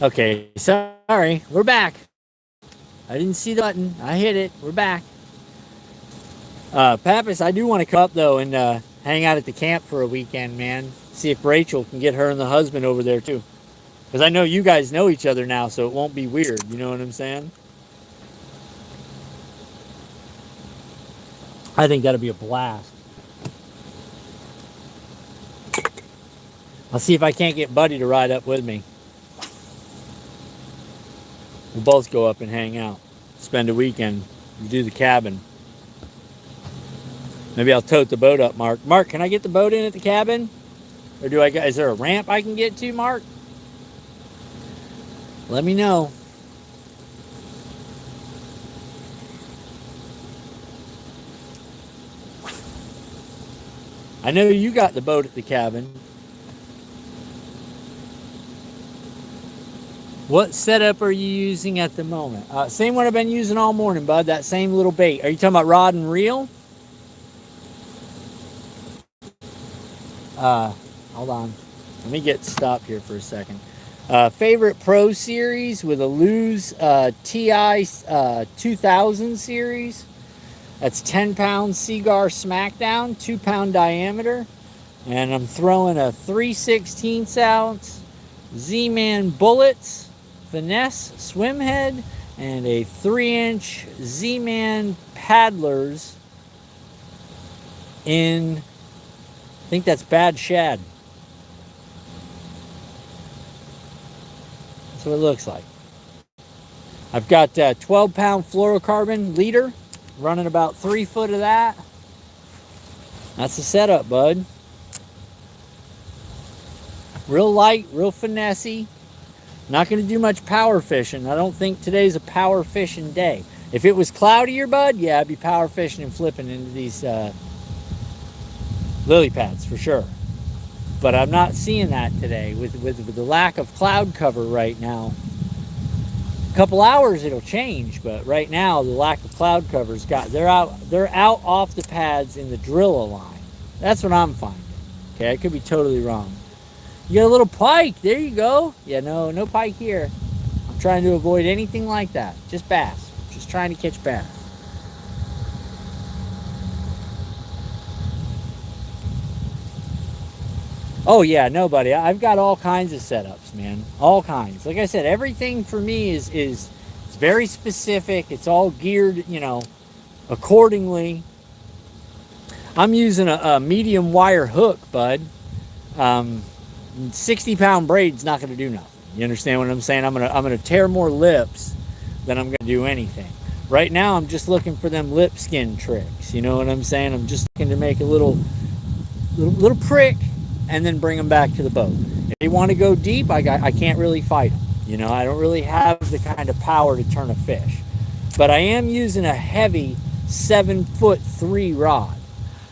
Okay, sorry. We're back. I didn't see the button. I hit it. We're back. Pappas, I do want to come up, though, and hang out at the camp for a weekend, man. See if Rachel can get her and the husband over there, too. Because I know you guys know each other now, so it won't be weird. You know what I'm saying? I think that'll be a blast. I'll see if I can't get Buddy to ride up with me. We'll both go up and hang out. Spend a weekend. Do the cabin. Maybe I'll tote the boat up, Mark. Mark, can I get the boat in at the cabin? Or is there a ramp I can get to, Mark? Let me know. I know you got the boat at the cabin. What setup are you using at the moment? Same one I've been using all morning, bud. That same little bait. Are you talking about rod and reel? Hold on. Let me get stopped here for a second. Favorite Pro Series with a Lew's TI 2000 series. That's 10-pound Seagar Smackdown, 2-pound diameter. And I'm throwing a 3/16 ounce Z-Man Bullets Finesse Swim Head and a 3-inch Z-Man Paddlers in, I think that's Bad Shad. That's what it looks like. I've got a 12-pound fluorocarbon leader, running about 3 foot of that. That's the setup, bud. Real light, real finessey. Not going to do much power fishing. I don't think today's a power fishing day. If it was cloudier, bud, yeah, I'd be power fishing and flipping into these lily pads for sure. But I'm not seeing that today with the lack of cloud cover right now. A couple hours it'll change, but right now the lack of cloud cover's got, they're out off the pads in the drill line. That's what I'm finding. Okay, I could be totally wrong. You got a little pike. There you go. Yeah, no pike here. I'm trying to avoid anything like that. Just bass. Just trying to catch bass. Oh yeah, no, buddy. I've got all kinds of setups, man. All kinds. Like I said, everything for me is it's very specific. It's all geared, accordingly. I'm using a medium wire hook, bud. 60-pound braid's not going to do nothing. You understand what I'm saying? I'm gonna tear more lips than I'm going to do anything. Right now, I'm just looking for them lip skin tricks. You know what I'm saying? I'm just looking to make a little prick and then bring them back to the boat. If they want to go deep, I can't really fight them. I don't really have the kind of power to turn a fish. But I am using a heavy 7'3" rod.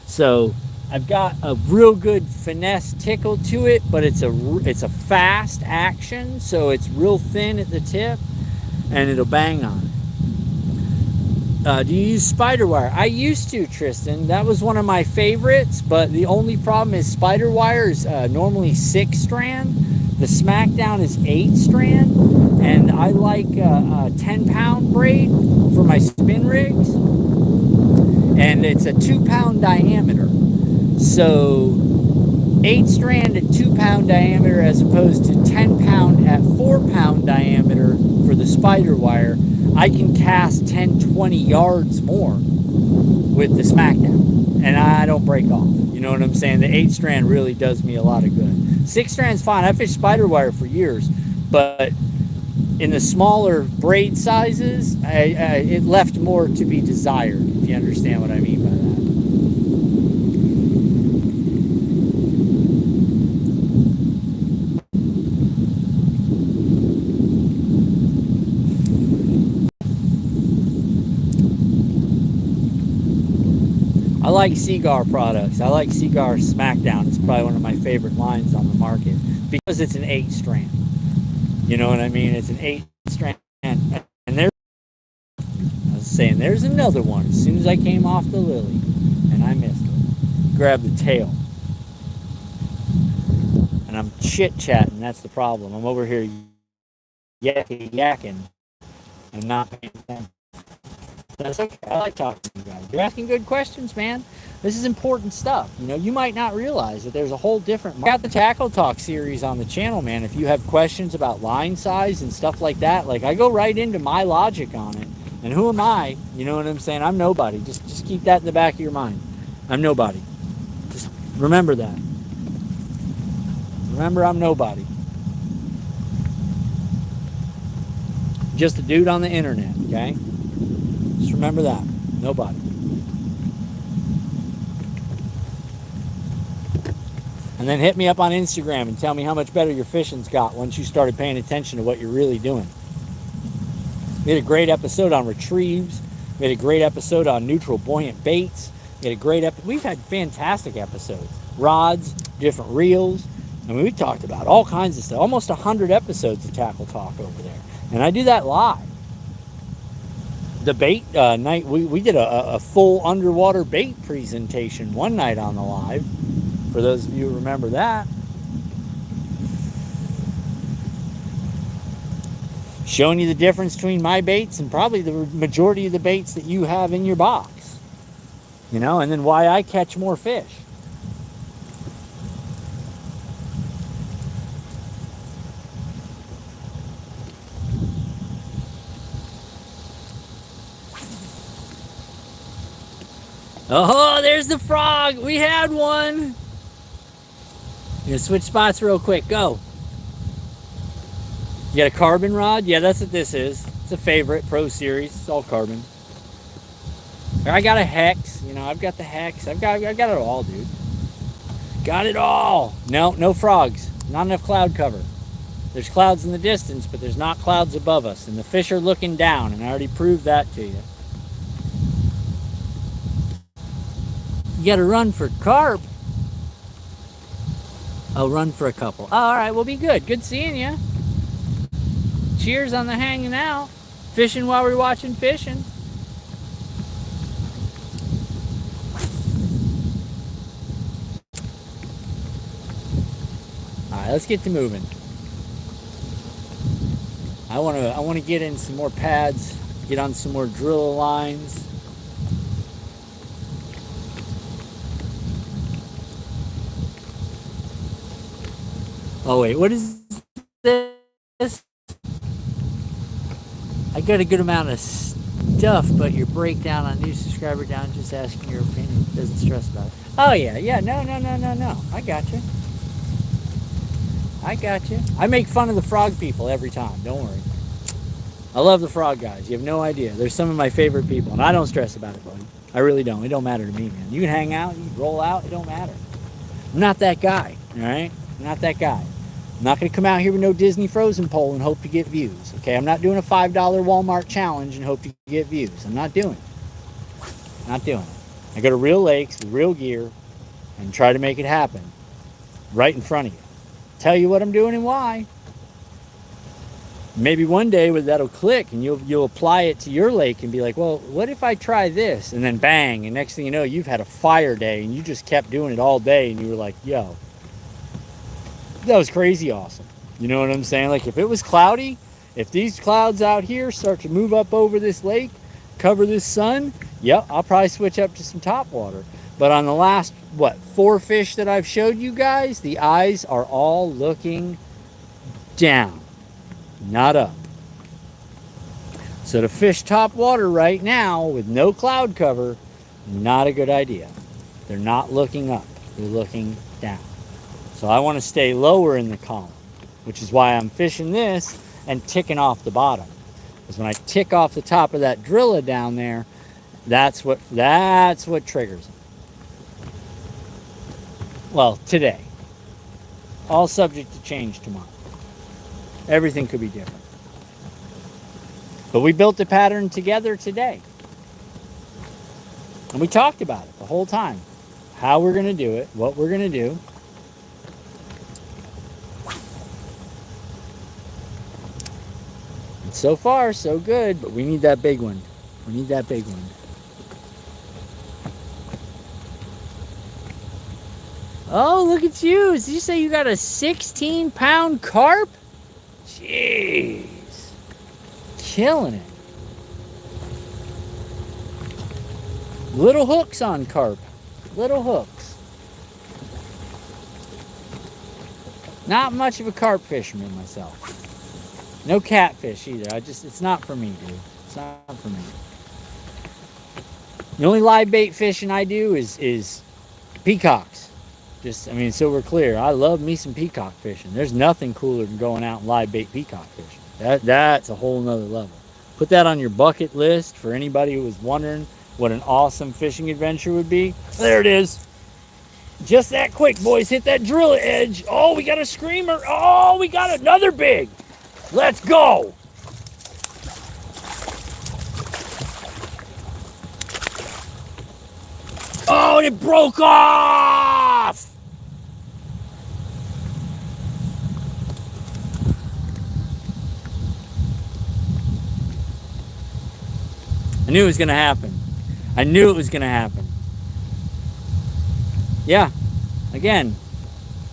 So I've got a real good finesse tickle to it, but it's a fast action, so it's real thin at the tip, and it'll bang on it. Do you use spider wire? I used to, Tristan. That was one of my favorites, but the only problem is spider wire is normally 6 strand. The Smackdown is 8 strand, and I like a 10-pound braid for my spin rigs, and it's a 2-pound diameter. So 8 strand at 2-pound diameter as opposed to 10-pound at 4-pound diameter for the spider wire. I can cast 10-20 yards more with the Smackdown, and I don't break off. You know what I'm saying? The 8 strand really does me a lot of good. 6 strand's fine. I fished spider wire for years, but in the smaller braid sizes, it left more to be desired, if you understand what I mean by that. I like Seagar products. I like Seagar Smackdown. It's probably one of my favorite lines on the market because it's an 8 strand. You know what I mean? It's an 8 strand. And I was saying, there's another one as soon as I came off the lily, and I missed it. Grab the tail. And I'm chit-chatting. That's the problem. I'm over here yakking and not paying attention. That's okay. I like talking to you guys. You're asking good questions, man. This is important stuff. You might not realize that there's a whole different... I got the Tackle Talk series on the channel, man. If you have questions about line size and stuff like that, like, I go right into my logic on it. And who am I? You know what I'm saying? I'm nobody. Just keep that in the back of your mind. I'm nobody. Just remember that. Remember, I'm nobody. Just a dude on the internet, okay? Just remember that. Nobody. And then hit me up on Instagram and tell me how much better your fishing's got once you started paying attention to what you're really doing. We had a great episode on retrieves. We had a great episode on neutral buoyant baits. We've had fantastic episodes. Rods, different reels. I mean, we talked about all kinds of stuff. Almost 100 episodes of Tackle Talk over there. And I do that live. The bait night, we did a full underwater bait presentation one night on the live. For those of you who remember that. Showing you the difference between my baits and probably the majority of the baits that you have in your box. And then why I catch more fish. Oh, there's the frog. We had one. You gonna switch spots real quick. Go. You got a carbon rod? Yeah, that's what this is. It's a favorite Pro Series. It's all carbon. I got a hex. You know, I've got the hex. I've got it all, dude. Got it all. No frogs. Not enough cloud cover. There's clouds in the distance, but there's not clouds above us. And the fish are looking down, and I already proved that to you. You gotta run for carp. Oh, run for a couple. Oh, all right, we'll be good. Good seeing you. Cheers on the hanging out. Fishing while we're watching fishing. All right, let's get to moving. I want to get in some more pads, get on some more drill lines. Oh wait, what is this? I got a good amount of stuff, but your breakdown on new subscriber down, just asking your opinion. Doesn't stress about it. Oh yeah, no. I got you. I make fun of the frog people every time. Don't worry. I love the frog guys. You have no idea. They're some of my favorite people, and I don't stress about it, buddy. I really don't. It don't matter to me, man. You can hang out, you can roll out. It don't matter. I'm not that guy. All right. I'm not that guy. I'm not going to come out here with no Disney Frozen pole and hope to get views. Okay, I'm not doing a $5 Walmart challenge and hope to get views. I'm not doing it. Not doing it. I go to real lakes with real gear and try to make it happen right in front of you. Tell you what I'm doing and why. Maybe one day that'll click and you'll apply it to your lake and be like, well, what if I try this? And then bang, and next thing you know, you've had a fire day and you just kept doing it all day and you were like, yo, that was crazy awesome. You know what I'm saying? Like if it was cloudy, if these clouds out here start to move up over this lake, cover this sun, yep, I'll probably switch up to some top water. But on the last, 4 fish that I've showed you guys, the eyes are all looking down, not up. So to fish top water right now with no cloud cover, not a good idea. They're not looking up, they're looking down. So I want to stay lower in the column, which is why I'm fishing this and ticking off the bottom. Because when I tick off the top of that drilla down there, that's what triggers them. Well, today. All subject to change tomorrow. Everything could be different. But we built the pattern together today. And we talked about it the whole time. How we're going to do it, what we're going to do. And so far, so good, but we need that big one. We need that big one. Oh, look at you. Did you say you got a 16-pound carp? Jeez. Killing it. Little hooks on carp. Little hooks. Not much of a carp fisherman myself. No catfish either. It's not for me, dude. It's not for me. The only live bait fishing I do is peacocks. So we're clear. I love me some peacock fishing. There's nothing cooler than going out and live bait peacock fishing. That's a whole nother level. Put that on your bucket list for anybody who was wondering what an awesome fishing adventure would be. There it is. Just that quick, boys. Hit that drill edge. Oh, we got a screamer. Oh, we got another big. Let's go. Oh, and it broke off. I knew it was going to happen. I knew it was going to happen. Yeah. Again.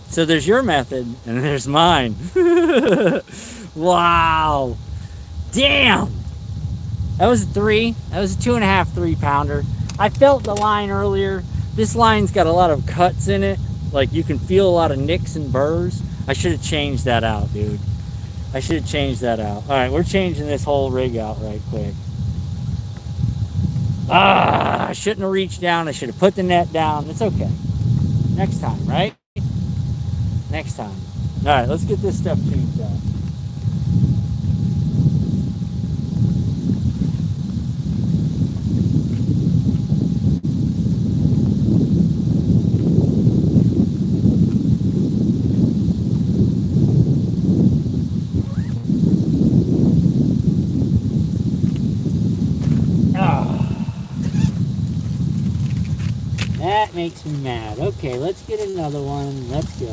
So there's your method, and there's mine. Wow. Damn. That was a 3. That was a 2.5 3-pounder. I felt the line earlier. This line's got a lot of cuts in it. Like you can feel a lot of nicks and burrs. I should have changed that out, dude. I should have changed that out. All right, we're changing this whole rig out right quick. I shouldn't have reached down. I should have put the net down. It's okay. Next time, right? Next time. All right, let's get this stuff changed out. That makes me mad. Okay, let's get another one. Let's go.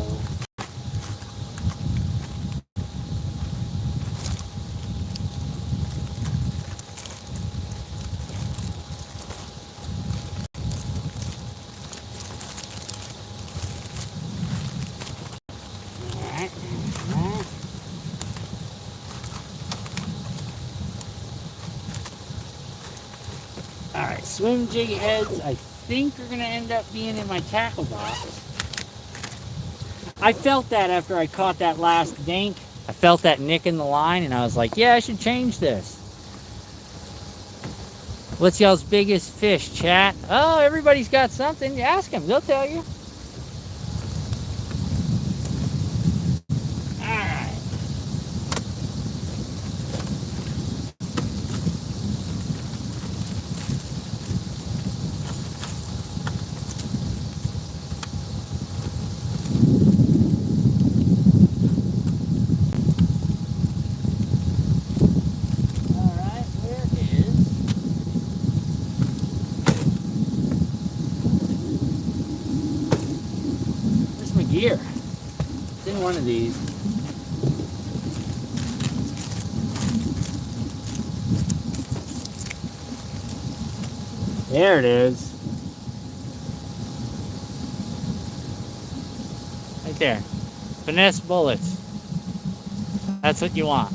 Alright, swim jig heads I think are going to end up being in my tackle box. I felt that after I caught that last dink. I felt that nick in the line and I was like, yeah, I should change this. What's y'all's biggest fish, chat? Oh, everybody's got something. You ask them, they'll tell you. Alright. Gear. It's in one of these. There it is. Right there. Finesse bullets. That's what you want.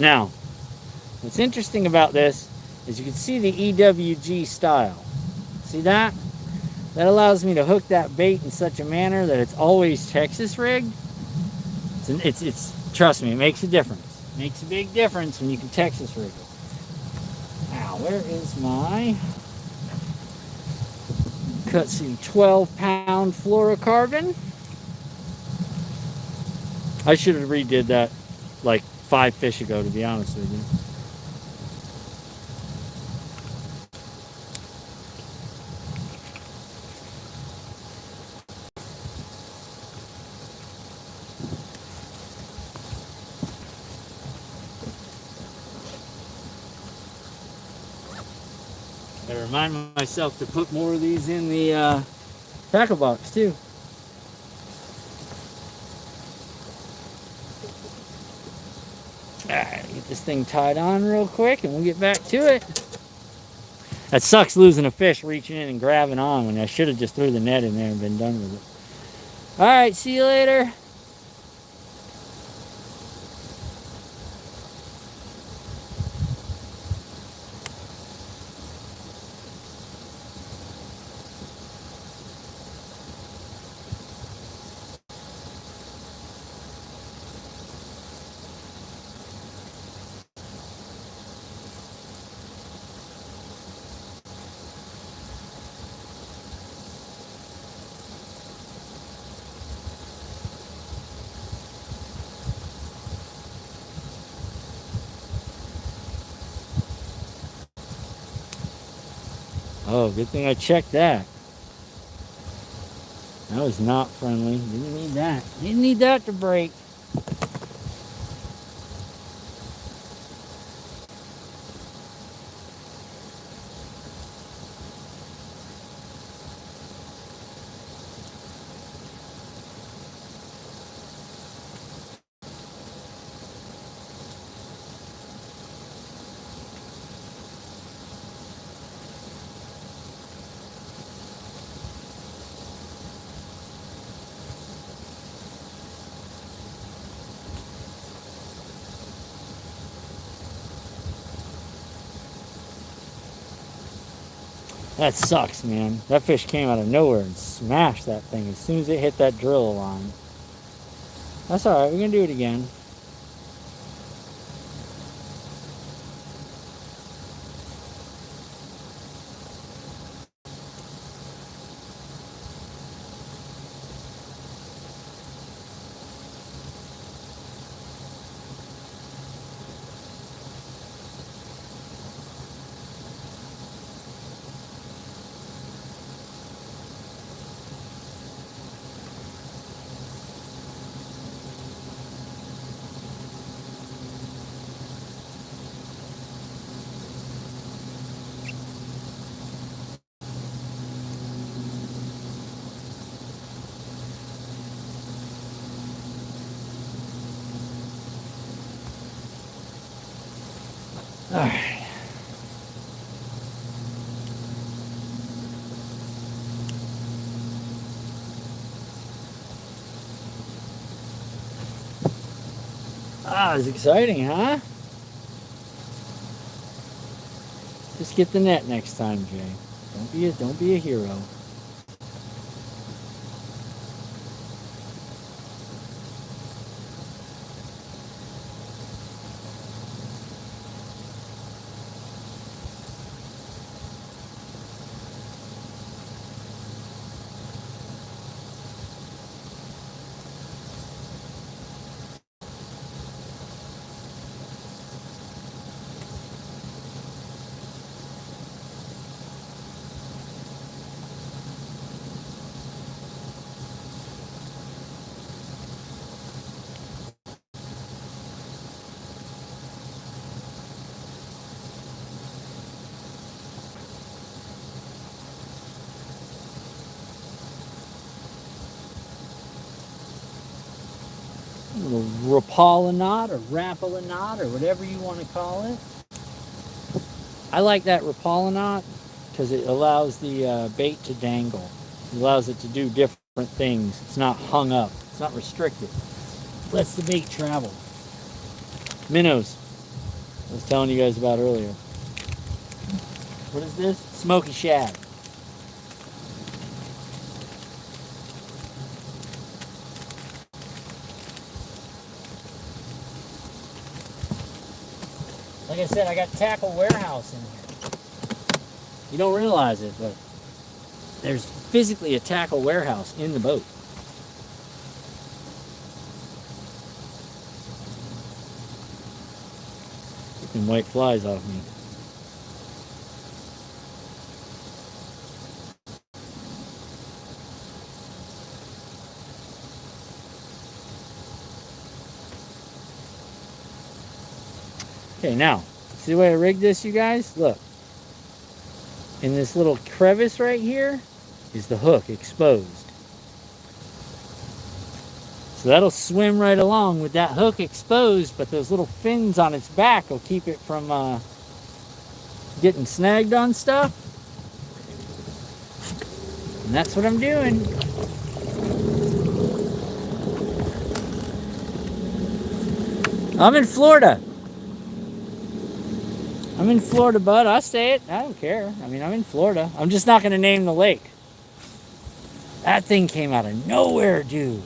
Now, what's interesting about this is you can see the EWG style. See that? That allows me to hook that bait in such a manner that it's always Texas rigged. It's trust me, it makes a difference. It makes a big difference when you can Texas rig it. Now, where is my Kutsu 12-pound fluorocarbon? I should have redid that like 5 fish ago, to be honest with you. I remind myself to put more of these in the tackle box too. Alright, get this thing tied on real quick and we'll get back to it. That sucks losing a fish reaching in and grabbing on when I should have just threw the net in there and been done with it. Alright, see you later. Oh, good thing I checked that. That was not friendly. Didn't need that. Didn't need that to break. That sucks, man. That fish came out of nowhere and smashed that thing as soon as it hit that drill line. That's alright, we're gonna do it again. Alright. Ah, it's exciting, huh? Just get the net next time, Jay. Don't be a hero. A little Rapala knot or Rapala knot or whatever you want to call it. I like that Rapala knot because it allows the bait to dangle. It allows it to do different things. It's not hung up. It's not restricted. It lets the bait travel. Minnows. I was telling you guys about earlier. What is this? Smoky shad. Like I said, I got tackle warehouse in here. You don't realize it, but there's physically a tackle warehouse in the boat. Get them white flies off me. Okay, now, see the way I rigged this, you guys? Look. In this little crevice right here is the hook exposed. So that'll swim right along with that hook exposed, but those little fins on its back will keep it from getting snagged on stuff. And that's what I'm doing. I'm in Florida. I'm in Florida, bud. I'll say it. I don't care. I mean, I'm in Florida. I'm just not going to name the lake. That thing came out of nowhere, dude.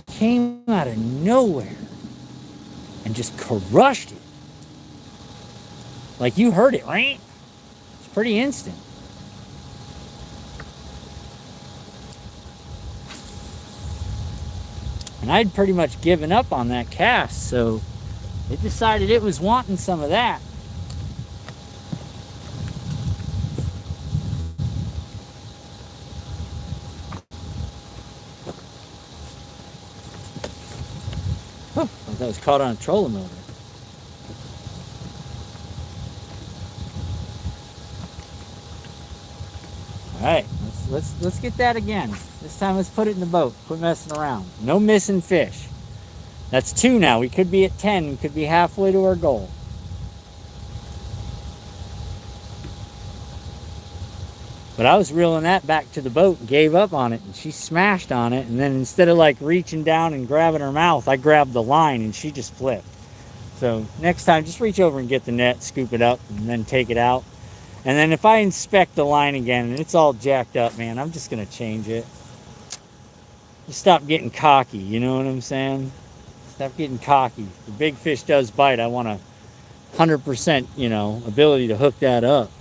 Came out of nowhere. And just crushed it. Like you heard it, right? It's pretty instant. And I'd pretty much given up on that cast, so it decided it was wanting some of that. I thought it was caught on a trolling motor. All right, let's get that again. This time let's put it in the boat. Quit messing around. No missing fish. That's 2 now. We could be at 10. We could be halfway to our goal. But I was reeling that back to the boat and gave up on it, and she smashed on it. And then instead of like reaching down and grabbing her mouth, I grabbed the line and she just flipped. So next time, just reach over and get the net, scoop it up, and then take it out. And then if I inspect the line again and it's all jacked up, man, I'm just going to change it. Just stop getting cocky, you know what I'm saying? Stop getting cocky. If the big fish does bite, I want a 100%, you know, ability to hook that up.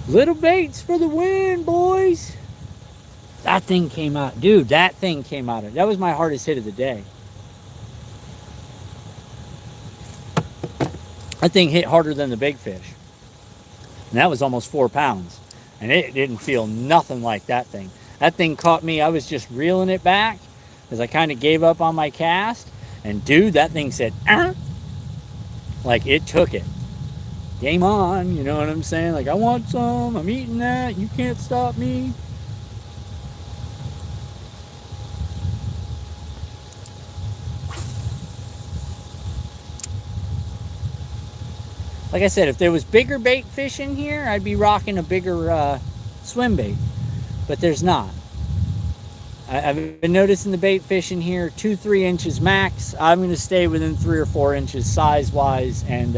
Little baits for the win, boys. That thing came out. Dude, that thing came out. That was my hardest hit of the day. That thing hit harder than the big fish. And that was almost 4 pounds. And it didn't feel nothing like that thing. That thing caught me. I was just reeling it back because I kind of gave up on my cast. And dude, that thing said, like it took it. Game on, you know what I'm saying? Like, I want some. I'm eating that. You can't stop me. Like I said, if there was bigger bait fish in here, I'd be rocking a bigger swim bait. But there's not. I've been noticing the bait fish in here 2-3 inches max. I'm going to stay within 3 or 4 inches size wise, and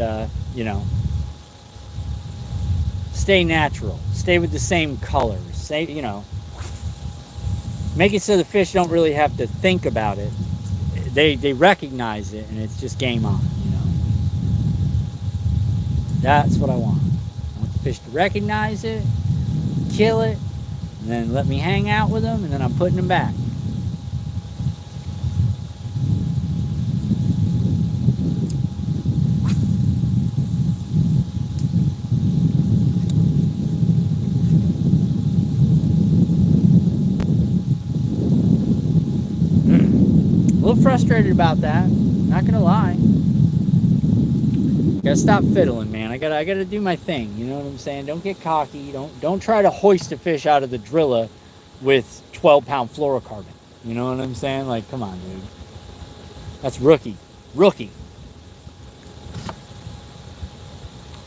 you know, stay natural. Stay with the same colors. Say, you know, make it so the fish don't really have to think about it. They recognize it, and it's just game on. You know, that's what I want. I want the fish to recognize it, kill it, and then let me hang out with them, and then I'm putting them back. A little frustrated about that, not gonna lie. Gotta stop fiddling, man. I gotta do my thing. You know what I'm saying? Don't get cocky. Don't try to hoist a fish out of the drilla with 12-pound fluorocarbon. You know what I'm saying? Like, come on, dude. That's rookie. Rookie.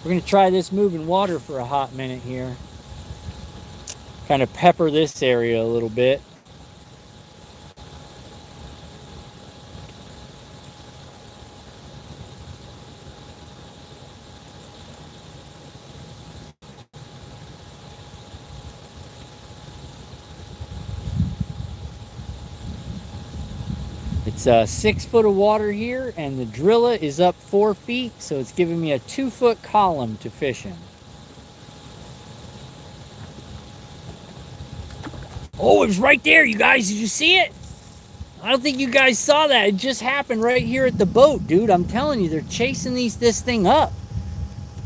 We're gonna try this moving water for a hot minute here. Kind of pepper this area a little bit. It's 6 foot of water here, and the drilla is up 4 feet, so it's giving me a 2-foot column to fish in. Oh, it was right there, you guys. Did you see it? I don't think you guys saw that. It just happened right here at the boat, dude. I'm telling you, they're chasing this thing up.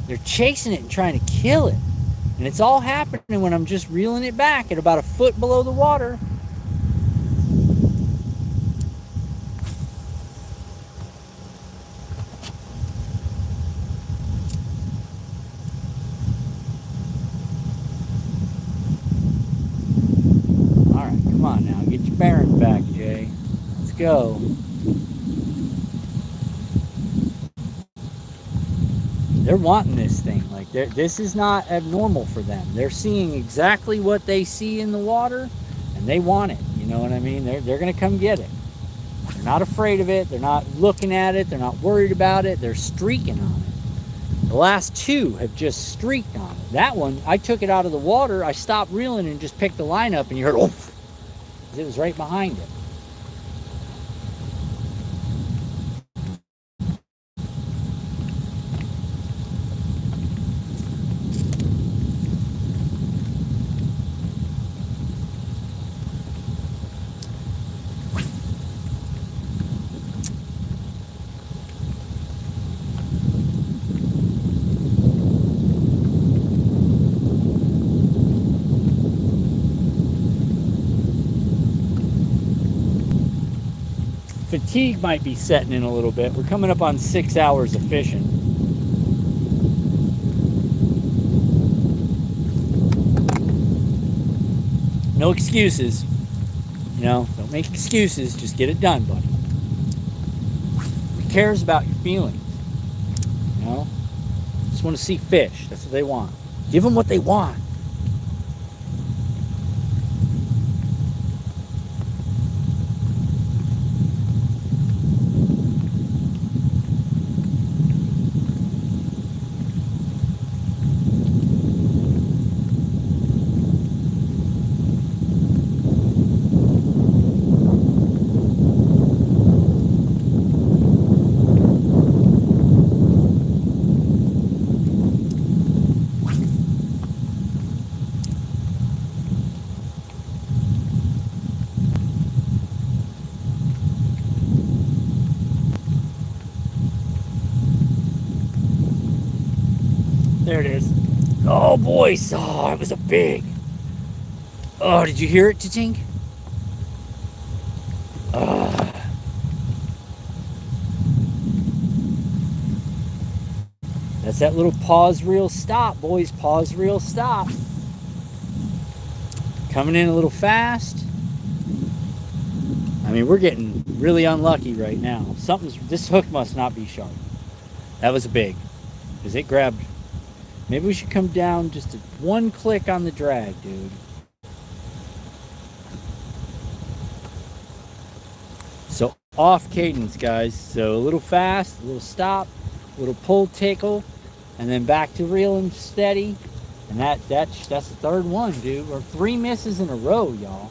They're chasing it and trying to kill it. And it's all happening when I'm just reeling it back at about a foot below the water. Come on now, get your bearings back, Jay. Let's go. They're wanting this thing. Like, this is not abnormal for them. They're seeing exactly what they see in the water, and they want it. You know what I mean? They're going to come get it. They're not afraid of it. They're not looking at it. They're not worried about it. They're streaking on it. The last 2 have just streaked on it. That one, I took it out of the water. I stopped reeling and just picked the line up, and you heard, oof. It was right behind it. Fatigue might be setting in a little bit. We're coming up on 6 hours of fishing. No excuses. You know, don't make excuses. Just get it done, buddy. Who cares about your feelings? You know? Just want to see fish. That's what they want. Give them what they want. There it is. Oh, boys. Oh, it was a big. Oh, did you hear it, Tink? That's that little pause reel stop, boys. Pause reel stop. Coming in a little fast. I mean, we're getting really unlucky right now. This hook must not be sharp. That was a big. Because it grabbed. Maybe we should come down just one click on the drag, dude. So off cadence, guys. So a little fast, a little stop, a little pull tickle, and then back to reeling steady. And that's the third one, dude. Or 3 misses in a row, y'all.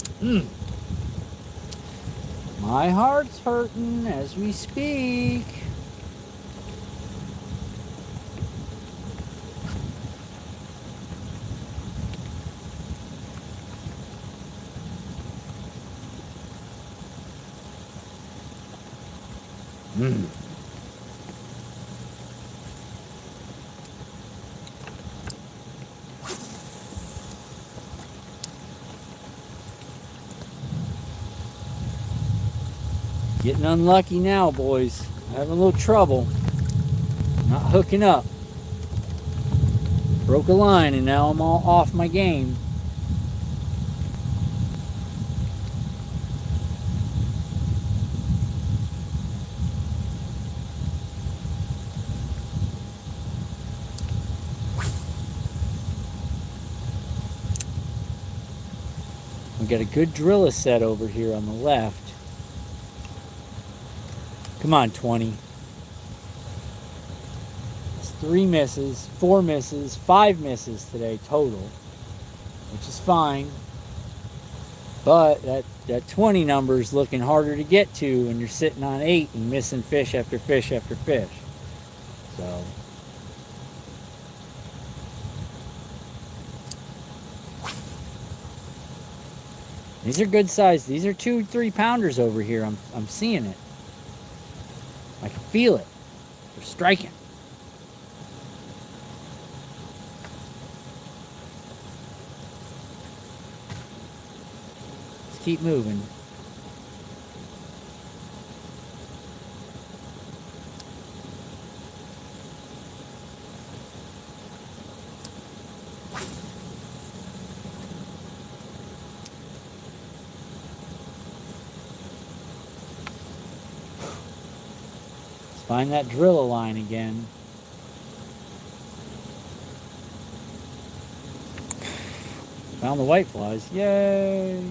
My heart's hurting as we speak. Getting unlucky now, boys. Having a little trouble. Not hooking up. Broke a line and now I'm all off my game. We got a good driller set over here on the left. Come on, 20. It's 3 misses, 4 misses, 5 misses today total, which is fine. But that 20 number is looking harder to get to when you're sitting on 8 and missing fish after fish after fish. So these are good size. These are 2-3 pounders over here. I'm seeing it. I can feel it. They're striking. Let's keep moving. Find that drill line again. Found the white flies. Yay!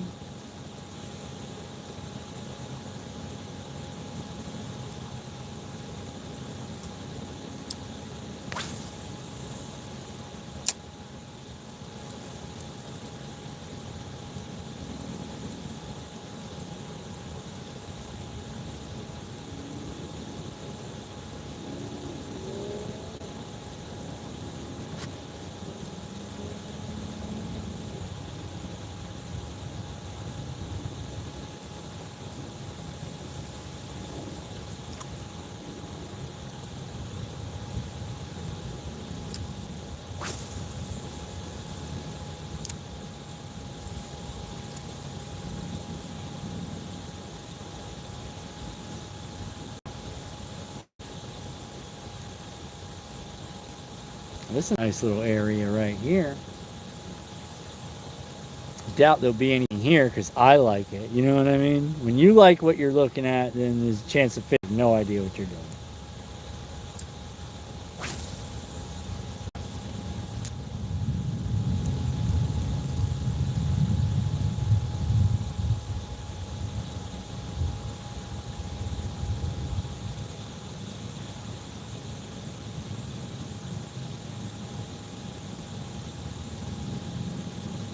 This is a nice little area right here. Doubt there'll be anything here because I like it. You know what I mean? When you like what you're looking at, then there's a chance of fishing. No idea what you're doing.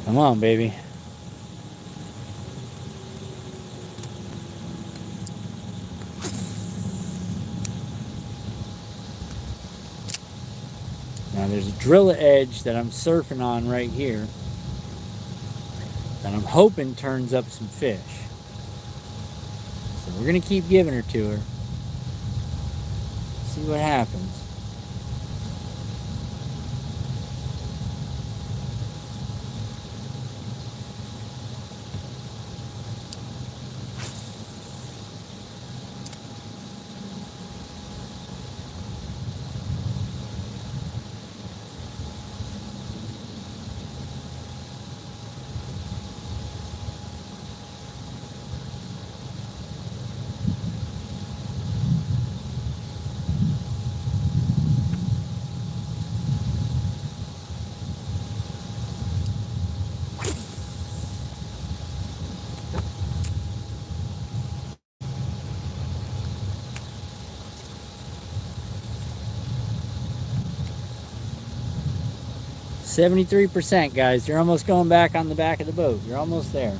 Come on, baby. Now there's a driller edge that I'm surfing on right here that I'm hoping turns up some fish. So we're gonna keep giving her to her. See what happens. 73%, guys. You're almost going back on the back of the boat. You're almost there.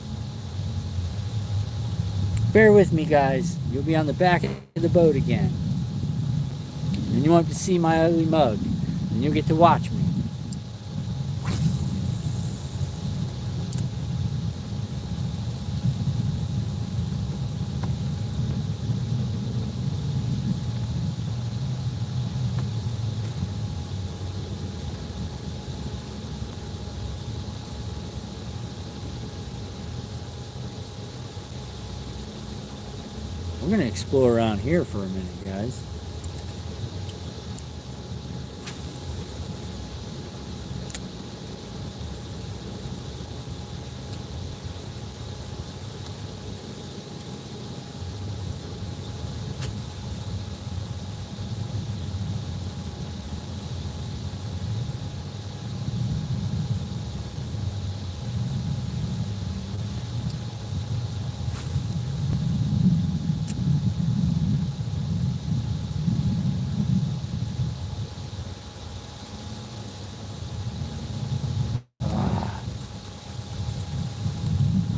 Bear with me, guys. You'll be on the back of the boat again. And you won't have to see my ugly mug. And you'll get to watch me. We're going to explore around here for a minute, guys.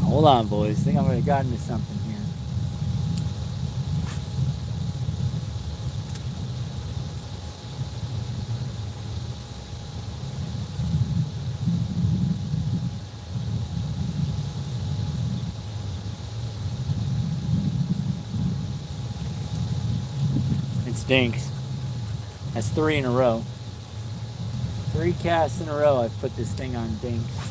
Hold on, boys. I think I might have gotten to something here. It's dinks. That's 3 in a row. 3 casts in a row I've put this thing on dinks.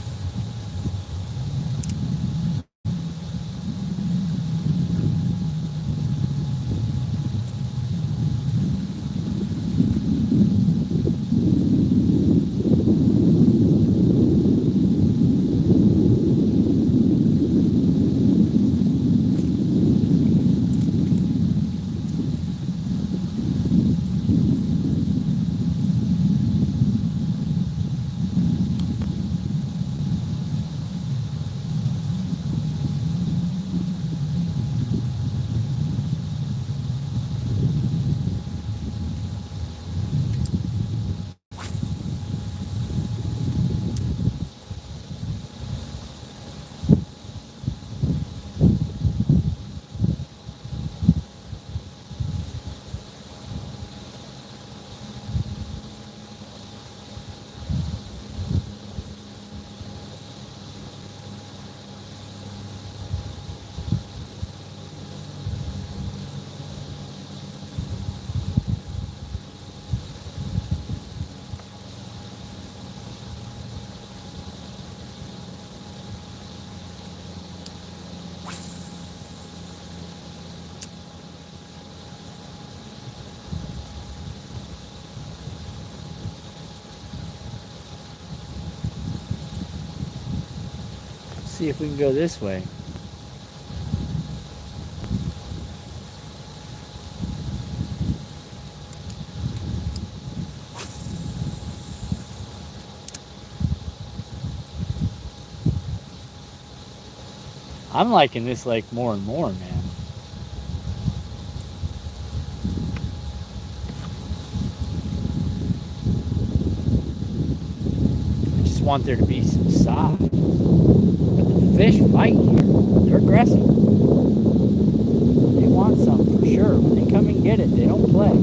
See if we can go this way. I'm liking this lake more and more, man. I just want there to be some size. But the fish fight here. They're aggressive. They want something for sure. When they come and get it, they don't play.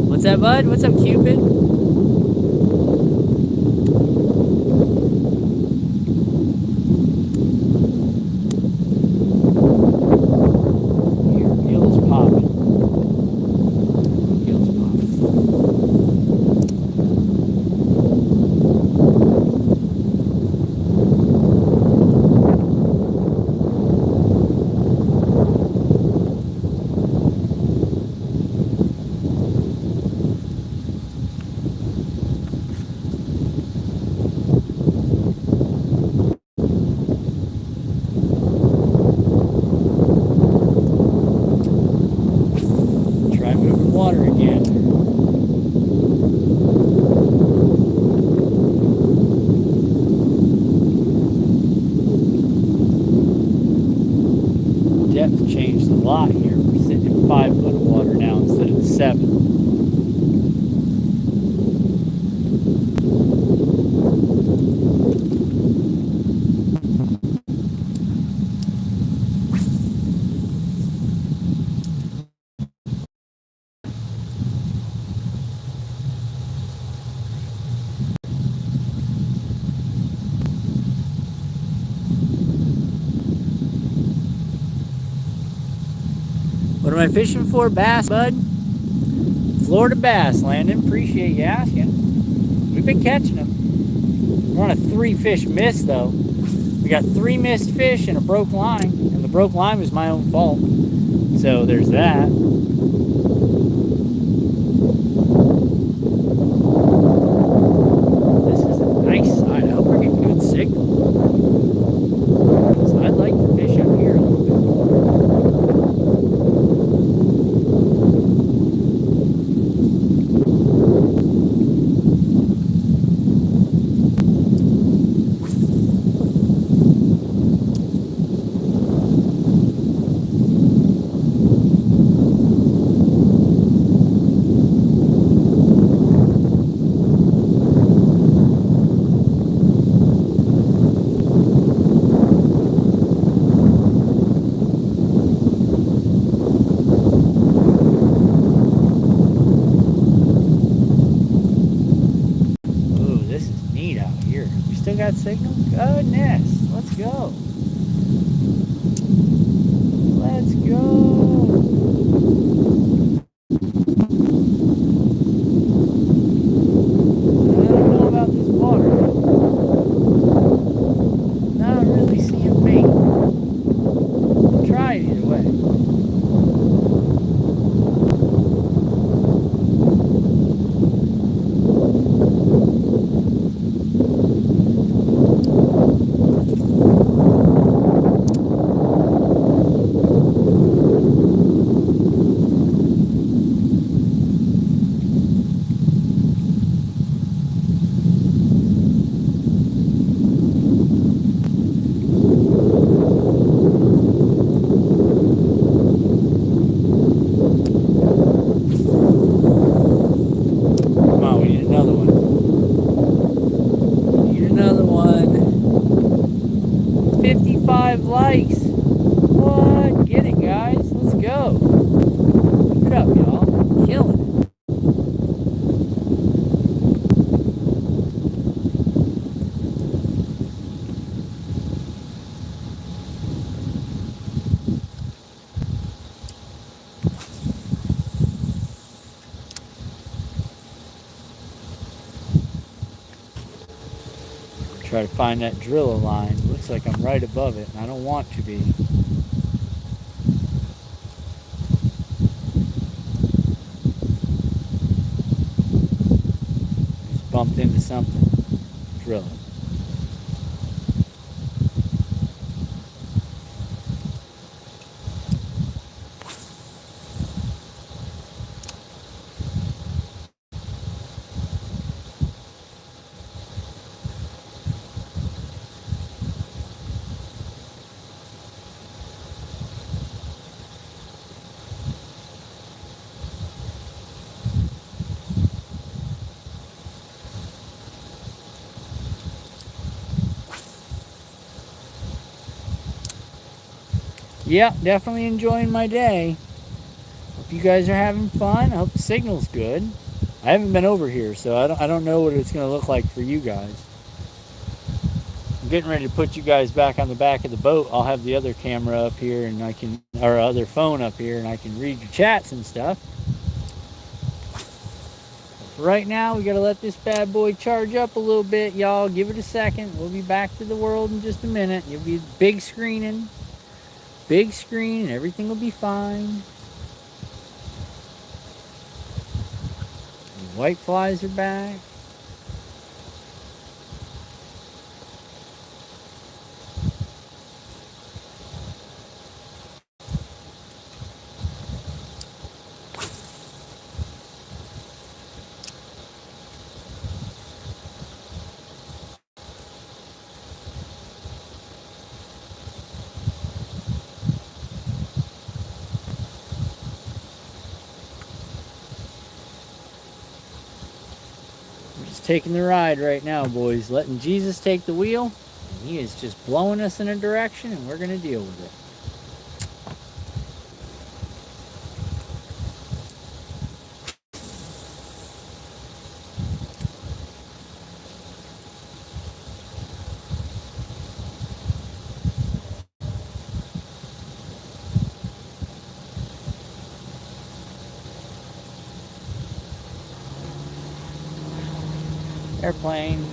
What's that, bud? What's up, Cupid? Your gill's popping. Gill's popping. What am I fishing for? Bass, bud? Florida bass, Landon. Appreciate you asking. We've been catching them. We're on a 3-fish miss, though. We got 3 missed fish and a broke line. And the broke line was my own fault. So there's that. This is a nice side. I hope we're getting good signal. So I'd like to fish up here a little bit more. Still got signal? Goodness. Let's go. Let's go. I don't know about this water. Not really seeing bait. I'll try it either way. Likes. What? Get it, guys. Let's go. Keep it up, y'all. Killing it. Try to find that driller line. Looks like I'm right above it, and I don't want to be. Just bumped into something. Drilling. Yeah, definitely enjoying my day. Hope you guys are having fun. I hope the signal's good. I haven't been over here, so I don't know what it's going to look like for you guys. I'm getting ready to put you guys back on the back of the boat. I'll have the other camera up here, and or other phone up here, and I can read your chats and stuff. But for right now, we got to let this bad boy charge up a little bit, y'all. Give it a second. We'll be back to the world in just a minute. You'll be big screening. Big screen, everything will be fine. The white flies are back. Taking the ride right now, boys. Letting Jesus take the wheel. And he is just blowing us in a direction, and we're going to deal with it. Airplane.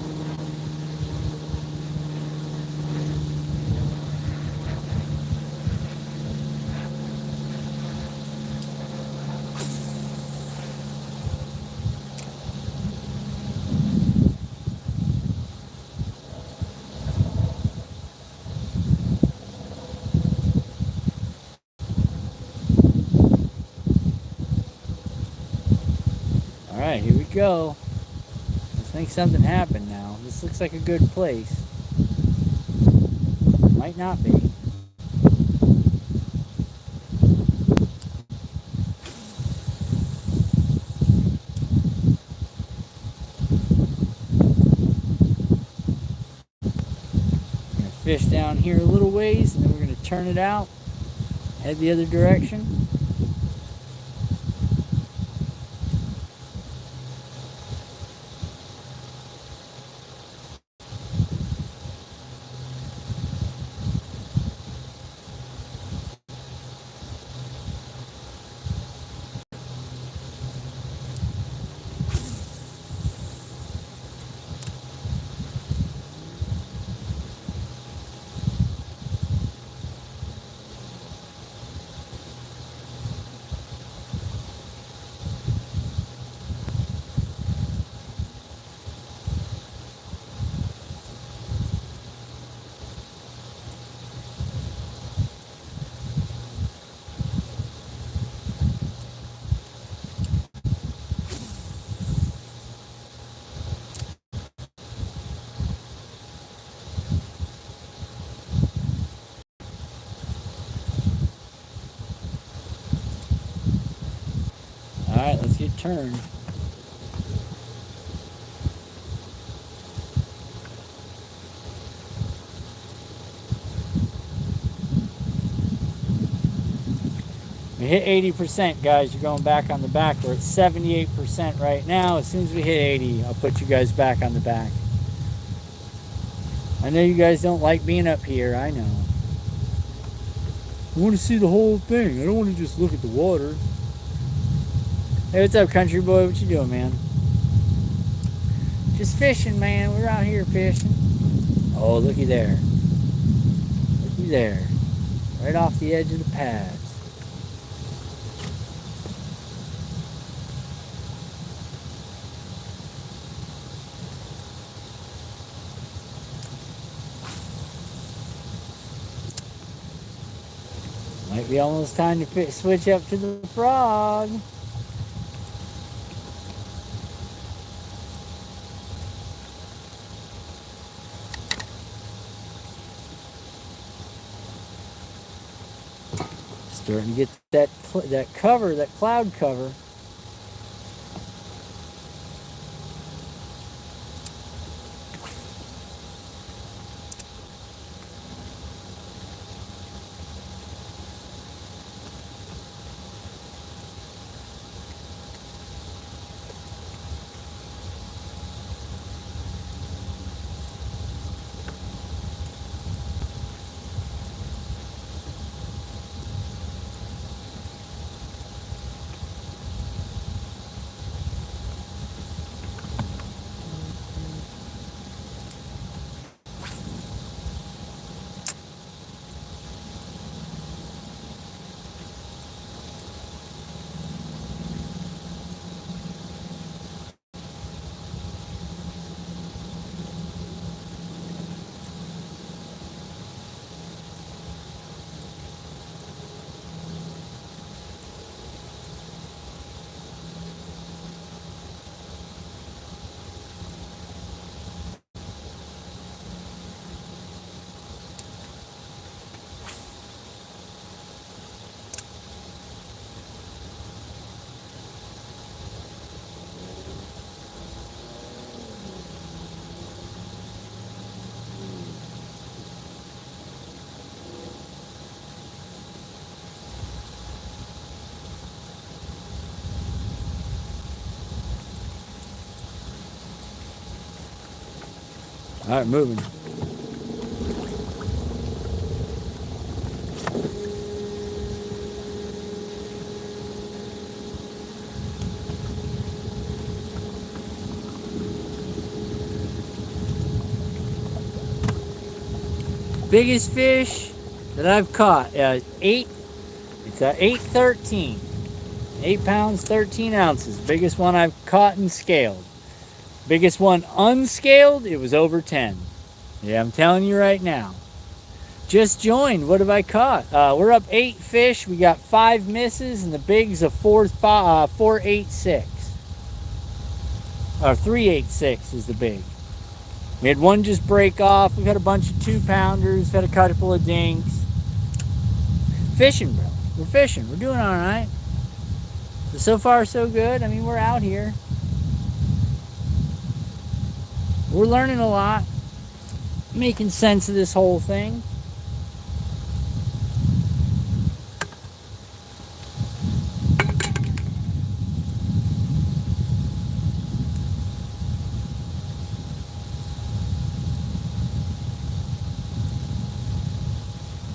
Alright, here we go. I think something happened now. This looks like a good place. Might not be. Fish down here a little ways, and then we're going to turn it out, head the other direction. Alright, let's get turned. We hit 80%, guys. You're going back on the back. We're at 78% right now. As soon as we hit 80, I'll put you guys back on the back. I know you guys don't like being up here. I know. I want to see the whole thing. I don't want to just look at the water. Hey, what's up, country boy? What you doing, man? Just fishing, man. We're out here fishing. Oh, looky there. Looky there. Right off the edge of the pads. Might be almost time to switch up to the frog. Starting to get that cover, that cloud cover. All right, moving. Biggest fish that I've caught, it's a 813. 8 pounds, 13 ounces. Biggest one I've caught and scaled. Biggest one unscaled, it was over 10. Yeah, I'm telling you right now. Just joined. What have I caught? We're up 8 fish. We got 5 misses, and the big's a 486. Or 386 is the big. We had one just break off. We've had a bunch of 2-pounders. We've had a couple of dinks. Fishing, bro. We're fishing. We're doing all right. So far, so good. I mean, we're out here. We're learning a lot. Making sense of this whole thing.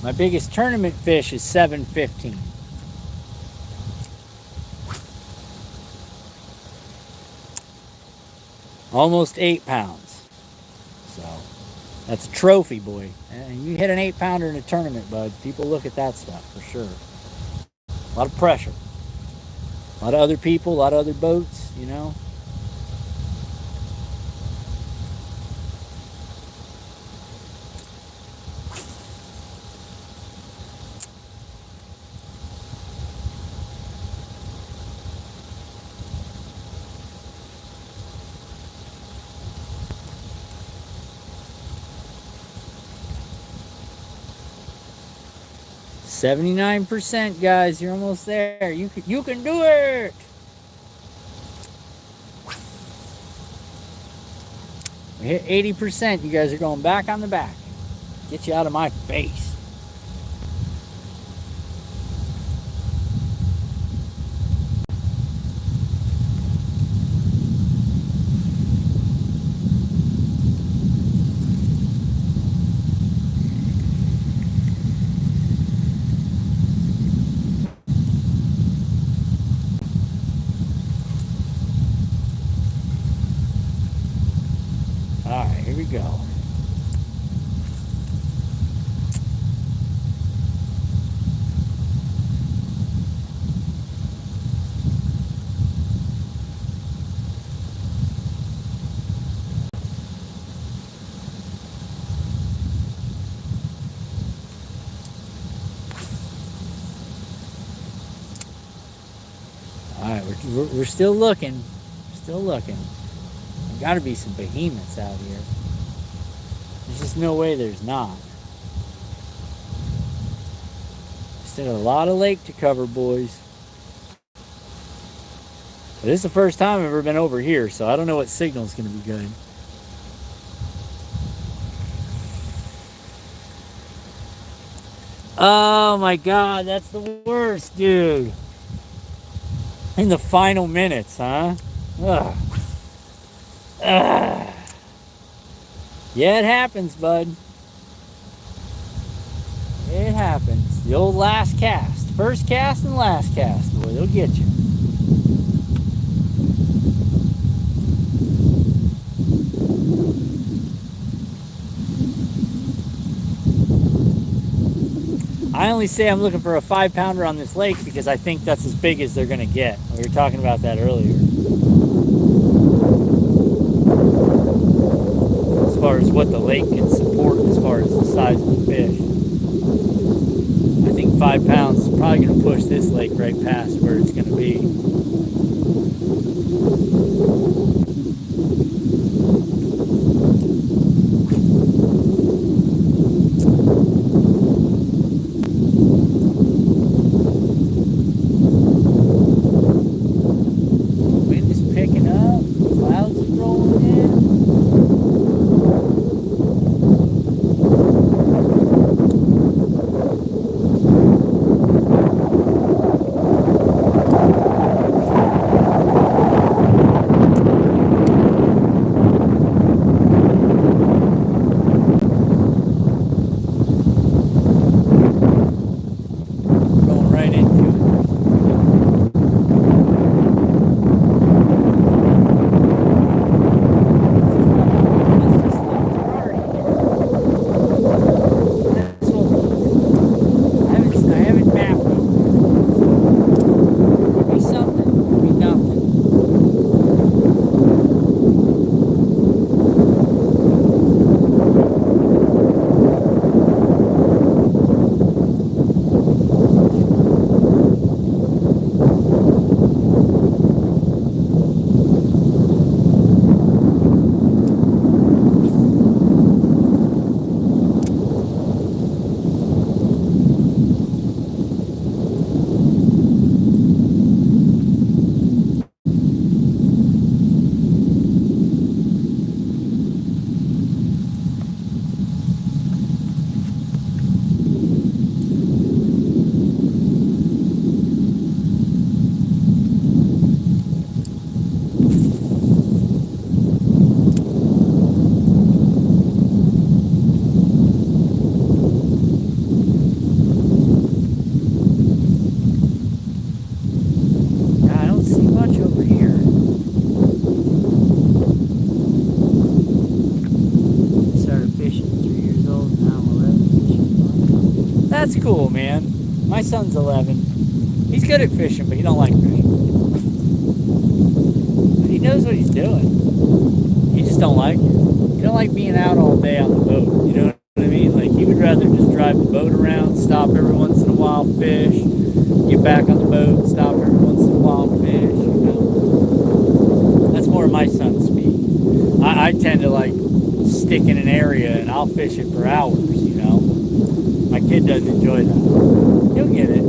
My biggest tournament fish is 715. Almost 8 pounds. So that's a trophy, boy. And you hit an 8-pounder in a tournament, bud. People look at that stuff for sure. A lot of pressure. A lot of other people, a lot of other boats, you know. %, guys. You're almost there. You can do it. We hit 80%. You guys are going back on the back. Get you out of my face. Alright, here we go. Alright, we're still looking. Still looking. There's got to be some behemoths out here. There's just no way there's not. Still a lot of lake to cover, boys. But this is the first time I've ever been over here, so I don't know what signal's going to be good. Oh my God, that's the worst, dude. In the final minutes, huh? Ugh. Ugh. Yeah, it happens, bud. It happens. The old last cast. First cast and last cast. Boy, they'll get you. I only say I'm looking for a 5-pounder on this lake because I think that's as big as they're going to get. We were talking about that earlier. As far as what the lake can support, as far as the size of the fish. I think 5 pounds is probably going to push this lake right past where it's going to be. cool, man. My son's 11. He's good at fishing, but he don't like fishing. But he knows what he's doing. He just don't like it. He don't like being out all day on the boat. You know what I mean? Like, he would rather just drive the boat around, stop every once in a while, fish, get back on the boat, stop every once in a while, fish, you know. That's more my son's speed. I tend to like stick in an area and I'll fish it for hours, you know. My kid doesn't enjoy that. He'll get it.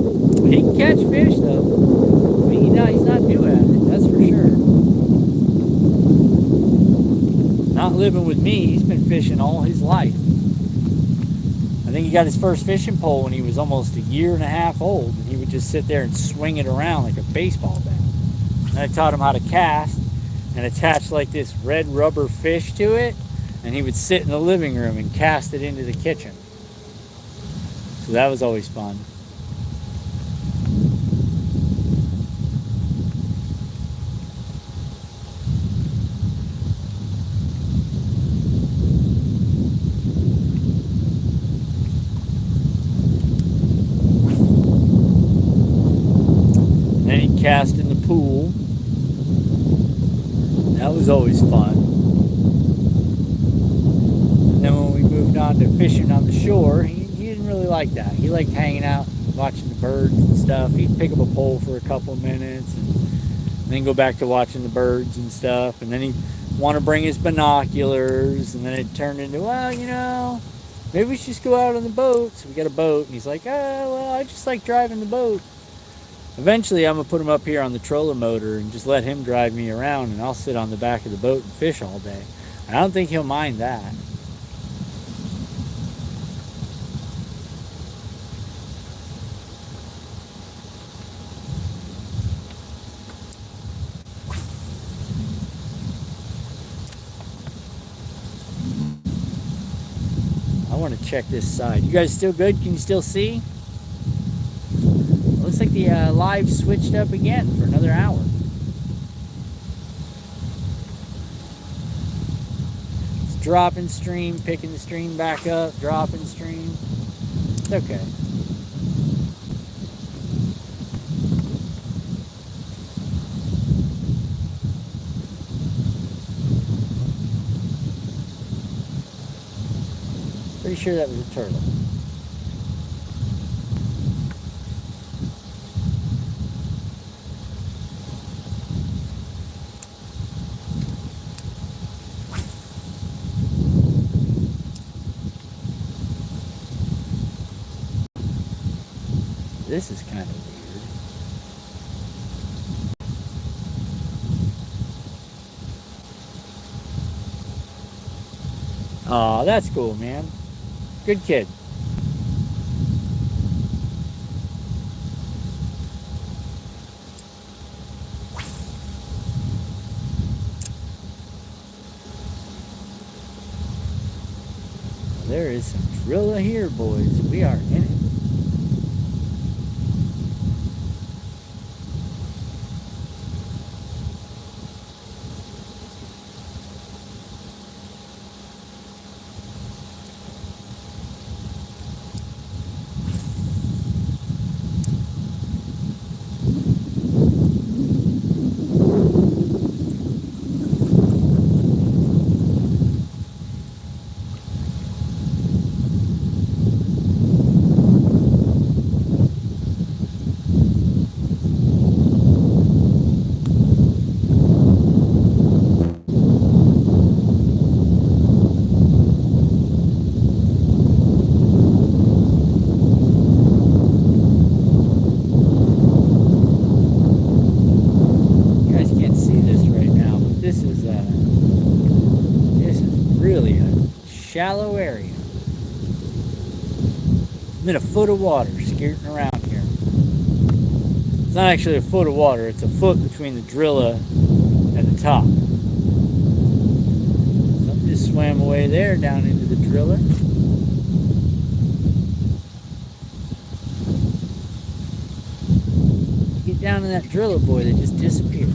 He can catch fish though. I mean, he's not new at it, that's for sure. Not living with me, he's been fishing all his life. I think he got his first fishing pole when he was almost a year and a half old, and he would just sit there and swing it around like a baseball bat. And I taught him how to cast and attach like this red rubber fish to it, and he would sit in the living room and cast it into the kitchen. So that was always fun. Then he'd cast in the pool. That was always fun. And then when we moved on to fishing on the shore, he didn't really like that. He liked hanging out, watching the birds and stuff. He'd pick up a pole for a couple of minutes and then go back to watching the birds and stuff. And then he'd want to bring his binoculars, and then it turned into, well, you know, maybe we should just go out on the boat. So we got a boat, and he's like, oh, well, I just like driving the boat. Eventually, I'm going to put him up here on the trolling motor and just let him drive me around, and I'll sit on the back of the boat and fish all day. And I don't think he'll mind that. I want to check this side. You guys still good? Can you still see? Looks like the live switched up again for another hour. It's dropping stream, picking the stream back up, dropping stream. It's okay. Pretty sure that was a turtle. This is kind of weird. Oh, that's cool, man. Good kid. There is some drilla here, boys. We are in it. Shallow area. I'm in a foot of water skirting around here. It's not actually a foot of water, it's a foot between the drilla and the top. Something just swam away there down into the driller. Get down in that driller, boy, that just disappeared.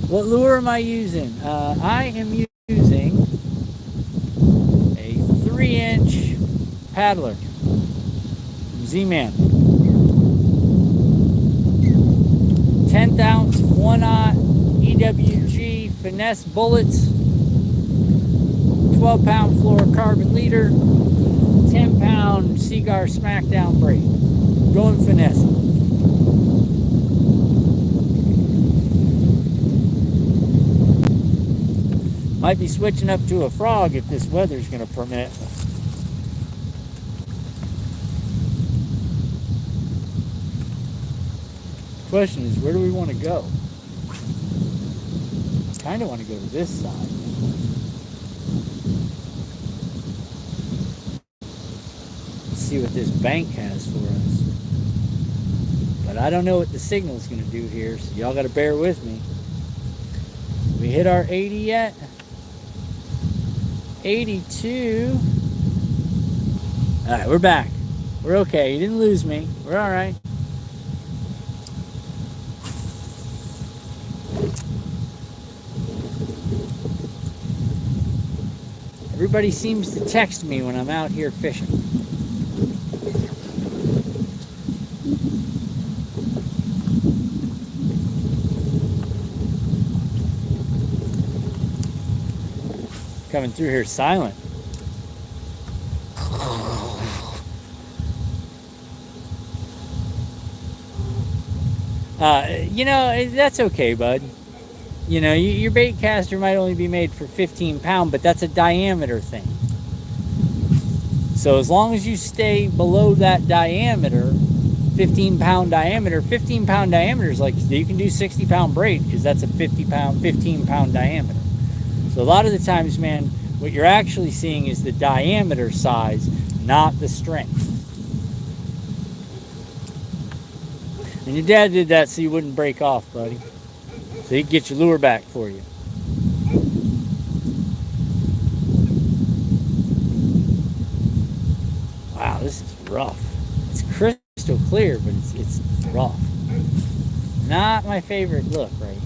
What lure am I using? I am using a 3-inch paddler, Z-Man. 10th ounce 1/0 EWG finesse bullets, 12-pound fluorocarbon leader, 10-pound Seagar Smackdown braid. Going finesse. Might be switching up to a frog if this weather's going to permit. Question is, where do we want to go? Kind of want to go to this side. Let's see what this bank has for us. But I don't know what the signal's going to do here, so y'all got to bear with me. We hit our 80 yet? 82. All right, we're back. We're okay. You didn't lose me. We're all right. Everybody seems to text me when I'm out here fishing. Coming through here silent. You know, that's okay, bud. You know, your bait caster might only be made for 15 pound, but that's a diameter thing. So as long as you stay below that diameter, 15 pound diameter is like, you can do 60-pound braid because that's a 15 pound diameter. So a lot of the times, man, what you're actually seeing is the diameter size, not the strength. And your dad did that so you wouldn't break off, buddy. So he can get your lure back for you. Wow, this is rough. It's crystal clear, but it's rough. Not my favorite look right here.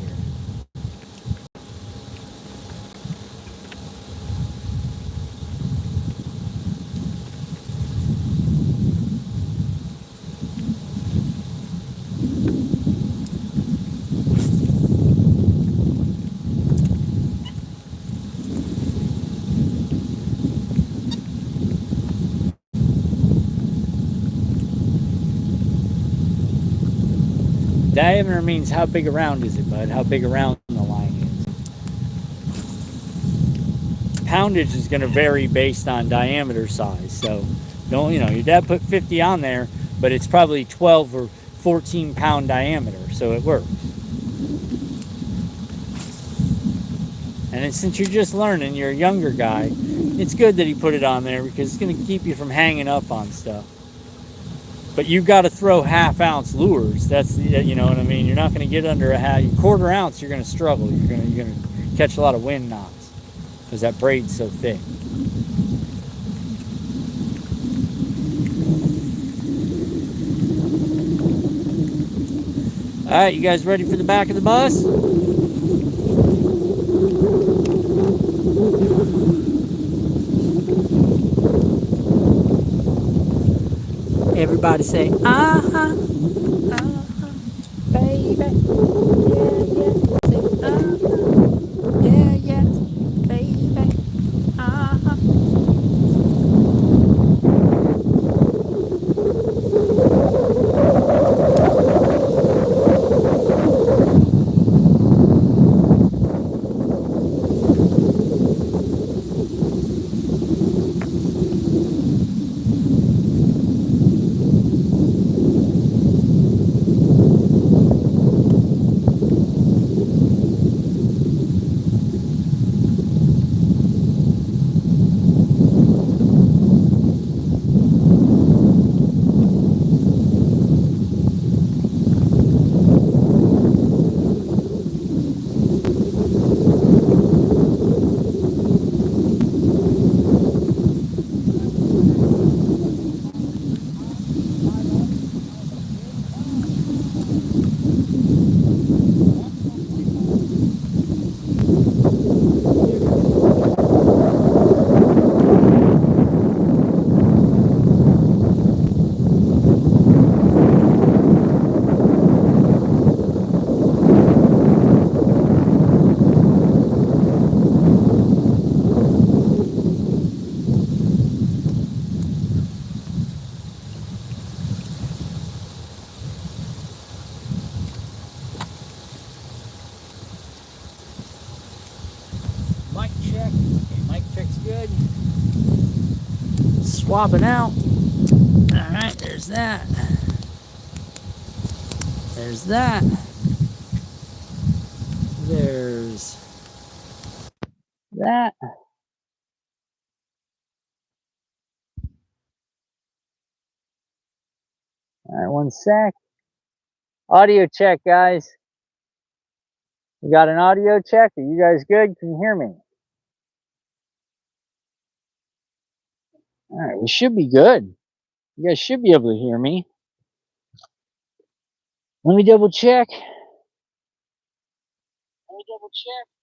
Diameter means how big around is it, bud? How big around the line is. Poundage is going to vary based on diameter size. So, don't, you know, your dad put 50 on there, but it's probably 12 or 14 pound diameter, so it works. And since you're just learning, you're a younger guy, it's good that he put it on there because it's going to keep you from hanging up on stuff. But you've got to throw half-ounce lures. That's, you know what I mean? You're not going to get under a quarter ounce. You're going to struggle. You're going to catch a lot of wind knots because that braid's so thick. All right, you guys ready for the back of the bus? Everybody say, uh-huh, baby, yeah, yeah, say, uh-huh, yeah, yeah, baby, uh-huh. Okay, mic check's good. Swapping out. Alright, there's that. There's that. There's that. Alright, 1 sec. Audio check, guys. We got an audio check. Are you guys good? Can you hear me? Alright, we should be good. You guys should be able to hear me. Let me double check.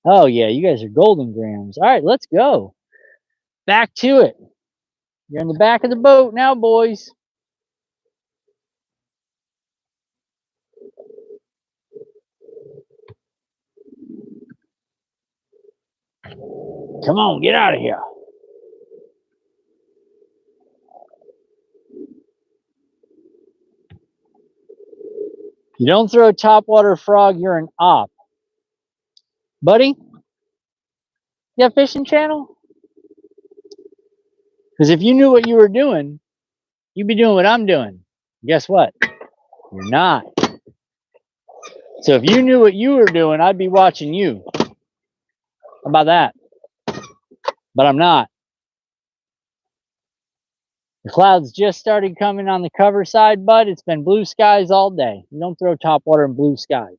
Oh yeah, you guys are golden grams. Alright, let's go. Back to it. You're in the back of the boat now, boys. Come on, get out of here. You don't throw a topwater frog, you're an op. Buddy, you have fishing channel? Because if you knew what you were doing, you'd be doing what I'm doing. Guess what? You're not. So if you knew what you were doing, I'd be watching you. How about that? But I'm not. The clouds just started coming on the cover side, bud. It's been blue skies all day. You don't throw topwater in blue skies.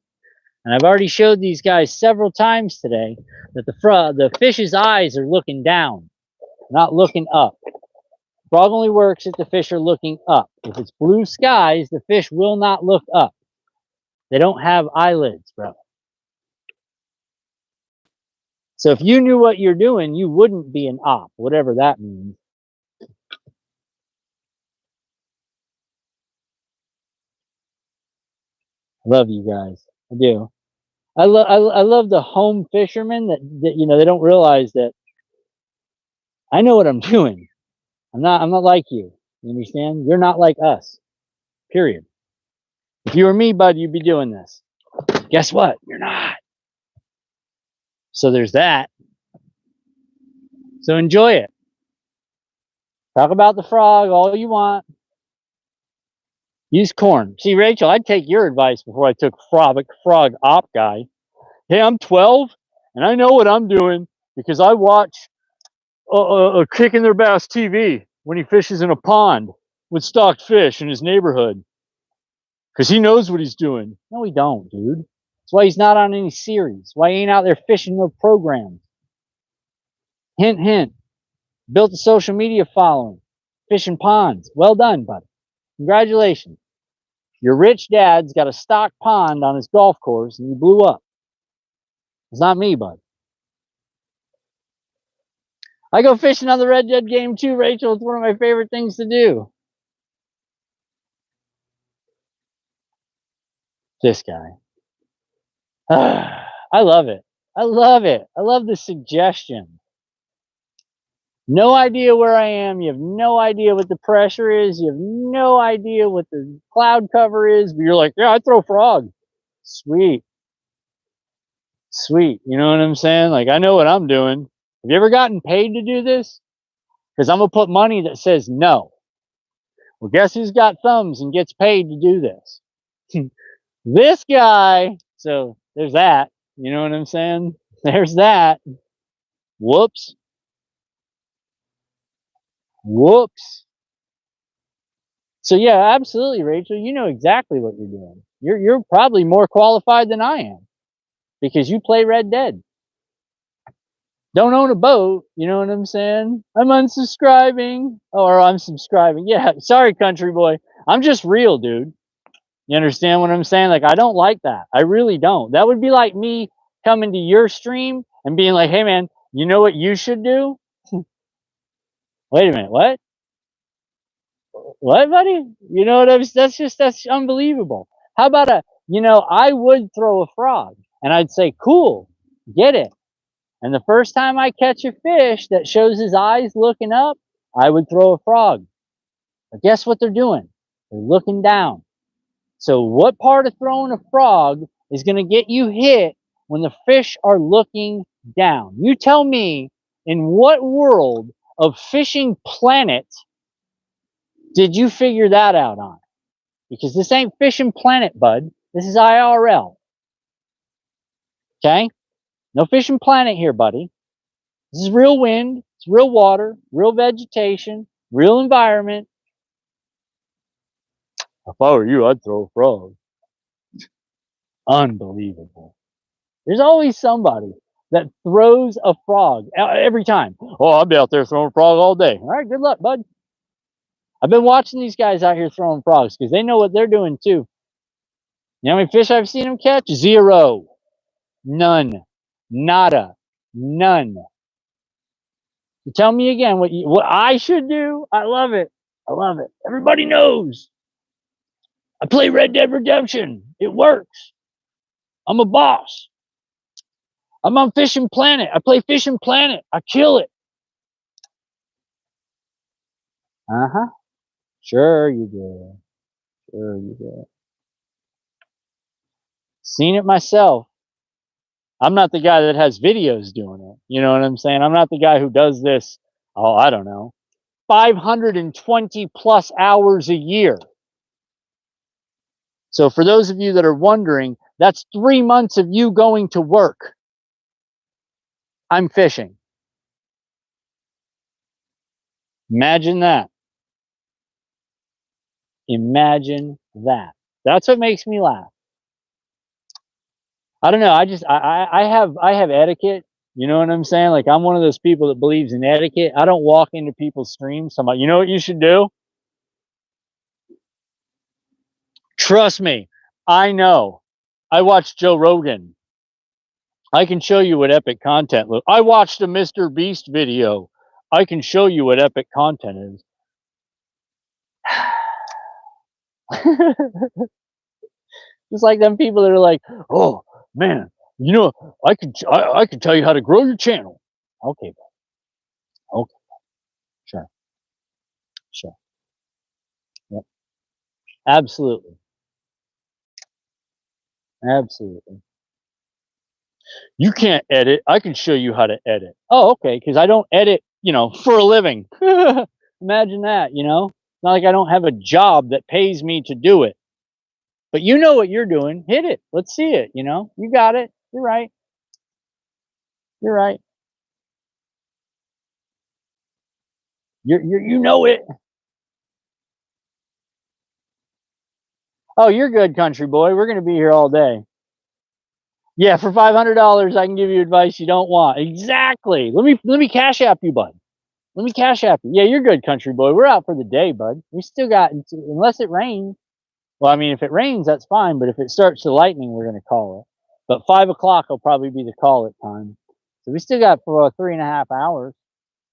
And I've already showed these guys several times today that the fish's eyes are looking down, not looking up. Frog only works if the fish are looking up. If it's blue skies, the fish will not look up. They don't have eyelids, bro. So if you knew what you're doing, you wouldn't be an op, whatever that means. I love you guys. I do. I love the home fishermen that you know, they don't realize that I know what I'm doing. I'm not like you. You understand? You're not like us. Period. If you were me, bud, you'd be doing this. Guess what? You're not. So there's that. So enjoy it. Talk about the frog all you want. Use corn. See, Rachel, I'd take your advice before I took frog op guy. Hey, I'm 12 and I know what I'm doing because I watch a Kicking Their Bass TV when he fishes in a pond with stocked fish in his neighborhood because he knows what he's doing. No, he don't, dude. That's why he's not on any series. Why he ain't out there fishing no programs. Hint, hint. Built a social media following. Fishing ponds. Well done, buddy. Congratulations. Your rich dad's got a stock pond on his golf course and you blew up. It's not me, bud. I go fishing on the Red Dead game too, Rachel. It's one of my favorite things to do. This guy. I love it. I love it. I love the suggestion. No idea where I am. You have no idea what the pressure is. You have no idea what the cloud cover is. But you're like, yeah, I throw frog. Sweet. Sweet. You know what I'm saying? Like, I know what I'm doing. Have you ever gotten paid to do this? Because I'm going to put money that says no. Well, guess who's got thumbs and gets paid to do this? This guy. So there's that. You know what I'm saying? There's that. Whoops. Whoops. So yeah, absolutely, Rachel. You know exactly what you're doing. You're probably more qualified than I am because you play Red Dead. Don't own a boat. You know what I'm saying? I'm unsubscribing. Or I'm subscribing. Yeah, sorry, country boy. I'm just real, dude. You understand what I'm saying? Like, I don't like that. I really don't. That would be like me coming to your stream and being like, hey, man, you know what you should do? Wait a minute. What? What, buddy? You know what I'm saying? That's unbelievable. How about I would throw a frog and I'd say, cool, get it. And the first time I catch a fish that shows his eyes looking up, I would throw a frog. But guess what they're doing? They're looking down. So what part of throwing a frog is going to get you hit when the fish are looking down? You tell me In what world of fishing planet did you figure that out on? Because this ain't fishing planet, bud. This is IRL. Okay? No fishing planet here, buddy. This is real wind, it's real water, real vegetation, real environment. If I were you, I'd throw a frog. Unbelievable. There's always somebody that throws a frog every time. Oh, I'll be out there throwing a frog all day. All right, good luck, bud. I've been watching these guys out here throwing frogs because they know what they're doing too. You know how many fish I've seen them catch? 0. None. Nada. None. You tell me again what I should do. I love it. I love it. Everybody knows. I play Red Dead Redemption. It works. I'm a boss. I'm on Fishing Planet. I play Fishing Planet. I kill it. Uh-huh. Sure you do. Sure you do. Seen it myself. I'm not the guy that has videos doing it. You know what I'm saying? I'm not the guy who does this, oh, I don't know, 520 plus hours a year. So for those of you that are wondering, that's 3 months of you going to work. I'm fishing. Imagine that. Imagine that. That's what makes me laugh. I don't know. I have etiquette. You know what I'm saying? Like, I'm one of those people that believes in etiquette. I don't walk into people's streams. I'm like, you know what you should do? Trust me, I know. I watched Joe Rogan. I can show you what epic content looks. I watched a Mr. Beast video. I can show you what epic content is. Just like them people that are like, oh man, you know, I could tell you how to grow your channel. Okay, okay, sure, sure, yep, absolutely, absolutely. You can't edit. I can show you how to edit. Oh, okay, because I don't edit, you know, for a living. Imagine that, you know. It's not like I don't have a job that pays me to do it. But you know what you're doing. Hit it. Let's see it, you know. You got it. You're right. You're right. You know it. Oh, you're good, country boy. We're gonna be here all day. Yeah, for $500, I can give you advice you don't want. Exactly. Let me cash app you, bud. Let me cash app you. Yeah, you're good, country boy. We're out for the day, bud. We still got, unless it rains. Well, I mean, if it rains, that's fine. But if it starts to lightning, we're gonna call it. But 5 o'clock will probably be the call it time. So we still got for 3.5 hours.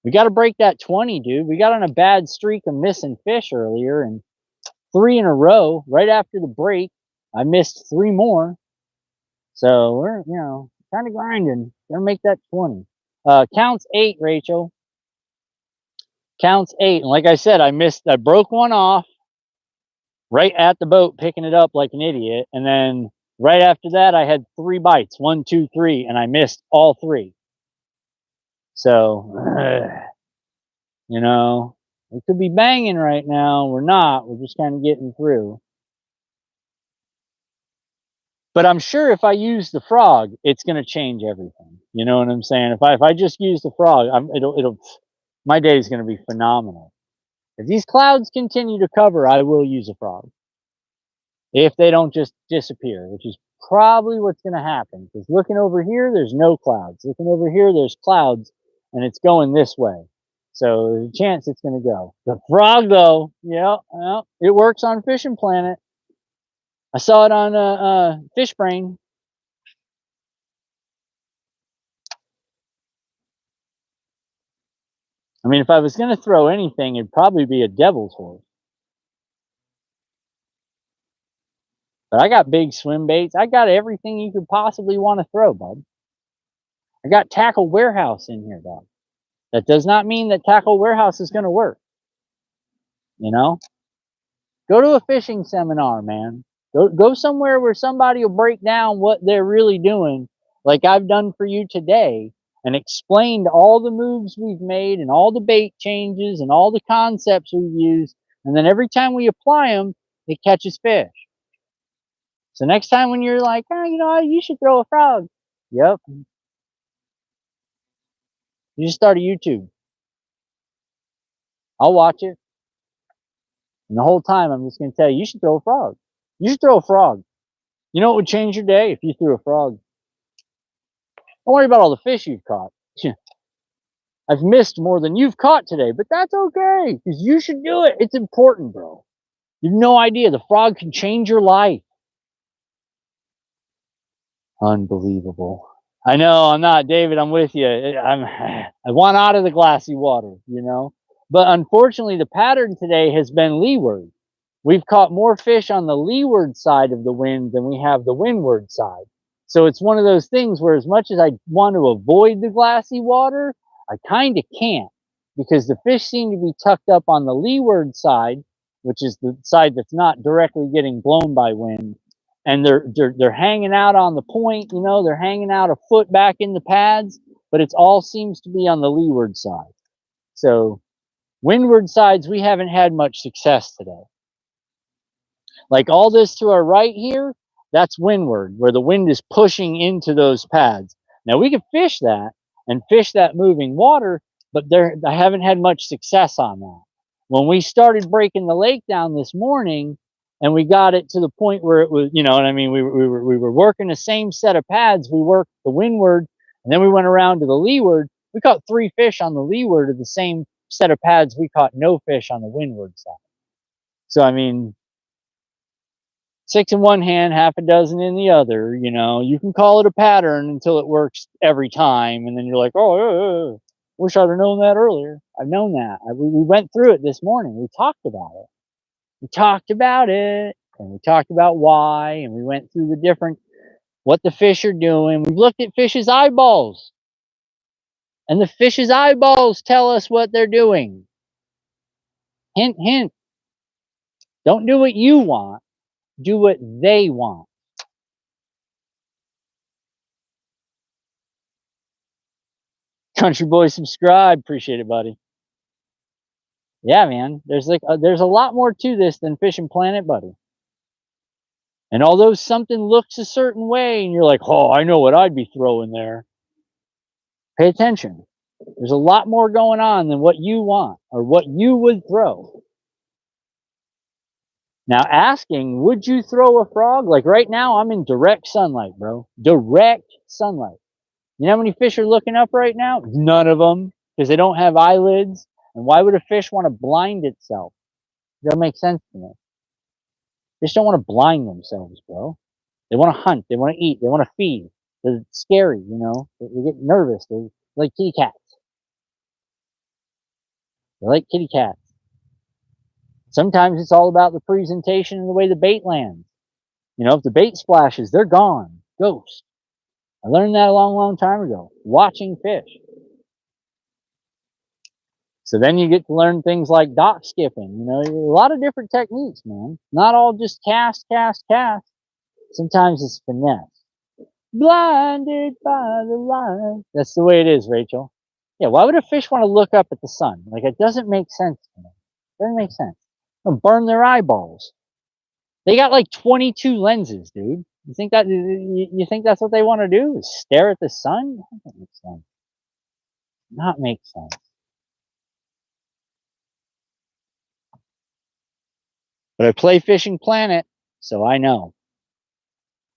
We got to break that 20, dude. We got on a bad streak of missing fish earlier, and 3 in a row right after the break. I missed 3 more. So we're, you know, kind of grinding. Gonna make that 20. Counts 8, Rachel. Counts 8. And like I said, I broke one off right at the boat, picking it up like an idiot. And then right after that, I had 3 bites, 1, 2, 3, and I missed all 3. So, you know, we could be banging right now. We're not. We're just kind of getting through. But I'm sure if I use the frog, it's going to change everything. You know what I'm saying? If I just use the frog, my day is going to be phenomenal. If these clouds continue to cover, I will use a frog. If they don't just disappear, which is probably what's going to happen. Because looking over here, there's no clouds. Looking over here, there's clouds, and it's going this way. So there's a chance it's going to go. The frog, though, yeah, it works on Fishing Planet. I saw it on Fish Brain. I mean, if I was going to throw anything, it'd probably be a devil's horse. But I got big swim baits. I got everything you could possibly want to throw, bud. I got Tackle Warehouse in here, dog. That does not mean that Tackle Warehouse is going to work. You know? Go to a fishing seminar, man. Go somewhere where somebody will break down what they're really doing, like I've done for you today, and explained all the moves we've made and all the bait changes and all the concepts we've used. And then every time we apply them, it catches fish. So next time when you're like, oh, you know, you should throw a frog. Yep. You just start a YouTube. I'll watch it. And the whole time I'm just going to tell you, you should throw a frog. You should throw a frog. You know what would change your day if you threw a frog? Don't worry about all the fish you've caught. I've missed more than you've caught today, but that's okay, because you should do it. It's important, bro. You have no idea. The frog can change your life. Unbelievable. I know, I'm not, David, I'm with you. I want out of the glassy water, you know? But unfortunately, the pattern today has been leeward. We've caught more fish on the leeward side of the wind than we have the windward side. So it's one of those things where as much as I want to avoid the glassy water, I kind of can't, because the fish seem to be tucked up on the leeward side, which is the side that's not directly getting blown by wind. And they're hanging out on the point, you know, they're hanging out a foot back in the pads, but it all seems to be on the leeward side. So windward sides, we haven't had much success today. Like all this to our right here, that's windward, where the wind is pushing into those pads. Now we can fish that and fish that moving water, but I haven't had much success on that. When we started breaking the lake down this morning, and we got it to the point where it was, you know what I mean, we were working the same set of pads. We worked the windward, and then we went around to the leeward. We caught 3 fish on the leeward of the same set of pads. We caught no fish on the windward side. So I mean, 6 in one hand, half a dozen in the other. You know, you can call it a pattern until it works every time, and then you're like, oh, wish I'd have known that earlier. I've known that. We went through it this morning. We talked about it. We talked about it, and we talked about why, and we went through the different, what the fish are doing. We looked at fish's eyeballs, and the fish's eyeballs tell us what they're doing. Hint, hint. Don't do what you want. Do what they want. Country boy, subscribe. Appreciate it, buddy. Yeah, man. There's a lot more to this than Fishing Planet, buddy. And although something looks a certain way, and you're like, oh, I know what I'd be throwing there. Pay attention. There's a lot more going on than what you want or what you would throw. Now, asking, would you throw a frog? Like right now, I'm in direct sunlight, bro. Direct sunlight. You know how many fish are looking up right now? None of them, because they don't have eyelids. And why would a fish want to blind itself? It doesn't make sense to me. Fish don't want to blind themselves, bro. They want to hunt. They want to eat. They want to feed. They're scary, you know. They get nervous. They're like kitty cats. They're like kitty cats. Sometimes it's all about the presentation and the way the bait lands. You know, if the bait splashes, they're gone. Ghost. I learned that a long, long time ago, watching fish. So then you get to learn things like dock skipping. You know, a lot of different techniques, man. Not all just cast, cast, cast. Sometimes it's finesse. Blinded by the light. That's the way it is, Rachel. Yeah, why would a fish want to look up at the sun? Like, it doesn't make sense to me. It doesn't make sense. They'll burn their eyeballs. They got like 22 lenses, dude. You think that's what they want to do? Is stare at the sun? That doesn't make sense. Not make sense. But I play Fishing Planet, so I know.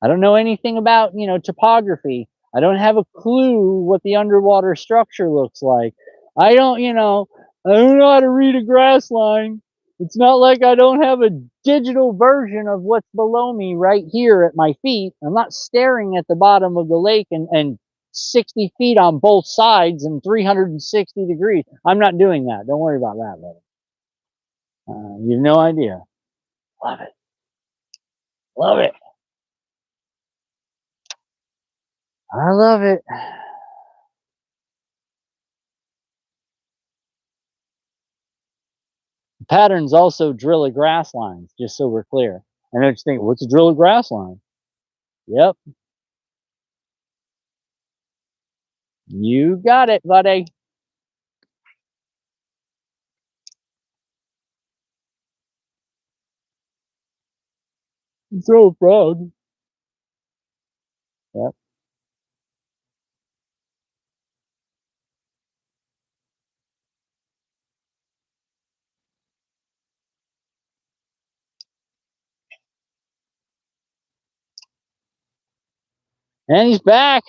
I don't know anything about, you know, topography. I don't have a clue what the underwater structure looks like. I don't know how to read a grass line. It's not like I don't have a digital version of what's below me right here at my feet. I'm not staring at the bottom of the lake and 60 feet on both sides and 360 degrees. I'm not doing that. Don't worry about that, buddy. You have no idea. Love it. Love it. I love it. Patterns also drill a grass line, just so we're clear. And I just think, what's a drill a grass line? Yep. You got it, buddy. Throw a frog. Yep. And he's back.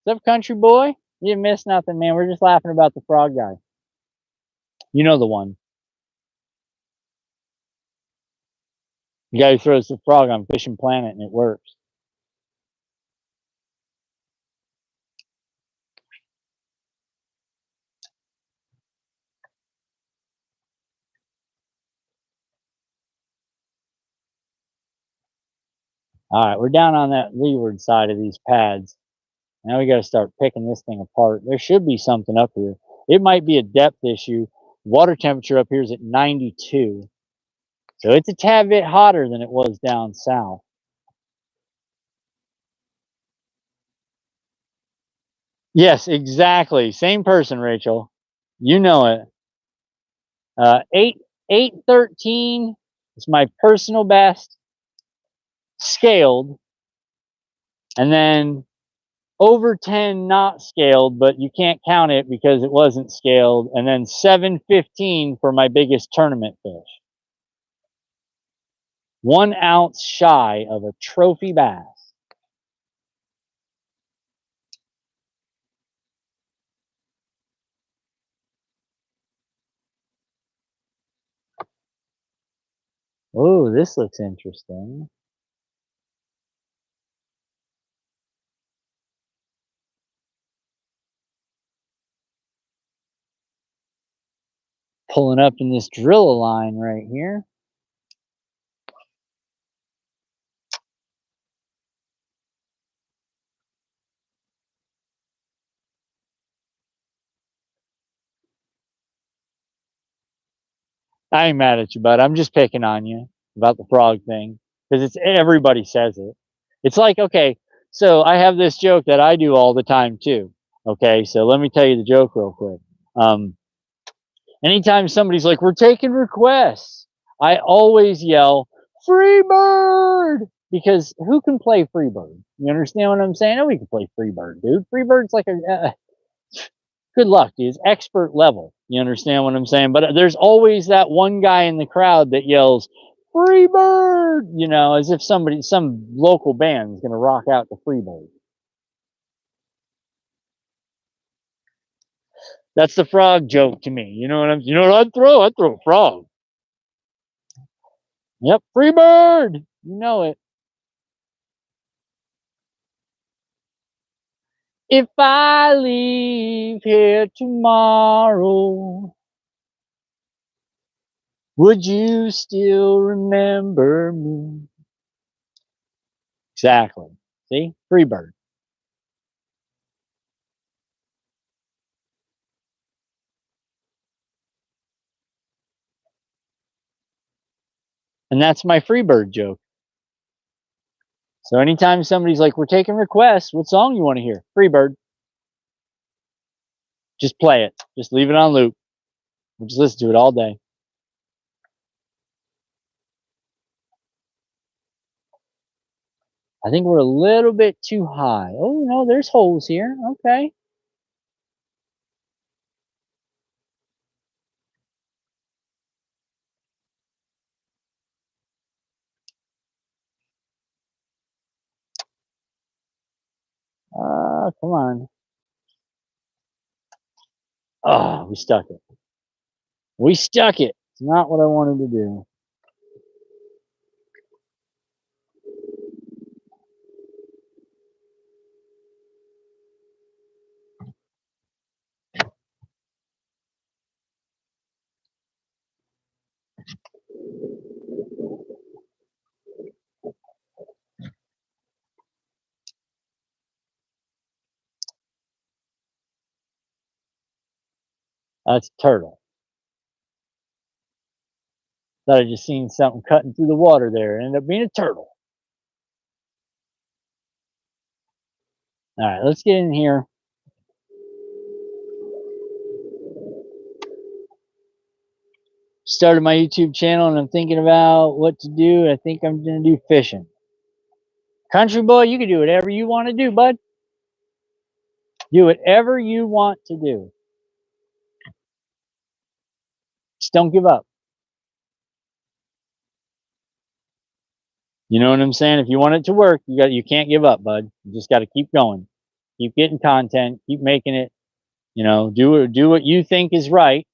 What's up, country boy? You didn't miss nothing, man. We're just laughing about the frog guy. You know the one. The guy who throws the frog on Fishing Planet and it works. All right, we're down on that leeward side of these pads. Now we got to start picking this thing apart. There should be something up here. It might be a depth issue. Water temperature up here is at 92. So it's a tad bit hotter than it was down south. Yes, exactly. Same person, Rachel. You know it. 813 is my personal best scaled. And then over 10 not scaled, but you can't count it because it wasn't scaled. And then 715 for my biggest tournament fish. 1 ounce shy of a trophy bass. Oh, this looks interesting. Pulling up in this drill line right here. I ain't mad at you, bud. I'm just picking on you about the frog thing because it's everybody says it. It's like, okay, so I have this joke that I do all the time too. Okay, so let me tell you the joke real quick. Anytime somebody's like, "We're taking requests," I always yell, "Free bird!" Because who can play free bird? You understand what I'm saying? Nobody can play free bird, dude. Free bird's like a good luck, dude. It's expert level. You understand what I'm saying? But there's always that one guy in the crowd that yells, "Free bird!" You know, as if some local band is going to rock out the free bird. That's the frog joke to me. You know what I'd throw? I'd throw a frog. Yep, free bird. You know it. If I leave here tomorrow, would you still remember me? Exactly. See? Free bird. And that's my free bird joke. So anytime somebody's like, "We're taking requests, what song you want to hear?" Free bird. Just play it. Just leave it on loop. We'll just listen to it all day. I think we're a little bit too high. Oh, no, there's holes here. Okay. Come on. Oh, we stuck it. We stuck it. It's not what I wanted to do. That's a turtle. Thought I just seen something cutting through the water there. It ended up being a turtle. All right, let's get in here. Started my YouTube channel and I'm thinking about what to do. I think I'm going to do fishing. Country boy, you can do whatever you want to do, bud. Do whatever you want to do. Just don't give up. You know what I'm saying? If you want it to work, you can't give up, bud. You just got to keep going. Keep getting content, keep making it, do what you think is right.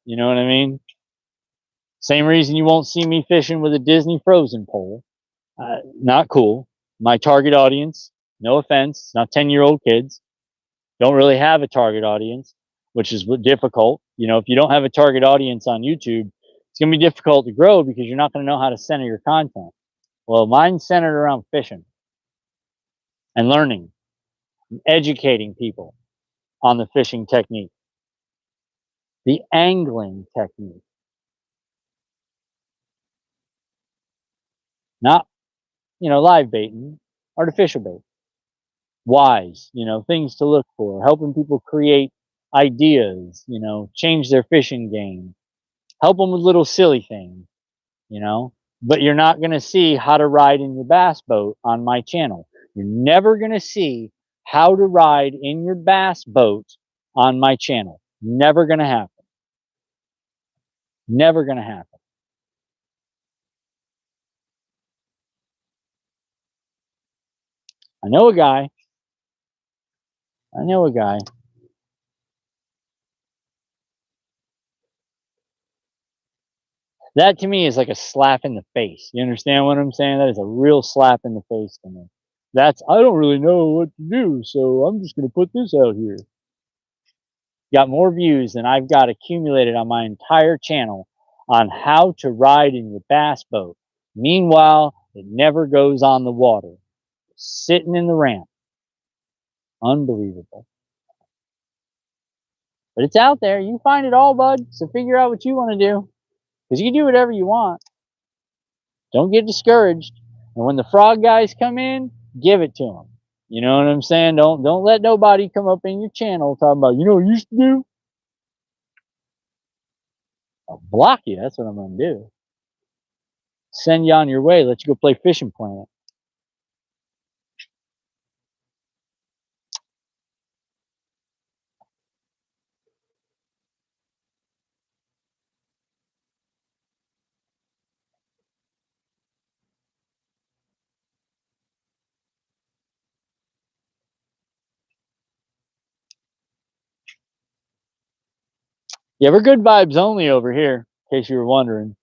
You know what I mean? Same reason you won't see me fishing with a Disney Frozen pole. Not cool. My target audience, no offense, not 10-year-old kids, don't really have a target audience, which is difficult. If you don't have a target audience on YouTube, it's going to be difficult to grow because you're not going to know how to center your content. Well, mine's centered around fishing and learning, and educating people on the fishing technique, the angling technique, not, live baiting, artificial bait, wise, things to look for, helping people create ideas, change their fishing game, help them with little silly things, you know. But you're not going to see how to ride in your bass boat on my channel. You're never going to see how to ride in your bass boat on my channel. Never going to happen. Never going to happen. I know a guy. I know a guy. That to me is like a slap in the face. You understand what I'm saying? That is a real slap in the face to me. I don't really know what to do, so I'm just going to put this out here. Got more views than I've got accumulated on my entire channel on how to ride in your bass boat. Meanwhile, it never goes on the water. Sitting in the ramp. Unbelievable. But it's out there. You can find it all, bud. So figure out what you want to do. Because you can do whatever you want. Don't get discouraged. And when the frog guys come in, give it to them. You know what I'm saying? Don't let nobody come up in your channel talking about, what you used to do? I'll block you. That's what I'm going to do. Send you on your way. Let you go play Fishing Planet. Yeah, we're good vibes only over here, in case you were wondering.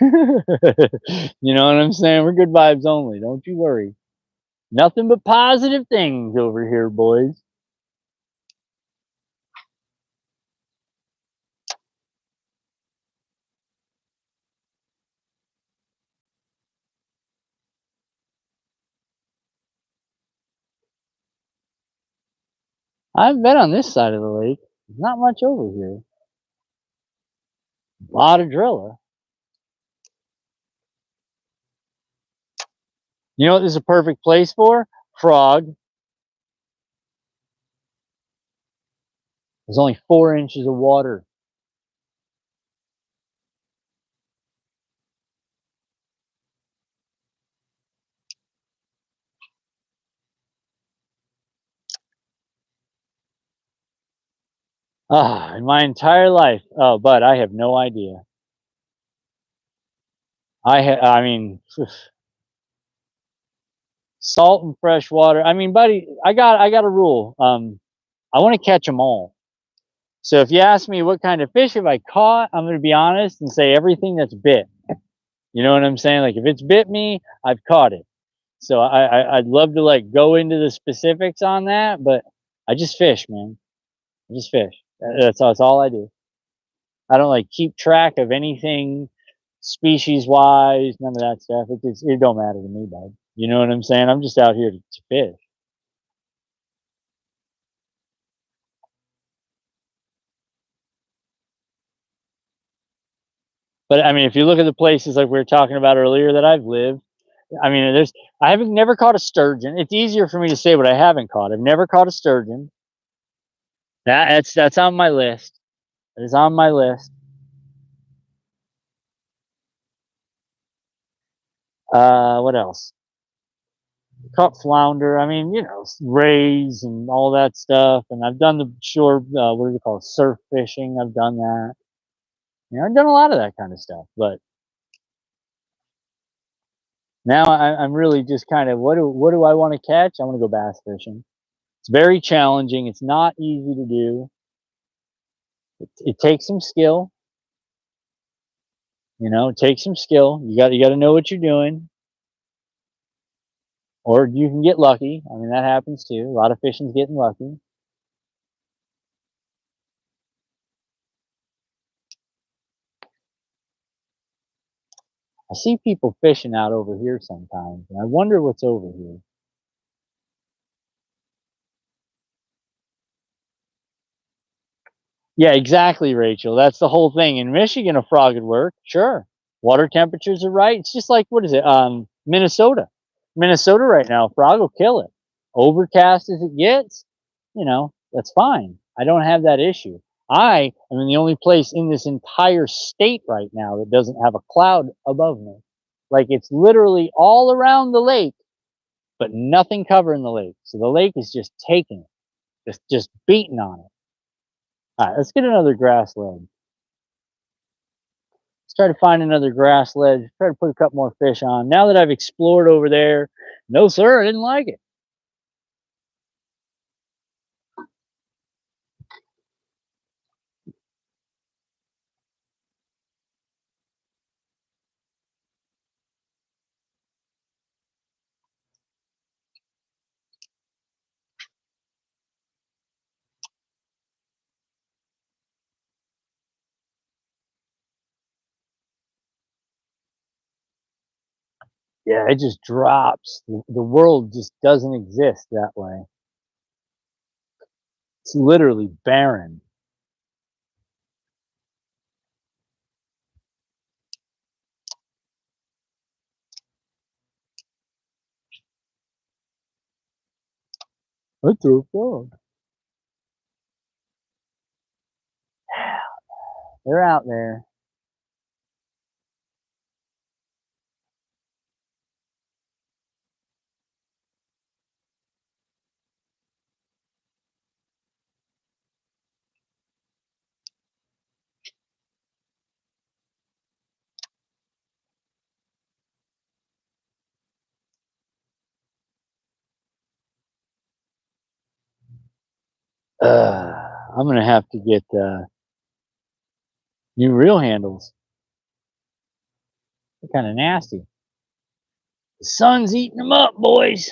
You know what I'm saying? We're good vibes only. Don't you worry. Nothing but positive things over here, boys. I've been on this side of the lake. There's not much over here. A lot of driller. You know what this is a perfect place for? Frog. There's only 4 inches of water. In my entire life. Oh, but I have no idea. I mean, salt and fresh water. I mean, buddy, I got a rule. I want to catch them all. So if you ask me what kind of fish have I caught, I'm going to be honest and say everything that's bit. You know what I'm saying? Like if it's bit me, I've caught it. So I'd love to like go into the specifics on that, but I just fish, man. I just fish. That's all I do. I don't like keep track of anything species wise, none of that stuff. It don't matter to me, bud. You know what I'm saying? I'm just out here to fish. But I mean, if you look at the places like we were talking about earlier that I've lived, I mean, I haven't never caught a sturgeon. It's easier for me to say what I haven't caught. I've never caught a sturgeon. That's on my list. It is on my list. What else? Caught flounder. I mean, rays and all that stuff. And I've done the shore, what do they call it? Surf fishing. I've done that. I've done a lot of that kind of stuff. But now I'm really just kind of, what do I want to catch? I want to go bass fishing. It's very challenging. It's not easy to do. It takes some skill. It takes some skill. You got to know what you're doing, or you can get lucky. I mean, that happens too. A lot of fishing's getting lucky. I see people fishing out over here sometimes, and I wonder what's over here. Yeah, exactly, Rachel. That's the whole thing. In Michigan, a frog would work. Sure, water temperatures are right. It's just like, what is it? Minnesota. Minnesota right now, frog will kill it. Overcast as it gets, that's fine. I don't have that issue. I am in the only place in this entire state right now that doesn't have a cloud above me. Like, it's literally all around the lake, but nothing covering the lake. So the lake is just taking it, just beating on it. All right, let's get another grass ledge. Let's try to find another grass ledge. Try to put a couple more fish on. Now that I've explored over there, no sir, I didn't like it. Yeah, it just drops. The world just doesn't exist that way. It's literally barren. I threw a frog. They're out there. I'm gonna have to get new reel handles. They're kind of nasty. The sun's eating them up, boys.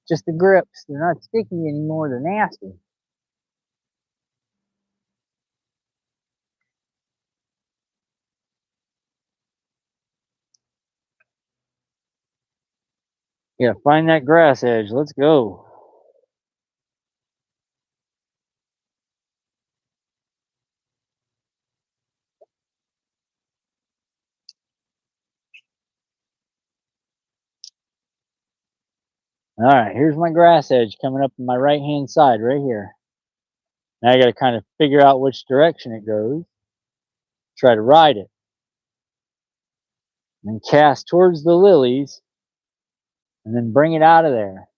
Just the grips. They're not sticky anymore. They're nasty. Yeah, find that grass edge. Let's go. All right, here's my grass edge coming up on my right hand side right here. Now I got to kind of figure out which direction it goes. Try to ride it. And then cast towards the lilies. And then bring it out of there.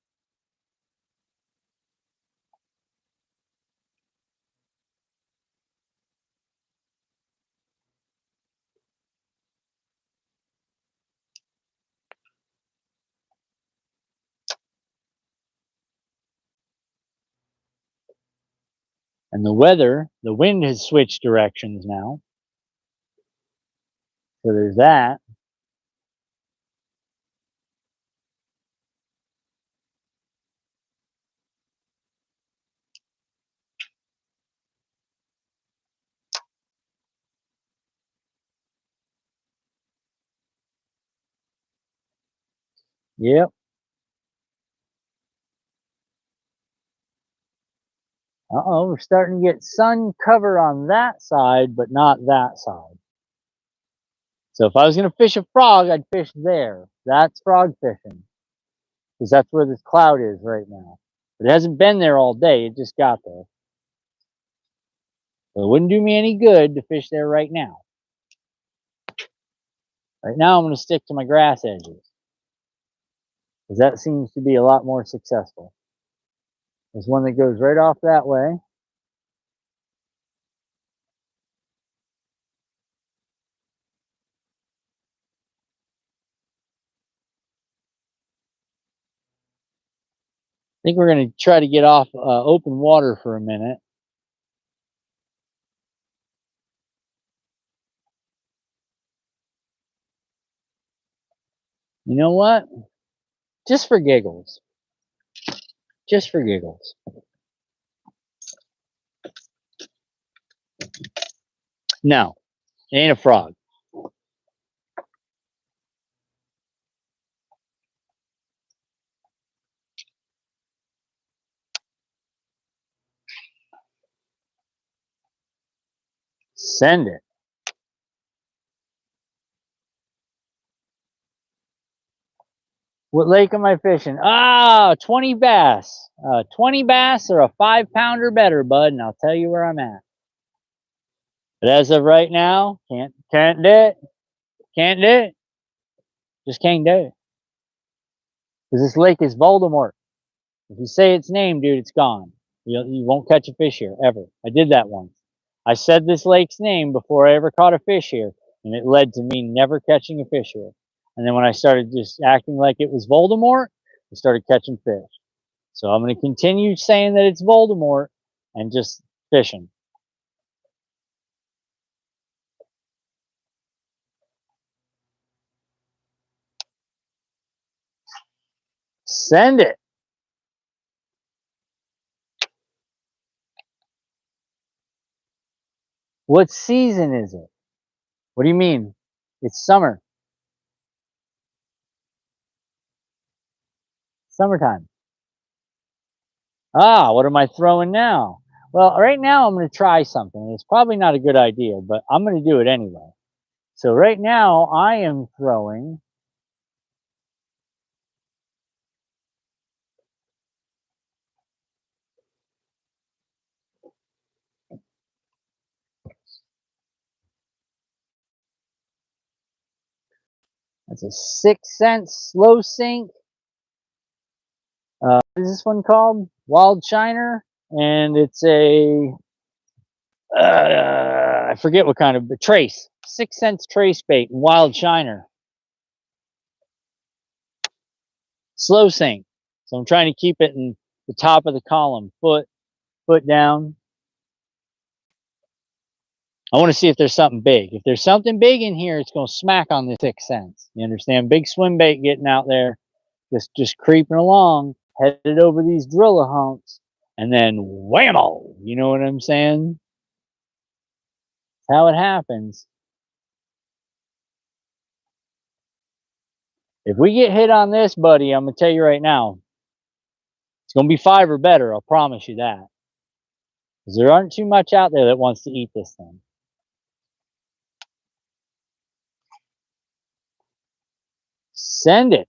And the wind has switched directions now. So there's that. Yep. Uh-oh, we're starting to get sun cover on that side, but not that side. So if I was going to fish a frog, I'd fish there. That's frog fishing. Because that's where this cloud is right now. But it hasn't been there all day. It just got there. So it wouldn't do me any good to fish there right now. Right now I'm going to stick to my grass edges, because that seems to be a lot more successful. There's one that goes right off that way. I think we're going to try to get off open water for a minute. You know what? Just for giggles. Just for giggles. No, it ain't a frog. Send it. What lake am I fishing? Ah, 20 bass. 20 bass or a 5-pounder better, bud, and I'll tell you where I'm at. But as of right now, can't do it. Can't do it. Just can't do it. Because this lake is Voldemort. If you say its name, dude, it's gone. You won't catch a fish here, ever. I did that once. I said this lake's name before I ever caught a fish here, and it led to me never catching a fish here. And then when I started just acting like it was Voldemort, I started catching fish. So I'm going to continue saying that it's Voldemort and just fishing. Send it. What season is it? What do you mean? It's summer. Summertime. Ah, what am I throwing now? Well, right now I'm going to try something. It's probably not a good idea, but I'm going to do it anyway. So right now I am throwing that's a 6-cent slow sink. What is this one called? Wild Shiner, and it's a I forget what kind of trace. 6 cents trace bait, Wild Shiner, slow sink. So I'm trying to keep it in the top of the column, foot down. I want to see if there's something big. If there's something big in here, it's going to smack on the 6 cents. You understand? Big swim bait getting out there, just creeping along, headed over these driller humps, and then whammo. You know what I'm saying? That's how it happens. If we get hit on this, buddy, I'm going to tell you right now, it's going to be 5 or better. I'll promise you that. Because there aren't too much out there that wants to eat this thing. Send it.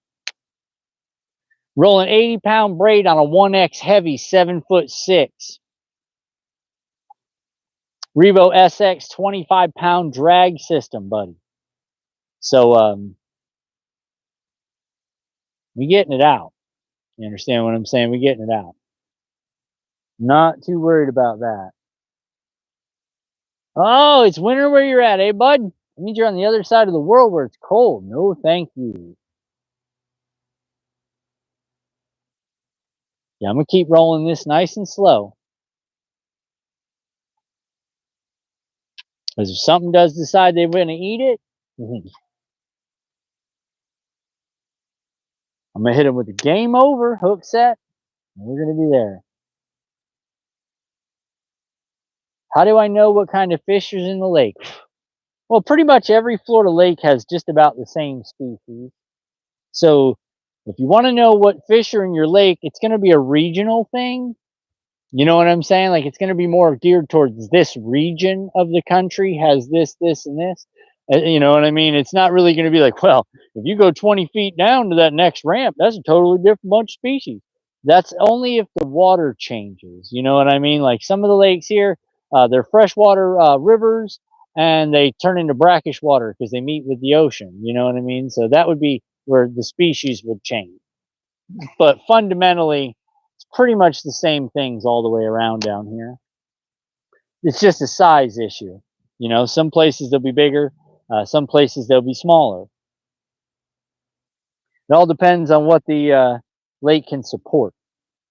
Rolling 80-pound braid on a 1X heavy 7'6". Revo SX 25-pound drag system, buddy. So we getting it out. You understand what I'm saying? We getting it out. Not too worried about that. Oh, it's winter where you're at, eh, bud? It means you're on the other side of the world where it's cold. No, thank you. Yeah, I'm going to keep rolling this nice and slow. Because if something does decide they're going to eat it, I'm going to hit them with a game over hook set, and we're going to be there. How do I know what kind of fish is in the lake? Well, pretty much every Florida lake has just about the same species. So if you want to know what fish are in your lake, it's going to be a regional thing. You know what I'm saying? Like, it's going to be more geared towards this region of the country has this, and this. You know what I mean? It's not really going to be like, well, if you go 20 feet down to that next ramp, that's a totally different bunch of species. That's only if the water changes. You know what I mean? Like some of the lakes here, they're freshwater rivers, and they turn into brackish water because they meet with the ocean. You know what I mean? So that would be where the species would change. But fundamentally, it's pretty much the same things all the way around down here. It's just a size issue. You know, some places they'll be bigger, some places they'll be smaller. It all depends on what the lake can support.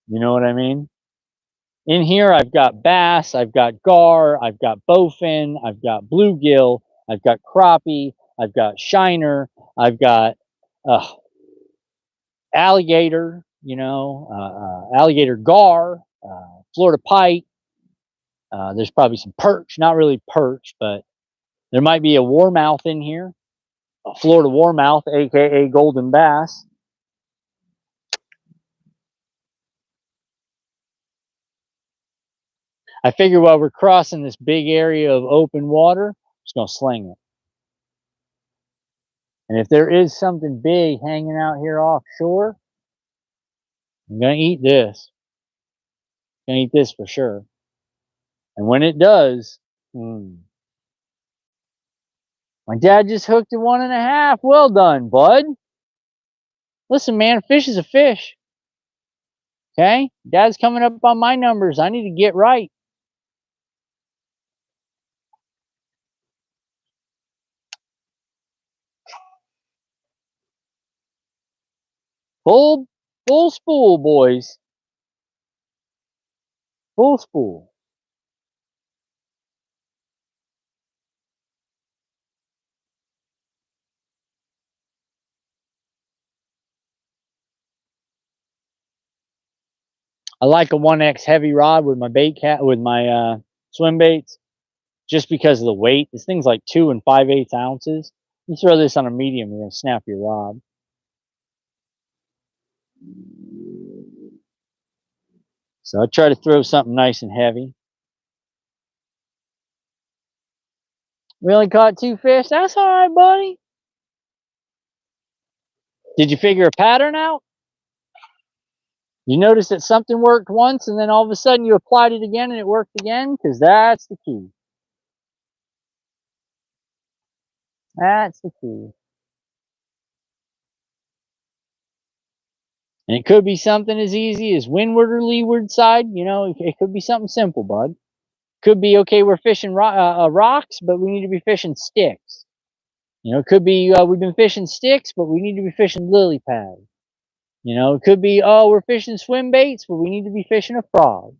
You know what I mean? In here, I've got bass, I've got gar, I've got bowfin, I've got bluegill, I've got crappie, I've got shiner, I've got uh, alligator, alligator gar, Florida pike. There's probably some perch, not really perch, but there might be a warmouth in here, a Florida warmouth, aka golden bass. I figure while we're crossing this big area of open water, I'm just gonna sling it. And if there is something big hanging out here offshore, I'm gonna eat this. I'm gonna eat this for sure. And when it does, my dad just hooked a 1.5. Well done, bud. Listen, man, a fish is a fish. Okay? Dad's coming up on my numbers. I need to get right. Full spool, boys. Full spool. I like a 1X heavy rod with my swim baits, just because of the weight. This thing's like 2 5/8 ounces. You throw this on a medium, you're gonna snap your rod. So I try to throw something nice and heavy. We only caught 2 fish. That's all right, buddy. Did you figure a pattern out? You notice that something worked once and then all of a sudden you applied it again and it worked again? Because that's the key. That's the key. And it could be something as easy as windward or leeward side. You know, it could be something simple, bud. Could be, okay, we're fishing rocks, but we need to be fishing sticks. You know, it could be we've been fishing sticks, but we need to be fishing lily pads. You know, it could be, oh, we're fishing swim baits, but we need to be fishing a frog.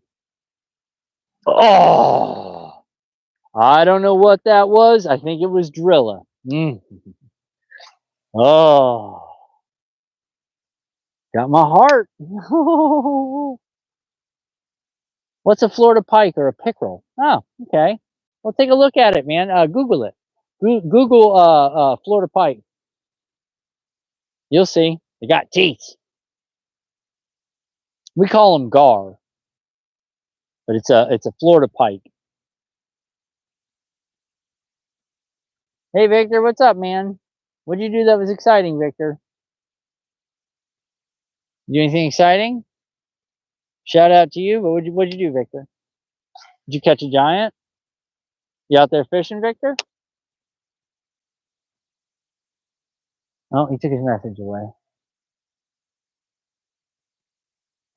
Oh, I don't know what that was. I think it was Drilla. Oh, got my heart. What's a Florida pike or a pickerel? Oh, okay. Well, take a look at it, man. Google it. Google Florida pike. You'll see. They got teeth. We call them gar, but it's a Florida pike. Hey, Victor, what's up, man? What'd you do that was exciting, Victor? Do anything exciting? Shout out to you. But what'd you do, Victor? Did you catch a giant? You out there fishing, Victor? Oh, he took his message away.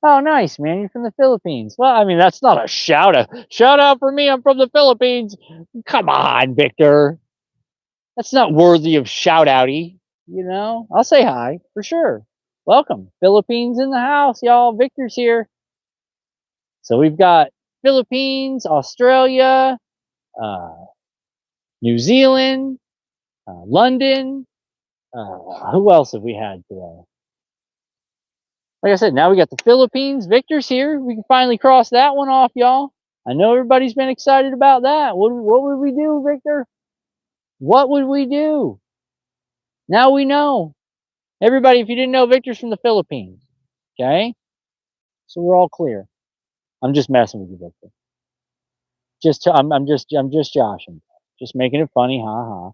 Oh, nice, man. You're from the Philippines. Well, I mean, that's not a shout out. Shout out for me. I'm from the Philippines. Come on, Victor. That's not worthy of shout outy. You know, I'll say hi for sure. Welcome. Philippines in the house, y'all. Victor's here. So we've got Philippines, Australia, New Zealand, London. Who else have we had today? Like I said, now we got the Philippines. Victor's here. We can finally cross that one off, y'all. I know everybody's been excited about that. What would we do, Victor? What would we do? Now we know. Everybody, if you didn't know, Victor's from the Philippines. Okay? So we're all clear. I'm just messing with you, Victor. I'm just joshing. Just making it funny, ha ha.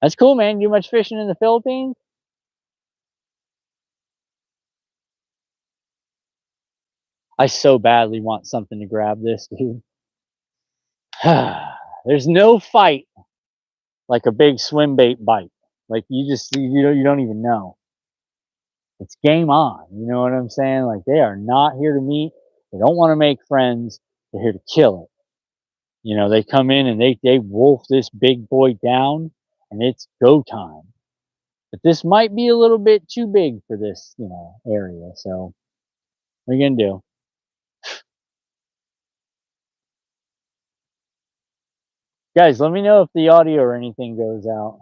That's cool, man. You do much fishing in the Philippines? I so badly want something to grab this, dude. There's no fight like a big swim bait bite. Like you don't even know. It's game on. You know what I'm saying? Like they are not here to meet. They don't want to make friends. They're here to kill it. You know, they come in and they wolf this big boy down, and it's go time. But this might be a little bit too big for this, area. So what are you gonna do? Guys, let me know if the audio or anything goes out.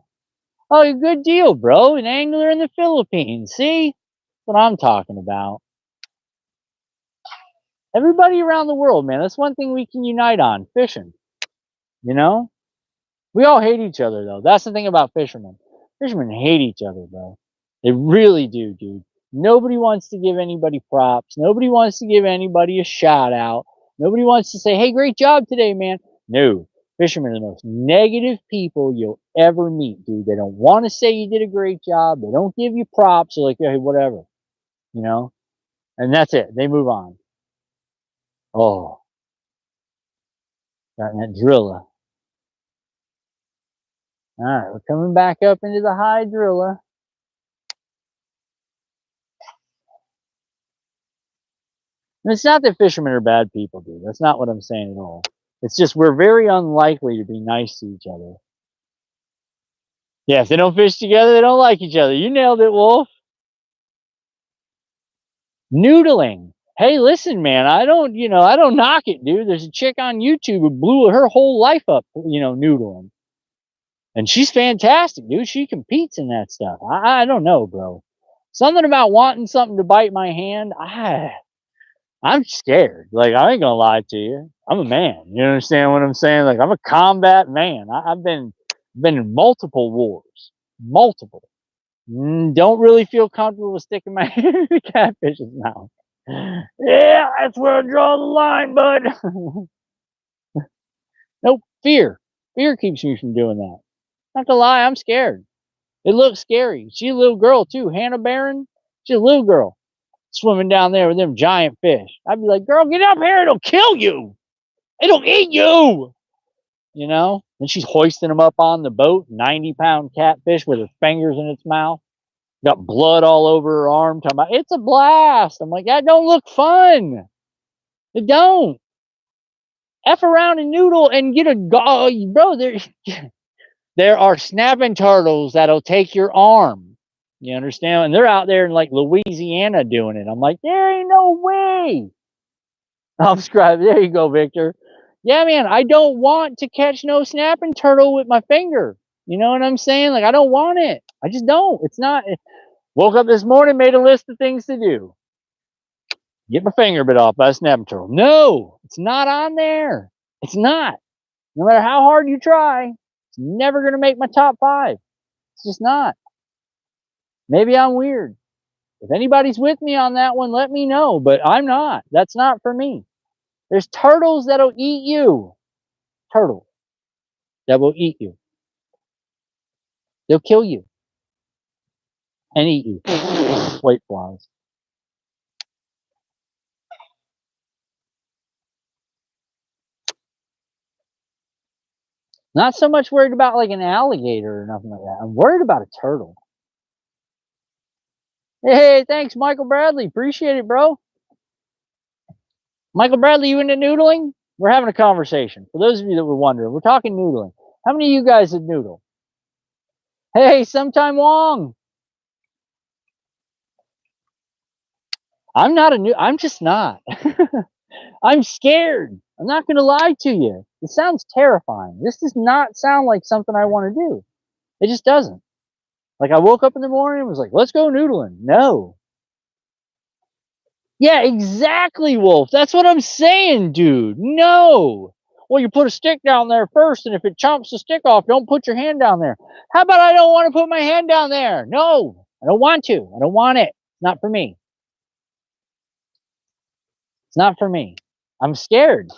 Oh, good deal, bro. An angler in the Philippines. See? That's what I'm talking about. Everybody around the world, man. That's one thing we can unite on. Fishing. You know? We all hate each other, though. That's the thing about fishermen. Fishermen hate each other, bro. They really do, dude. Nobody wants to give anybody props. Nobody wants to give anybody a shout out. Nobody wants to say, hey, great job today, man. No. Fishermen are the most negative people you'll ever meet, dude. They don't want to say you did a great job. They don't give you props. They're like, hey, whatever. You know? And that's it. They move on. Oh. Got that driller. All right, we're coming back up into the high driller. And it's not that fishermen are bad people, dude. That's not what I'm saying at all. It's just we're very unlikely to be nice to each other. Yeah, if they don't fish together, they don't like each other. You nailed it, Wolf. Noodling. Hey, listen, man, I don't knock it, dude. There's a chick on YouTube who blew her whole life up, noodling. And she's fantastic, dude. She competes in that stuff. I don't know, bro. Something about wanting something to bite my hand. I'm scared. Like, I ain't gonna lie to you. I'm a man. You understand what I'm saying? Like, I'm a combat man. I've been in multiple wars. Multiple. Don't really feel comfortable with sticking my hand in the catfish's mouth. Yeah, that's where I draw the line, bud. Nope. Fear. Fear keeps me from doing that. Not gonna lie, I'm scared. It looks scary. She's a little girl too. Hannah Barron. She's a little girl swimming down there with them giant fish. I'd be like, girl, get up here. It'll kill you. It'll eat you. You know? And she's hoisting them up on the boat. 90-pound catfish with her fingers in its mouth. Got blood all over her arm. Talking about, it's a blast. I'm like, that don't look fun. It don't. F around and noodle and get a bro. There are snapping turtles that'll take your arm. You understand? And they're out there in like Louisiana doing it. I'm like, there ain't no way. I'm subscribed. There you go, Victor. Yeah, man, I don't want to catch no snapping turtle with my finger. You know what I'm saying? Like, I don't want it. I just don't. It's not. Woke up this morning, made a list of things to do. Get my finger bit off by a snapping turtle. No, it's not on there. It's not. No matter how hard you try, it's never going to make my top 5. It's just not. Maybe I'm weird. If anybody's with me on that one, let me know. But I'm not. That's not for me. There's turtles that'll eat you. Turtles that will eat you. They'll kill you and eat you. White flies. Not so much worried about like an alligator or nothing like that. I'm worried about a turtle. Hey, thanks, Michael Bradley. Appreciate it, bro. Michael Bradley, you into noodling? We're having a conversation. For those of you that were wondering, we're talking noodling. How many of you guys have noodled? Hey, sometime Wong. I'm just not. I'm scared. I'm not going to lie to you. It sounds terrifying. This does not sound like something I want to do. It just doesn't. Like, I woke up in the morning and was like, let's go noodling. No. Yeah, exactly, Wolf. That's what I'm saying, dude. No. Well, you put a stick down there first, and if it chomps the stick off, don't put your hand down there. How about I don't want to put my hand down there? No, I don't want to. I don't want it. It's not for me. It's not for me. I'm scared.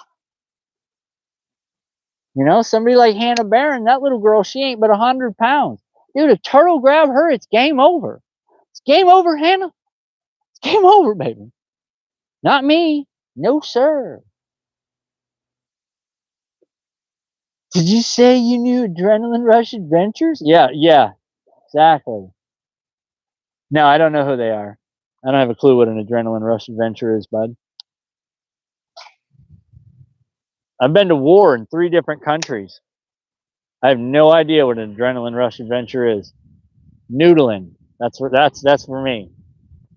You know, somebody like Hannah Barron, that little girl, she ain't but 100 pounds. Dude, if turtle grab her, it's game over. It's game over, Hannah. It's game over, baby. Not me. No, sir. Did you say you knew Adrenaline Rush Adventures? Yeah, exactly. No, I don't know who they are. I don't have a clue what an Adrenaline Rush Adventure is, bud. I've been to war in 3 different countries. I have no idea what an Adrenaline Rush Adventure is. Noodling. That's for me.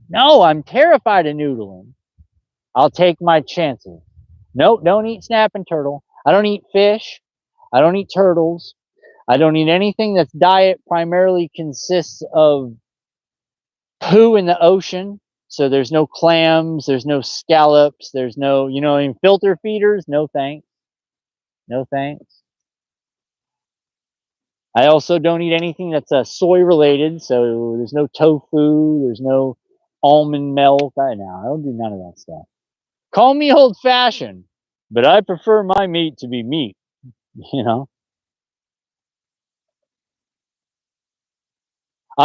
No, I'm terrified of noodling. I'll take my chances. Nope, don't eat snapping turtle. I don't eat fish. I don't eat turtles. I don't eat anything that's diet primarily consists of poo in the ocean. So there's no clams, there's no scallops, there's no, filter feeders. No thanks. No thanks. I also don't eat anything that's soy related. So there's no tofu, there's no almond milk. I don't do none of that stuff. Call me old fashioned, but I prefer my meat to be meat, you know?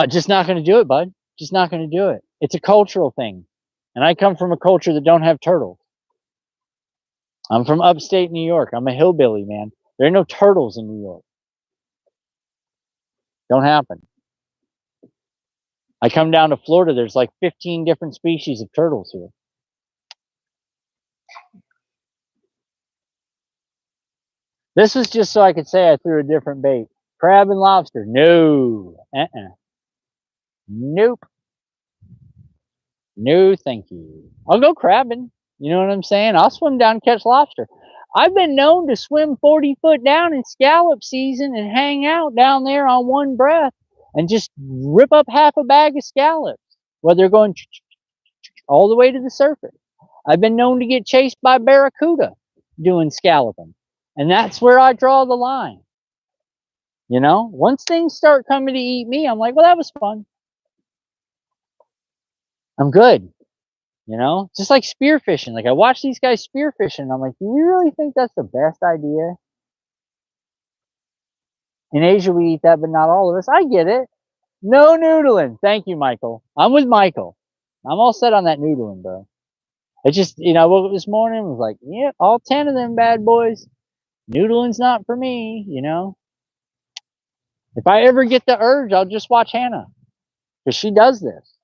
Just not going to do it, bud. Just not going to do it. It's a cultural thing. And I come from a culture that don't have turtles. I'm from upstate New York. I'm a hillbilly, man. There are no turtles in New York. Don't happen. I come down to Florida, there's like 15 different species of turtles here. This was just so I could say I threw a different bait. Crab and lobster. No. Nope. No, thank you. I'll go crabbing. You know what I'm saying? I'll swim down and catch lobster. I've been known to swim 40 foot down in scallop season and hang out down there on one breath and just rip up half a bag of scallops while they're going all the way to the surface. I've been known to get chased by barracuda doing scalloping. And that's where I draw the line. Once things start coming to eat me, I'm like, well, that was fun. I'm good. Just like spearfishing. Like I watch these guys spearfishing. And I'm like, do you really think that's the best idea? In Asia, we eat that, but not all of us. I get it. No noodling. Thank you, Michael. I'm with Michael. I'm all set on that noodling, bro. It just, I woke up this morning and was like, yeah, all 10 of them bad boys. Noodling's not for me, If I ever get the urge, I'll just watch Hannah. Because she does this.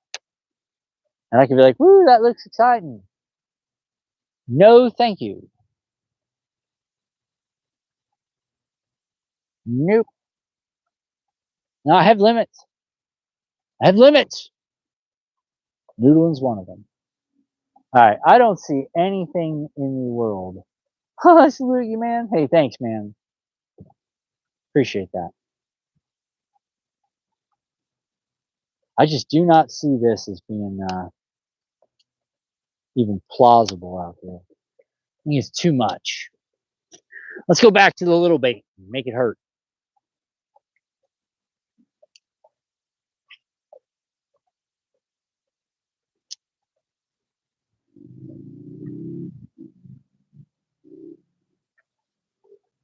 And I can be like, woo, that looks exciting. No, thank you. Nope. No, I have limits. Noodling's one of them. All right, I don't see anything in the world. Oh, I salute you, man. Hey, thanks, man. Appreciate that. I just do not see this as being even plausible out there. I think it's too much. Let's go back to the little bait and make it hurt.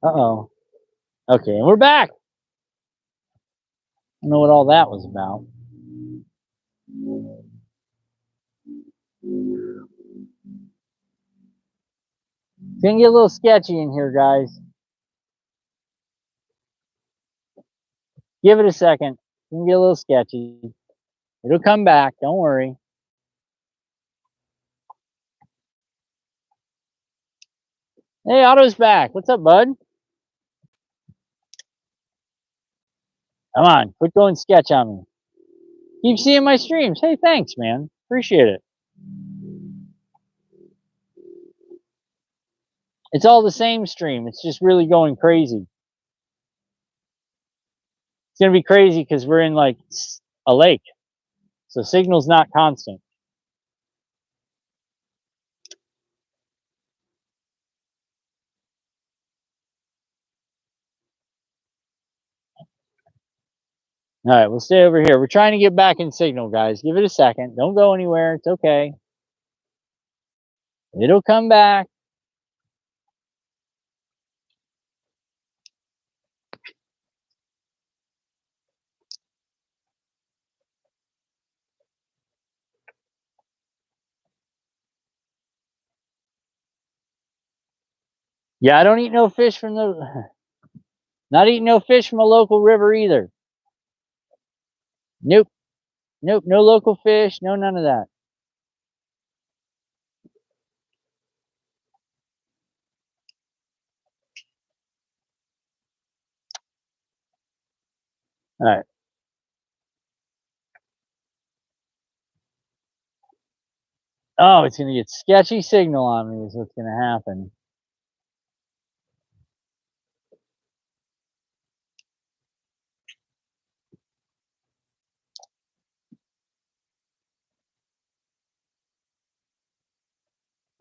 Uh-oh. Okay, and we're back. I don't know what all that was about. It's gonna get a little sketchy in here, guys. Give it a second. It's gonna get a little sketchy. It'll come back. Don't worry. Hey, Otto's back. What's up, bud? Come on, quit going sketch on me. Keep seeing my streams. Hey, thanks, man. Appreciate it. It's all the same stream. It's just really going crazy. It's going to be crazy because we're in like a lake. So signal's not constant. All right, we'll stay over here. We're trying to get back in signal, guys. Give it a second. Don't go anywhere. It's okay. It'll come back. Yeah, I don't eat no fish from the... Not eating no fish from a local river either. Nope. Nope. No local fish. No, none of that. All right. Oh, it's going to get sketchy signal on me is what's going to happen.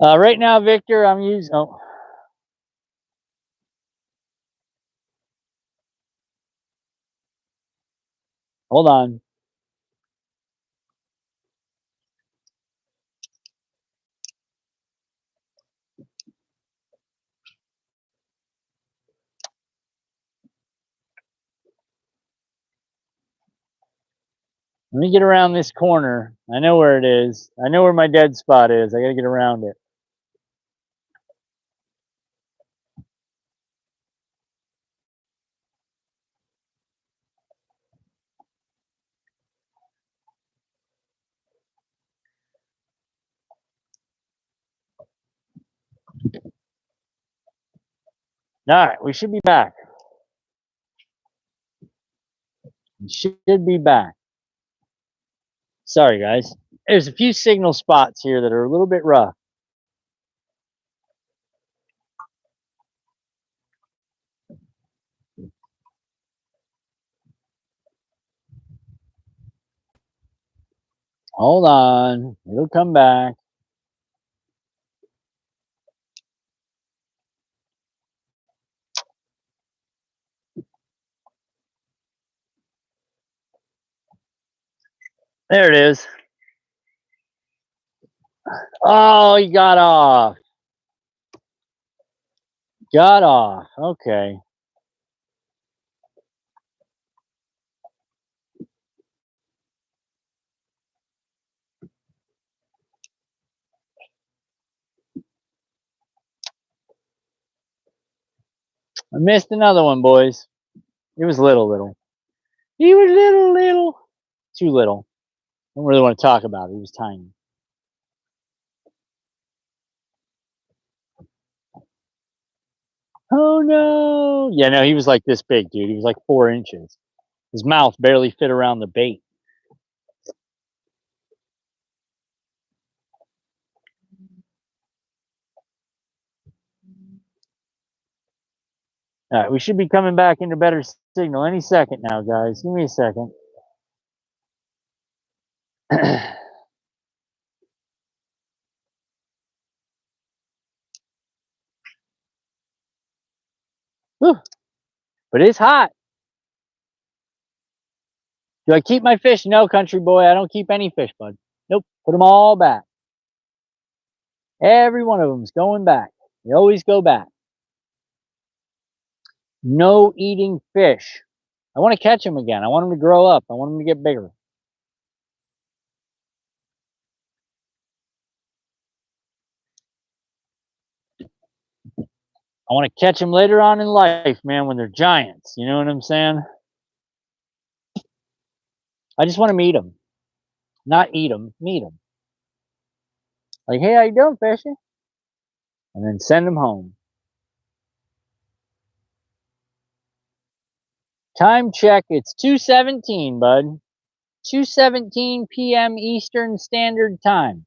Right now, Victor, I'm using... Oh. Hold on. Let me get around this corner. I know where it is. I know where my dead spot is. I got to get around it. All right, we should be back. We should be back. Sorry, guys. There's a few signal spots here that are a little bit rough. Hold on. It'll come back. There it is. Oh, he got off. Got off. Okay. I missed another one, boys. It was little. He was little. Too little. I don't really want to talk about it. He was tiny. Oh no. Yeah, no, he was like this big, dude. He was like 4 inches. His mouth barely fit around the bait. All right, we should be coming back into better signal any second now, guys. Give me a second. Whew. But it's hot. Do I keep my fish? No, country boy. I don't keep any fish, bud. Nope. Put them all back. Every one of them's going back. They always go back. No eating fish. I want to catch them again. I want them to grow up. I want them to get bigger. I want to catch them later on in life, man, when they're giants. You know what I'm saying? I just want to meet them. Not eat them, meet them. Like, hey, how you doing, fishy? And then send them home. Time check, it's 2:17, bud. 2:17 p.m. Eastern Standard Time.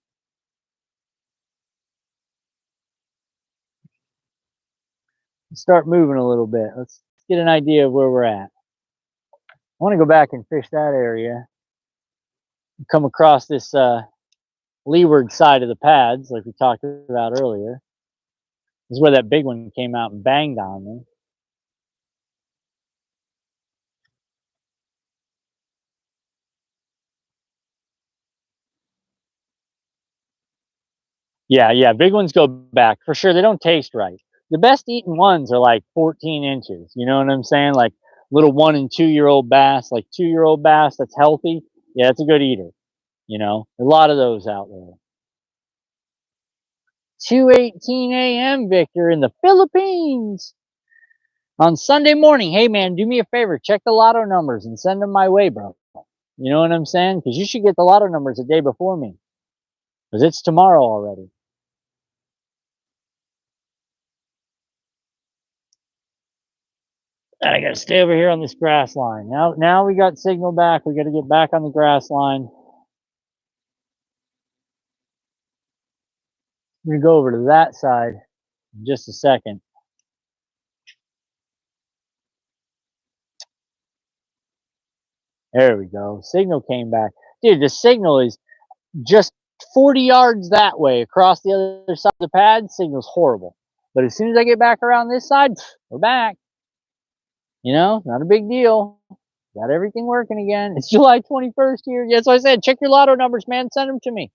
Let's start moving a little bit. Let's get an idea of where we're at. I want to go back and fish that area. Come across this leeward side of the pads, like we talked about earlier. This is where that big one came out and banged on me. Yeah, big ones go back for sure. They don't taste right. The best eating ones are like 14 inches. You know what I'm saying? Like little 1 and 2 year old bass, like 2-year-old bass that's healthy. Yeah, that's a good eater. You know, a lot of those out there. 2:18 a.m. Victor in the Philippines. On Sunday morning, hey man, do me a favor, check the lotto numbers and send them my way, bro. You know what I'm saying? Because you should get the lotto numbers a day before me. Because it's tomorrow already. And I gotta stay over here on this grass line. Now we got signal back. We gotta get back on the grass line. I'm gonna go over to that side in just a second. There we go. Signal came back. Dude, the signal is just 40 yards that way across the other side of the pad. Signal's horrible. But as soon as I get back around this side, we're back. You know, not a big deal. Got everything working again. It's July 21st here. Yeah, that's what I said. Check your lotto numbers, man. Send them to me.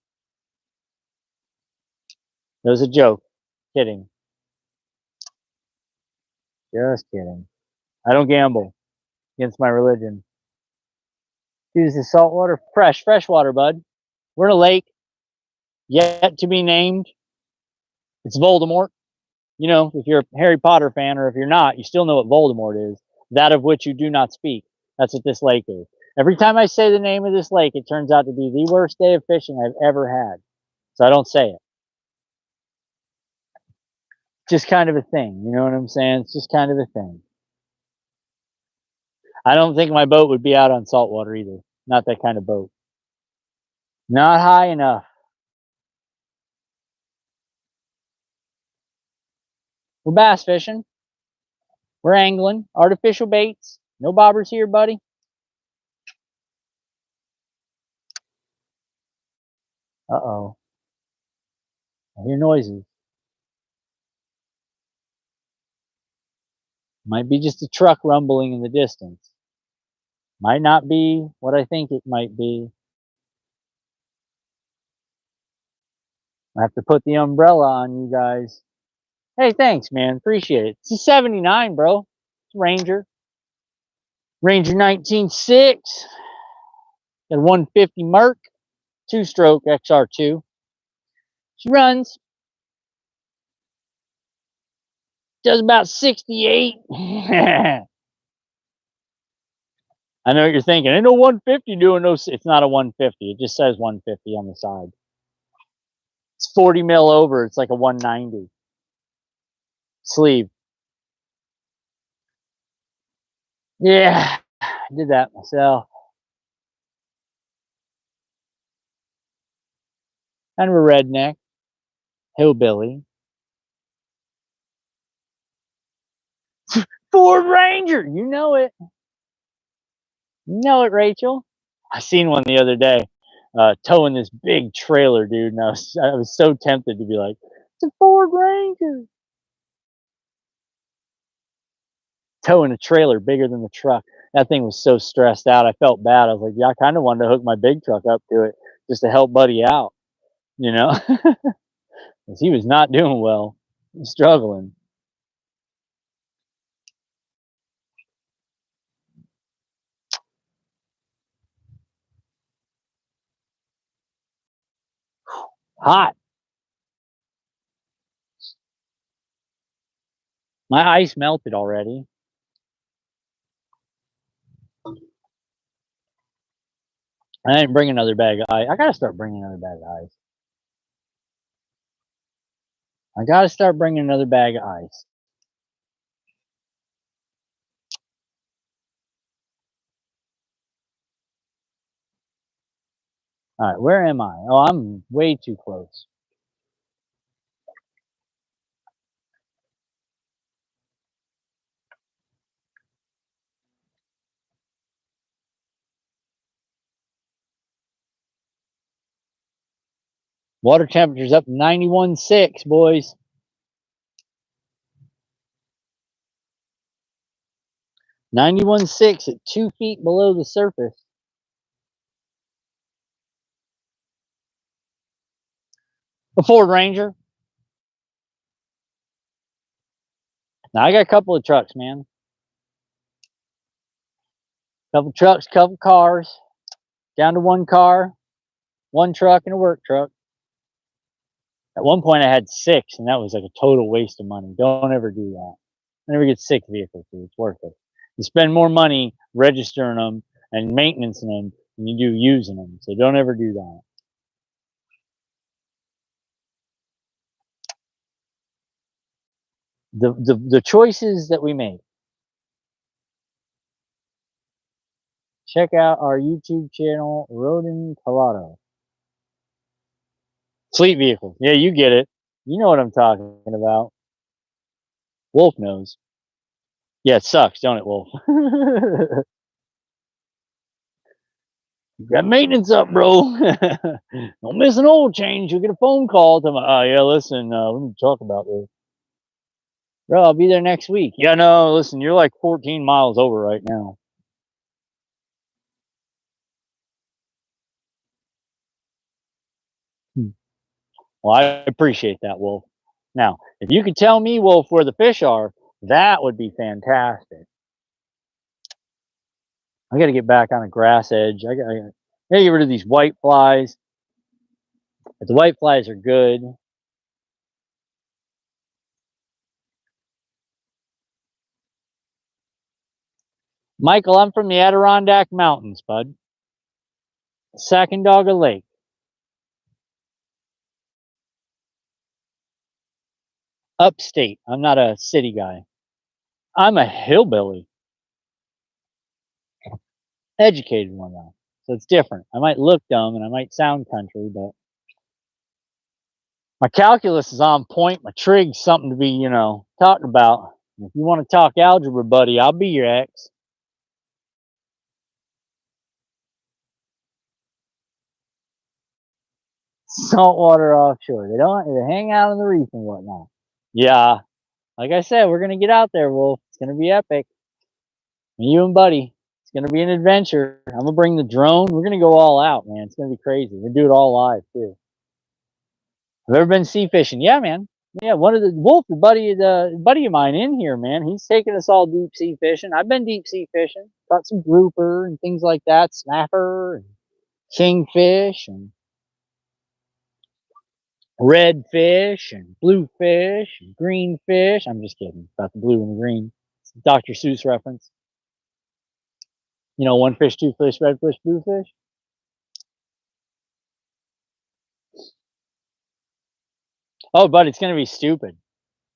That was a joke. Kidding. Just kidding. I don't gamble against my religion. Use the salt water. Fresh water, bud. We're in a lake. Yet to be named. It's Voldemort. You know, if you're a Harry Potter fan, or if you're not, you still know what Voldemort is. That of which you do not speak. That's what this lake is. Every time I say the name of this lake, it turns out to be the worst day of fishing I've ever had. So I don't say it. Just kind of a thing. You know what I'm saying? It's just kind of a thing. I don't think my boat would be out on saltwater either. Not that kind of boat. Not high enough. We're bass fishing. We're angling. Artificial baits. No bobbers here, buddy. Uh-oh. I hear noises. Might be just a truck rumbling in the distance. Might not be what I think it might be. I have to put the umbrella on you guys. Hey, thanks, man. Appreciate it. It's a 79, bro. It's Ranger. Ranger 19.6. Got a 150 Merc. 2-stroke XR2. She runs. Does about 68. I know what you're thinking. Ain't no 150 doing no. It's not a 150. It just says 150 on the side. It's 40 mil over. It's like a 190. Sleeve. Yeah, I did that myself. Kind of a redneck. Hillbilly. Ford Ranger. You know it. You know it, Rachel. I seen one the other day, towing this big trailer, dude, and I was so tempted to be like, it's a Ford Ranger. Towing a trailer bigger than the truck. That thing was so stressed out. I felt bad. I was like, yeah, I kind of wanted to hook my big truck up to it just to help Buddy out, you know? Because he was not doing well. He was struggling. Hot. My ice melted already. I didn't bring another bag of ice. I gotta start bringing another bag of ice. I gotta start bringing another bag of ice. All right, where am I? Oh, I'm way too close. Water temperature's up to 91.6, boys. 91.6 at 2 feet below the surface. A Ford Ranger. Now I got a couple of trucks, man. Couple trucks, couple cars. Down to one car, one truck, and a work truck. At one point I had 6, and that was like a total waste of money. Don't ever do that. I never get sick of vehicles, dude. It's worth it. You spend more money registering them and maintaining them than you do using them. So don't ever do that. The choices that we make. Check out our YouTube channel, Road in Colorado. Fleet vehicles. Yeah, you get it. You know what I'm talking about. Wolf knows. Yeah, it sucks, don't it, Wolf? You got maintenance up, bro. Don't miss an oil change. You'll get a phone call. Oh, yeah, listen, we need to talk about this. Bro, I'll be there next week. Yeah, no, listen, you're like 14 miles over right now. Well, I appreciate that, Wolf. Now, if you could tell me, Wolf, where the fish are, that would be fantastic. I got to get back on a grass edge. I got to get rid of these white flies. But the white flies are good. Michael, I'm from the Adirondack Mountains, bud. Sacandaga Lake. Upstate. I'm not a city guy. I'm a hillbilly. Educated one, though. So it's different. I might look dumb and I might sound country, but my calculus is on point. My trig's something to be, talked about. If you want to talk algebra, buddy, I'll be your ex. Saltwater offshore. They hang out on the reef and whatnot. Yeah. Like I said, we're gonna get out there, Wolf. It's gonna be epic. You and Buddy. It's gonna be an adventure. I'm gonna bring the drone. We're gonna go all out, man. It's gonna be crazy. We're gonna do it all live too. Have you ever been sea fishing? Yeah, man. Yeah, one of the Wolf, the buddy of mine in here, man. He's taking us all deep sea fishing. I've been deep sea fishing. Caught some grouper and things like that, snapper and kingfish and red fish and blue fish and green fish. I'm just kidding about the blue and the green. It's a Dr. Seuss reference. One fish, two fish, red fish, blue fish. Oh, but it's going to be stupid.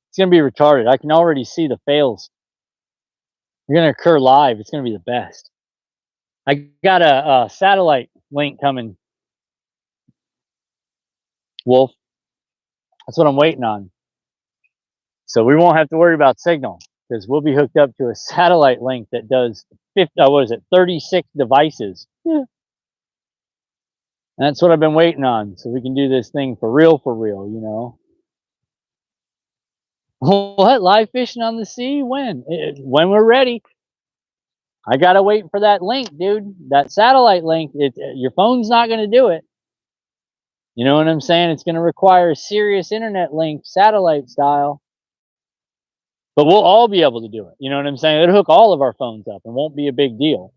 It's going to be retarded. I can already see the fails. They're going to occur live. It's going to be the best. I got a satellite link coming, Wolf. That's what I'm waiting on. So we won't have to worry about signal because we'll be hooked up to a satellite link that does 36 devices. Yeah. And that's what I've been waiting on, so we can do this thing for real, What? Live fishing on the sea? When? When we're ready. I gotta wait for that link, dude. That satellite link. Your phone's not gonna do it. You know what I'm saying? It's gonna require a serious internet link, satellite style. But we'll all be able to do it. You know what I'm saying? It'll hook all of our phones up and won't be a big deal.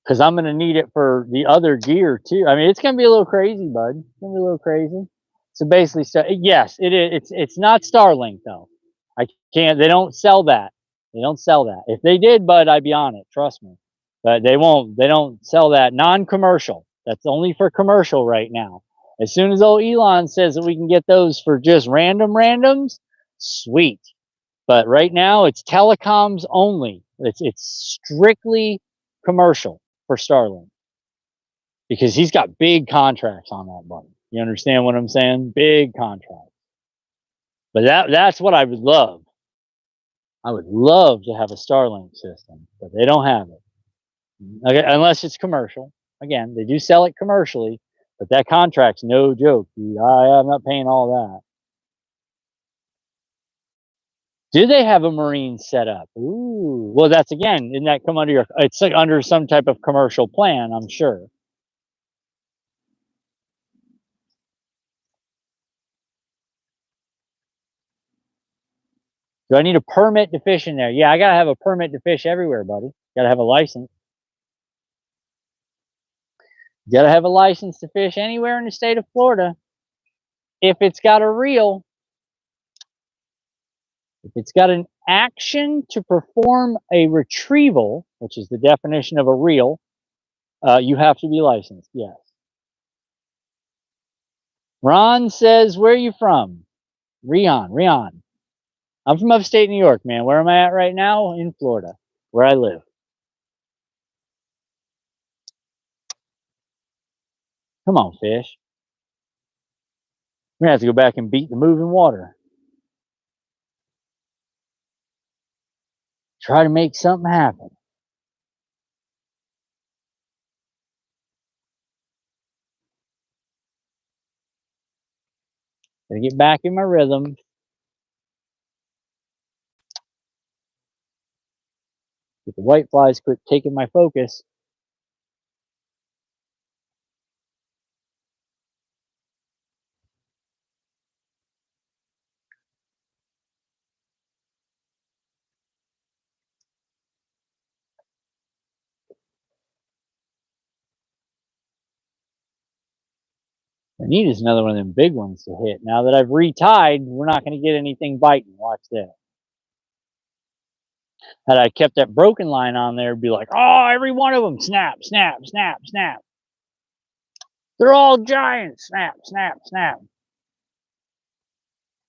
Because I'm going to need it for the other gear too. I mean, it's going to be a little crazy, bud. It's going to be a little crazy. So basically, yes, it is. It's not Starlink though. I can't. They don't sell that. They don't sell that. If they did, bud, I'd be on it. Trust me. But they won't. They don't sell that non-commercial. That's only for commercial right now. As soon as old Elon says that we can get those for just randoms, sweet. But right now, it's telecoms only. It's strictly commercial for Starlink because he's got big contracts on that button. You understand what I'm saying? Big contracts. But that's what I would love. I would love to have a Starlink system, but they don't have it. Okay, unless it's commercial. Again, they do sell it commercially, but that contract's no joke, dude. I'm not paying all that. Do they have a marine set up? Ooh, well, that's again, didn't that come under your? It's like under some type of commercial plan, I'm sure. Do I need a permit to fish in there? Yeah, I gotta have a permit to fish everywhere, buddy. Gotta have a license. Gotta have a license to fish anywhere in the state of Florida. If it's got a reel, If it's got an action to perform a retrieval, which is the definition of a reel, you have to be licensed, yes. Ron says, where are you from? Rion. I'm from upstate New York, man. Where am I at right now? In Florida, where I live. Come on, fish. We're going to have to go back and beat the moving water. Try to make something happen. Gotta get back in my rhythm. Get the white flies quit taking my focus. I need is another one of them big ones to hit. Now that I've retied, we're not going to get anything biting. Watch this. Had I kept that broken line on there, it'd be like, oh, every one of them, snap, snap, snap, snap. They're all giants, snap, snap, snap.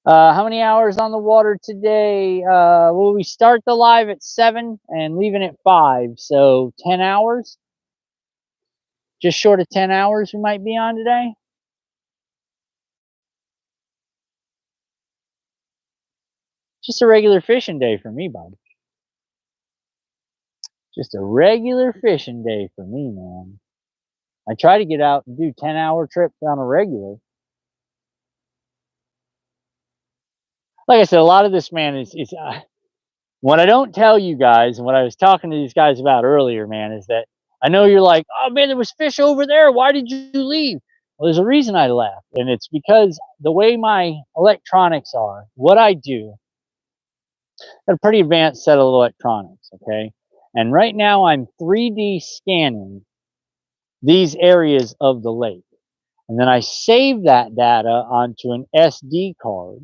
How many hours on the water today? Well, we start the live at 7 and leaving at 5, so 10 hours. Just short of 10 hours we might be on today. Just a regular fishing day for me, bud. Just a regular fishing day for me, man. I try to get out and do 10-hour trips on a regular. Like I said, a lot of this, man, is what I don't tell you guys, and what I was talking to these guys about earlier, man, is that I know you're like, oh man, there was fish over there. Why did you leave? Well, there's a reason I left, and it's because the way my electronics are, what I do, got a pretty advanced set of electronics, okay? And right now I'm 3D scanning these areas of the lake. And then I save that data onto an SD card.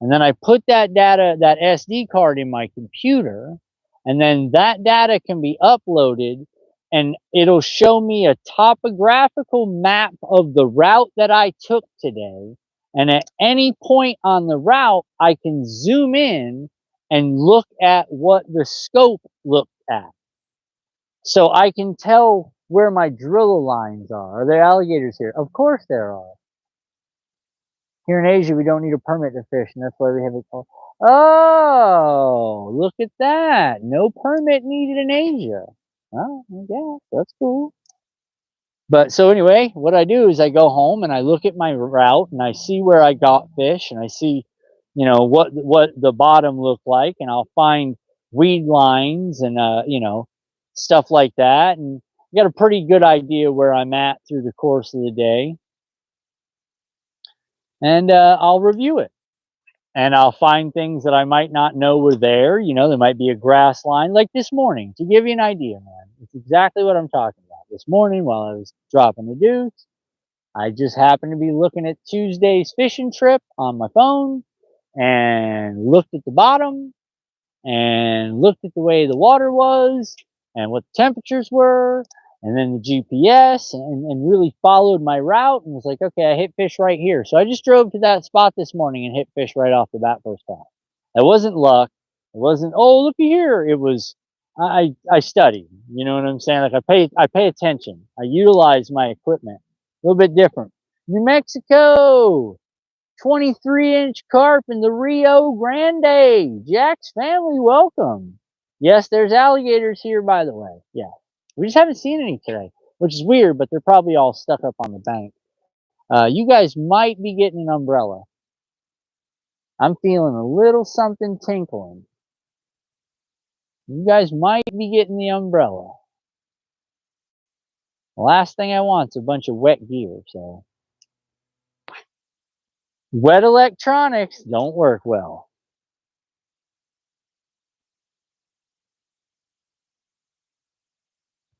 And then I put that data, that SD card in my computer. And then that data can be uploaded and it'll show me a topographical map of the route that I took today. And at any point on the route, I can zoom in and look at what the scope looked at. So I can tell where my drill lines are. Are there alligators here? Of course there are. Here in Asia, we don't need a permit to fish, and that's why we have it called. Oh, look at that. No permit needed in Asia. Oh, yeah, that's cool. But so anyway, what I do is I go home and I look at my route and I see where I got fish and I see, you know, what the bottom looked like, and I'll find weed lines and you know, stuff like that, and I got a pretty good idea where I'm at through the course of the day. And I'll review it. And I'll find things that I might not know were there. You know, there might be a grass line, like this morning, to give you an idea, man. It's exactly what I'm talking about. This morning, while I was dropping the deuce, I just happened to be looking at Tuesday's fishing trip on my phone and looked at the bottom and looked at the way the water was and what the temperatures were, and then the GPS, and really followed my route and was like, okay, I hit fish right here. So I just drove to that spot this morning and hit fish right off the bat first time. It wasn't luck. It wasn't, oh, looky here. It was, I study. You know what I'm saying? Like I pay attention. I utilize my equipment. A little bit different. New Mexico, 23-inch carp in the Rio Grande. Jack's family, welcome. Yes, there's alligators here, by the way. Yeah. We just haven't seen any today, which is weird, but they're probably all stuck up on the bank. You guys might be getting an umbrella. I'm feeling a little something tinkling. You guys might be getting the umbrella. The last thing I want is a bunch of wet gear, so. Wet electronics don't work well.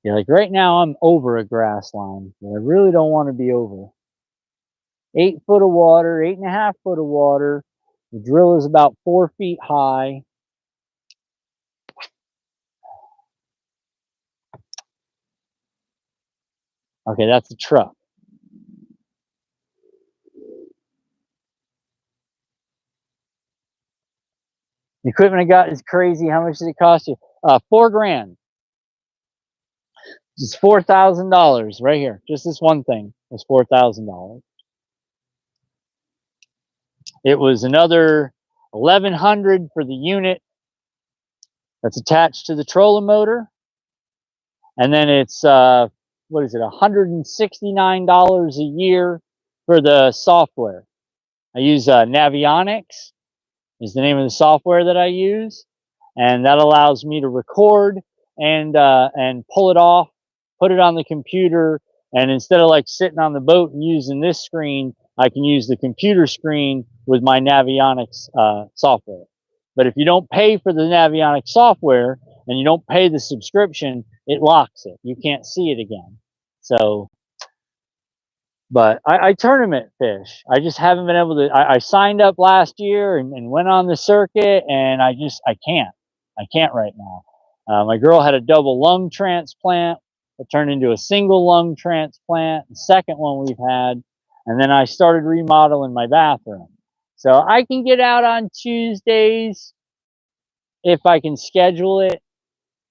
Yeah, like right now I'm over a grass line, but I really don't want to be over. 8 foot of water, 8.5 foot of water. The drill is about 4 feet high. Okay, that's a truck. The equipment I got is crazy. How much did it cost you? $4,000. It's $4,000 right here. Just this one thing was $4,000. It was another $1,100 for the unit that's attached to the trolling motor, and then it's what is it? $169 a year for the software. I use Navionics is the name of the software that I use, and that allows me to record and pull it off, put it on the computer, and instead of like sitting on the boat and using this screen, I can use the computer screen with my Navionics software. But if you don't pay for the Navionics software and you don't pay the subscription, it locks it. You can't see it again. So, but I tournament fish. I just haven't been able to. I signed up last year and went on the circuit, and I can't. I can't right now. My girl had a double lung transplant. It turned into a single lung transplant, the second one we've had. And then I started remodeling my bathroom. So I can get out on Tuesdays if I can schedule it,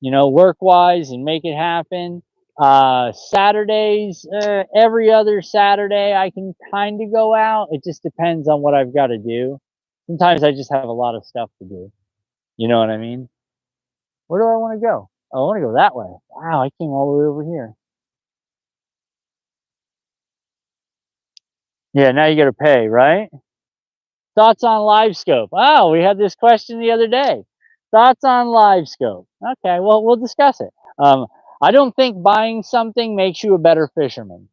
work wise and make it happen. Saturdays, every other Saturday, I can kind of go out. It just depends on what I've got to do. Sometimes I just have a lot of stuff to do. You know what I mean? Where do I want to go? Oh, I want to go that way. Wow, I came all the way over here. Yeah, now you got to pay, right? Thoughts on LiveScope? Oh, we had this question the other day. Thoughts on LiveScope? Okay, well, we'll discuss it. I don't think buying something makes you a better fisherman.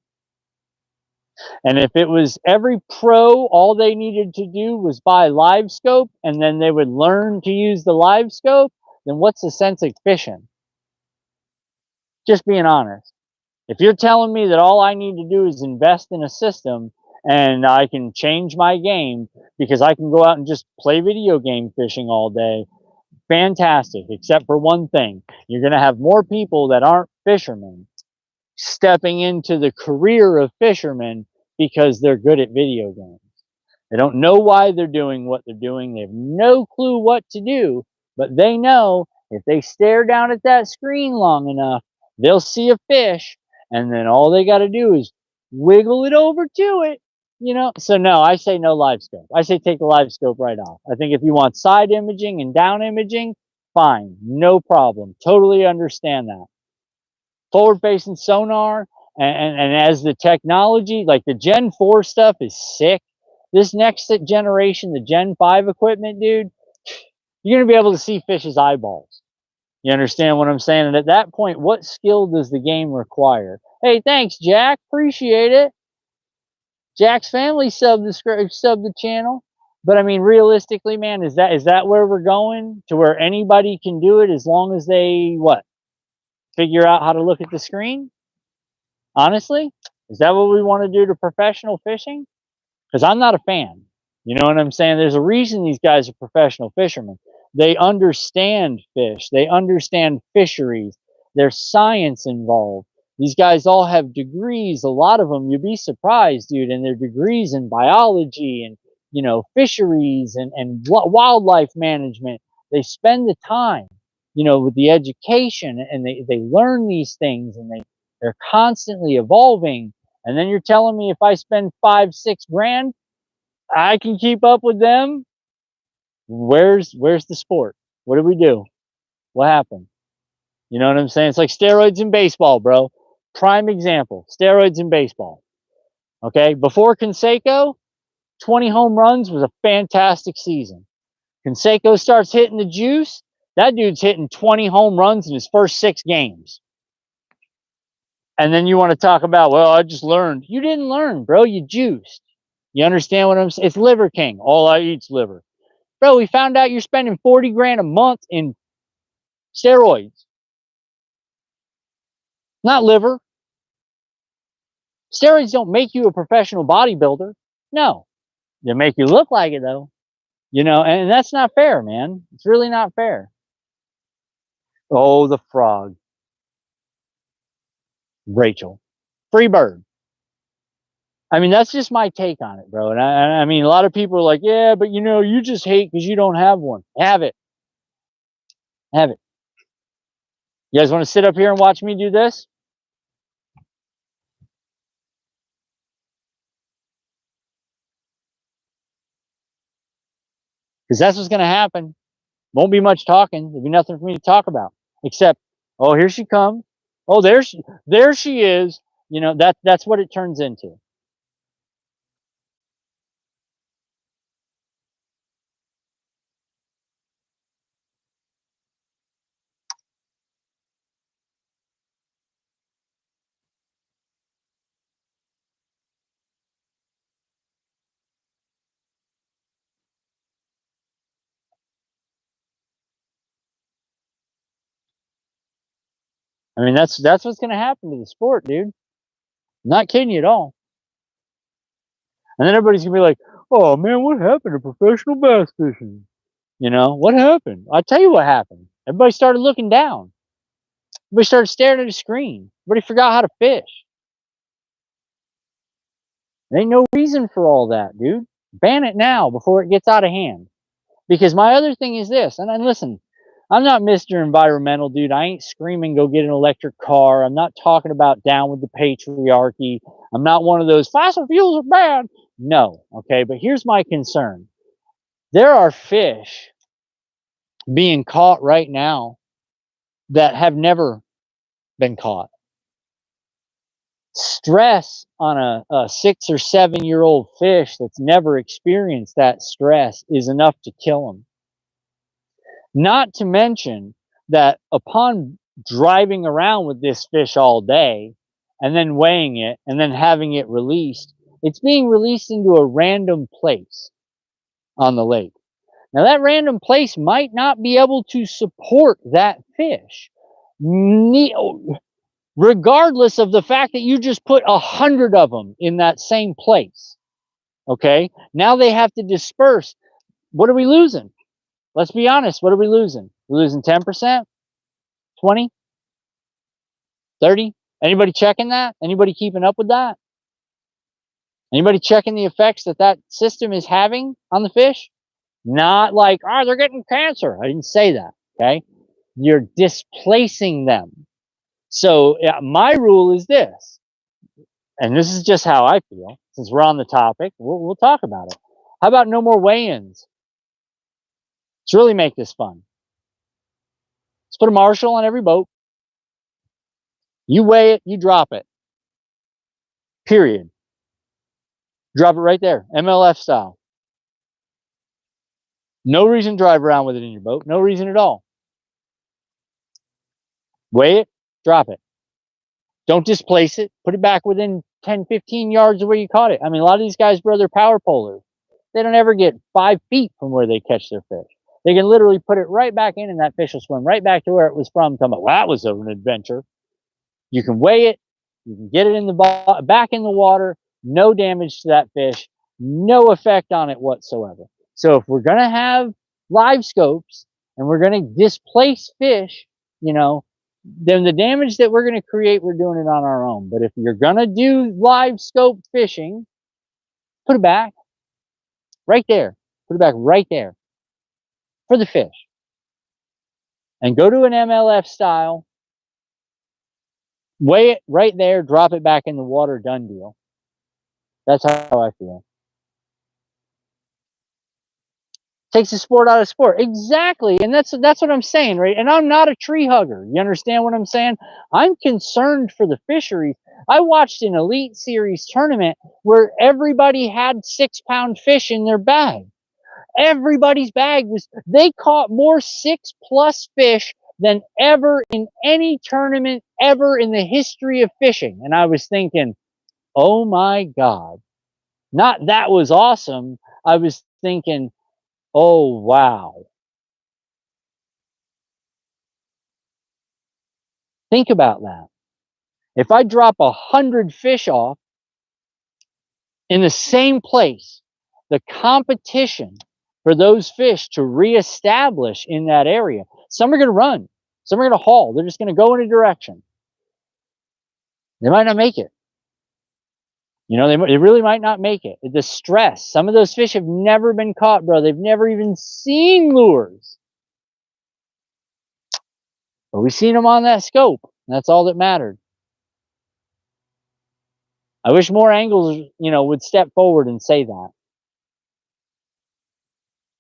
And if it was every pro, all they needed to do was buy LiveScope and then they would learn to use the LiveScope, then what's the sense of fishing? Just being honest. If you're telling me that all I need to do is invest in a system and I can change my game because I can go out and just play video game fishing all day, fantastic, except for one thing. You're going to have more people that aren't fishermen stepping into the career of fishermen because they're good at video games. They don't know why they're doing what they're doing. They have no clue what to do, but they know if they stare down at that screen long enough, they'll see a fish, and then all they got to do is wiggle it over to it. So no, I say no LiveScope. I say take the LiveScope right off. I think if you want side imaging and down imaging, fine, no problem. Totally understand that. Forward facing sonar, and as the technology, like the Gen 4 stuff is sick. This next generation, the Gen 5 equipment, dude, you're going to be able to see fish's eyeballs. You understand what I'm saying? And at that point, what skill does the game require? Hey, thanks, Jack. Appreciate it. Jack's family subbed the channel. But I mean, realistically, man, is that where we're going? To where anybody can do it as long as they figure out how to look at the screen? Honestly, is that what we want to do to professional fishing? Because I'm not a fan. You know what I'm saying? There's a reason these guys are professional fishermen. They understand fish. They understand fisheries. There's science involved. These guys all have degrees. A lot of them, you'd be surprised, dude, and their degrees in biology and, fisheries and wildlife management. They spend the time, with the education, and they learn these things, and they're constantly evolving. And then you're telling me if I spend 5-6 grand, I can keep up with them? Where's the sport? What did we do? What happened? You know what I'm saying? It's like steroids in baseball, bro. Prime example, steroids in baseball. Okay, before Canseco, 20 home runs was a fantastic season. Canseco starts hitting the juice, that dude's hitting 20 home runs in his first 6 games. And then you want to talk about, well, I just learned. You didn't learn, bro. You juiced. You understand what I'm saying? It's Liver King. All I eat's liver. Bro, we found out you're spending 40 grand a month in steroids. Not liver. Steroids don't make you a professional bodybuilder. No. They make you look like it, though. You know, and that's not fair, man. It's really not fair. Oh, the frog. Rachel. Free bird. I mean, that's just my take on it, bro. And I mean, a lot of people are like, yeah, but you know, you just hate because you don't have one. Have it. Have it. You guys want to sit up here and watch me do this? Because that's what's going to happen. Won't be much talking. There'll be nothing for me to talk about except, oh, here she comes. Oh, there she is. You know, that's what it turns into. I mean, that's what's going to happen to the sport, dude. I'm not kidding you at all. And then everybody's gonna be like, "Oh man, what happened to professional bass fishing? You know, what happened?" I'll tell you what happened. Everybody started looking down. Everybody started staring at a screen. Everybody forgot how to fish. There ain't no reason for all that, dude. Ban it now before it gets out of hand. Because my other thing is this, and then listen, I'm not Mr. Environmental, dude. I ain't screaming, go get an electric car. I'm not talking about down with the patriarchy. I'm not one of those fossil fuels are bad. No, okay. But here's my concern. There are fish being caught right now that have never been caught. Stress on a 6 or 7 year old fish that's never experienced that stress is enough to kill them. Not to mention that upon driving around with this fish all day and then weighing it and then having it released, it's being released into a random place on the lake. Now, that random place might not be able to support that fish, regardless of the fact that you just put 100 of them in that same place. Okay, now they have to disperse. What are we losing? Let's be honest. What are we losing? We're losing 10%, 20, 30. Anybody checking that? Anybody keeping up with that? Anybody checking the effects that that system is having on the fish? Not like, oh, they're getting cancer. I didn't say that. Okay, you're displacing them. So yeah, my rule is this, and this is just how I feel. Since we're on the topic, we'll talk about it. How about no more weigh-ins? Let's really make this fun. Let's put a marshal on every boat. You weigh it, you drop it. Period. Drop it right there, MLF style. No reason to drive around with it in your boat. No reason at all. Weigh it, drop it. Don't displace it. Put it back within 10, 15 yards of where you caught it. I mean, a lot of these guys, bro, they're power polers. They don't ever get 5 feet from where they catch their fish. They can literally put it right back in and that fish will swim right back to where it was from. Talking about, well, that was an adventure. You can weigh it. You can get it in the back in the water. No damage to that fish. No effect on it whatsoever. So if we're going to have live scopes and we're going to displace fish, you know, then the damage that we're going to create, we're doing it on our own. But if you're going to do live scope fishing, put it back right there. Put it back right there for the fish. And go to an MLF style, weigh it right there, drop it back in the water, done deal. That's how I feel. Takes the sport out of sport. Exactly. And that's what I'm saying, right? And I'm not a tree hugger. You understand what I'm saying? I'm concerned for the fisheries. I watched an Elite Series tournament where everybody had 6-pound fish in their bag. Everybody's bag was, they caught more 6+ fish than ever in any tournament ever in the history of fishing. And I was thinking, oh my God. Not that was awesome. I was thinking, oh, wow. Think about that. If I drop 100 fish off in the same place, the competition for those fish to reestablish in that area. Some are going to run. Some are going to haul. They're just going to go in a direction. They might not make it. You know, they really might not make it. The stress. Some of those fish have never been caught, bro. They've never even seen lures. But we've seen them on that scope. And that's all that mattered. I wish more anglers, you know, would step forward and say that.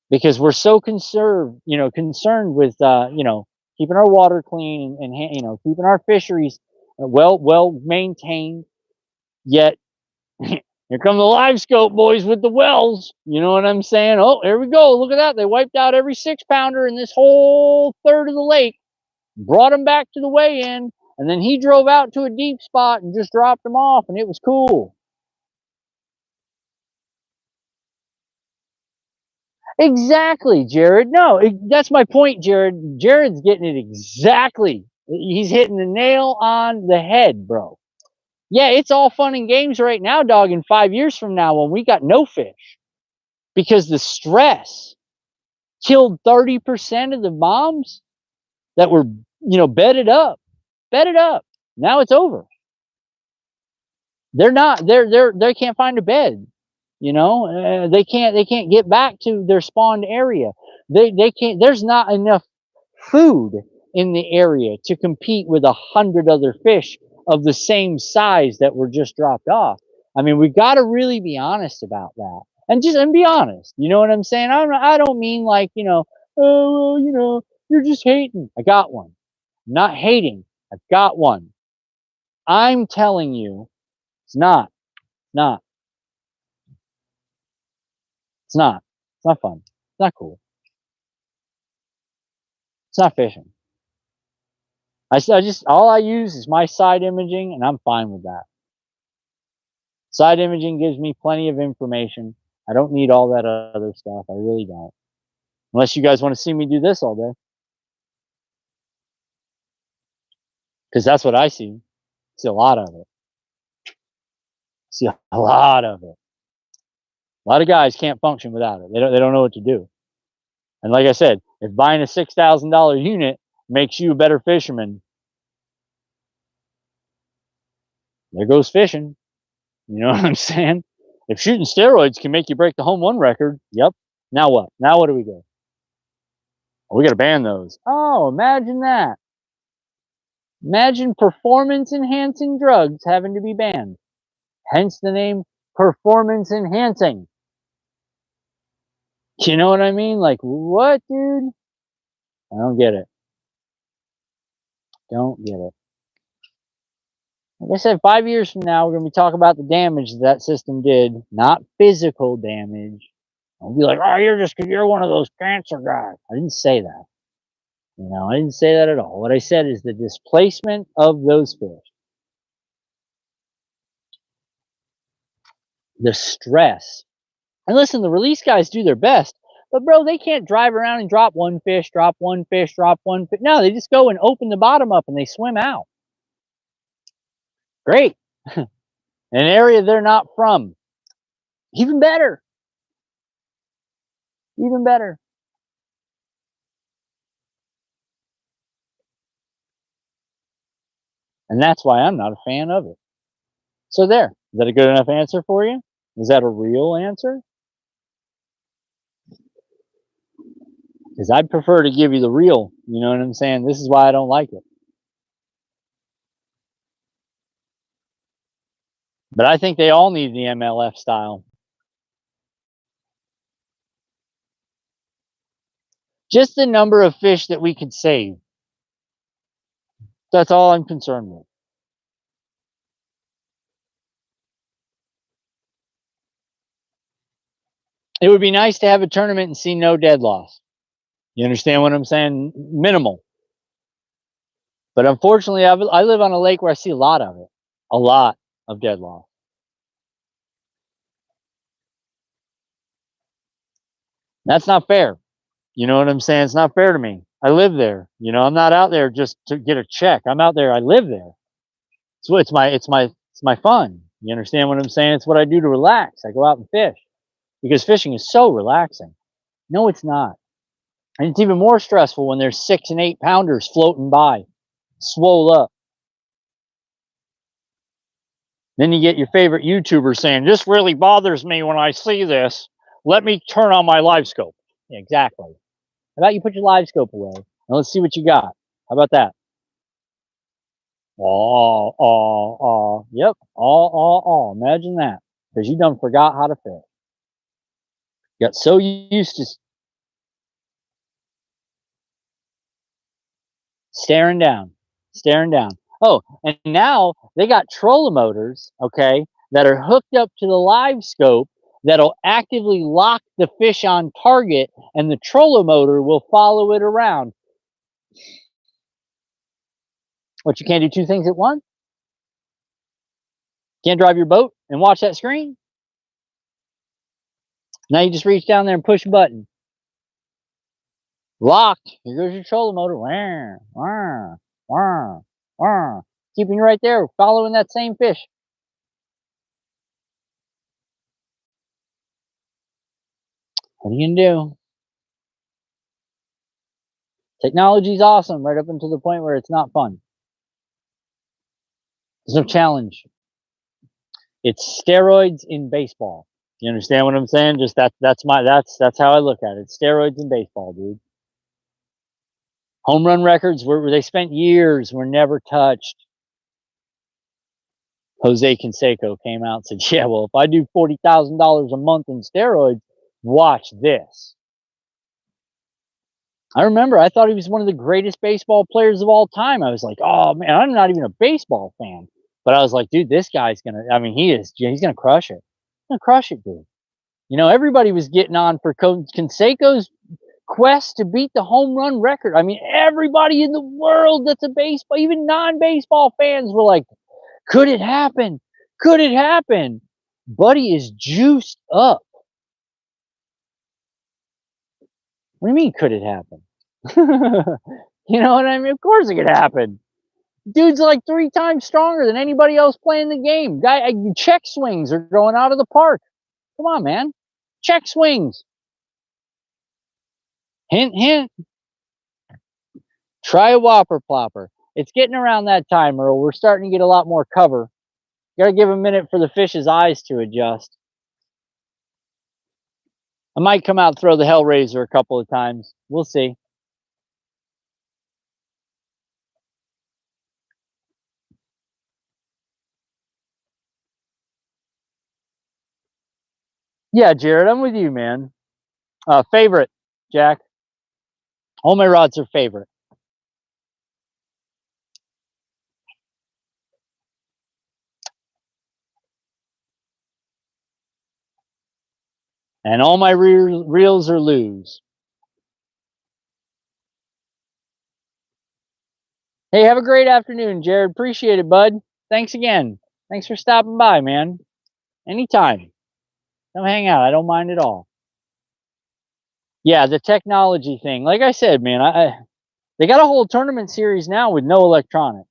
Because we're so concerned with, you know, keeping our water clean and you know, keeping our fisheries well maintained. Yet, here come the live scope boys with the wells. You know what I'm saying? Oh, here we go. Look at that. They wiped out every 6-pounder in this whole third of the lake, brought them back to the weigh-in, and then he drove out to a deep spot and just dropped them off, and it was cool. Exactly, Jared. No, that's my point, Jared. Jared's getting it exactly. He's hitting the nail on the head, bro. Yeah, it's all fun and games right now, dog, in 5 years from now when we got no fish. Because the stress killed 30% of the moms that were, you know, bedded up. Bedded up. Now it's over. They can't find a bed. You know, they can't get back to their spawned area. They can't. There's not enough food in the area to compete with 100 other fish of the same size that were just dropped off. I mean, we got to really be honest about that, and be honest. You know what I'm saying? I don't mean like, you know, oh, well, you know, you're just hating. I got one. I'm not hating. I've got one. I'm telling you, it's not. Not. It's not. It's not fun. It's not cool. It's not fishing. I just, all I use is my side imaging, and I'm fine with that. Side imaging gives me plenty of information. I don't need all that other stuff. I really don't. Unless you guys want to see me do this all day. Because that's what I see. See a lot of it. See a lot of it. A lot of guys can't function without it. They don't know what to do. And like I said, if buying a $6,000 unit makes you a better fisherman, there goes fishing. You know what I'm saying? If shooting steroids can make you break the home run record, yep. Now what? Now what do we do? Oh, we got to ban those. Oh, imagine that. Imagine performance enhancing drugs having to be banned. Hence the name performance enhancing. You know what I mean? Like, what, dude? I don't get it. Don't get it. Like I said, 5 years from now, we're going to be talking about the damage that system did, not physical damage. I'll be like, oh, you're one of those cancer guys. I didn't say that. You know, I didn't say that at all. What I said is the displacement of those fish. The stress. And listen, the release guys do their best. But, bro, they can't drive around and drop one fish, drop one fish, drop one fish. No, they just go and open the bottom up and they swim out. Great. An area they're not from. Even better. Even better. And that's why I'm not a fan of it. So there. Is that a good enough answer for you? Is that a real answer? Because I'd prefer to give you the real. You know what I'm saying? This is why I don't like it. But I think they all need the MLF style. Just the number of fish that we could save. That's all I'm concerned with. It would be nice to have a tournament and see no dead loss. You understand what I'm saying? Minimal. But unfortunately, I live on a lake where I see a lot of it. A lot of dead loss. That's not fair. You know what I'm saying? It's not fair to me. I live there. You know, I'm not out there just to get a check. I'm out there. I live there. So it's my fun. You understand what I'm saying? It's what I do to relax. I go out and fish because fishing is so relaxing. No, it's not. And it's even more stressful when there's 6 and 8 pounders floating by, swole up. Then you get your favorite YouTuber saying, "This really bothers me when I see this. Let me turn on my live scope." Yeah, exactly. How about you put your live scope away and let's see what you got? How about that? Yep. Imagine that. Because you done forgot how to fish. Got so used to staring down, staring down. Oh, and now they got trolling motors, okay, that are hooked up to the live scope that'll actively lock the fish on target, and the trolling motor will follow it around. What, you can't do two things at once? Can't drive your boat and watch that screen? Now you just reach down there and push a button. Locked. Here goes your trolling motor. Wah, wah, wah, wah. Keeping you right there, following that same fish. What are you gonna do? Technology's awesome right up until the point where it's not fun. There's no challenge. It's steroids in baseball. You understand what I'm saying? Just that's how I look at it. It's steroids in baseball, dude. Home run records where they spent years were never touched. Jose Canseco came out and said, "Yeah, well, if I do $40,000 a month in steroids, watch this." I remember I thought he was one of the greatest baseball players of all time. I was like, "Oh man, I'm not even a baseball fan." But I was like, dude, this guy's gonna, I mean, he's gonna crush it. He's gonna crush it, dude. You know, everybody was getting on for Canseco's quest to beat the home run record. I mean, everybody in the world that's a baseball, even non-baseball fans were like, could it happen? Could it happen? Buddy is juiced up. What do you mean, could it happen? You know what I mean? Of course it could happen. Dude's like 3 times stronger than anybody else playing the game. Guy, check swings are going out of the park. Come on, man. Check swings. Hint, hint. Try a whopper plopper. It's getting around that time, Earl. We're starting to get a lot more cover. Got to give a minute for the fish's eyes to adjust. I might come out and throw the Hellraiser a couple of times. We'll see. Yeah, Jared, I'm with you, man. Favorite, Jack. All my rods are favorite. And all my reels are loose. Hey, have a great afternoon, Jared. Appreciate it, bud. Thanks again. Thanks for stopping by, man. Anytime. Come hang out. I don't mind at all. Yeah, the technology thing. Like I said, man, they got a whole tournament series now with no electronic.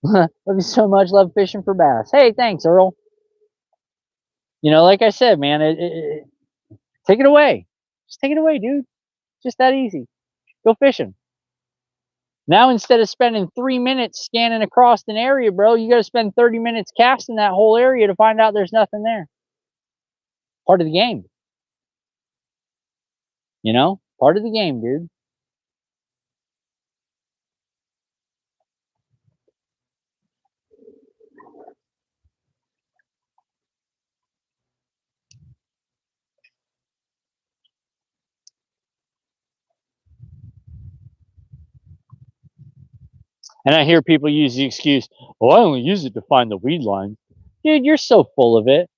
Love you so much. Love fishing for bass. Hey, thanks, Earl. You know, like I said, man, take it away. Just take it away, dude. Just that easy. Go fishing. Now, instead of spending 3 minutes scanning across an area, bro, you got to spend 30 minutes casting that whole area to find out there's nothing there. Part of the game. You know? Part of the game, dude. And I hear people use the excuse, "Oh, I only use it to find the weed line." Dude, you're so full of it.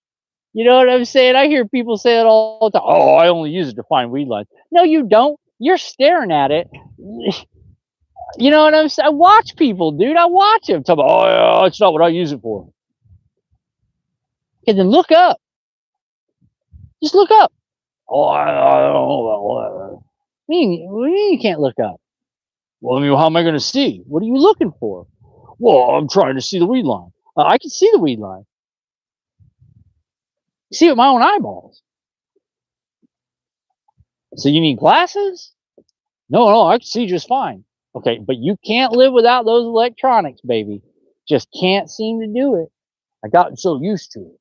You know what I'm saying? I hear people say it all the time. "Oh, I only use it to find weed lines." No, you don't. You're staring at it. You know what I'm saying? I watch people, dude. I watch them. Tell me, "Oh, yeah, that's not what I use it for." Okay, then look up. Just look up. "Oh, I don't know. What do you mean you can't look up?" "Well, I mean, how am I going to see? What are you looking for?" "Well, I'm trying to see the weed line." I can see the weed line. See it with my own eyeballs. So you need glasses? No, I can see just fine. Okay, but you can't live without those electronics, baby. Just can't seem to do it. I got so used to it.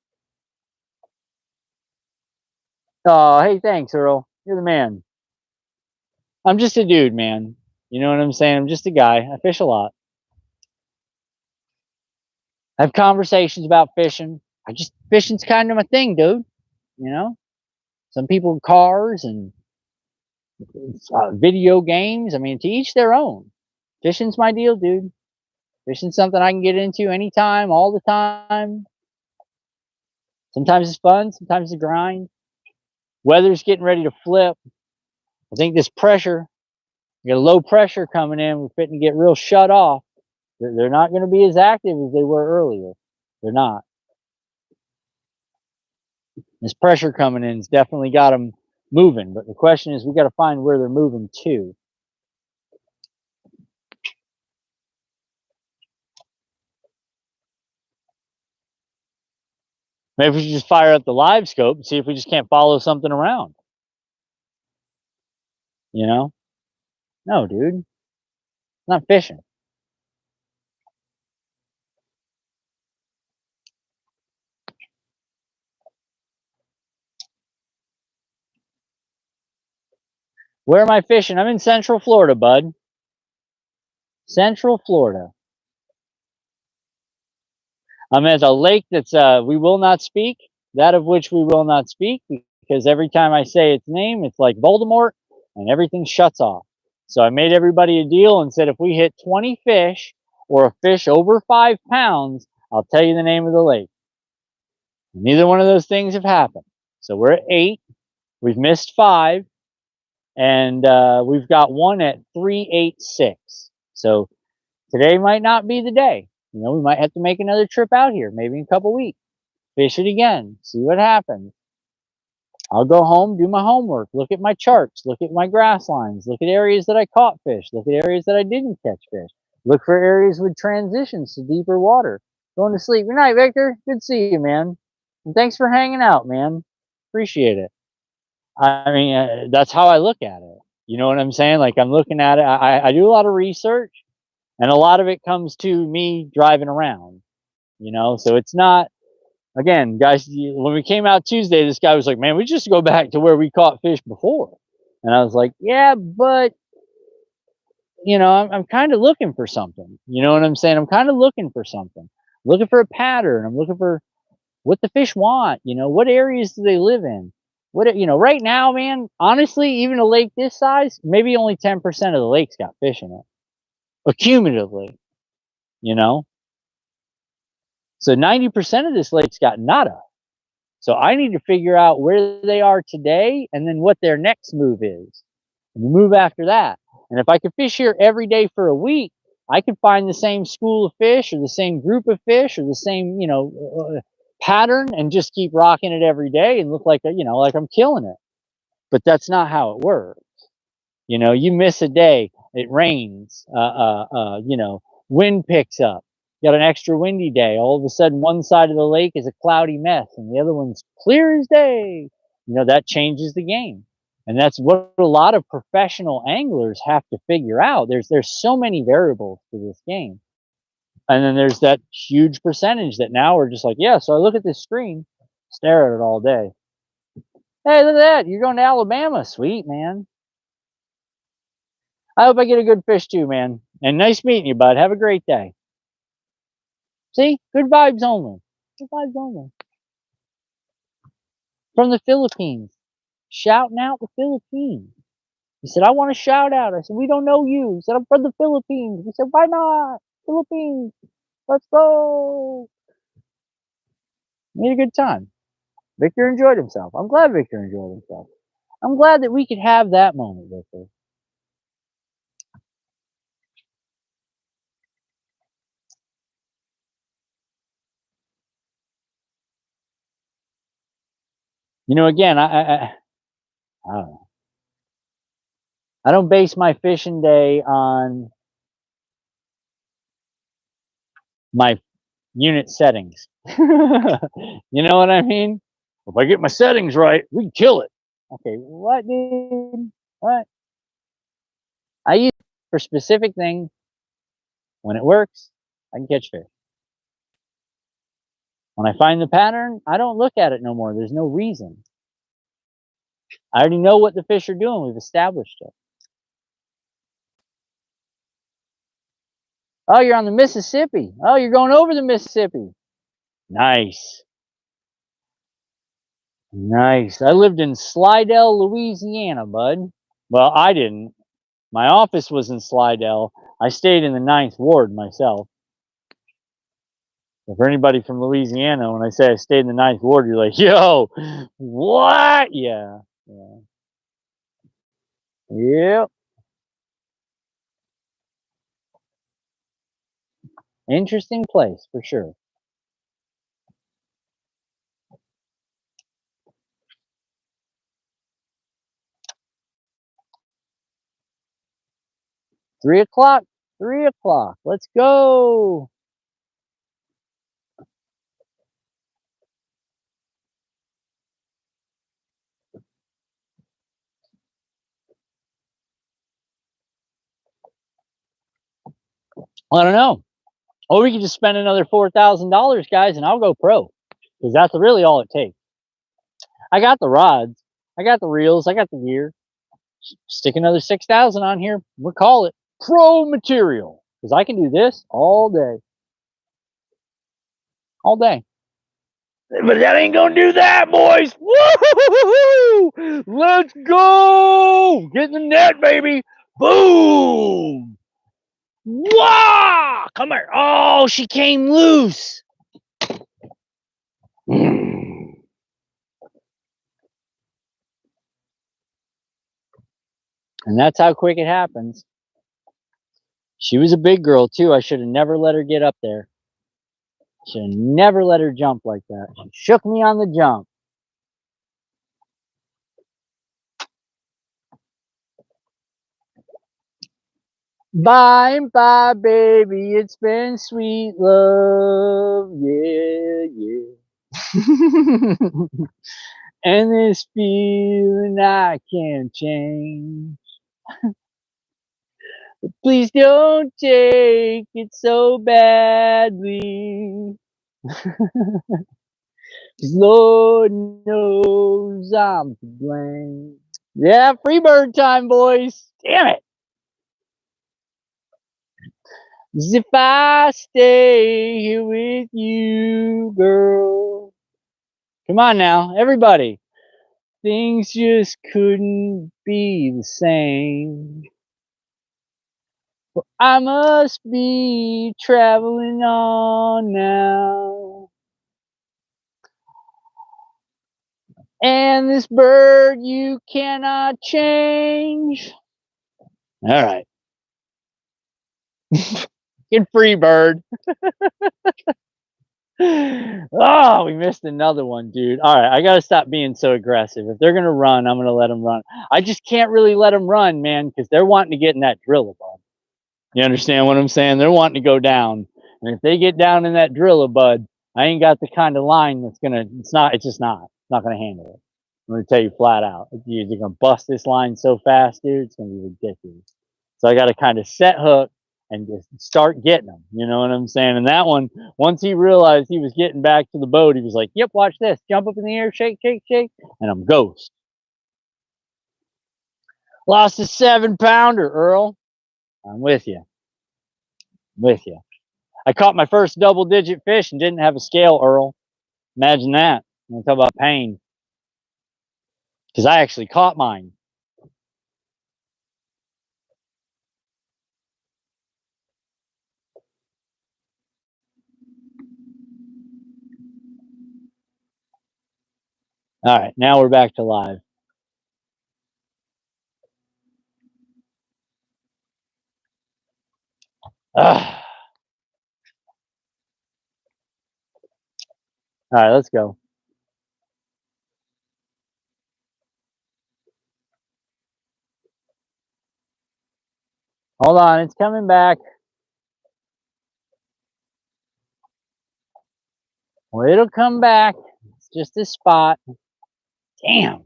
Oh, hey, thanks, Earl. You're the man. I'm just a dude, man. You know what I'm saying? I'm just a guy. I fish a lot. I have conversations about fishing. Fishing's kind of my thing, dude. You know, some people cars and video games. I mean, to each their own. Fishing's my deal, dude. Fishing's something I can get into anytime, all the time. Sometimes it's fun, sometimes it's a grind. Weather's getting ready to flip. I think this pressure, we got a low pressure coming in. We're fitting to get real shut off. They're not going to be as active as they were earlier. They're not. This pressure coming in's definitely got them moving. But the question is, we got to find where they're moving to. Maybe we should just fire up the live scope and see if we just can't follow something around. You know? No, dude. It's not fishing. Where am I fishing? I'm in Central Florida, bud. Central Florida. I'm at a lake that's we will not speak, that of which we will not speak, because every time I say its name, it's like Voldemort, and everything shuts off. So I made everybody a deal and said if we hit 20 fish or a fish over 5 pounds, I'll tell you the name of the lake. Neither one of those things have happened. So we're at 8. We've missed 5. And we've got one at 386. So today might not be the day. You know, we might have to make another trip out here, maybe in a couple weeks. Fish it again, see what happens. I'll go home, do my homework, look at my charts, look at my grass lines, look at areas that I caught fish, look at areas that I didn't catch fish, look for areas with transitions to deeper water. Going to sleep. Good night, Victor. Good to see you, man. And thanks for hanging out, man. Appreciate it. I mean, that's how I look at it. You know what I'm saying? Like I'm looking at it. I do a lot of research, and a lot of it comes to me driving around. You know, so it's not. Again, guys, when we came out Tuesday, this guy was like, "Man, we just go back to where we caught fish before," and I was like, "Yeah, but you know, I'm kind of looking for something. You know what I'm saying? I'm kind of looking for something, looking for a pattern. I'm looking for what the fish want. You know, what areas do they live in? What, you know, right now, man, honestly, even a lake this size, maybe only 10% of the lake's got fish in it, accumulatively, you know? So 90% of this lake's got nada. So I need to figure out where they are today and then what their next move is. And move after that. And if I could fish here every day for a week, I could find the same school of fish or the same group of fish or the same, you know, pattern and just keep rocking it every day and look like, you know, like I'm killing it. But that's not how it works. You know, you miss a day, it rains, you know, wind picks up. You got an extra windy day. All of a sudden, one side of the lake is a cloudy mess, and the other one's clear as day. You know, that changes the game, and that's what a lot of professional anglers have to figure out. There's so many variables to this game, and then there's that huge percentage that now are just like, yeah. So I look at this screen, stare at it all day. Hey, look at that! You're going to Alabama, sweet man. I hope I get a good fish too, man. And nice meeting you, bud. Have a great day. See? Good vibes only. Good vibes only. From the Philippines. Shouting out the Philippines. He said, I want a shout out. I said, we don't know you. He said, I'm from the Philippines. He said, why not? Philippines. Let's go. We had a good time. Victor enjoyed himself. I'm glad Victor enjoyed himself. I'm glad that we could have that moment, Victor. You know, again, I don't know. I don't base my fishing day on my unit settings. You know what I mean? If I get my settings right, we can kill it. Okay, what, dude? What? I use it for specific things. When it works, I can catch fish. When I find the pattern, I don't look at it no more. There's no reason. I already know what the fish are doing. We've established it. Oh, you're on the Mississippi. Oh, you're going over the Mississippi. Nice. Nice. I lived in Slidell, Louisiana, bud. Well, I didn't. My office was in Slidell. I stayed in the 9th Ward myself. For anybody from Louisiana, when I say I stayed in the 9th Ward, you're like, yo, what? Yeah. Yeah. Yep. Interesting place for sure. Three o'clock. 3 o'clock. Let's go. I don't know. Or we could just spend another $4,000, guys, and I'll go pro. Because that's really all it takes. I got the rods. I got the reels. I got the gear. Stick another 6,000 on here. We'll call it pro material. Because I can do this all day. All day. But that ain't gonna do that, boys. Woo! Let's go! Get in the net, baby. Boom! Wow! Come here. Oh, she came loose. And that's how quick it happens. She was a big girl, too. I should have never let her get up there. Should have never let her jump like that. She shook me on the jump. Bye, bye, baby. It's been sweet love. Yeah, yeah. And this feeling I can't change. Please don't take it so badly. 'Cause Lord knows I'm to blame. Yeah, free bird time, boys. Damn it. 'Cause if I stay here with you, girl. Come on now, everybody. Things just couldn't be the same. I must be traveling on now. And this bird you cannot change. All right. Get free, bird. Oh, we missed another one, dude. All right, I got to stop being so aggressive. If they're going to run, I'm going to let them run. I just can't really let them run, man, because they're wanting to get in that driller bud. You understand what I'm saying? They're wanting to go down. And if they get down in that driller bud, I ain't got the kind of line that's going to, it's just not. It's not going to handle it. I'm going to tell you flat out. You're going to bust this line so fast, dude, it's going to be ridiculous. So I got to kind of set hook and just start getting them. You know what I'm saying? And that one, once he realized he was getting back to the boat, he was like, yep, watch this. Jump up in the air, shake, shake, shake. And I'm ghost. Lost a 7-pounder, Earl. I'm with you. With you. I caught my first double-digit fish and didn't have a scale, Earl. Imagine that. I'm going to talk about pain. Because I actually caught mine. All right, now we're back to live. Ugh. All right, let's go. Hold on, it's coming back. Well, it'll come back. It's just this spot. Damn.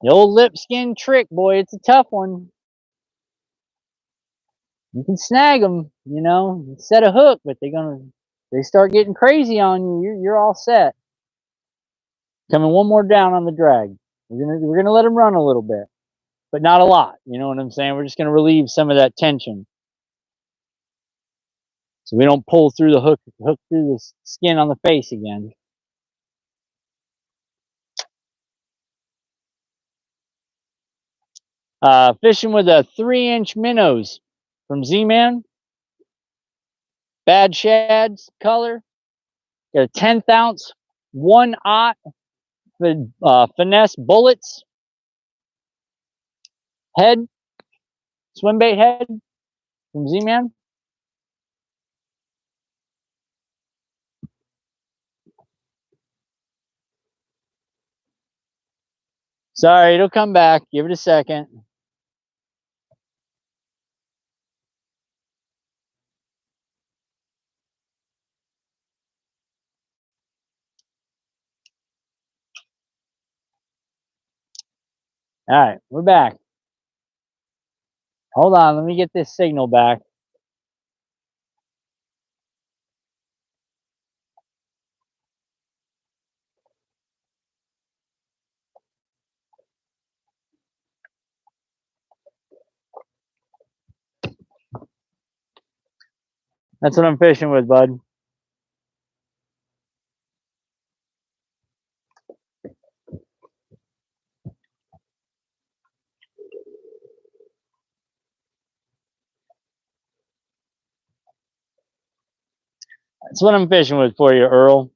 The old lip skin trick, boy, it's a tough one. You can snag them, you know, set a hook, but they start getting crazy on you. You're all set. Coming one more down on the drag. We're gonna let them run a little bit, but not a lot. You know what I'm saying? We're just gonna relieve some of that tension, so we don't pull through the hook through the skin on the face again. Fishing with a 3-inch minnows from Z-Man. Bad shads color. Got a 10th ounce, 1/0 finesse bullets. Head, swim bait head from Z-Man. Sorry, it'll come back. Give it a second. All right, we're back. Hold on, let me get this signal back. That's what I'm fishing with, bud. That's what I'm fishing with for you, Earl.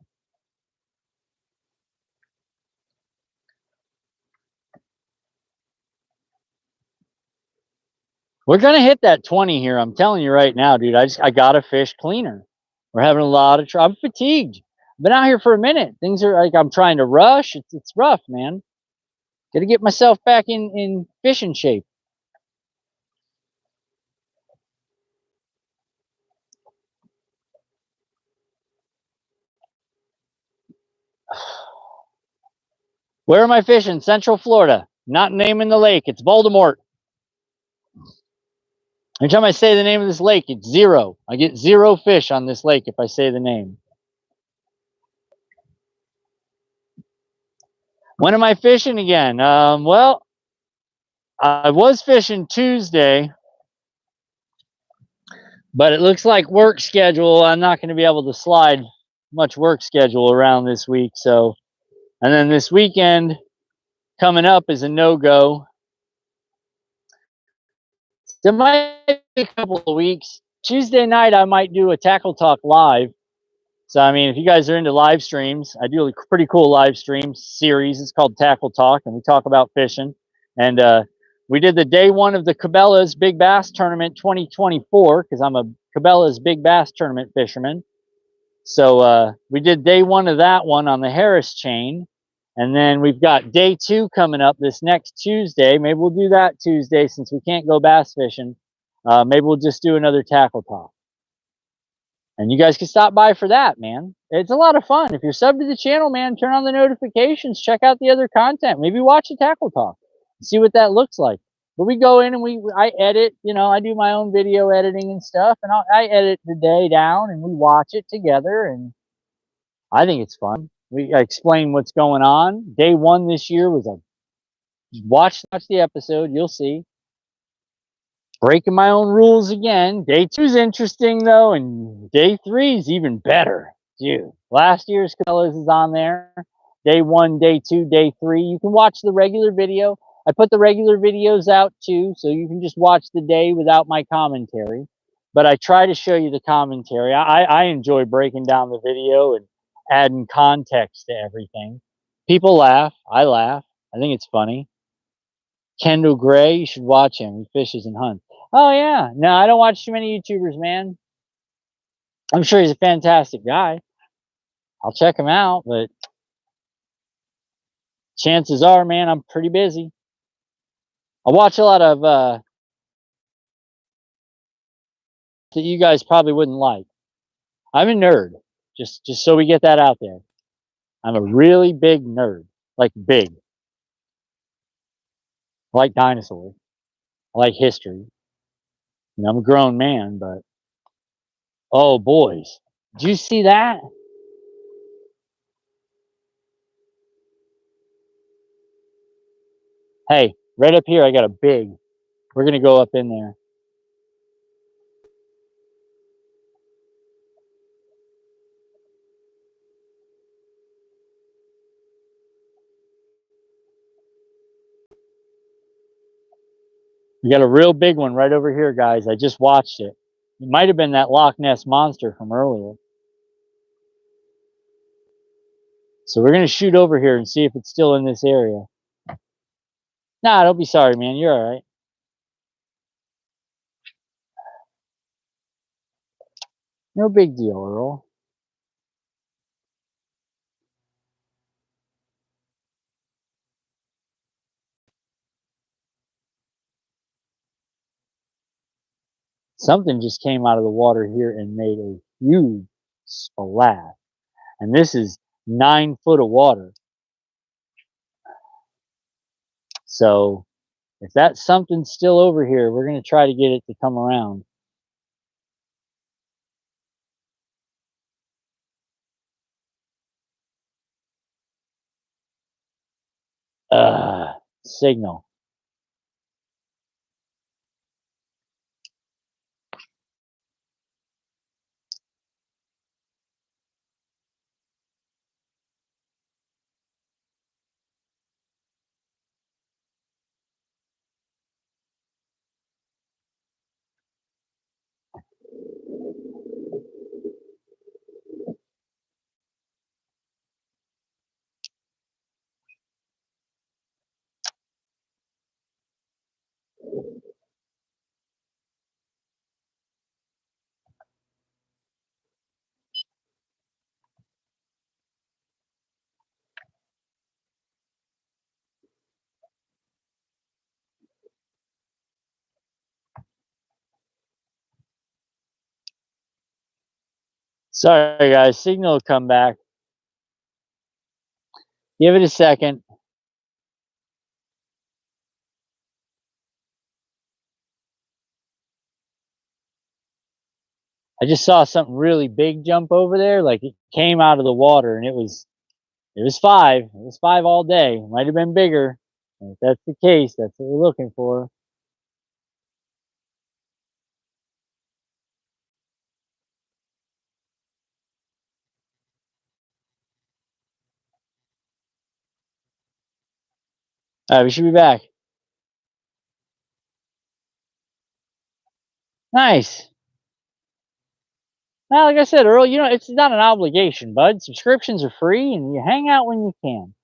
We're gonna hit that 20 here. I'm telling you right now, dude. I gotta fish cleaner. We're having a lot of trouble. I'm fatigued. I've been out here for a minute. Things are like I'm trying to rush. It's rough, man. Got to get myself back in fishing shape. Where am I fishing? Central Florida. Not naming the lake. It's Voldemort. Every time I say the name of this lake, it's 0. I get 0 fish on this lake if I say the name. When am I fishing again? Well, I was fishing Tuesday, but it looks like work schedule. I'm not going to be able to slide much work schedule around this week. So, and then this weekend coming up is a no-go. There might be a couple of weeks. Tuesday night, I might do a Tackle Talk live. So, I mean, if you guys are into live streams, I do a pretty cool live stream series. It's called Tackle Talk, and we talk about fishing. And we did the day 1 of the Cabela's Big Bass Tournament 2024 because I'm a Cabela's Big Bass Tournament fisherman. So we did day 1 of that one on the Harris chain. And then we've got day 2 coming up this next Tuesday. Maybe we'll do that Tuesday since we can't go bass fishing. Maybe we'll just do another Tackle Talk. And you guys can stop by for that, man. It's a lot of fun. If you're subbed to the channel, man, turn on the notifications. Check out the other content. Maybe watch a Tackle Talk. See what that looks like. But we go in and I edit. You know, I do my own video editing and stuff. And I edit the day down and we watch it together. And I think it's fun. I explain what's going on. Day 1 this year was watch the episode. You'll see. Breaking my own rules again. Day 2 is interesting though, and day 3 is even better. Dude, last year's Cabela's is on there. Day 1, day 2, day 3. You can watch the regular video. I put the regular videos out too, so you can just watch the day without my commentary. But I try to show you the commentary. I enjoy breaking down the video and adding context to everything. People laugh. I laugh. I think it's funny. Kendall Gray, you should watch him. He fishes and hunts. Oh yeah. No, I don't watch too many YouTubers, man. I'm sure he's a fantastic guy. I'll check him out, but chances are, man, I'm pretty busy. I watch a lot of that you guys probably wouldn't like. I'm a nerd. Just so we get that out there. I'm a really big nerd. Like big. I like dinosaurs. I like history. You know, I'm a grown man, but oh boys, did you see that? Hey, right up here, I got a big. We're gonna go up in there. We got a real big one right over here, guys. I just watched it. It might have been that Loch Ness monster from earlier. So we're gonna shoot over here and see if it's still in this area. Nah, don't be sorry, man. You're all right. No big deal, Earl. Something just came out of the water here and made a huge splash. And this is 9 foot of water. So if that something's still over here, we're going to try to get it to come around. Signal. Sorry, guys. Signal will come back. Give it a second. I just saw something really big jump over there. Like it came out of the water, and it was 5. It was 5 all day. It might have been bigger. If that's the case, that's what we're looking for. All right, we should be back. Nice. Well, like I said, Earl, it's not an obligation, bud. Subscriptions are free, and you hang out when you can.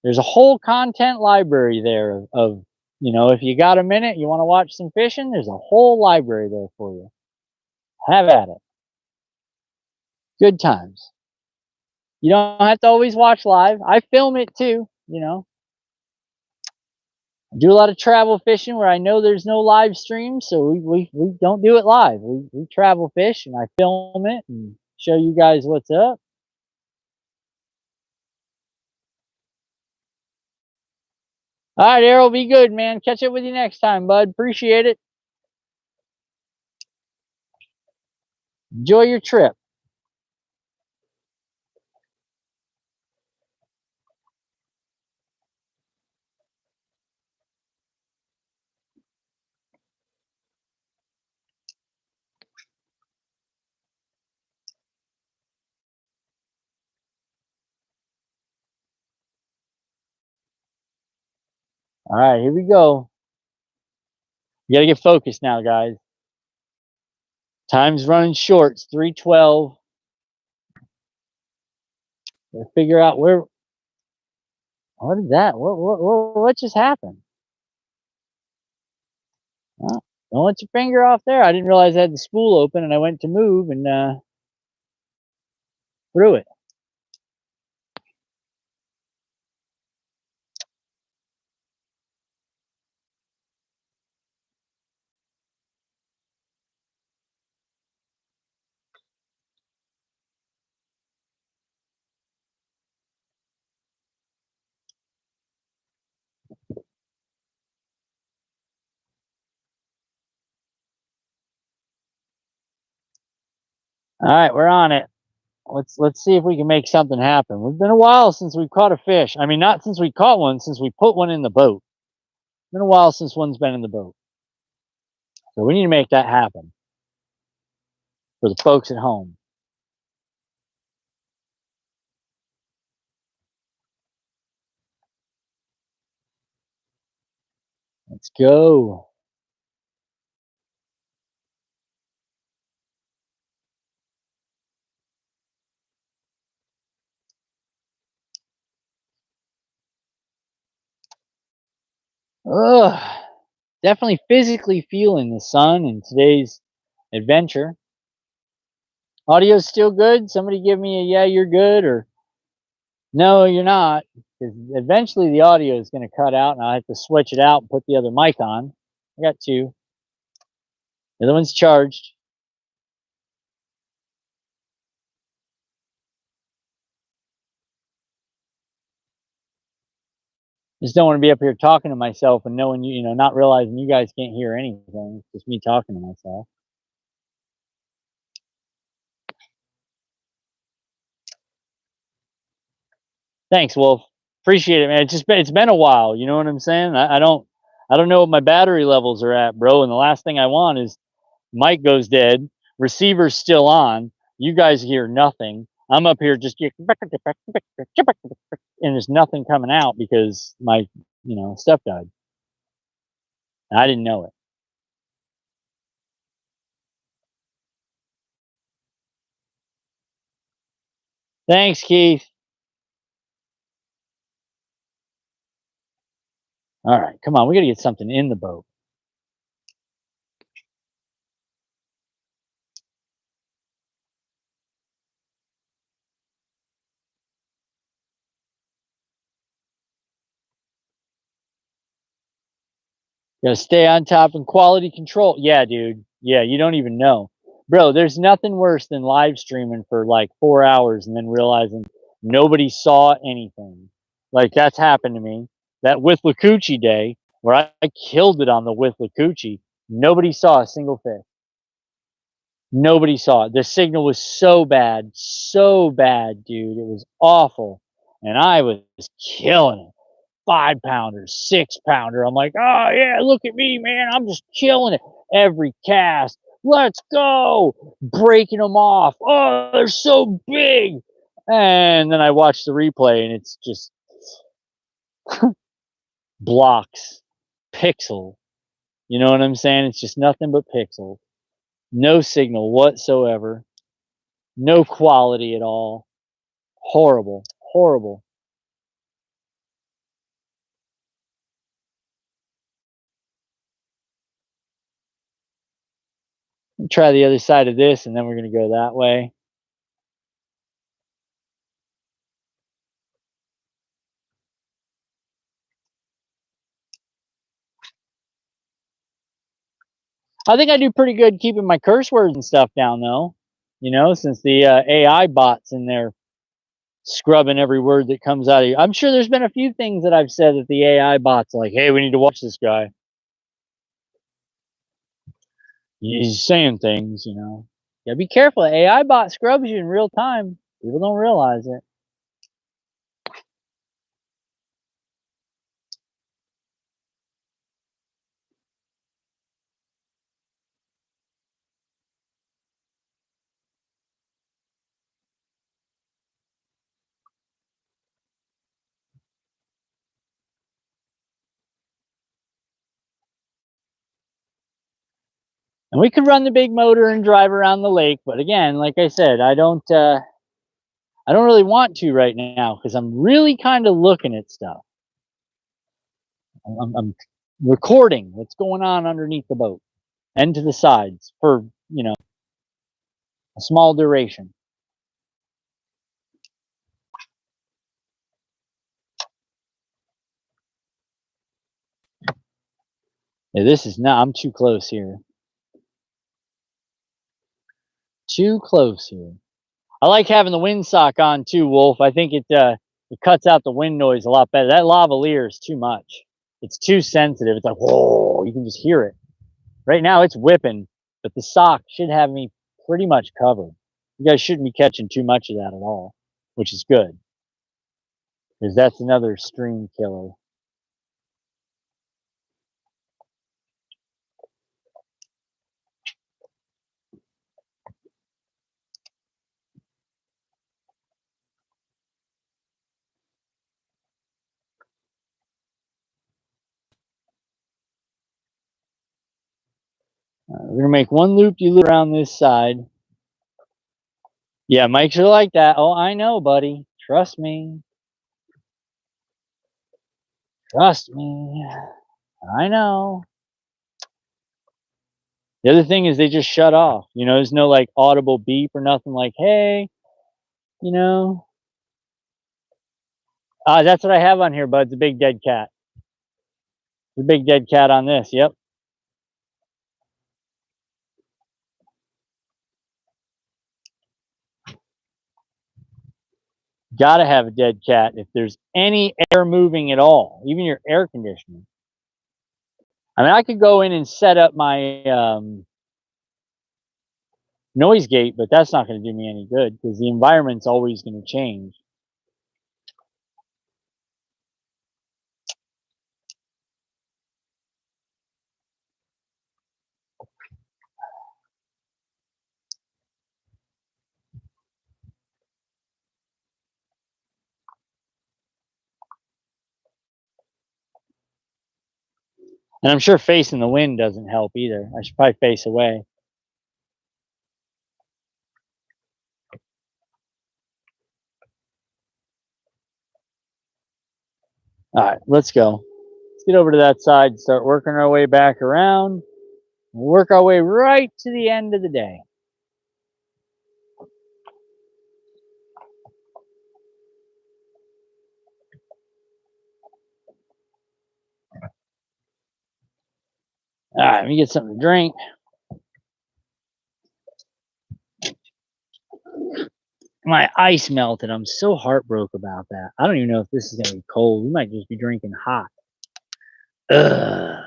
There's a whole content library there of if you got a minute, you want to watch some fishing, there's a whole library there for you. Have at it. Good times. You don't have to always watch live. I film it too. I do a lot of travel fishing where I know there's no live stream, so we don't do it live. We travel fish, and I film it and show you guys what's up. All right, Errol, be good, man. Catch up with you next time, bud. Appreciate it. Enjoy your trip. All right, here we go. You gotta get focused now, guys. Time's running short. It's 3:12. Gotta figure out where. What is that? What just happened? Well, don't let your finger off there. I didn't realize I had the spool open, and I went to move and threw it. All right, we're on it. Let's see if we can make something happen. It's been a while since we caught a fish. I mean, not since we caught one, since we put one in the boat. It's been a while since one's been in the boat. So we need to make that happen for the folks at home. Let's go. Ugh. Definitely physically feeling the sun in today's adventure. Audio's still good? Somebody give me a yeah, you're good, or no, you're not. Because eventually the audio is going to cut out and I'll have to switch it out and put the other mic on. I got two. The other one's charged. Just don't want to be up here talking to myself and knowing you know, not realizing you guys can't hear anything. It's just me talking to myself. Thanks, Wolf. Appreciate it, man. It's been a while. You know what I'm saying? I don't know what my battery levels are at, bro. And the last thing I want is mic goes dead, receiver's still on, you guys hear nothing. I'm up here just and there's nothing coming out because my stuff died. I didn't know it. Thanks, Keith. All right, come on, we gotta get something in the boat. Gotta stay on top and quality control. Yeah, dude. Yeah, you don't even know. Bro, there's nothing worse than live streaming for like 4 hours and then realizing nobody saw anything. Like that's happened to me. That with Lakuchi day, where I killed it on the with Lakuchi, nobody saw a single fish. Nobody saw it. The signal was so bad, dude. It was awful. And I was killing it. 5 pounder, 6 pounder. I'm like, oh yeah, look at me, man. I'm just killing it. Every cast, let's go. Breaking them off. Oh, they're so big. And then I watch the replay and it's just blocks, pixel. You know what I'm saying? It's just nothing but pixels. No signal whatsoever. No quality at all. Horrible. Horrible. Try the other side of this and then we're going to go that way. I think I do pretty good keeping my curse words and stuff down though. Since the AI bots in there scrubbing every word that comes out of you. I'm sure there's been a few things that I've said that the AI bots like, hey, we need to watch this guy. He's saying things. Yeah, be careful. AI bot scrubs you in real time. People don't realize it. And we could run the big motor and drive around the lake, but again, like I said, I don't really want to right now because I'm really kind of looking at stuff. I'm recording what's going on underneath the boat and to the sides for a small duration. Yeah, this is not. I'm too close here. Too close here. I like having the windsock on too, Wolf. I think it cuts out the wind noise a lot better. That lavalier is too much. It's too sensitive. It's like, whoa, you can just hear it. Right now it's whipping, but the sock should have me pretty much covered. You guys shouldn't be catching too much of that at all, which is good, because that's another stream killer. We're gonna make one loop-de-loop around this side. Yeah, Mike's are like that. Oh, I know, buddy. Trust me. Trust me. I know. The other thing is they just shut off. You know, there's no like audible beep or nothing like, hey, you know. That's what I have on here, bud. The big dead cat. The big dead cat on this. Yep. Gotta have a dead cat if there's any air moving at all, even your air conditioning. I mean, I could go in and set up my noise gate, but that's not going to do me any good because the environment's always going to change. And I'm sure facing the wind doesn't help either. I should probably face away. All right, let's go. Let's get over to that side, start working our way back around, work our way right to the end of the day. All right, let me get something to drink. My ice melted. I'm so heartbroken about that. I don't even know if this is going to be cold. We might just be drinking hot. Ugh.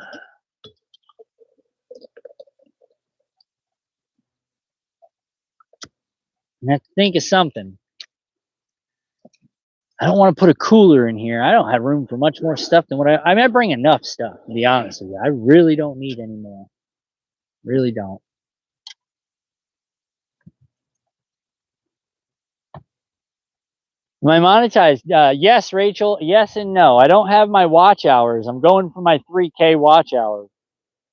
I have to think of something. I don't want to put a cooler in here. I don't have room for much more stuff than what I mean, I bring enough stuff, to be honest with you. I really don't need any more. Really don't. Am I monetized? Yes, Rachel. Yes and no. I don't have my watch hours. I'm going for my 3K watch hours.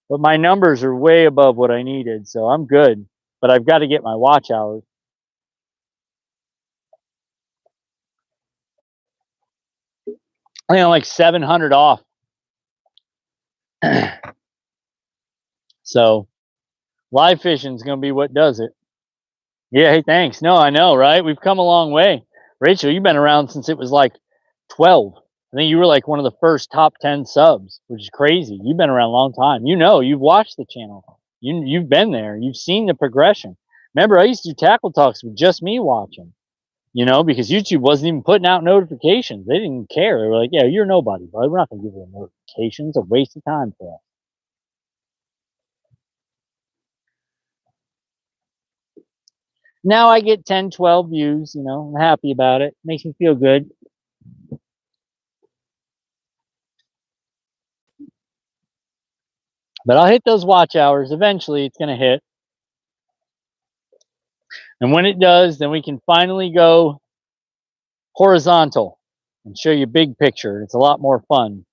But my numbers are way above what I needed, so I'm good. But I've got to get my watch hours. I think I'm like 700 off. So live fishing is going to be what does it. Yeah, hey, thanks. No, I know, right? We've come a long way. Rachel, you've been around since it was like 12. I think you were like one of the first top 10 subs, which is crazy. You've been around a long time. You know, you've watched the channel. You've been there. You've seen the progression. Remember, I used to do tackle talks with just me watching, you know, because YouTube wasn't even putting out notifications. They didn't care. They were like, yeah, you're nobody, bud. We're not going to give you a notification. It's a waste of time for us. Now I get 10, 12 views, you know, I'm happy about it. Makes me feel good. But I'll hit those watch hours. Eventually it's going to hit. And when it does, then we can finally go horizontal and show you big picture. It's a lot more fun.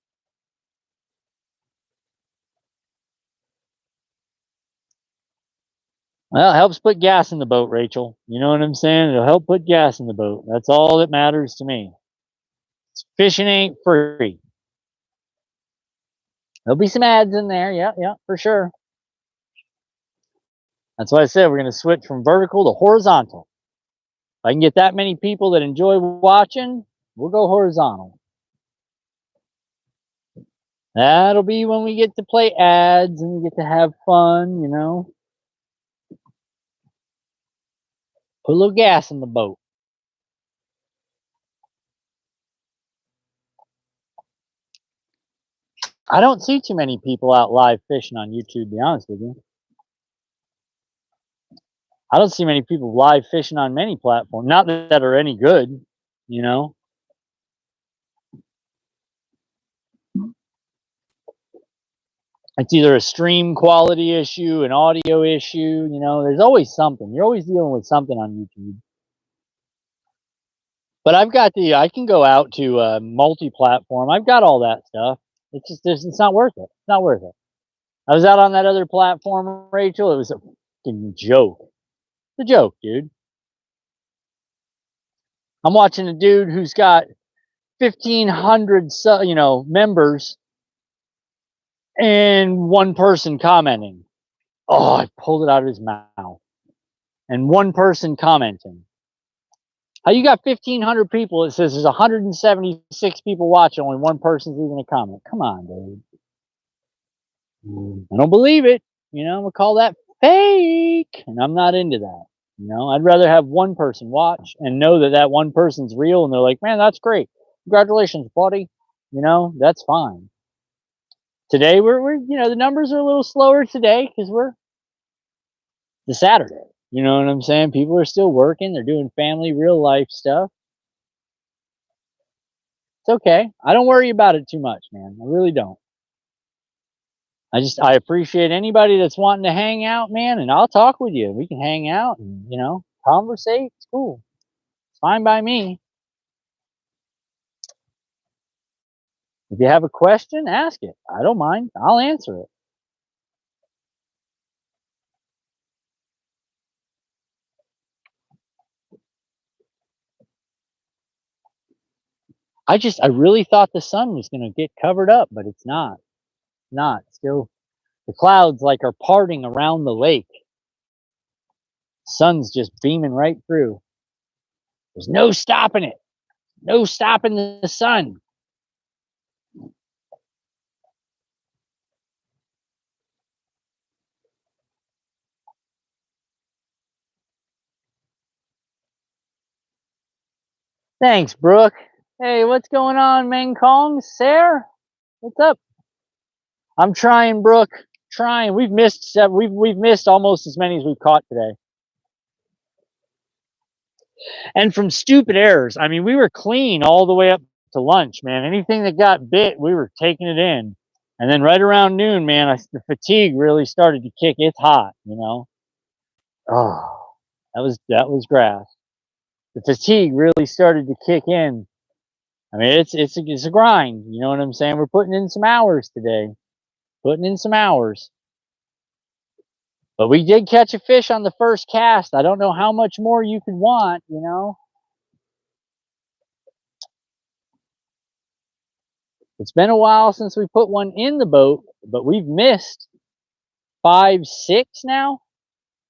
Well, it helps put gas in the boat, Rachel. You know what I'm saying? It'll help put gas in the boat. That's all that matters to me. Fishing ain't free. There'll be some ads in there. Yeah, for sure. That's why I said we're going to switch from vertical to horizontal. If I can get that many people that enjoy watching, we'll go horizontal. That'll be when we get to play ads and we get to have fun, you know. Put a little gas in the boat. I don't see too many people out live fishing on YouTube, to be honest with you. I don't see many people live fishing on many platforms, not that are any good, you know? It's either a stream quality issue, an audio issue, you know, there's always something. You're always dealing with something on YouTube. But I've got I can go out to multi-platform. I've got all that stuff. It's just, it's not worth it. It's not worth it. I was out on that other platform, Rachel. It was a fucking joke. It's a joke, dude. I'm watching a dude who's got 1,500, members, and one person commenting. Oh, I pulled it out of his mouth. And one person commenting. How you got 1,500 people? It says there's 176 people watching. Only one person's leaving a comment. Come on, dude. I don't believe it. I'm gonna call that fake, and I'm not into that. I'd rather have one person watch and know that that one person's real, and they're like, "Man, that's great. Congratulations, buddy." That's fine. Today we're the numbers are a little slower today because it's a Saturday. You know what I'm saying? People are still working. They're doing family, real life stuff. It's okay. I don't worry about it too much, man. I really don't. I appreciate anybody that's wanting to hang out, man, and I'll talk with you. We can hang out and, conversate. It's cool. It's fine by me. If you have a question, ask it. I don't mind. I'll answer it. I really thought the sun was going to get covered up, but it's not. It's not. Still, the clouds like are parting around the lake. Sun's just beaming right through. There's no stopping it. No stopping the sun. Thanks, Brooke. Hey, what's going on, Meng Kong? Sarah? What's up? I'm trying, Brooke. Trying. We've missed we've missed almost as many as we've caught today. And from stupid errors. I mean, we were clean all the way up to lunch, man. Anything that got bit, we were taking it in. And then right around noon, man, the fatigue really started to kick. It's hot, Oh, that was grass. The fatigue really started to kick in. I mean, it's a grind. You know what I'm saying? We're putting in some hours today. Putting in some hours. But we did catch a fish on the first cast. I don't know how much more you could want, It's been a while since we put one in the boat, but we've missed 5, 6 now.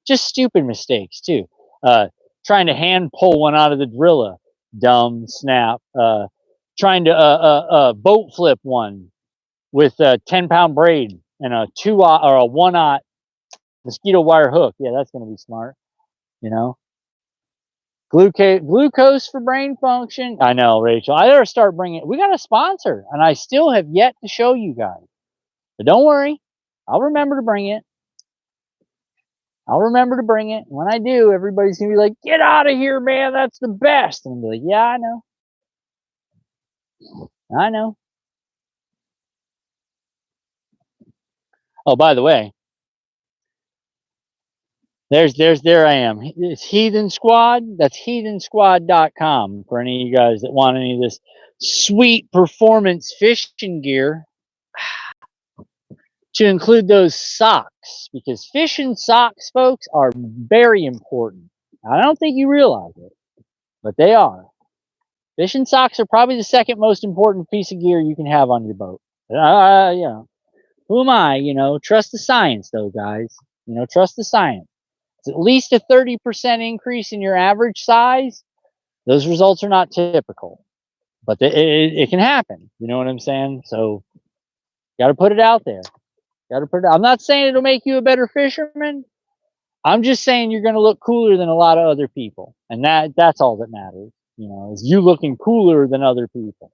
Just stupid mistakes too. Trying to hand pull one out of the drilla, dumb snap. Trying to boat flip one with a 10-pound braid and a 2-aught or a 1-aught mosquito wire hook. Yeah, that's gonna be smart. Glucose for brain function. I know, Rachel. I gotta start bringing. We got a sponsor, and I still have yet to show you guys. But don't worry, I'll remember to bring it. I'll remember to bring it. When I do, everybody's gonna be like, "Get out of here, man! That's the best." And I'll be like, "Yeah, I know. I know." Oh, by the way, there I am. It's Heathen Squad. That's heathensquad.com for any of you guys that want any of this sweet performance fishing gear. To include those socks, because fishing socks, folks, are very important. I don't think you realize it, but they are. Fishing socks are probably the second most important piece of gear you can have on your boat. Who am I? Trust the science, though, guys. Trust the science. It's at least a 30% increase in your average size. Those results are not typical, but it can happen. You know what I'm saying? So, got to put it out there. I'm not saying it'll make you a better fisherman. I'm just saying you're going to look cooler than a lot of other people, and that's all that matters. Is you looking cooler than other people.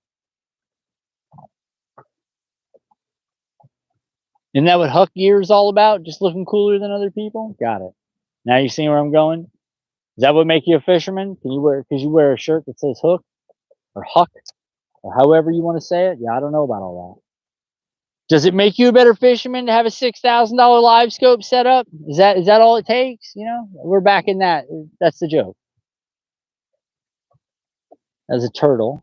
Isn't that what Huck gear is all about? Just looking cooler than other people? Got it. Now you see where I'm going? Does that what make you a fisherman? Can you wear, because you wear a shirt that says hook or huck or however you want to say it? Yeah, I don't know about all that. Does it make you a better fisherman to have a $6,000 live scope set up? Is that all it takes? You know, we're back in that. That's the joke. As a turtle.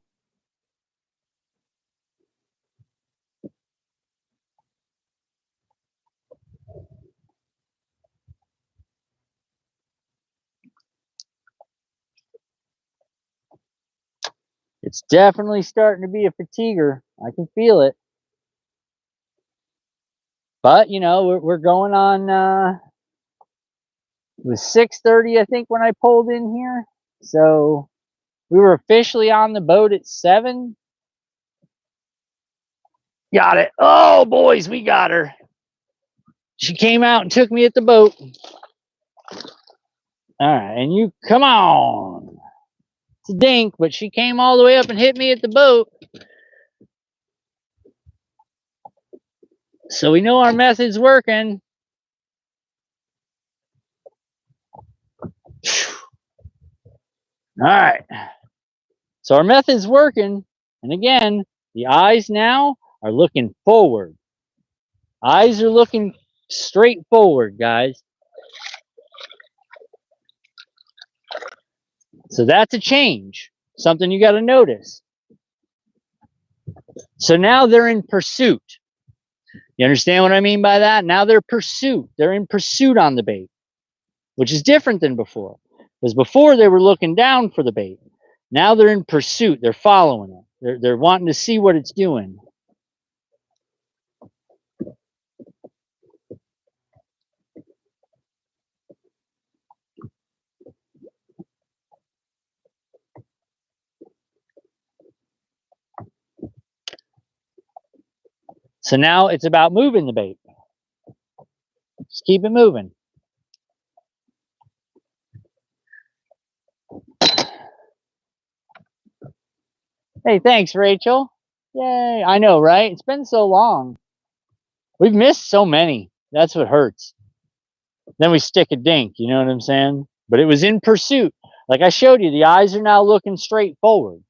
It's definitely starting to be a fatiguer. I can feel it. But you know, we're going on. It was 6:30, I think, when I pulled in here. So we were officially on the boat at 7. Got it. Oh, boys, we got her. She came out and took me at the boat. All right, and you come on. It's a dink, but she came all the way up and hit me at the boat. So we know our method's working. All right. So our method's working. And again, the eyes now are looking forward. Eyes are looking straight forward, guys. So that's a change. Something you got to notice. So now they're in pursuit. You understand what I mean by that? Now they're pursuit. They're in pursuit on the bait, which is different than before. Because before they were looking down for the bait. Now they're in pursuit. They're following it. They're wanting to see what it's doing. So now it's about moving the bait. Just keep it moving. Hey, thanks, Rachel. Yay. I know, right? It's been so long. We've missed so many. That's what hurts. Then we stick a dink, you know what I'm saying? But it was in pursuit. Like I showed you, the eyes are now looking straight forward.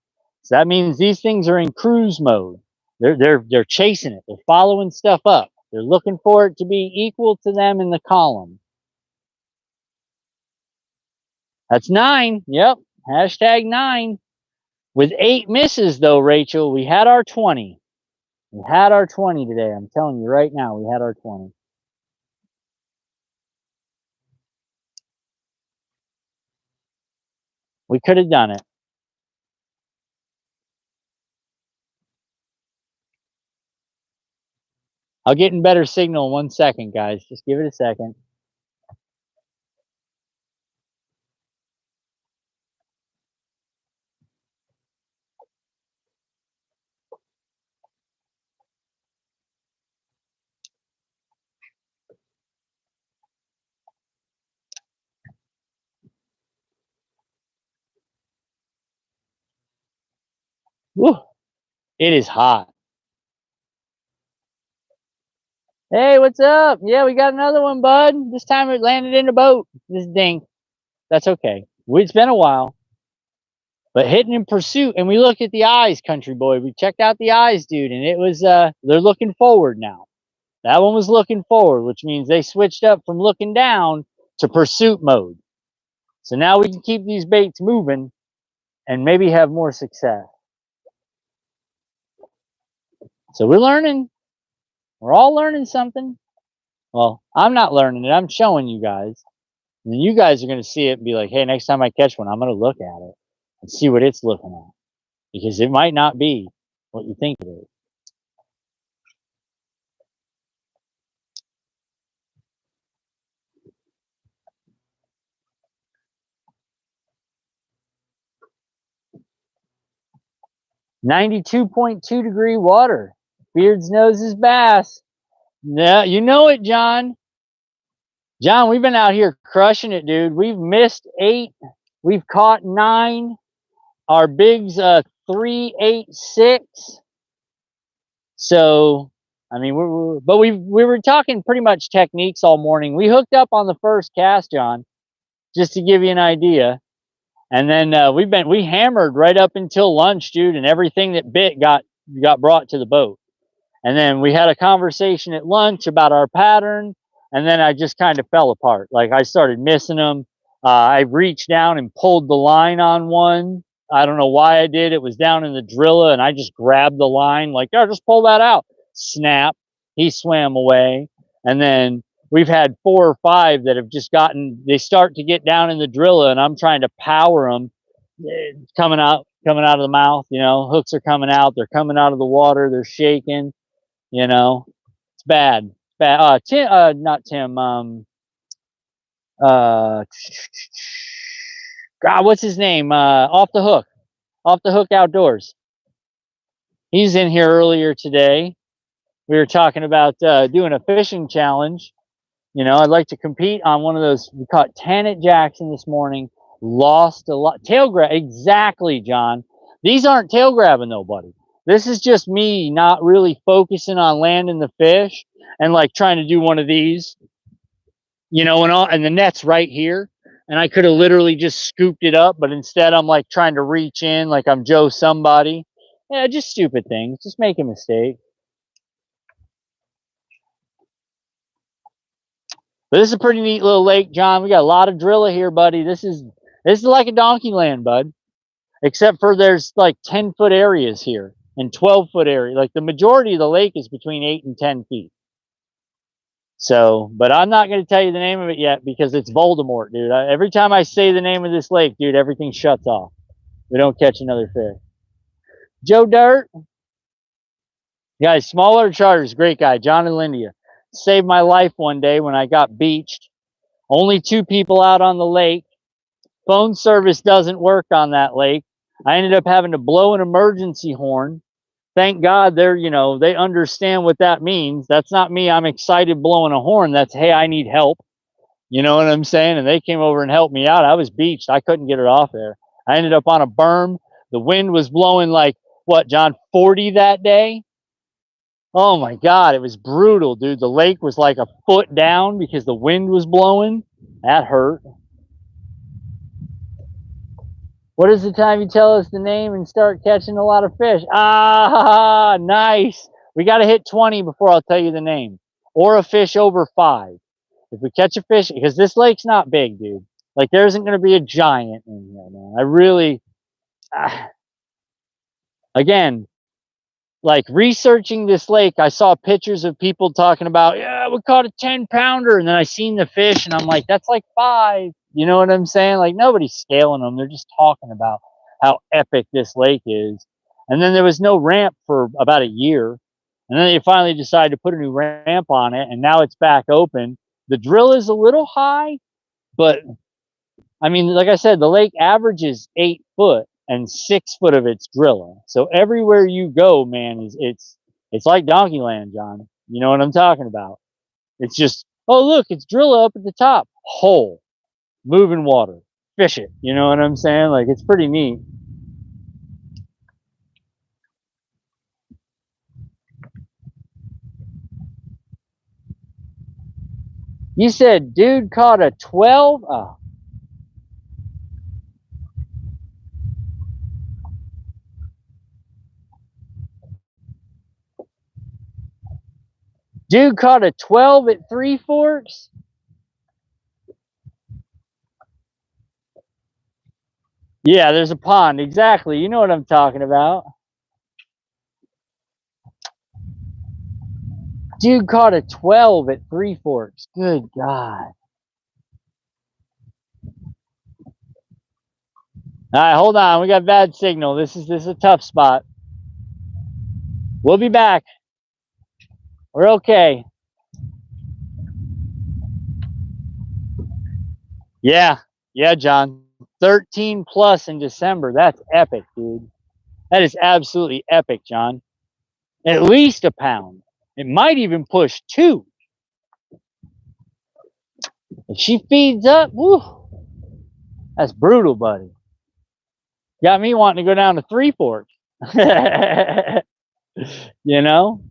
So that means these things are in cruise mode. They're chasing it. They're following stuff up. They're looking for it to be equal to them in the column. That's 9. Yep. Hashtag 9. With 8 misses, though, Rachel, we had our 20. We had our 20 today. I'm telling you right now, we had our 20. We could have done it. I'll get in better signal in 1 second, guys. Just give it a second. Woo, it is hot. Hey, what's up? Yeah, we got another one, bud. This time it landed in a boat. This dink. That's okay. It's been a while. But hitting in pursuit, and we looked at the eyes, country boy. We checked out the eyes, dude, and it was they're looking forward now. That one was looking forward, which means they switched up from looking down to pursuit mode. So now we can keep these baits moving and maybe have more success. So we're learning. We're all learning something. Well, I'm not learning it. I'm showing you guys. And you guys are going to see it and be like, hey, next time I catch one, I'm going to look at it and see what it's looking at. Because it might not be what you think it is. .2 degree water. Beard's noses bass. Yeah, you know it, John. John, we've been out here crushing it, dude. We've missed 8. We've caught 9. Our big's 3, 8, 6. So, I mean, we were talking pretty much techniques all morning. We hooked up on the first cast, John. just to give you an idea. And then we hammered right up until lunch, dude, and everything that bit got brought to the boat. And then we had a conversation at lunch about our pattern, and then I just kind of fell apart. Like I started missing them. I reached down and pulled the line on one. I don't know why I did. It was down in the drilla, and I just grabbed the line, like, yeah, just pull that out. Snap. He swam away. And then we've had 4 or 5 that have just they start to get down in the drilla, and I'm trying to power them. Coming out of the mouth, hooks are coming out. They're coming out of the water. They're shaking. It's bad. It's bad. Tim, not Tim. God, what's his name? Off the Hook Outdoors. He's in here earlier today. We were talking about doing a fishing challenge. I'd like to compete on one of those. We caught 10 at Jackson this morning. Lost a lot. Tail grab. Exactly, John. These aren't tail grabbing though, buddy. This is just me not really focusing on landing the fish and like trying to do one of these, and the net's right here. And I could have literally just scooped it up, but instead I'm like trying to reach in like I'm Joe somebody. Yeah, just stupid things. Just make a mistake. But this is a pretty neat little lake, John. We got a lot of drilla here, buddy. This is like a donkey land, bud. Except for there's like 10-foot areas here and 12-foot area. Like the majority of the lake is between 8 and 10 feet. So, but I'm not going to tell you the name of it yet because it's Voldemort, dude. Every time I say the name of this lake, dude, everything shuts off. We don't catch another fish. Joe Dirt. Guys, Smaller Charters, great guy. John and Lindia. Saved my life one day when I got beached. Only 2 people out on the lake. Phone service doesn't work on that lake. I ended up having to blow an emergency horn. Thank God they understand what that means. That's not me. I'm excited blowing a horn. That's, hey, I need help. You know what I'm saying? And they came over and helped me out. I was beached. I couldn't get it off there. I ended up on a berm. The wind was blowing like, what, John, 40 that day? Oh my God, it was brutal, dude. The lake was like a foot down because the wind was blowing. That hurt. What is the time you tell us the name and start catching a lot of fish? Ah, nice. We got to hit 20 before I'll tell you the name. Or a fish over 5. If we catch a fish, because this lake's not big, dude. Like, there isn't going to be a giant in here, man. I really, again, like researching this lake, I saw pictures of people talking about, yeah, we caught a 10-pounder. And then I seen the fish and I'm like, that's like 5. You know what I'm saying? Like nobody's scaling them. They're just talking about how epic this lake is. And then there was no ramp for about a year. And then they finally decided to put a new ramp on it. And now it's back open. The drill is a little high, but I mean, like I said, the lake averages 8 foot. And 6 foot of it's drilling. So everywhere you go, man, it's like donkey land, John. You know what I'm talking about? It's just, oh look, it's drilla up at the top. Hole. Moving water. Fish it. You know what I'm saying? Like it's pretty neat. You said dude caught a 12? Oh. Dude caught a 12 at Three Forks? Yeah, there's a pond. Exactly. You know what I'm talking about. Dude caught a 12 at Three Forks. Good God. All right, hold on. We got bad signal. This is a tough spot. We'll be back. We're okay. Yeah, John. 13 plus in December. That's epic, dude. That is absolutely epic, John. At least a pound. It might even push 2. If she feeds up, woo, that's brutal, buddy. Got me wanting to go down to Three Forks. You know?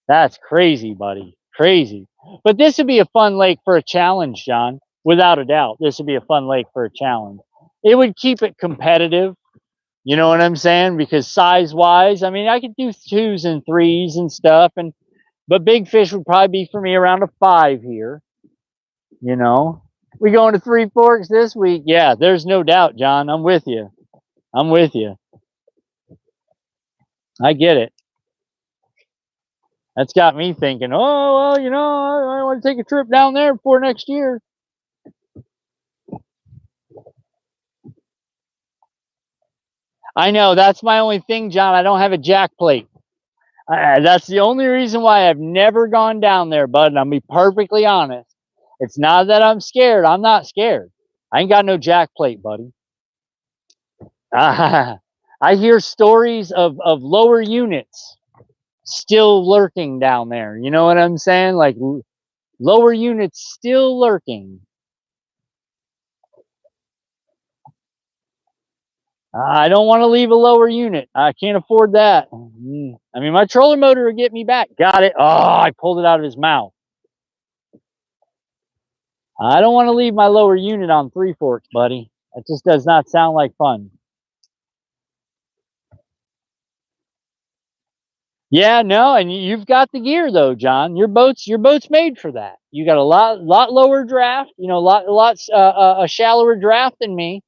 That's crazy, buddy. Crazy. But this would be a fun lake for a challenge, John. Without a doubt, this would be a fun lake for a challenge. It would keep it competitive. You know what I'm saying? Because size-wise, I mean, I could do 2s and 3s and stuff, but big fish would probably be for me around a 5 here. You know, we going to Three Forks this week? Yeah, there's no doubt, John. I'm with you. I'm with you. I get it. That's got me thinking, oh, well, you know, I want to take a trip down there before next year. I know, that's my only thing, John. I don't have a jack plate. That's the only reason why I've never gone down there, bud. And I'll be perfectly honest. It's not that I'm scared. I'm not scared. I ain't got no jack plate, buddy. I hear stories of lower units still lurking down there. You know what I'm saying? Like lower units still lurking. I don't want to leave a lower unit. I can't afford that. I mean, my trolling motor will get me back. Got it. Oh, I pulled it out of his mouth. I don't want to leave my lower unit on Three Forks, buddy. That just does not sound like fun. Yeah, no, and you've got the gear though, John. Your boat's made for that. You got a lot lower draft. You know, a shallower draft than me.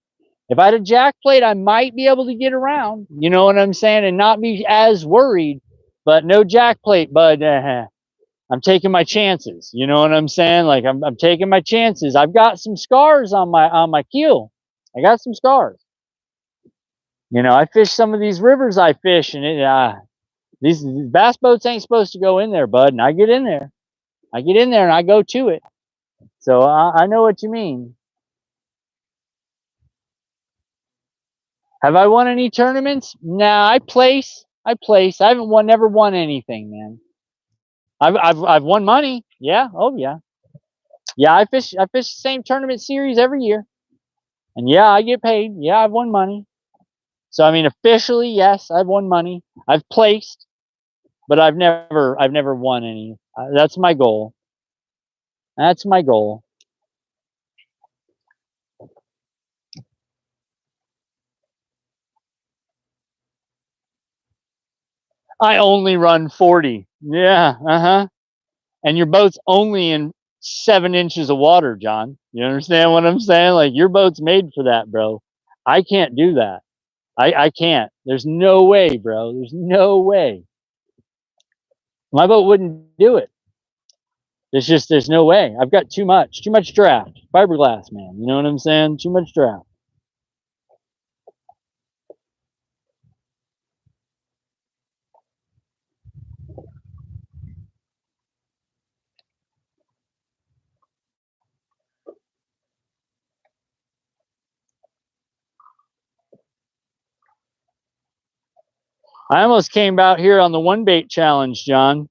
If I had a jack plate, I might be able to get around. You know what I'm saying, and not be as worried. But no jack plate, bud. I'm taking my chances. You know what I'm saying? Like I'm taking my chances. I've got some scars on my keel. I got some scars. You know, I fish some of these rivers I fish, and these bass boats ain't supposed to go in there, bud. And I get in there. I get in there and I go to it. So I know what you mean. Have I won any tournaments? Nah, I place. I haven't never won anything, man. I've won money. Yeah. Oh yeah. Yeah, I fish the same tournament series every year. And yeah, I get paid. Yeah, I've won money. So I mean officially, yes, I've won money. I've placed, but I've never won any. That's my goal. That's my goal. I only run 40. Yeah, uh-huh. And your boat's only in 7 inches of water, John. You understand what I'm saying? Like your boat's made for that, bro. I can't do that. I can't. There's no way, bro. There's no way. My boat wouldn't do it. There's no way. I've got too much draft. Fiberglass, man. You know what I'm saying? Too much draft. I almost came out here on the one bait challenge, John.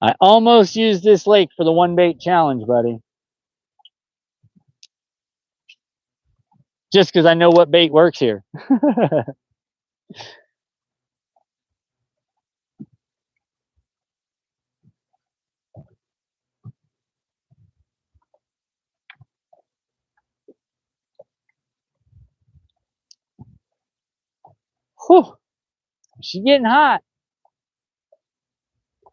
I almost used this lake for the one bait challenge, buddy. Just because I know what bait works here. Whew. She's getting hot.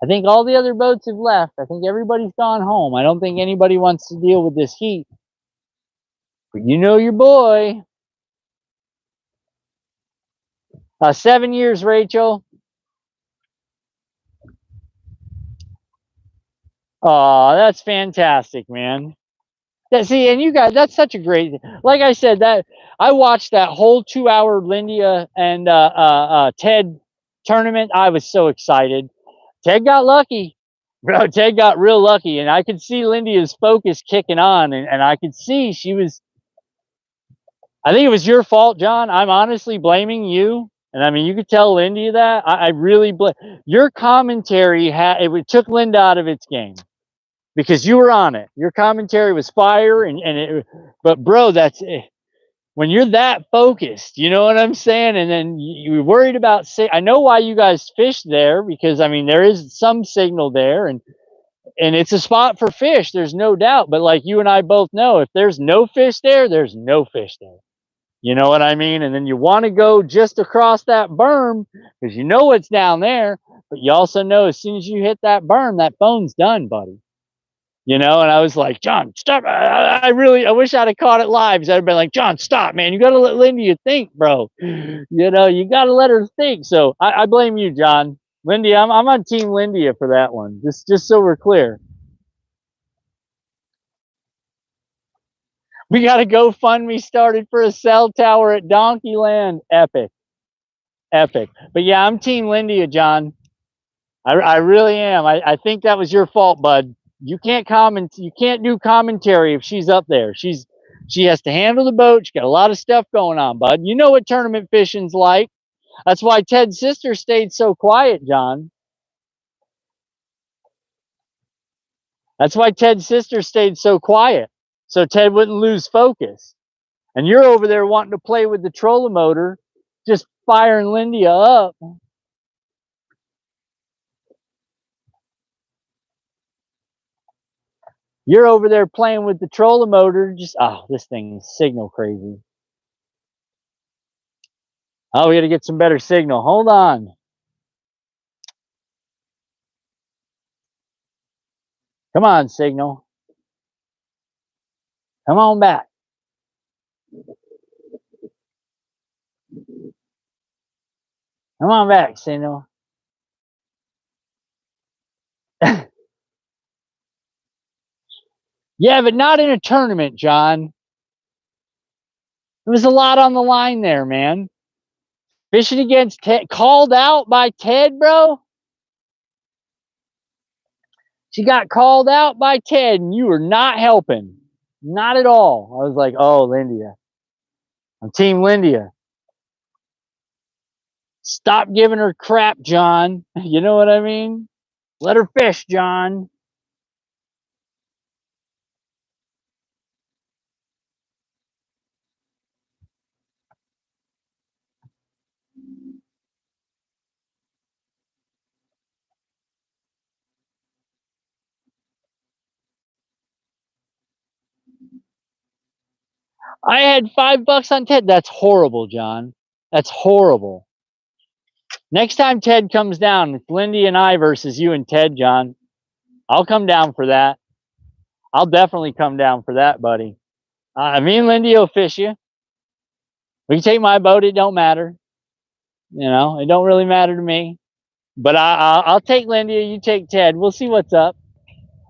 I think all the other boats have left. I think everybody's gone home. I don't think anybody wants to deal with this heat. But you know your boy. 7 years, Rachel. Oh, that's fantastic, man. See, and you guys, that's such a great. Like I said, that I watched that whole 2-hour Lindia and Ted tournament. I was so excited. Ted got lucky, bro. Ted got real lucky, and I could see Lindia's focus kicking on, and I could see she was. I think it was your fault, John. I'm honestly blaming you. And I mean, you could tell Lindy that. I really blame your commentary. It took Linda out of its game. because you were on it. Your commentary was fire, but bro, that's when you're that focused, you know what I'm saying? And then you're worried about, I know why you guys fish there, because I mean, there is some signal there, and it's a spot for fish, there's no doubt. But like you and I both know, if there's no fish there, there's no fish there. You know what I mean? And then you want to go just across that berm because you know what's down there, but you also know as soon as you hit that berm, that phone's done, buddy. You know, and I was like, John, stop. I wish I'd have caught it live, because I'd have been like, John, stop, man. You got to let Lindy think, bro. You know, you got to let her think. So I blame you, John. Lindy, I'm on Team Lindy for that one. Just so we're clear. We got a GoFundMe started for a cell tower at Donkeyland. Epic. Epic. But yeah, I'm Team Lindy, John. I really am. I think that was your fault, bud. You can't comment. You can't do commentary if she's up there. She has to handle the boat. She got a lot of stuff going on, bud. You know what tournament fishing's like. That's why Ted's sister stayed so quiet, John. That's why Ted's sister stayed so quiet, so Ted wouldn't lose focus. And you're over there wanting to play with the trolling motor, just firing Lindy up. You're over there playing with the trolling motor, just, oh, this thing's signal crazy. Oh, we got to get some better signal. Hold on. Come on, signal. Come on back. Come on back, signal. Yeah, but not in a tournament, John. There was a lot on the line there, man. Fishing against Ted, called out by Ted, bro. She got called out by Ted, and you were not helping. Not at all. I was like, oh, Lindia. I'm Team Lindia. Stop giving her crap, John. You know what I mean? Let her fish, John. I had $5 on Ted. That's horrible, John. That's horrible. Next time Ted comes down, it's Lindy and I versus you and Ted, John. I'll come down for that. I'll definitely come down for that, buddy. Me and Lindy will fish you. We can take my boat. It don't matter. You know, it don't really matter to me. But I'll take Lindy. You take Ted. We'll see what's up.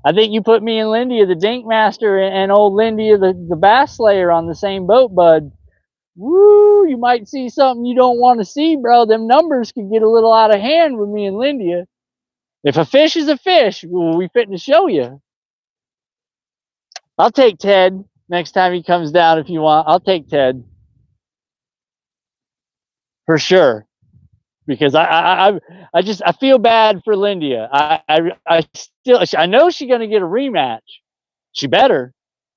I think you put me and Lindy, the Dink Master, and old Lindy, the Bass Slayer, on the same boat, bud. Woo, you might see something you don't want to see, bro. Them numbers could get a little out of hand with me and Lindy. If a fish is a fish, we fitting to show you. I'll take Ted next time he comes down if you want. I'll take Ted. For sure. Because I feel bad for Lindia. I know she's gonna get a rematch. She better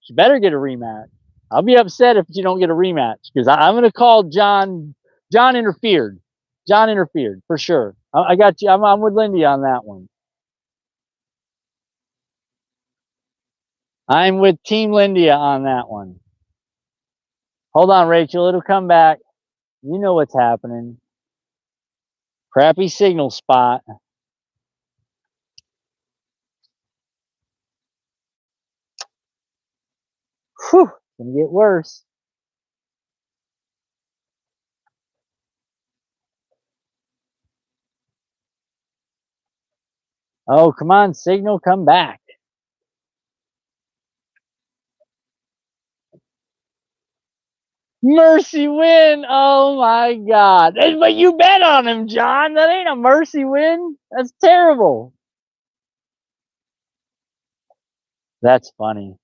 get a rematch. I'll be upset if you don't get a rematch, because I'm gonna call John. John interfered. John interfered for sure. I got you. I'm with Lindy on that one. I'm with Team Lindia on that one. Hold on, Rachel. It'll come back. You know what's happening. Crappy signal spot. Whew, it's gonna get worse. Oh, come on, signal, come back. Mercy win. Oh my God. But you bet on him, John. That ain't a mercy win. That's terrible. That's funny.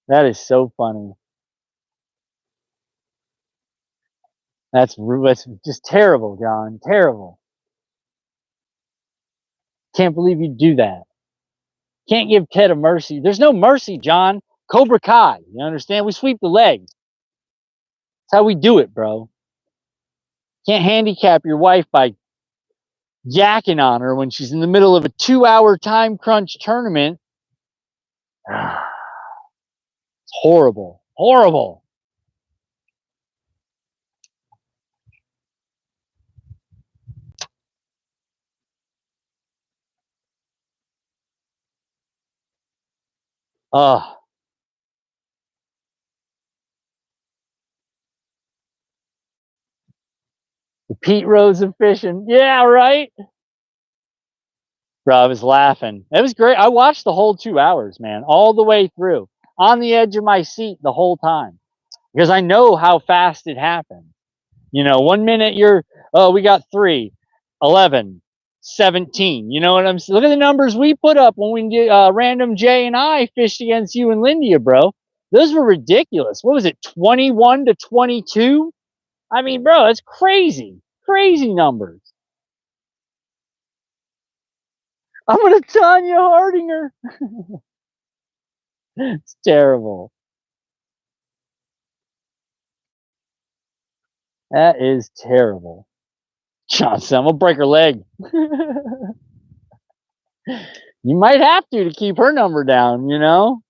That is so funny. That's just terrible, John. Terrible. Can't believe you do that. Can't give Ted a mercy. There's no mercy, John. Cobra Kai. You understand? We sweep the leg. That's how we do it, bro. Can't handicap your wife by yakking on her when she's in the middle of a 2-hour time crunch tournament. It's horrible. Horrible. Ugh. The Pete Rose of fishing. Yeah, right? Bro, I was laughing. It was great. I watched the whole 2 hours, man, all the way through, on the edge of my seat the whole time, because I know how fast it happened. You know, 1 minute you're, oh, we got 3, 11, 17. You know what I'm saying? Look at the numbers we put up when we did Random J and I fished against you and Lindia, bro. Those were ridiculous. What was it, 21 to 22? I mean, bro, it's crazy. Crazy numbers. I'm gonna Tanya Hardinger. It's terrible. That is terrible. Johnson, I'm gonna break her leg. You might have to keep her number down, you know?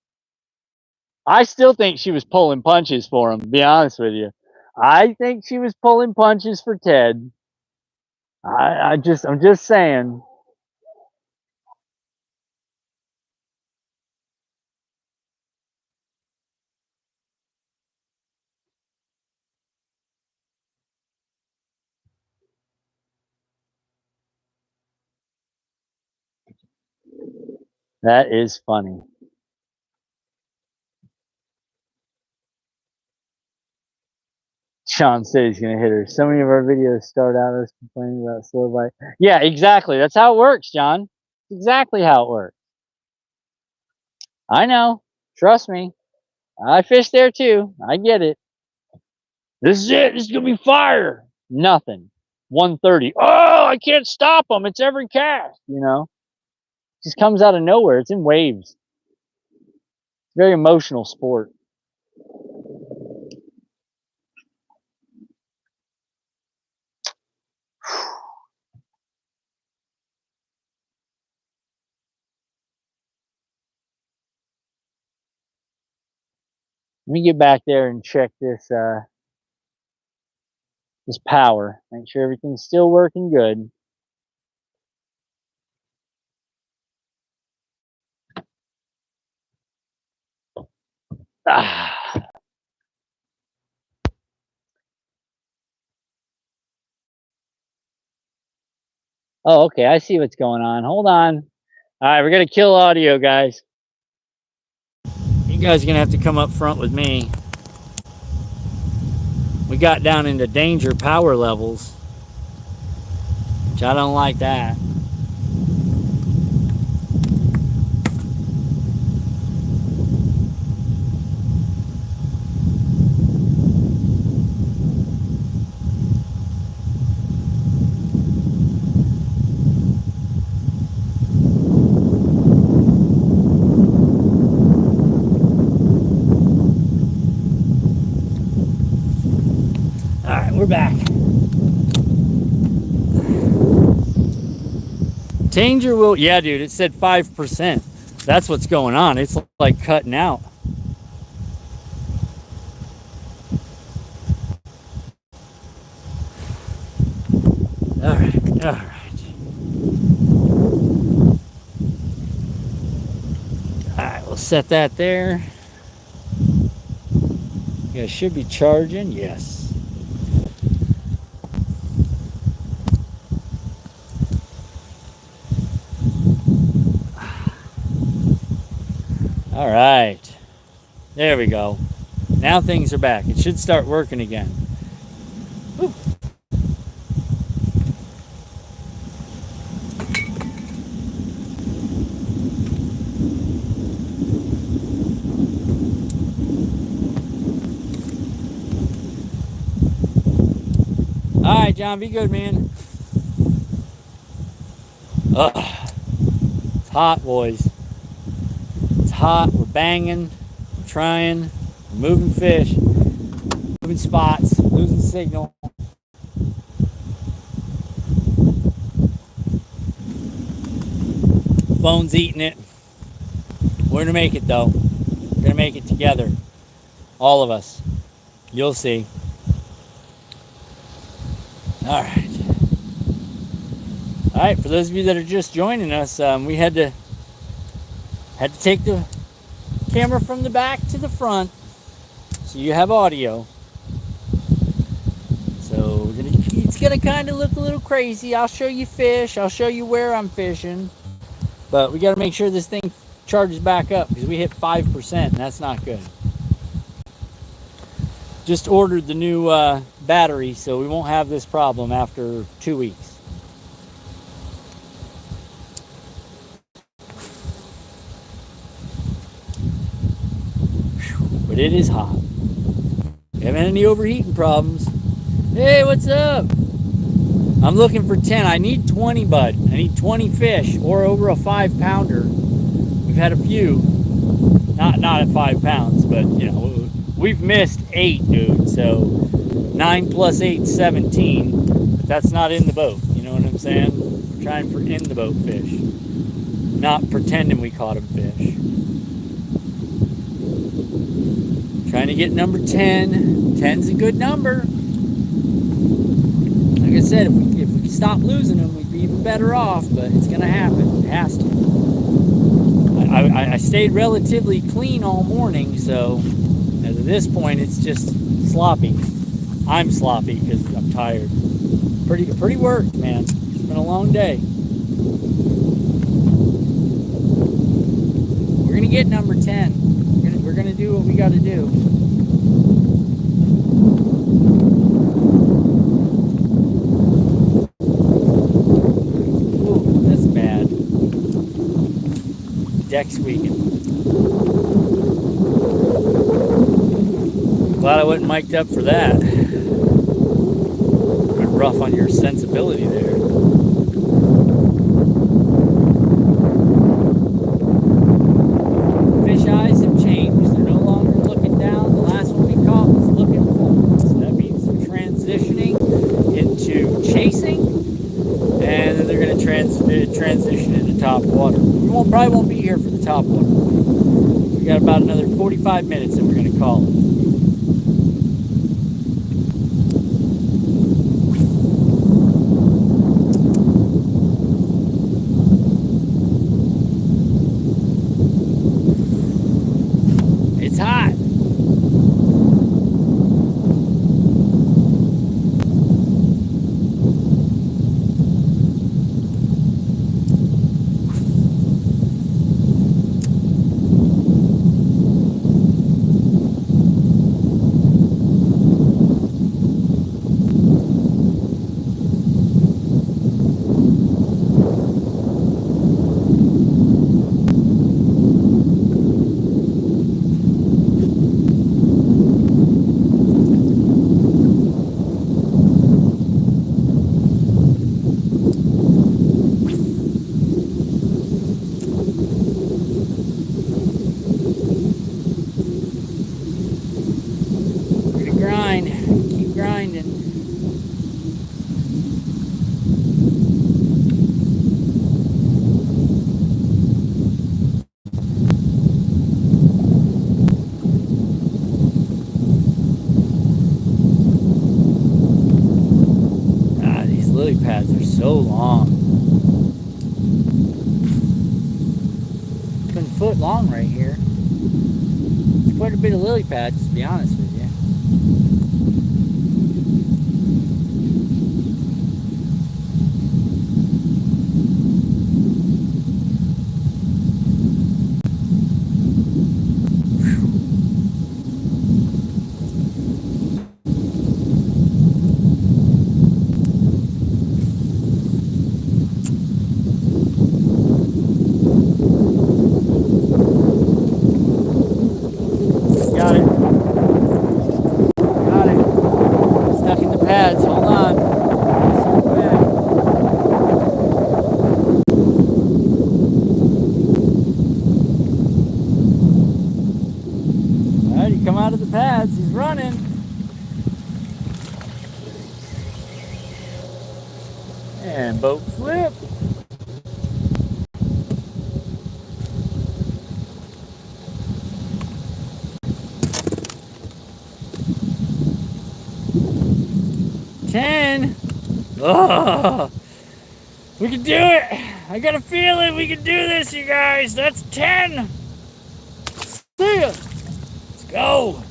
I still think she was pulling punches for him, to be honest with you. I think she was pulling punches for Ted. I'm just saying. That is funny. Sean said he's gonna hit her. So many of our videos start out us complaining about slow bite. Yeah, exactly. That's how it works, John. Exactly how it works. I know. Trust me. I fish there too. I get it. This is it. This is gonna be fire. Nothing. 130. Oh, I can't stop them. It's every cast. You know, it just comes out of nowhere. It's in waves. It's a very emotional sport. Let me get back there and check this this power. Make sure everything's still working good. Ah. Oh, okay. I see what's going on. Hold on. All right, we're gonna kill audio, guys. You guys are gonna have to come up front with me. We got down into danger power levels, which I don't like that. We're back. Danger will, yeah, dude, it said 5%. That's what's going on. It's like cutting out. All right, all right. All right, we'll set that there. Yeah, should be charging, yes. All right, there we go. Now things are back. It should start working again. Whew. All right, John, be good, man. Ugh. It's hot, boys. hot. We're banging, we're trying, we're moving fish, moving spots, losing signal. Phone's eating it. We're gonna make it though. We're gonna make it together. All of us. You'll see. All right. All right, for those of you that are just joining us, we had to take the camera from the back to the front so you have audio. So it's gonna kind of look a little crazy. I'll show you fish. I'll show you where I'm fishing. But we got to make sure this thing charges back up because we hit 5% and that's not good. Just ordered the new battery, so we won't have this problem after 2 weeks. But it is hot. We haven't had any overheating problems. Hey, what's up? I'm looking for 10. I need 20, bud. I need 20 fish or over a 5-pounder. We've had a few. Not at 5 pounds, but you know, we've missed 8, dude. So 9 plus 8 is 17. But that's not in the boat. You know what I'm saying? We're trying for in the boat fish. Not pretending we caught them fish. Trying to get number 10. 10's a good number. Like I said, if we could stop losing them, we'd be even better off, but it's going to happen. It has to. I stayed relatively clean all morning, so at this point, it's just sloppy. I'm sloppy because I'm tired. Pretty worked, man. It's been a long day. We're going to get number 10. We're going to do what we got to do. Deck squeaking. Glad I wasn't mic'd up for that. Bit rough on your sensibility there. Fish eyes have changed. They're no longer looking down. The last one we caught was looking forward. So that means they're transitioning into chasing, and then they're going to transition into top water. We probably won't be here for the top water. We got about another 45 minutes and we're going to call it. It's hot. Pads are so long. It's been a foot long right here. It's quite a bit of lily pads, to be honest with you. And boat flip. Ten. Oh, we can do it. I got a feeling we can do this, you guys. That's 10. See ya. Let's go.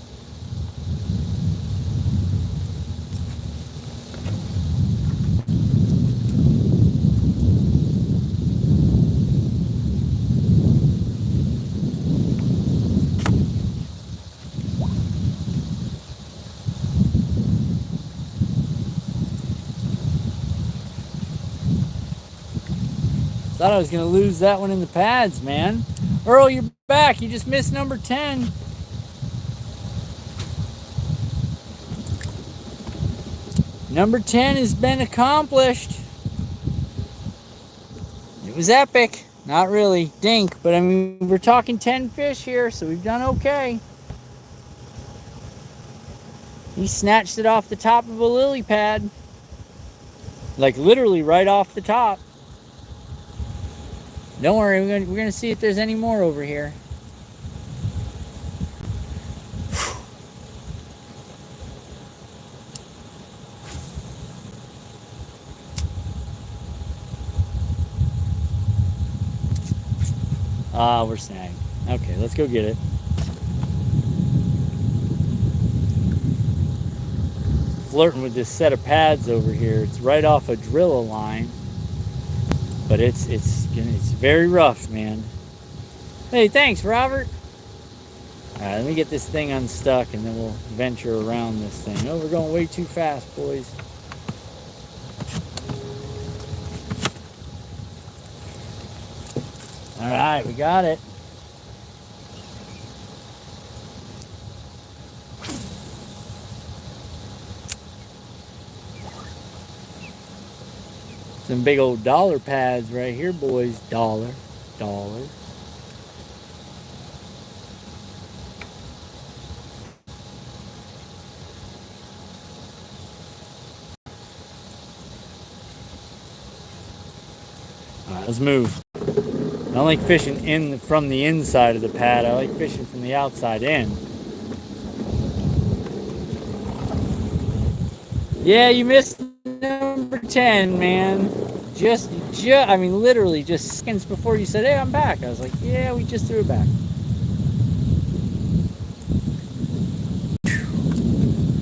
Thought I was going to lose that one in the pads, man. Earl, you're back. You just missed number 10. Number 10 has been accomplished. It was epic. Not really dink, but I mean, we're talking 10 fish here, so we've done okay. He snatched it off the top of a lily pad. Like literally right off the top. Don't worry, we're gonna see if there's any more over here. Ah, we're snagged. Okay, let's go get it. Flirting with this set of pads over here. It's right off a drill line, but it's very rough, man. Hey, thanks, Robert. All right, let me get this thing unstuck, and then we'll venture around this thing. Oh, we're going way too fast, boys. All right, we got it. Some big old dollar pads right here, boys. Dollar. All right, let's move. I don't like fishing from the inside of the pad. I like fishing from the outside in. Yeah, you missed number 10, man. I mean, literally just seconds before you said, hey, I'm back. I was like, yeah, we just threw it back.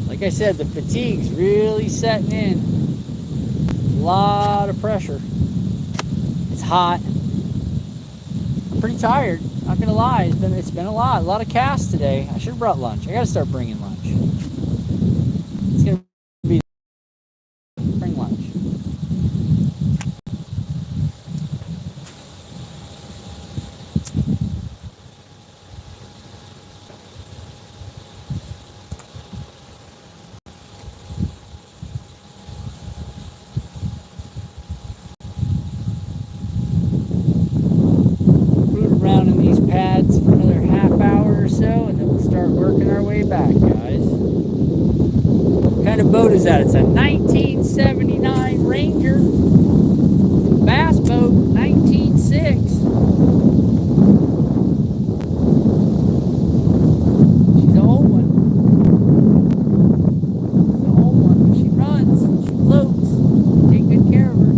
Like I said, the fatigue's really setting in. A lot of pressure. It's hot. I'm pretty tired, not gonna lie. It's been a lot of casts today. I should have brought lunch. I gotta start bringing lunch. It's gonna be bring lunch. Pads for another half hour or so, and then we'll start working our way back, guys. What kind of boat is that? It's a 1979 Ranger bass boat, 1906. She's an old one. She's an old one, but she runs, she floats. Take good care of her.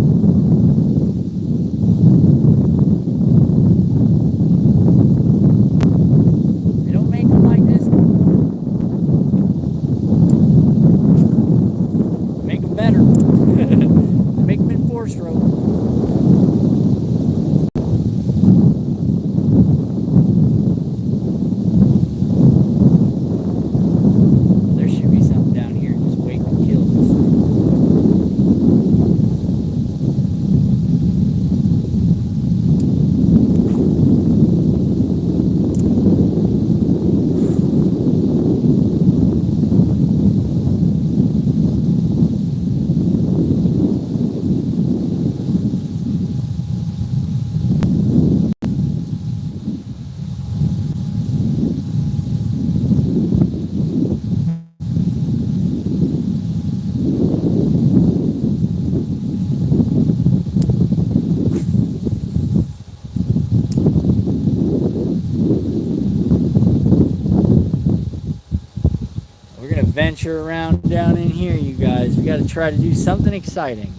adventure around down in here, you guys. We got to try to do something exciting.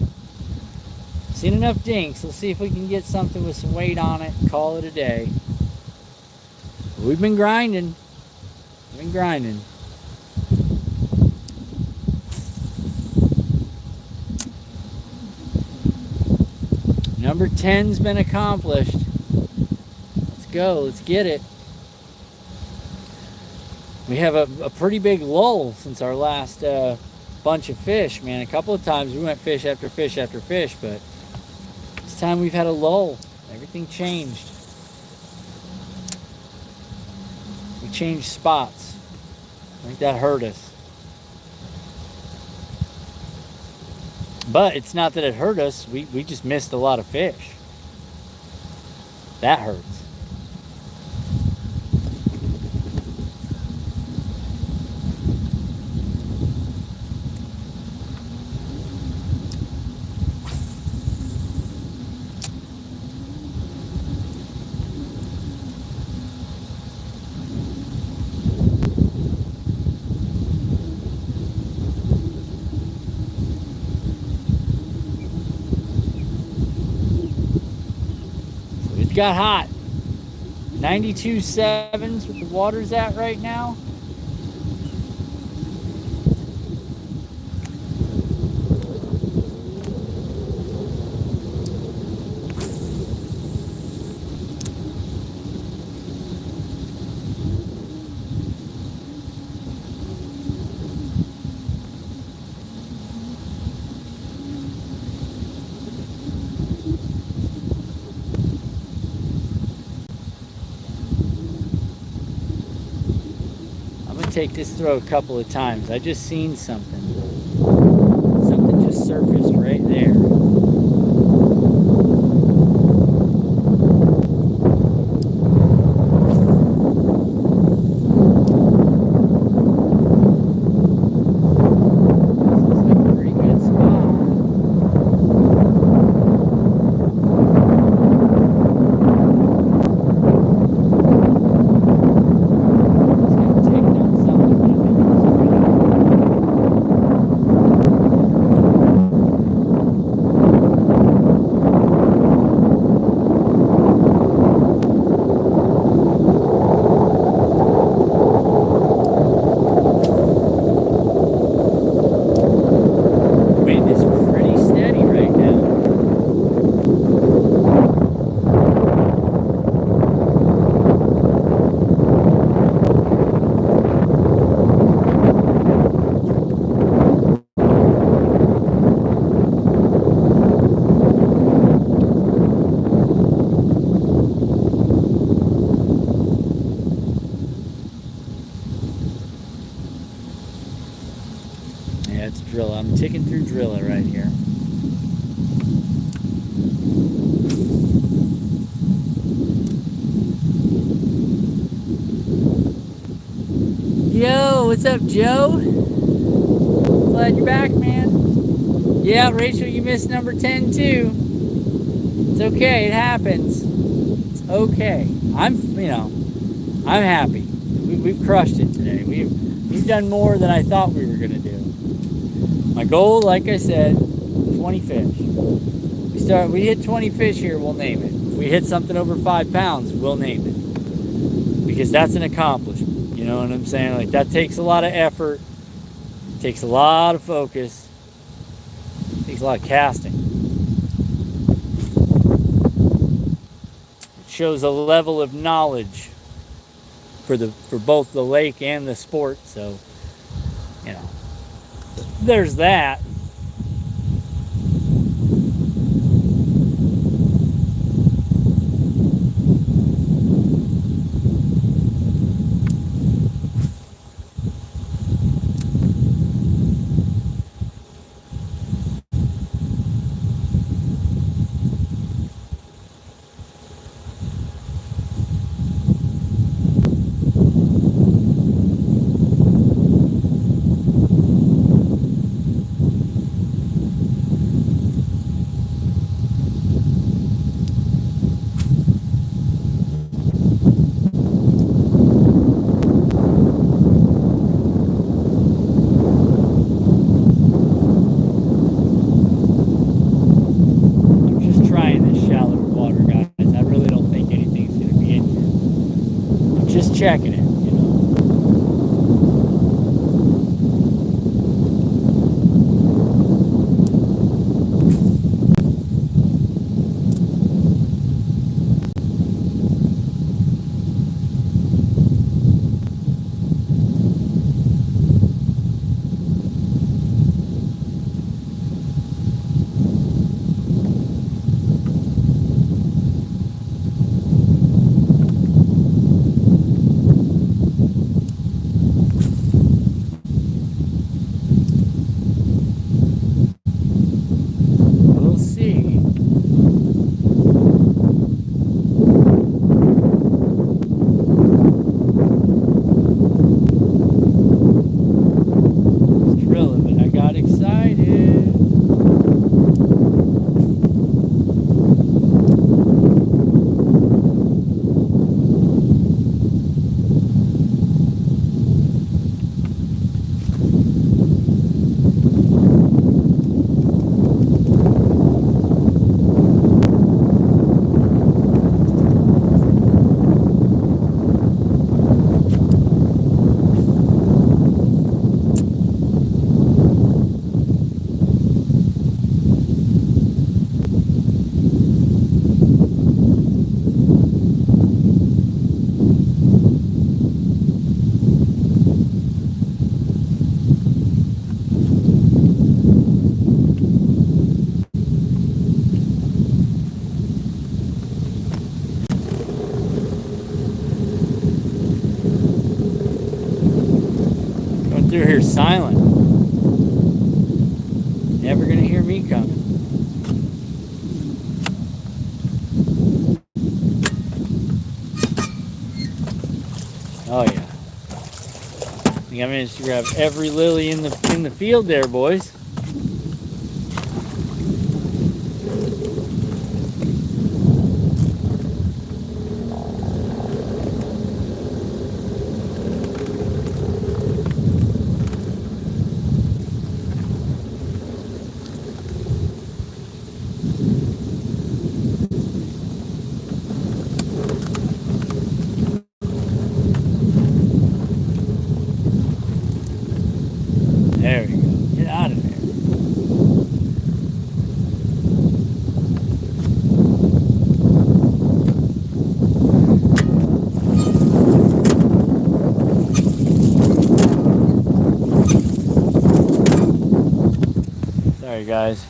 Seen enough dinks. Let's see if we can get something with some weight on it. Call it a day. We've been grinding. We've been grinding. Number 10's been accomplished. Let's go. Let's get it. We have a pretty big lull since our last bunch of fish, man. A couple of times we went fish after fish after fish, but this time we've had a lull. Everything changed. We changed spots. I think that hurt us. But it's not that it hurt us. We just missed a lot of fish. That hurts. Got hot. 92.7's what the water's at right now. Take this throw a couple of times. I just seen something. Something just surfaced right there. Driller. I'm ticking through driller right here. Yo, what's up, Joe? Glad you're back, man. Yeah, Rachel, you missed number 10 too. It's okay, it happens. It's okay. I'm happy. We've crushed it today. We've done more than I thought we were gonna do. My goal, like I said, 20 fish. We hit 20 fish here, we'll name it. If we hit something over 5 pounds, we'll name it. Because that's an accomplishment. You know what I'm saying? Like, that takes a lot of effort. Takes a lot of focus. Takes a lot of casting. It shows a level of knowledge for both the lake and the sport, so there's that. just checking it, you know. We'll see. It's drilling, but I got excited. Going through here silent. Never gonna hear me coming. Oh yeah. I think I managed to grab every lily in the field there, boys. There we go. Get out of there. Sorry, guys.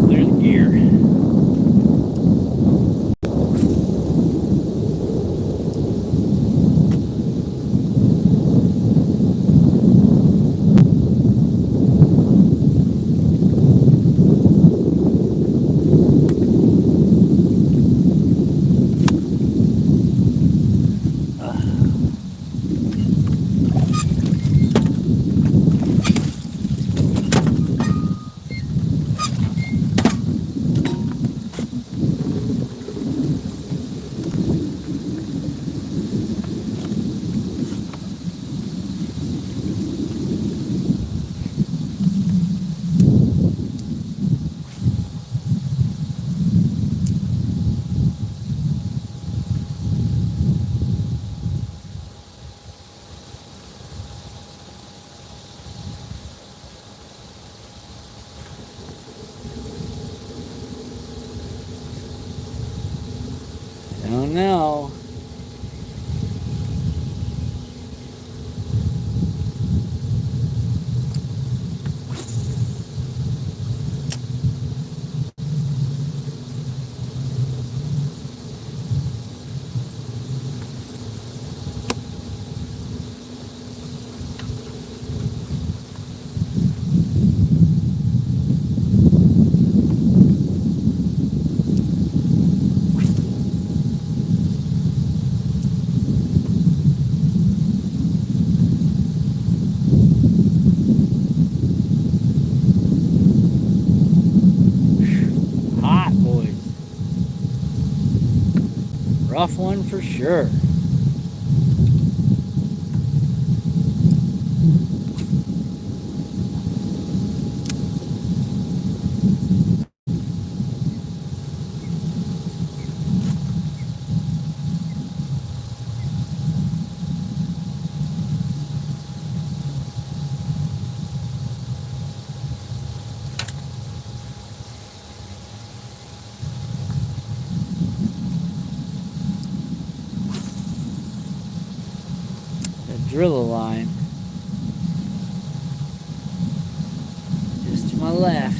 Clear the gear. Don't know. Hot, boys. Rough one for sure. drill a line. Just to my left.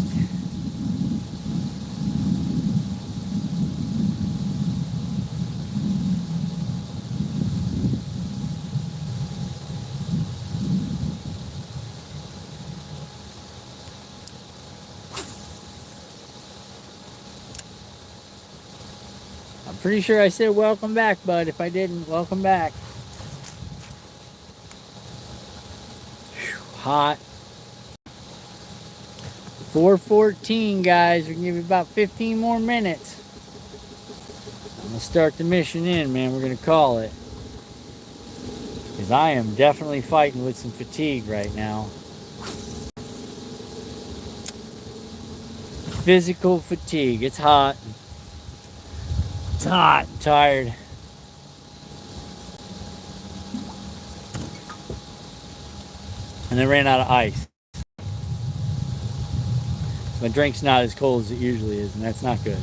I'm pretty sure I said welcome back, bud. If I didn't, welcome back. Whew, hot. 4:14, guys. We can give you about 15 more minutes. I'm gonna start the mission in, man. We're gonna call it. Because I am definitely fighting with some fatigue right now. Physical fatigue. It's hot. It's hot. I'm tired. And I ran out of ice. My drink's not as cold as it usually is, and that's not good.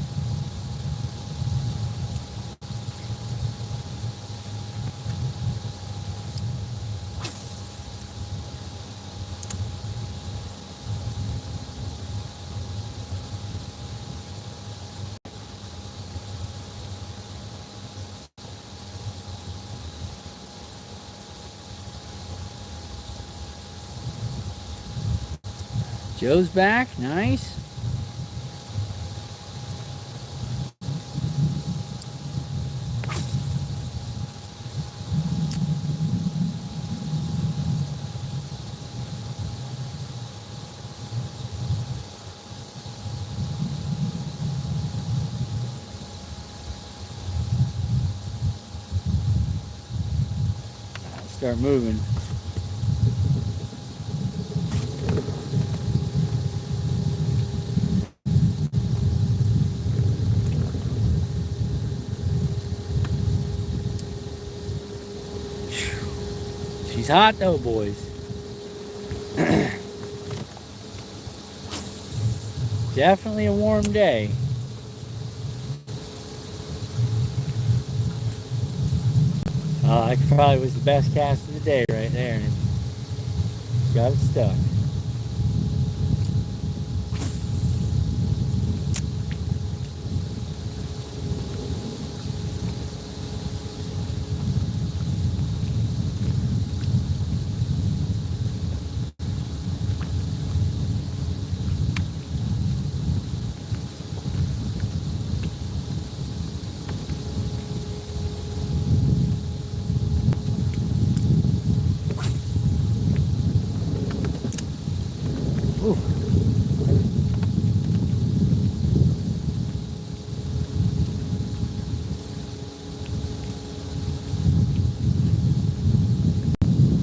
Joe's back. Nice. Start moving. She's hot though, boys. Definitely a warm day. That probably was the best cast of the day right there. Got it stuck.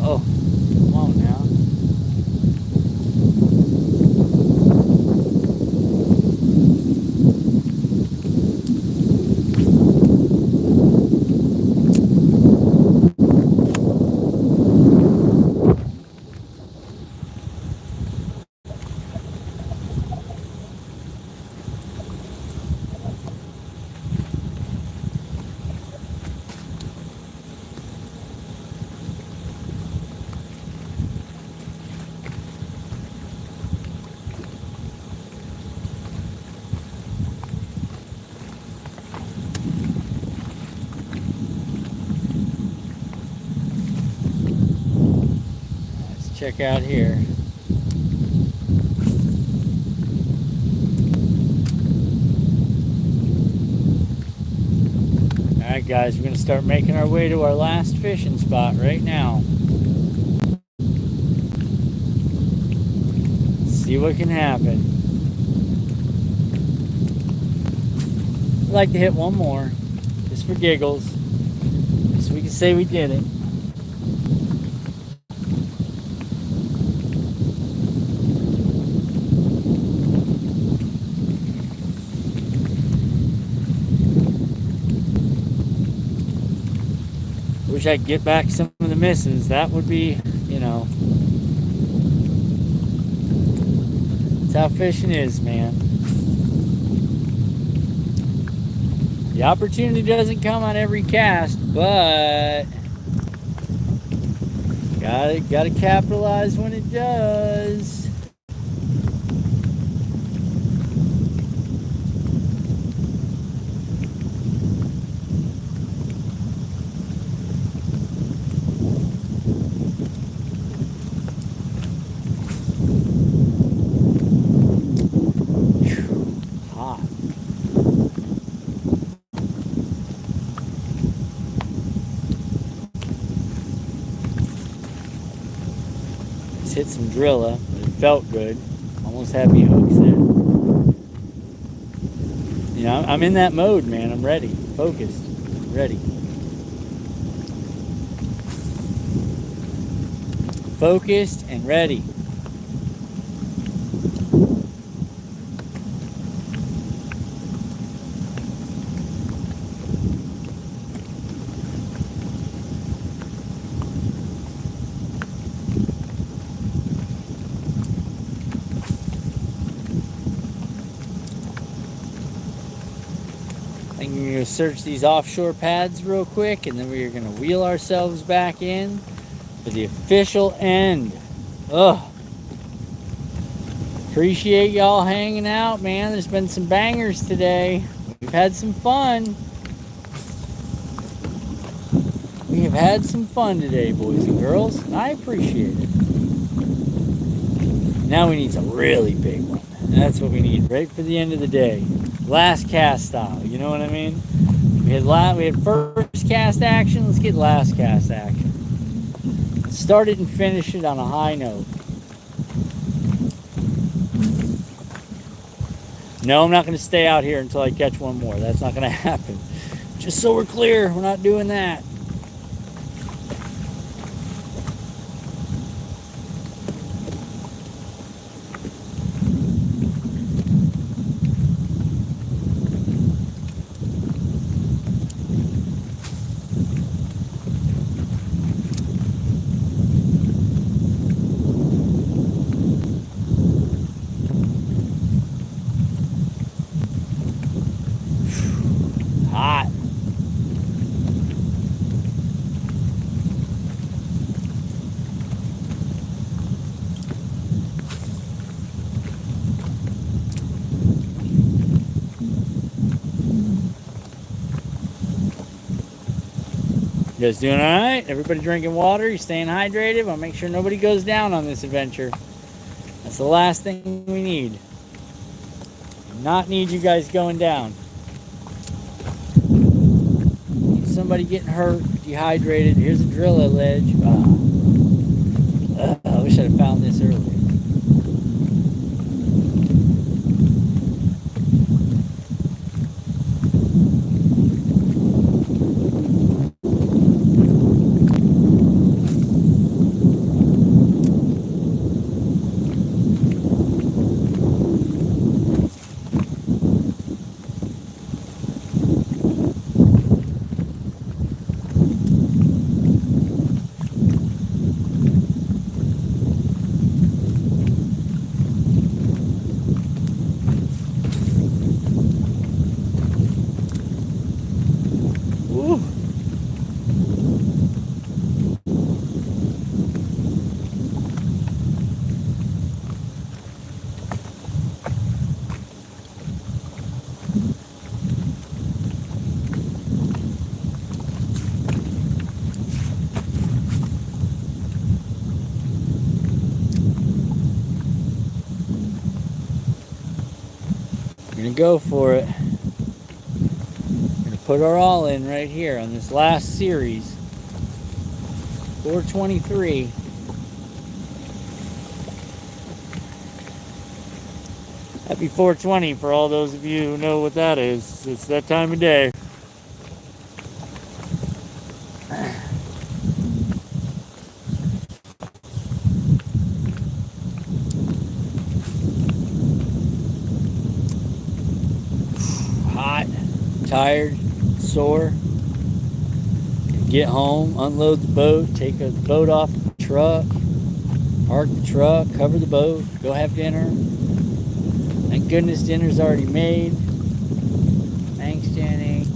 Oh, come on now. Check out here. Alright guys, we're going to start making our way to our last fishing spot right now. See what can happen. I'd like to hit one more, just for giggles, just so we can say we did it. Wish I could get back some of the misses. That would be, you know, that's how fishing is, man. The opportunity doesn't come on every cast, but Gotta capitalize when it does. Hot. Just hit some drilla, but it felt good. Almost had me hooks there. You know, I'm in that mode, man. I'm ready, focused, ready. Focused and ready. I'm going to search these offshore pads real quick, and then we're going to wheel ourselves back in for the official end. Ugh. Appreciate y'all hanging out, man. There's been some bangers today. We've had some fun. We have had some fun today, boys and girls, and I appreciate it. Now we need some really big one. That's what we need right for the end of the day. Last cast style, you know what I mean? We had first cast action. Let's get last cast action. Start it and finish it on a high note. No, I'm not going to stay out here until I catch one more. That's not going to happen. Just so we're clear, we're not doing that. Hot. You guys doing all right? Everybody drinking water? You staying hydrated? I'll make sure nobody goes down on this adventure. That's the last thing we need. Not need you guys going down. Somebody getting hurt, dehydrated. Here's a driller ledge. I wish I'd have found this earlier. Go for it. We're gonna put our all in right here on this last series. 423. Happy 420 for all those of you who know what that is. It's that time of day. Tired, sore, get home, unload the boat, take the boat off the truck, park the truck, cover the boat, go have dinner. Thank goodness dinner's already made. Thanks, Jenny.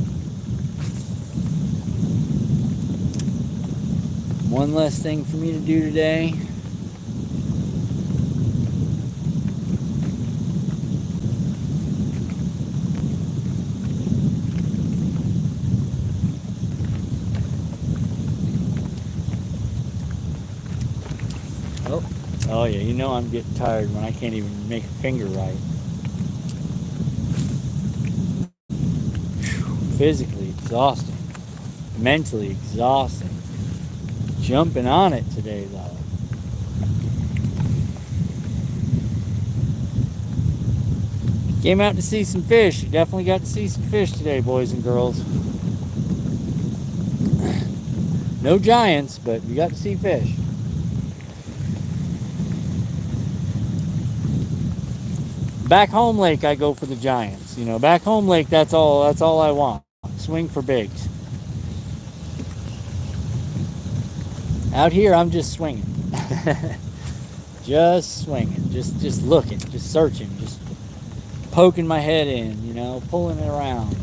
One less thing for me to do today. Oh yeah, you know I'm getting tired when I can't even make a finger right. Physically exhausting, mentally exhausting. Jumping on it today though. Came out to see some fish. You definitely got to see some fish today, boys and girls. No giants, but you got to see fish. Back home lake, I go for the giants. You know, back home lake, that's all I want. Swing for bigs. Out here, I'm just swinging. Just swinging, just looking, just searching, just poking my head in, you know, pulling it around.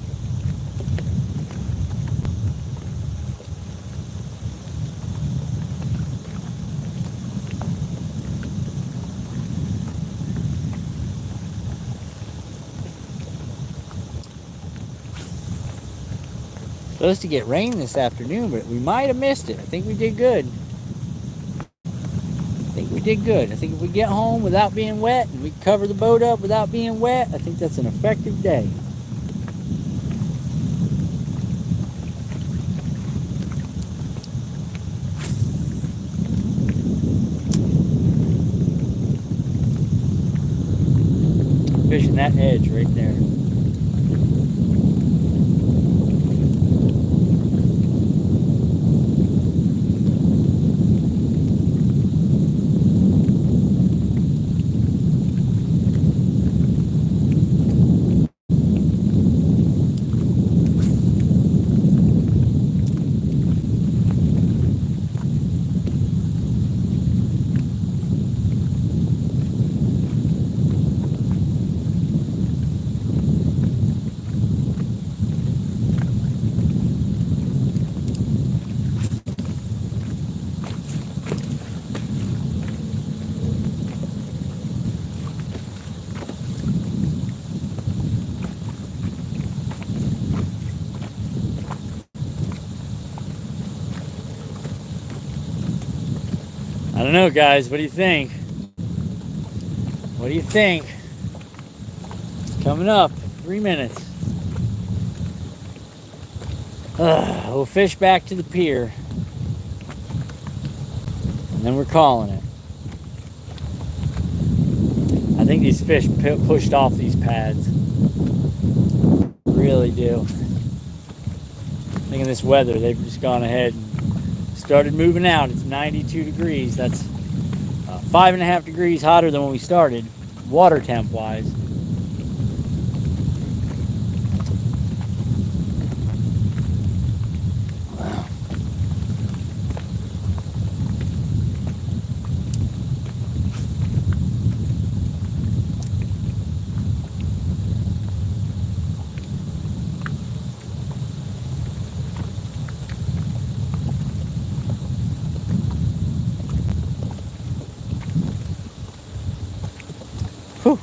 Supposed to get rain this afternoon, but we might have missed it. I think we did good. I think if we get home without being wet and we cover the boat up without being wet, I think that's an effective day. Fishing that edge right there. I don't know, guys. What do you think? What do you think? It's coming up. 3 minutes. We'll fish back to the pier. And then we're calling it. I think these fish pushed off these pads. Really do. I think in this weather, they've just gone ahead and started moving out. It's 92 degrees. That's 5.5 degrees hotter than when we started, water temp wise. Wow. Whew.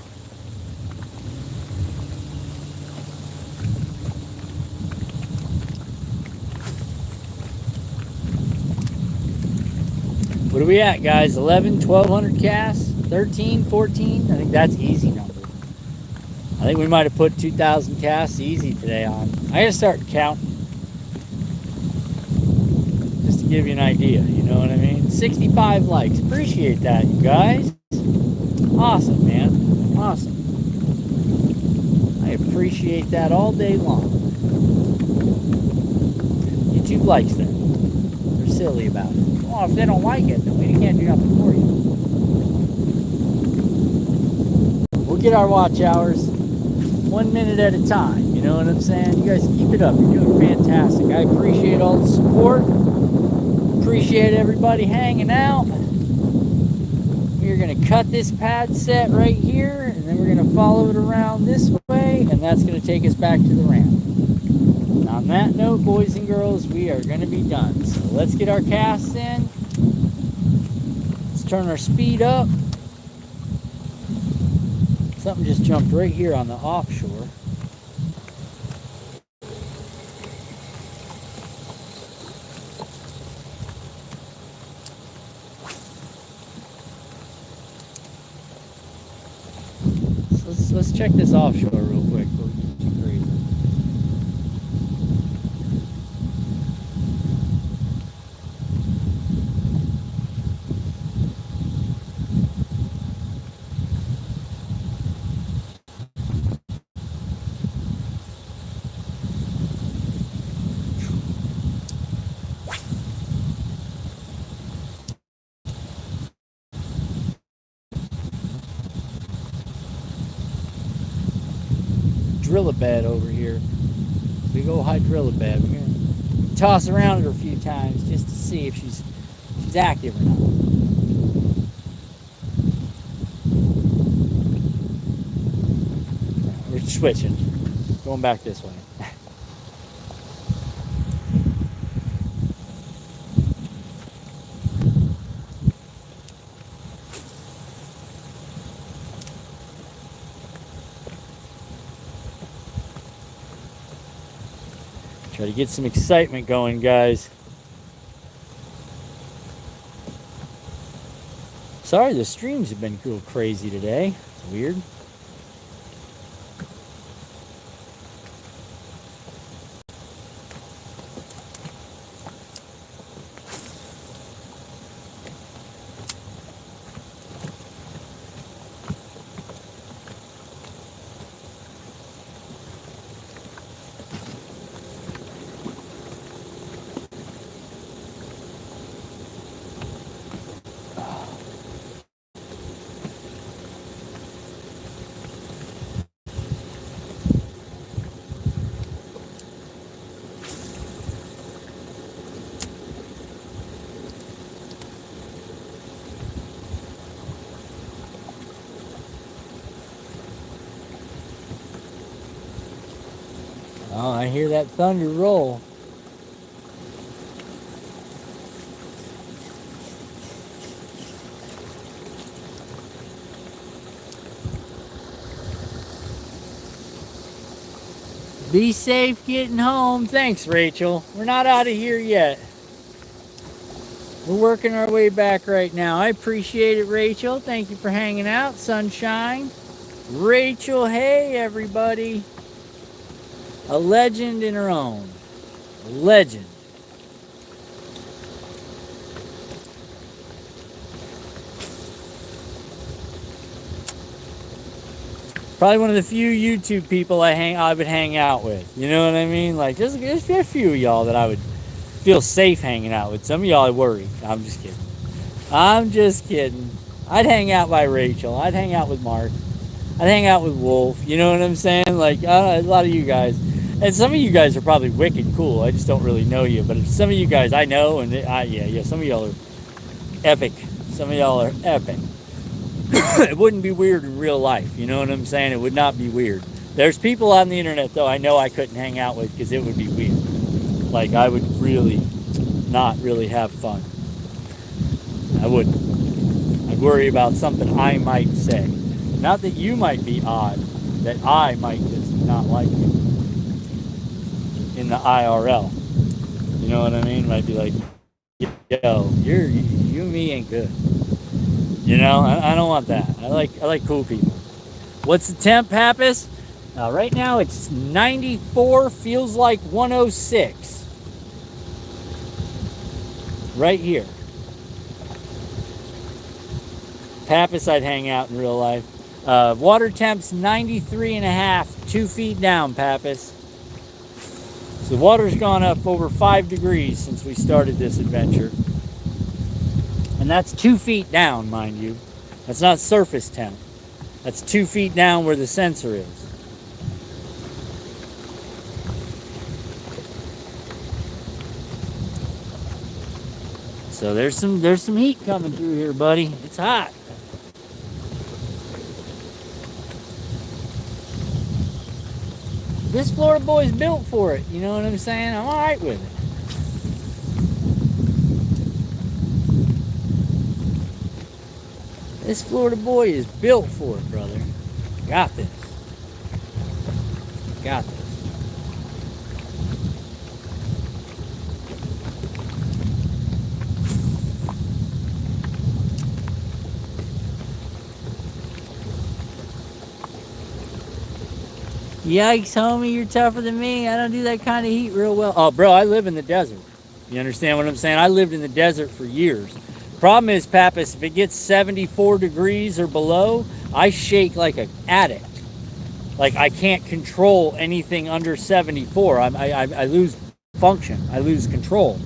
What are we at, guys? 11, 1,200 casts? 13, 14? I think that's easy number. I think we might have put 2,000 casts easy today on. I gotta start counting. Just to give you an idea, you know what I mean? 65 likes. Appreciate that, you guys. Awesome, man. Awesome. I appreciate that all day long. YouTube likes that. They're silly about it. Well, if they don't like it, then we can't do nothing for you. We'll get our watch hours 1 minute at a time. You know what I'm saying? You guys keep it up. You're doing fantastic. I appreciate all the support. Appreciate everybody hanging out. We're going to cut this pad set right here, and then we're going to follow it around this way, and that's going to take us back to the ramp. And on that note, boys and girls, we are going to be done. So let's get our casts in. turn our speed up. Something just jumped right here on the offshore. So let's check this offshore real quick. Before we get too crazy. Drill a bed over here. Big old hydrilla bed. We're gonna toss around her a few times just to see if she's active or not. We're switching. Going back this way. Try to get some excitement going, guys. Sorry, the streams have been a little crazy today. It's weird. Oh, I hear that thunder roll. Be safe getting home. Thanks, Rachel. We're not out of here yet. We're working our way back right now. I appreciate it, Rachel. Thank you for hanging out, sunshine. Rachel, hey, everybody. A legend in her own. A legend. Probably one of the few YouTube people I would hang out with. You know what I mean? Like, just a few of y'all that I would feel safe hanging out with. Some of y'all I worry. I'm just kidding. I'm just kidding. I'd hang out by Rachel. I'd hang out with Mark. I'd hang out with Wolf. You know what I'm saying? Like, a lot of you guys. And some of you guys are probably wicked cool. I just don't really know you. But some of you guys I know. And yeah, some of y'all are epic. Some of y'all are epic. It wouldn't be weird in real life. You know what I'm saying? It would not be weird. There's people on the internet, though, I know I couldn't hang out with because it would be weird. Like, I would really not really have fun. I wouldn't. I'd worry about something I might say. Not that you might be odd, that I might just not like you in the IRL. You know what I mean? Might be like, yo, you and me ain't good. You know, I don't want that. I like cool people. What's the temp, Pappas? Right now it's 94, feels like 106. Right here. Pappas, I'd hang out in real life. Water temp's 93 and a half, 2 feet down, Pappas. So the water's gone up over 5 degrees since we started this adventure. And that's 2 feet down, mind you. That's not surface temp. That's 2 feet down where the sensor is. So there's some heat coming through here, buddy. It's hot. This Florida boy's built for it. You know what I'm saying? I'm all right with it. This Florida boy is built for it, brother. Got this. Got this. Yikes, homie, you're tougher than me. I don't do that kind of heat real well. Oh, bro, I live in the desert. You understand what I'm saying? I lived in the desert for years. Problem is, Pappas, if it gets 74 degrees or below, I shake like an addict. Like, I can't control anything under 74. I lose function. I lose control.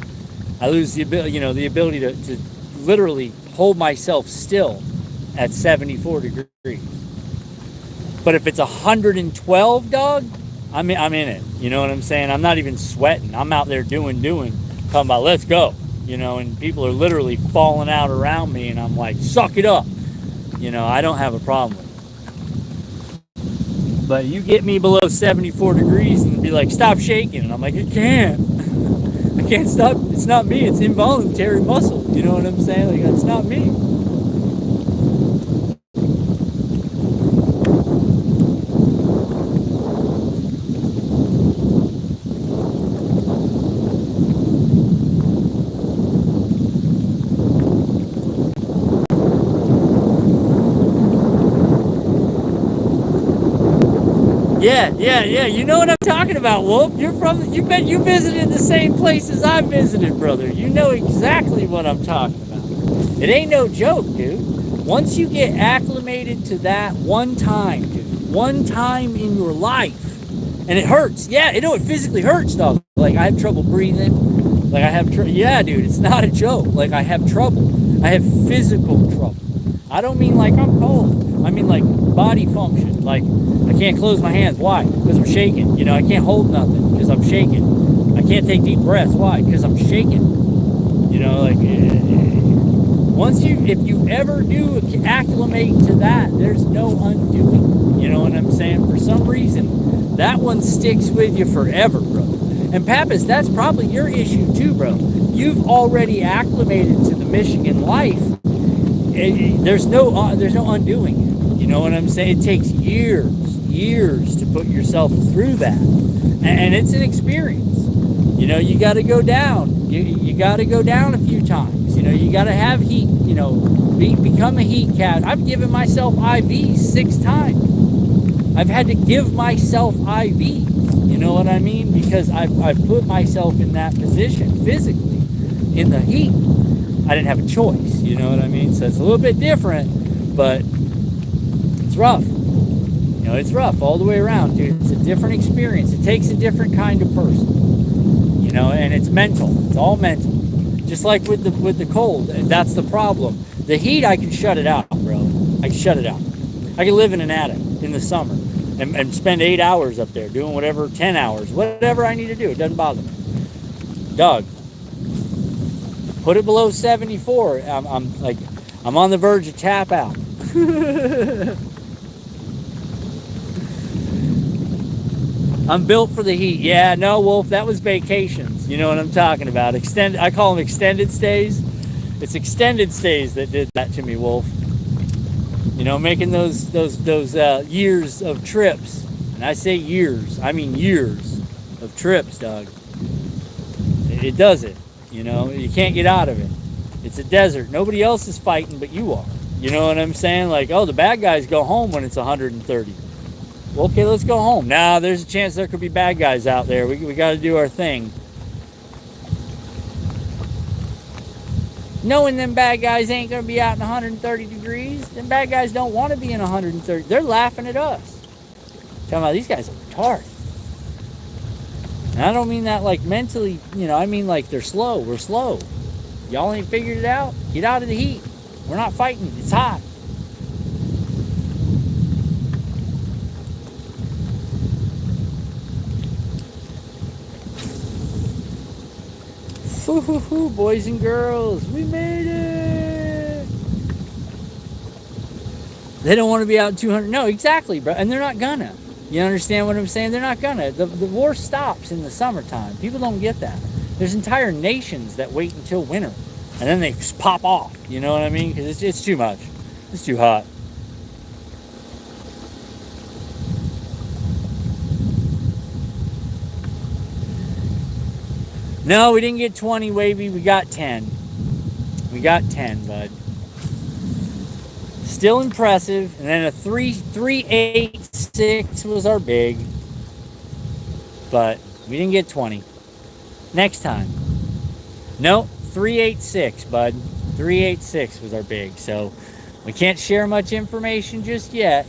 I lose the ability, you know, the ability to literally hold myself still at 74 degrees. But if it's 112, dog, I'm in it. You know what I'm saying? I'm not even sweating. I'm out there doing, talking about let's go. You know, and people are literally falling out around me, and I'm like, suck it up. You know, I don't have a problem with it. But you get me below 74 degrees and be like, stop shaking. And I'm like, I can't. I can't stop. It's not me. It's involuntary muscle. You know what I'm saying? Like, it's not me. Yeah. You know what I'm talking about, Wolf. You visited the same places I visited, brother. You know exactly what I'm talking about. It ain't no joke, dude. Once you get acclimated to that one time, dude, one time in your life, and it hurts. Yeah, it physically hurts, dog. Like, I have trouble breathing. Like, yeah, dude, it's not a joke. Like, I have trouble. I have physical trouble. I don't mean like I'm cold. I mean like body function. Like, I can't close my hands. Why? Because I'm shaking. You know, I can't hold nothing because I'm shaking. I can't take deep breaths. Why? Because I'm shaking. You know, like, if you ever do acclimate to that, there's no undoing. You know what I'm saying? For some reason, that one sticks with you forever, brother. And Pappas, that's probably your issue too, bro. You've already acclimated to the Michigan life. There's no undoing it. You know what I'm saying? It takes years to put yourself through that, and it's an experience. You know, you got to go down. You got to go down a few times. You know, you got to have heat. You know, become a heat cat. I've given myself IVs 6 times. I've had to give myself IVs. You know what I mean? Because I've put myself in that position physically in the heat. I didn't have a choice, you know what I mean? So it's a little bit different, but it's rough. You know, it's rough all the way around, dude. It's a different experience. It takes a different kind of person, you know, and it's mental. It's all mental. Just like with the cold, that's the problem. The heat, I can shut it out, bro. I can shut it out. I can live in an attic in the summer and spend 8 hours up there doing whatever, 10 hours, whatever I need to do. It doesn't bother me. Doug, put it below 74. I'm on the verge of tap out. I'm built for the heat. Yeah, no, Wolf, that was vacations. You know what I'm talking about. I call them extended stays. It's extended stays that did that to me, Wolf. You know, making those years of trips. And I say years, I mean years of trips, dog. It does it. You know, you can't get out of it. It's a desert. Nobody else is fighting but you are. You know what I'm saying? Like, oh, the bad guys go home when it's 130. Well, okay, let's go home. Now, there's a chance there could be bad guys out there. We got to do our thing. Knowing them bad guys ain't going to be out in 130 degrees. Them bad guys don't want to be in 130. They're laughing at us. Talking about these guys are retarded. And I don't mean that like mentally, you know, I mean like they're slow. We're slow. Y'all ain't figured it out? Get out of the heat. We're not fighting. It's hot. Hoo, boys and girls, we made it. They don't want to be out 200. No, exactly, bro. And they're not gonna. You understand what I'm saying? They're not gonna. The war stops in the summertime. People don't get that. There's entire nations that wait until winter, and then they just pop off. You know what I mean? Because it's too much. It's too hot. No, we didn't get 20, Wavy. We got 10. We got 10, bud. Still impressive. And then a 3.86 was our big. But we didn't get 20. Next time. Nope, 3.86, bud. 3.86 was our big. So we can't share much information just yet.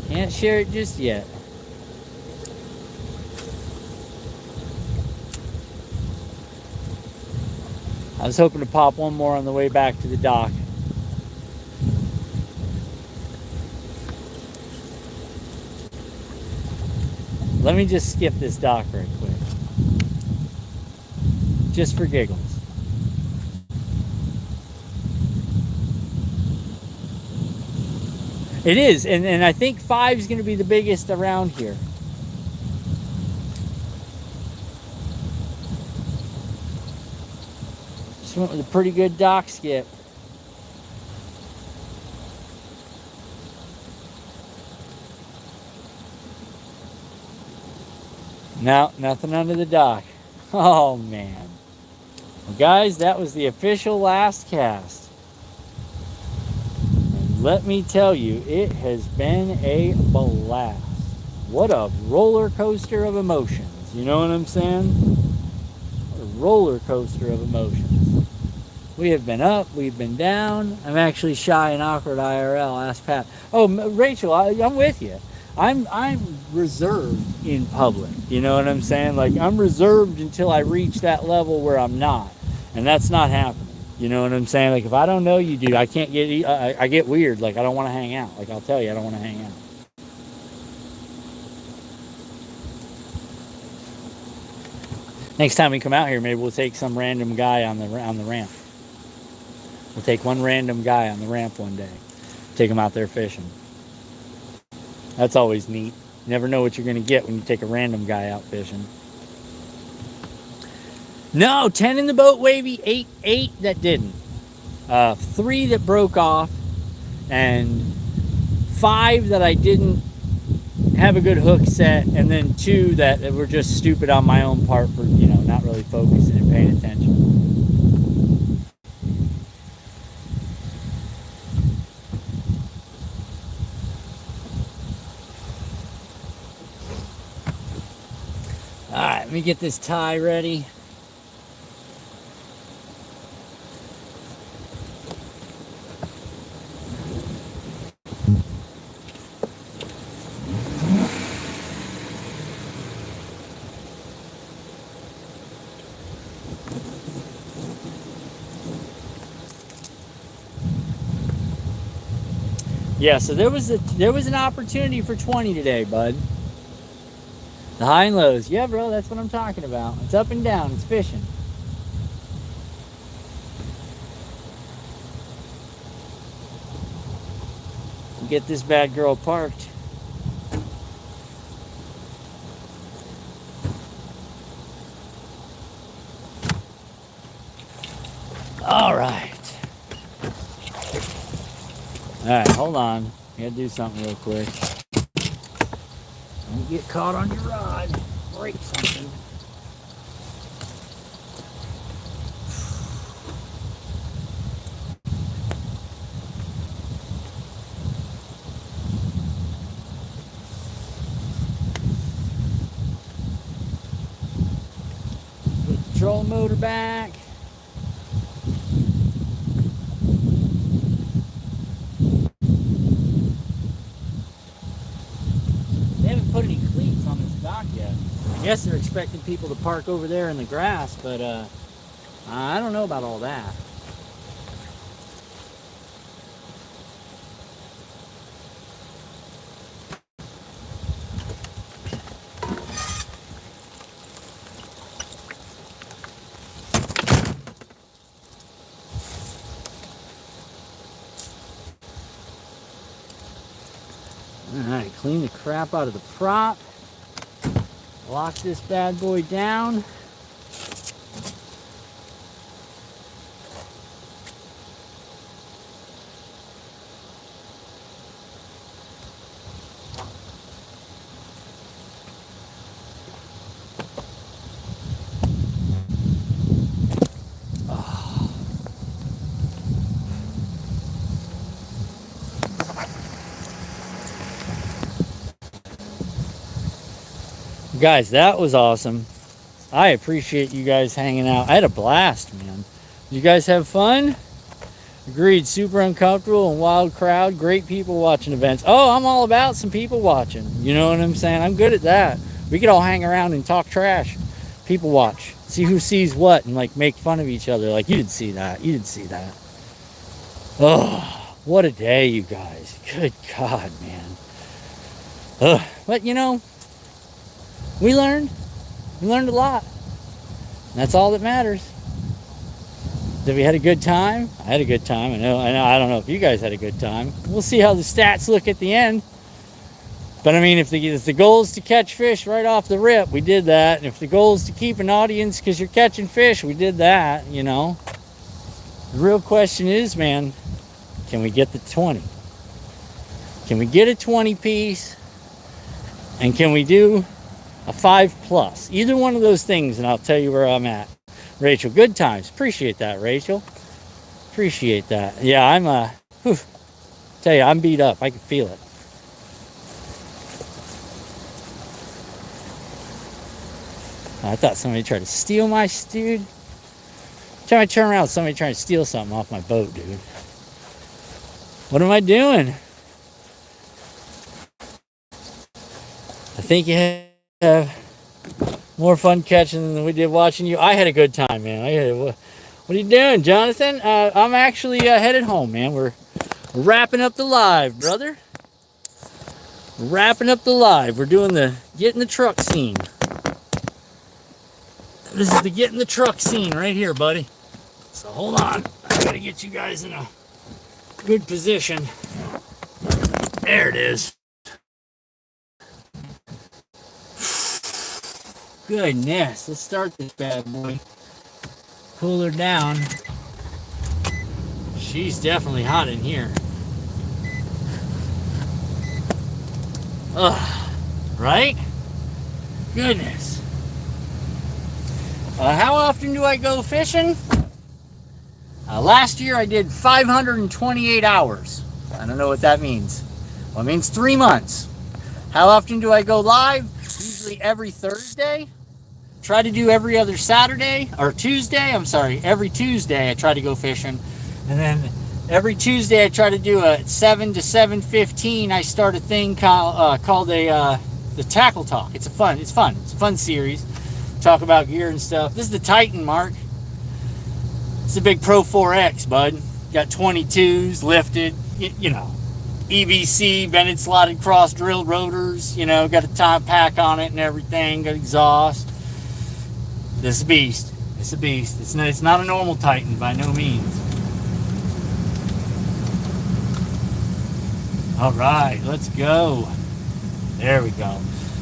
Can't share it just yet. I was hoping to pop one more on the way back to the dock. Let me just skip this dock right quick. Just for giggles. It is, and I think 5 is going to be the biggest around here. Just went with a pretty good dock skip. No, nothing under the dock. Oh, man. Well, guys, that was the official last cast. And let me tell you, it has been a blast. What a roller coaster of emotions. You know what I'm saying? What a roller coaster of emotions. We have been up, we've been down. I'm actually shy and awkward IRL. Ask Pat. Oh, Rachel, I'm with you. I'm reserved in public. You know what I'm saying? Like, I'm reserved until I reach that level where I'm not, and that's not happening. You know what I'm saying? Like, if I don't know you, dude, I can't get. I get weird. Like, I don't want to hang out. Like, I'll tell you, I don't want to hang out. Next time we come out here, maybe we'll take some random guy on the ramp. We'll take one random guy on the ramp one day. Take him out there fishing. That's always neat. You never know what you're going to get when you take a random guy out fishing. No, 10 in the boat, Wavy. 8 that didn't. 3 that broke off. And 5 that I didn't have a good hook set. And then 2 that were just stupid on my own part for, you know, not really focusing and paying attention. Alright, let me get this tie ready. Yeah, so there was an opportunity for 20 today, bud. The high and lows. Yeah, bro, that's what I'm talking about. It's up and down. It's fishing. Get this bad girl parked. All right. All right, hold on. I gotta do something real quick. Don't get caught on your rod. Break something. Put the trolling motor back. They haven't put any cleats on this dock yet. I guess they're expecting people to park over there in the grass, but I don't know about all that. Alright, clean the crap out of the prop. Lock this bad boy down. Guys, that was awesome. I appreciate you guys hanging out. I had a blast, man. You guys have fun? Agreed. Super uncomfortable and wild crowd. Great people watching events. Oh, I'm all about some people watching. You know what I'm saying? I'm good at that. We could all hang around and talk trash. People watch. See who sees what and like make fun of each other. Like, you didn't see that. You didn't see that. Oh, what a day, you guys. Good God, man. Ugh. But you know, we learned. We learned a lot. And that's all that matters. That we had a good time. I had a good time. I don't know if you guys had a good time. We'll see how the stats look at the end. But I mean, if the goal is to catch fish right off the rip, we did that. And if the goal is to keep an audience because you're catching fish, we did that, you know. The real question is, man, can we get the 20? Can we get a 20 piece? And can we do a 5+? Either one of those things, and I'll tell you where I'm at. Rachel, good times. Appreciate that, Rachel. Appreciate that. Yeah, tell you, I'm beat up. I can feel it. I thought somebody tried to steal my dude. Time I turn around, somebody trying to steal something off my boat, dude. What am I doing? I think you have more fun catching than we did watching you. I had a good time, man. What are you doing, Jonathan? I'm actually headed home, man. We're wrapping up the live, brother. Wrapping up the live. We're doing the getting the truck scene. This is the getting the truck scene right here, buddy. So hold on. I gotta get you guys in a good position. There it is. Goodness, let's start this bad boy. Cool her down. She's definitely hot in here. Ugh, right? Goodness. How often do I go fishing? Last year I did 528 hours. I don't know what that means. Well, it means 3 months. How often do I go live? Usually every Thursday. Try to do every other Saturday or Tuesday. I'm sorry, every Tuesday I try to go fishing, and then every Tuesday I try to do a 7 to 7:15. I start a thing called the Tackle Talk. It's fun. It's a fun series. Talk about gear and stuff. This is the Titan, Mark. It's a big Pro 4X, bud. Got 22s lifted. You know, EBC, vented slotted cross drill rotors. You know, got a top pack on it and everything. Got exhaust. This is a beast. It's a beast. It's not a normal Titan by no means. All right, let's go. There we go.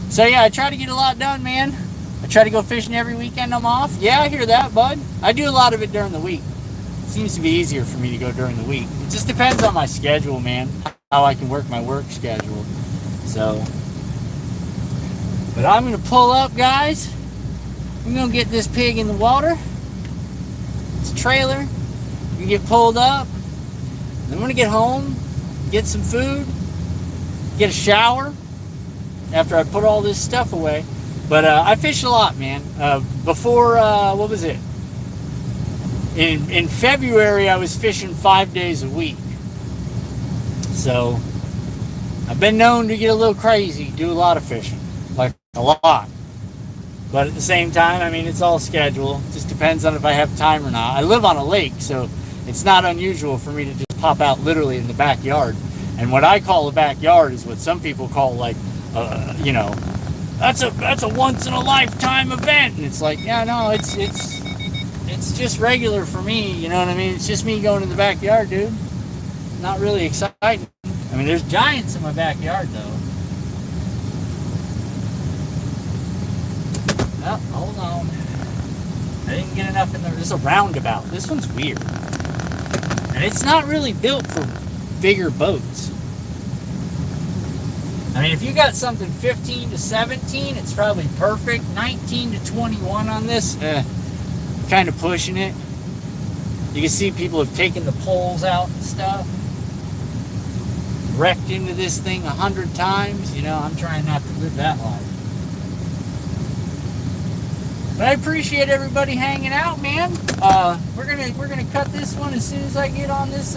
So yeah, I try to get a lot done, man. I try to go fishing every weekend I'm off. Yeah, I hear that, bud. I do a lot of it during the week. It seems to be easier for me to go during the week. It just depends on my schedule, man. How I can work my work schedule. So, but I'm gonna pull up, guys. I'm gonna get this pig in the water. It's a trailer. We can get pulled up. Then I'm gonna get home, get some food, get a shower after I put all this stuff away. But I fish a lot, man. Before, what was it? In February, I was fishing 5 days a week. So I've been known to get a little crazy, do a lot of fishing, like a lot. But at the same time, I mean, it's all schedule. It just depends on if I have time or not. I live on a lake, so it's not unusual for me to just pop out literally in the backyard. And what I call a backyard is what some people call like, you know, that's a once in a lifetime event. And it's like, yeah, no, it's just regular for me. You know what I mean? It's just me going in the backyard, dude. Not really exciting. I mean, there's giants in my backyard though. Oh, hold on. I didn't get enough in there. There's a roundabout. This one's weird. And it's not really built for bigger boats. I mean, if you got something 15 to 17, it's probably perfect. 19 to 21 on this, kind of pushing it. You can see people have taken the poles out and stuff. Wrecked into this thing 100 times. You know, I'm trying not to live that life. But I appreciate everybody hanging out, man. We're gonna cut this one as soon as I get on this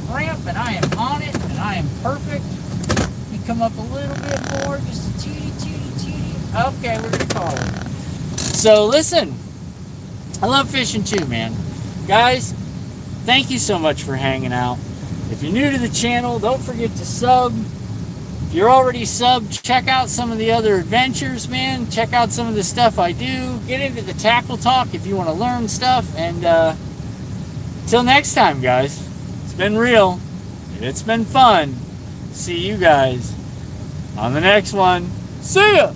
ramp, and I am on it, and I am perfect. Let me come up a little bit more, just a teeny. Okay, we're gonna call it. So listen, I love fishing too, man. Guys, thank you so much for hanging out. If you're new to the channel, don't forget to sub. If you're already subbed, check out some of the other adventures, man. Check out some of the stuff I do. Get into the tackle talk if you want to learn stuff. And until next time, guys, it's been real. It's been fun. See you guys on the next one. See ya!